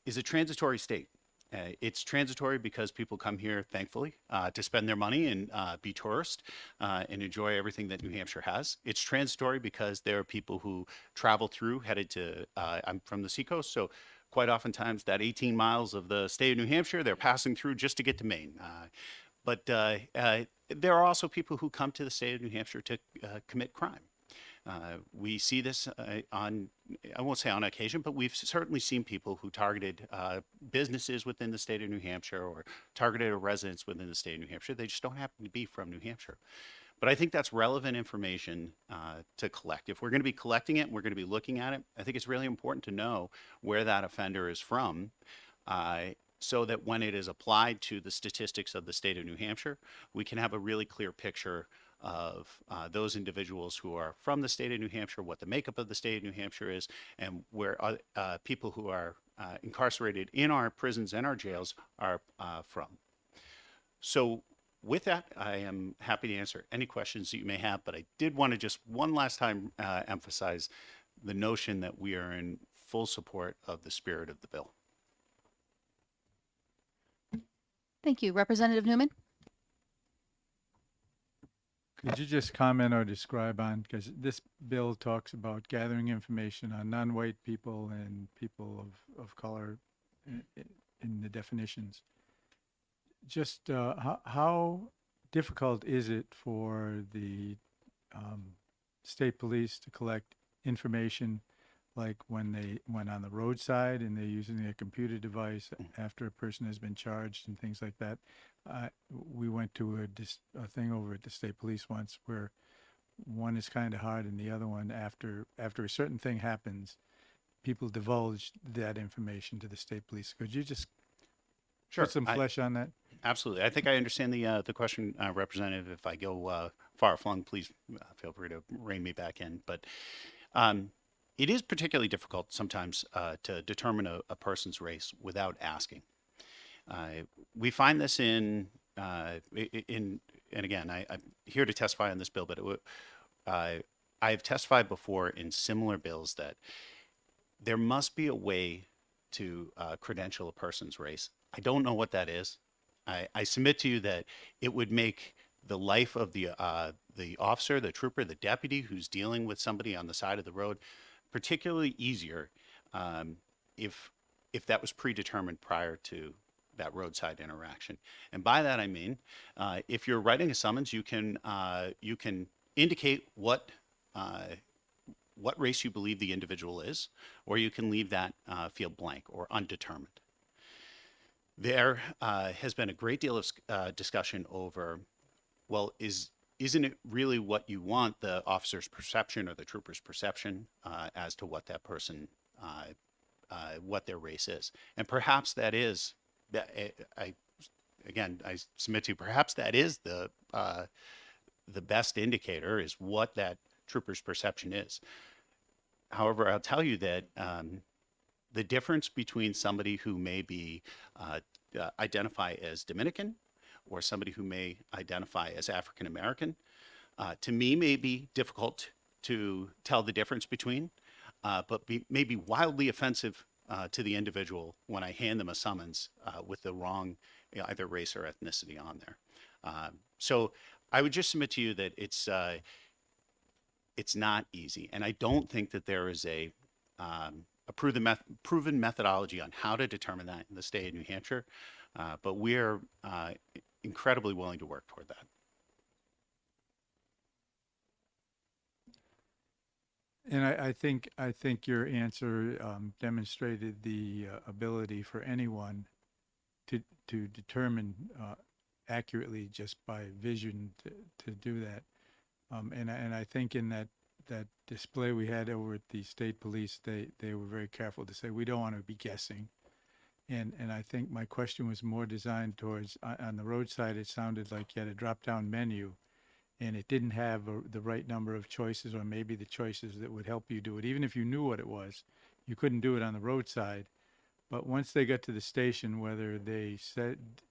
is a transitory state. It's transitory because people come here, thankfully, to spend their money and be tourists and enjoy everything that New Hampshire has. It's transitory because there are people who travel through, headed to, I'm from the seacoast, so quite oftentimes that 18 miles of the state of New Hampshire, they're passing through just to get to Maine. But there are also people who come to the state of New Hampshire to commit crime. We see this on, I won't say on occasion, but we've certainly seen people who targeted businesses within the state of New Hampshire or targeted a residence within the state of New Hampshire. They just don't happen to be from New Hampshire. But I think that's relevant information to collect. If we're going to be collecting it and we're going to be looking at it, I think it's really important to know where that offender is from so that when it is applied to the statistics of the state of New Hampshire, we can have a really clear picture of those individuals who are from the state of New Hampshire, what the makeup of the state of New Hampshire is, and where people who are incarcerated in our prisons and our jails are from. So with that, I am happy to answer any questions that you may have, but I did want to just one last time emphasize the notion that we are in full support of the spirit of the bill. Thank you. Representative Newman? Could you just comment or describe on, because this bill talks about gathering information on non-white people and people of color in the definitions. Just how difficult is it for the state police to collect information, like when they went on the roadside and they're using their computer device after a person has been charged and things like that? We went to a thing over at the state police once where one is kind of hard and the other one, after a certain thing happens, people divulge that information to the state police. Could you just put some flesh on that? Absolutely. I think I understand the question, Representative. If I go far flung, please feel free to rein me back in. But it is particularly difficult sometimes to determine a person's race without asking. We find this and again, I'm here to testify on this bill, but I've testified before in similar bills that there must be a way to credential a person's race. I don't know what that is. I submit to you that it would make the life of the officer, the trooper, the deputy who's dealing with somebody on the side of the road particularly easier if that was predetermined prior to that roadside interaction. And by that I mean, if you're writing a summons, you can indicate what race you believe the individual is, or you can leave that field blank or undetermined. There has been a great deal of discussion over, well, isn't it really what you want, the officer's perception or the trooper's perception as to what that person, what their race is? And perhaps that is, I submit to you, perhaps that is the best indicator, is what that trooper's perception is. However, I'll tell you that the difference between somebody who may be identify as Dominican or somebody who may identify as African American, to me may be difficult to tell the difference between, but may be wildly offensive to the individual when I hand them a summons with the wrong either race or ethnicity on there. So I would just submit to you that it's not easy, and I don't think that there is a proven methodology on how to determine that in the state of New Hampshire, but we're incredibly willing to work toward that. And I think your answer demonstrated the ability for anyone to determine accurately just by vision to do that. And I think in that display we had over at the state police, they were very careful to say we don't want to be guessing. And I think my question was more designed towards, on the roadside, it sounded like you had a drop-down menu and it didn't have the right number of choices, or maybe the choices that would help you do it. Even if you knew what it was, you couldn't do it on the roadside. But once they got to the station, whether they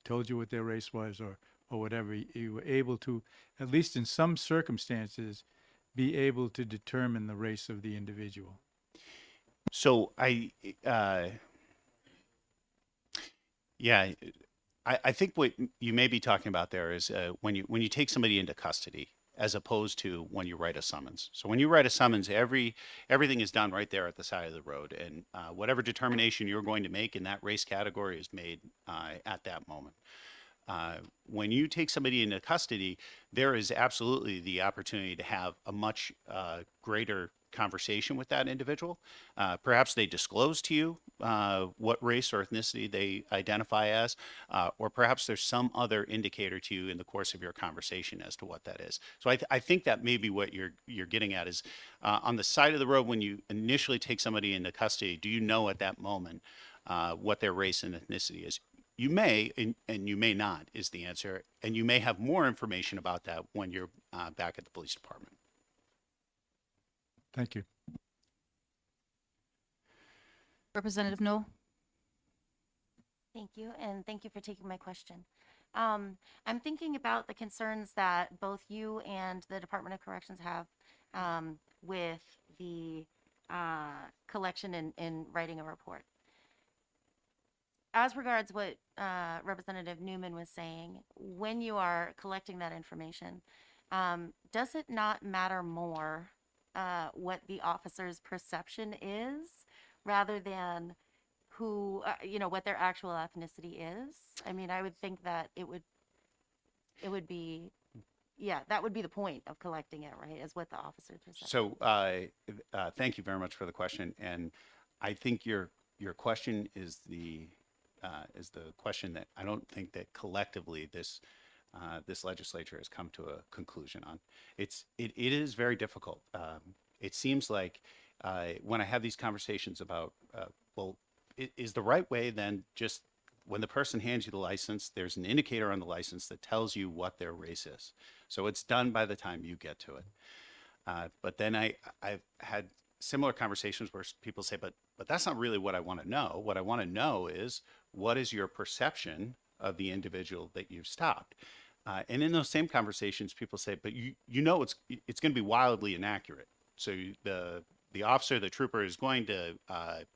told you what their race was or whatever, you were able to, at least in some circumstances, be able to determine the race of the individual. So Yeah, I think what you may be talking about there is when you take somebody into custody, as opposed to when you write a summons. So when you write a summons, everything is done right there at the side of the road, and whatever determination you're going to make in that race category is made at that moment. When you take somebody into custody, there is absolutely the opportunity to have a much greater conversation with that individual. Perhaps they disclose to you what race or ethnicity they identify as, or perhaps there's some other indicator to you in the course of your conversation as to what that is. So I think that may be what you're getting at is on the side of the road when you initially take somebody into custody, do you know at that moment what their race and ethnicity is? You may, and you may not, is the answer. And you may have more information about that when you're back at the police department. Thank you. Representative Knoll? Thank you, and thank you for taking my question. I'm thinking about the concerns that both you and the Department of Corrections have with the collection and writing a report. As regards what Representative Newman was saying, when you are collecting that information, does it not matter more what the officer's perception is rather than who, what their actual ethnicity is? I mean, I would think that it would be, yeah, that would be the point of collecting it, right, is what the officer's perception. So thank you very much for the question. And I think your question is the question that I don't think that collectively this legislature has come to a conclusion on. It is very difficult. It seems like when I have these conversations about, well, is the right way then just when the person hands you the license, there's an indicator on the license that tells you what their race is. So it's done by the time you get to it. But then I've had similar conversations where people say, but that's not really what I want to know. What I want to know is, what is your perception of the individual that you've stopped? And in those same conversations, people say, but you know it's going to be wildly inaccurate. So the officer, the trooper, is going to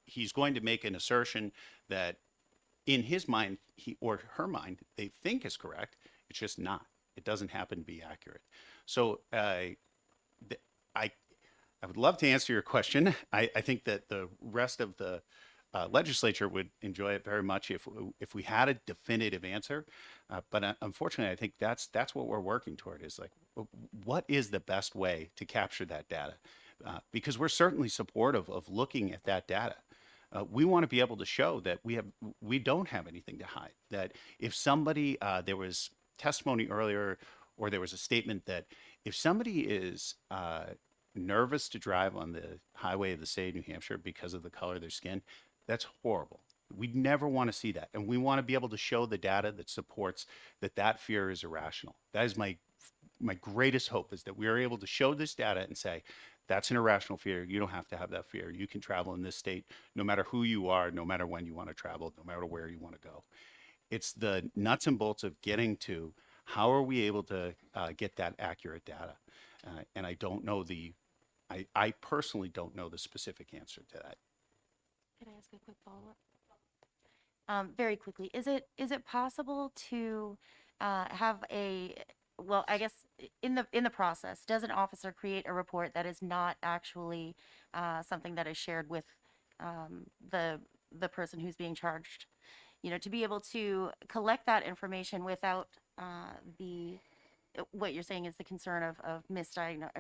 he's going to make an assertion that in his mind, he or her mind, they think is correct. It's just not. It doesn't happen to be accurate. So I would love to answer your question. I think that the rest of the legislature would enjoy it very much if we had a definitive answer. But unfortunately, I think that's what we're working toward is like, what is the best way to capture that data? Because we're certainly supportive of looking at that data. We want to be able to show that we don't have anything to hide. That if somebody, there was testimony earlier, or there was a statement that if somebody is nervous to drive on the highway of the state of New Hampshire because of the color of their skin, that's horrible. We never want to see that. And we want to be able to show the data that supports that fear is irrational. That is my greatest hope, is that we are able to show this data and say, that's an irrational fear. You don't have to have that fear. You can travel in this state no matter who you are, no matter when you want to travel, no matter where you want to go. It's the nuts and bolts of getting to how are we able to get that accurate data. And I don't know I personally don't know the specific answer to that. Can I ask a quick follow-up? Very quickly, is it possible to have well, I guess in the process, does an officer create a report that is not actually something that is shared with the person who's being charged? To be able to collect that information without what you're saying is the concern of misascertaining.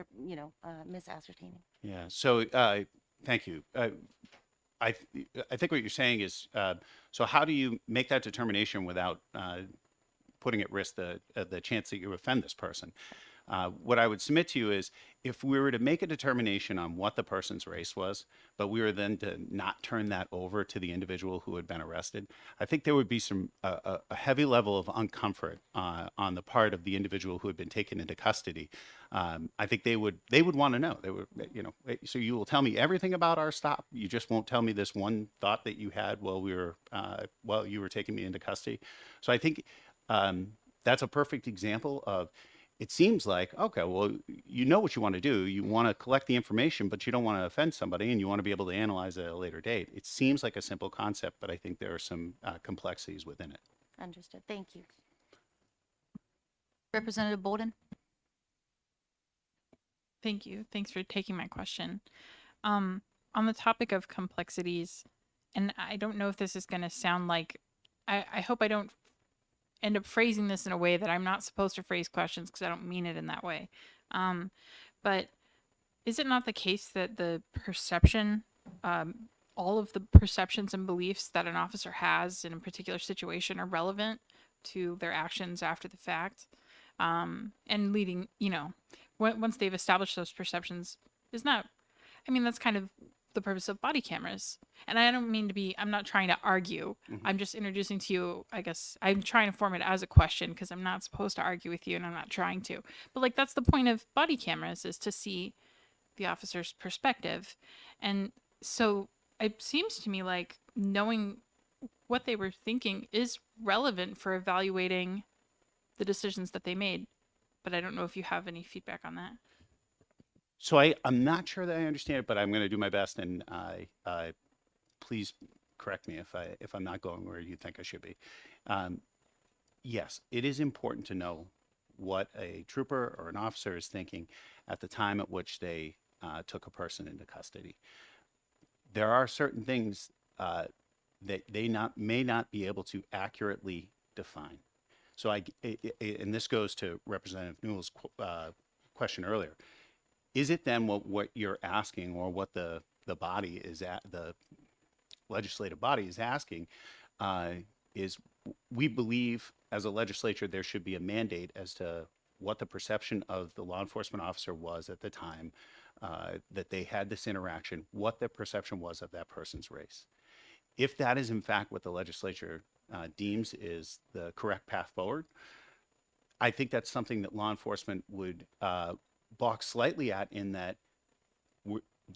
Yeah. So thank you. I think what you're saying is, so how do you make that determination without putting at risk the chance that you offend this person? What I would submit to you is, if we were to make a determination on what the person's race was, but we were then to not turn that over to the individual who had been arrested, I think there would be a heavy level of uncomfort on the part of the individual who had been taken into custody. I think they would want to know. They would, so you will tell me everything about our stop. You just won't tell me this one thought that you had while you were taking me into custody. So I think that's a perfect example of, it seems like, okay, well, you know what you want to do. You want to collect the information, but you don't want to offend somebody, and you want to be able to analyze it at a later date. It seems like a simple concept, but I think there are some complexities within it. Understood. Thank you. Representative Bolden? Thank you. Thanks for taking my question. On the topic of complexities, and I don't know if this is going to sound like, I hope I don't end up phrasing this in a way that I'm not supposed to phrase questions because I don't mean it in that way. But is it not the case that the perception, all of the perceptions and beliefs that an officer has in a particular situation are relevant to their actions after the fact? And leading, once they've established those perceptions, is not, that's kind of the purpose of body cameras. And I don't mean to be, I'm not trying to argue. I'm just introducing to you, I guess, I'm trying to form it as a question because I'm not supposed to argue with you and I'm not trying to. But like, that's the point of body cameras, is to see the officer's perspective. And so it seems to me like knowing what they were thinking is relevant for evaluating the decisions that they made. But I don't know if you have any feedback on that. So I'm not sure that I understand it, but I'm going to do my best, and please correct me if I'm not going where you think I should be. Yes, it is important to know what a trooper or an officer is thinking at the time at which they took a person into custody. There are certain things that they may not be able to accurately define. So and this goes to Representative Newell's question earlier. Is it then what you're asking, or what the body is at, the legislative body is asking, is we believe as a legislature there should be a mandate as to what the perception of the law enforcement officer was at the time that they had this interaction, what the perception was of that person's race. If that is in fact what the legislature deems is the correct path forward, I think that's something that law enforcement would balk slightly at, in that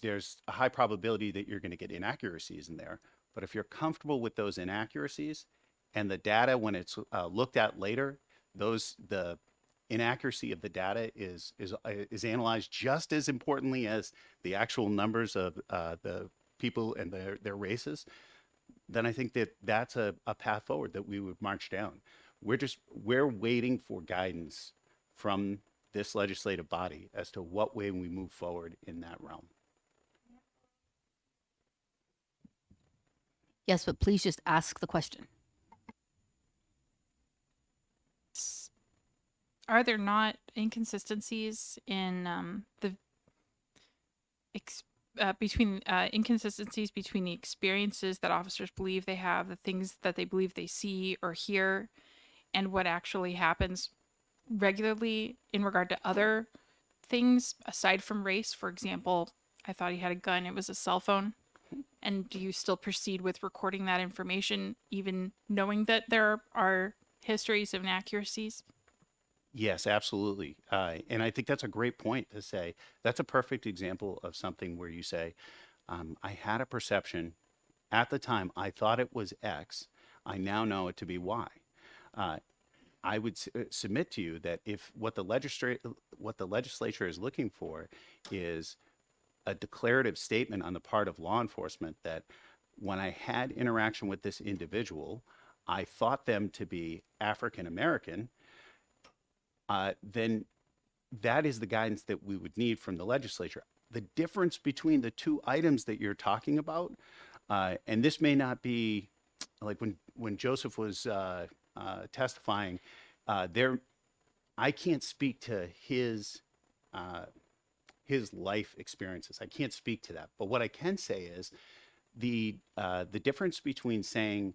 there's a high probability that you're going to get inaccuracies in there. But if you're comfortable with those inaccuracies, and the data, when it's looked at later, the inaccuracy of the data is analyzed just as importantly as the actual numbers of the people and their races, then I think that that's a path forward that we would march down. We're waiting for guidance from this legislative body as to what way we move forward in that realm. Yes, but please just ask the question. Are there not inconsistencies in between the experiences that officers believe they have, the things that they believe they see or hear, and what actually happens regularly in regard to other things aside from race? For example, I thought he had a gun, it was a cell phone. And do you still proceed with recording that information even knowing that there are histories of inaccuracies? Yes, absolutely. And I think that's a great point to say. That's a perfect example of something where you say, I had a perception at the time, I thought it was X, I now know it to be Y. I would submit to you that if what the legislature is looking for is a declarative statement on the part of law enforcement that when I had interaction with this individual, I thought them to be African American, then that is the guidance that we would need from the legislature. The difference between the two items that you're talking about, and this may not be like when Joseph was testifying, I can't speak to his life experiences. I can't speak to that. But what I can say is the difference between saying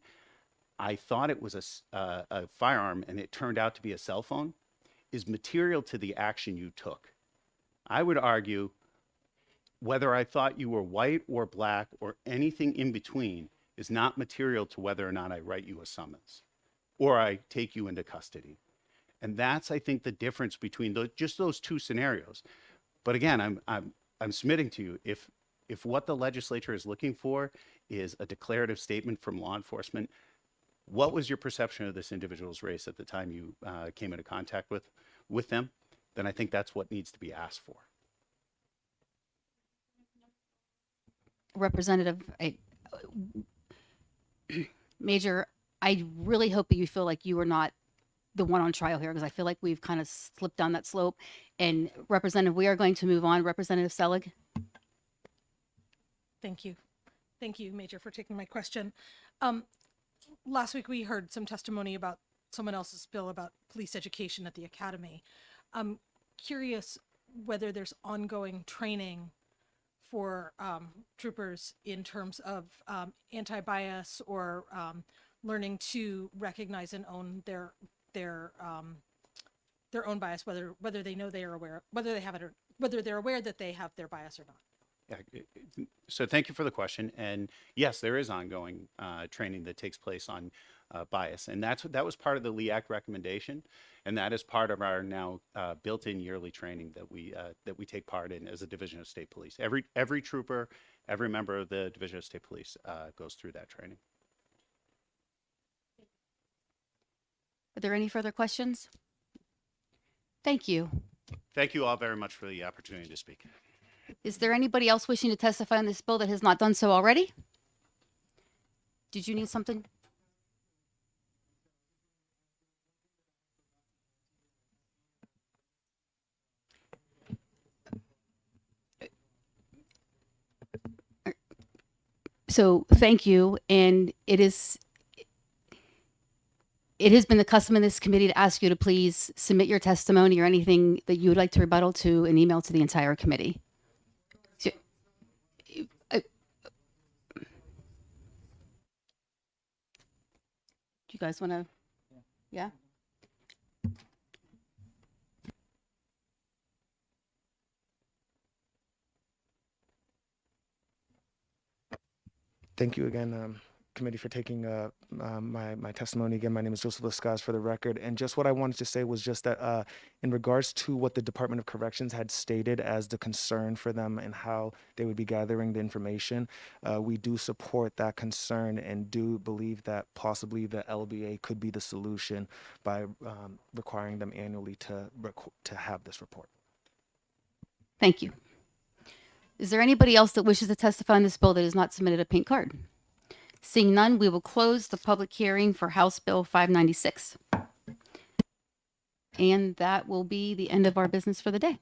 I thought it was a firearm and it turned out to be a cell phone is material to the action you took. I would argue whether I thought you were white or black or anything in between is not material to whether or not I write you a summons or I take you into custody. And that's, I think, the difference between just those two scenarios. But again, I'm submitting to you, if what the legislature is looking for is a declarative statement from law enforcement, what was your perception of this individual's race at the time you came into contact with them? then I think that's what needs to be asked for. Representative, Major, I really hope that you feel like you are not the one on trial here, because I feel like we've kind of slipped down that slope. And Representative, we are going to move on. Representative Selig. Thank you. Thank you, Major, for taking my question. Last week we heard some testimony about someone else's bill about police education at the academy. I'm curious whether there's ongoing training for troopers in terms of anti-bias or learning to recognize and own their own bias, whether they know they are aware, whether they have it, or whether they're aware that they have their bias or not. Yeah, so thank you for the question. And yes, there is ongoing training that takes place on bias, and that was part of the LEAC recommendation, and that is part of our now built-in yearly training that we take part in as a Division of State Police. Every trooper, every member of the Division of State Police goes through that training. Are there any further questions? Thank you. Thank you all very much for the opportunity to speak. Is there anybody else wishing to testify on this bill that has not done so already? Did you need something? So thank you. And it has been the custom in this committee to ask you to please submit your testimony or anything that you would like to rebuttal to an email to the entire committee. So, do you guys want to? Yeah. Thank you again, committee, for taking my testimony. Again, my name is Joseph Lascaz, for the record. And just what I wanted to say was just that in regards to what the Department of Corrections had stated as the concern for them and how they would be gathering the information, we do support that concern and do believe that possibly the LBA could be the solution by requiring them annually to have this report. Thank you. Is there anybody else that wishes to testify on this bill that has not submitted a pink card? Seeing none, we will close the public hearing for House Bill 596. And that will be the end of our business for the day.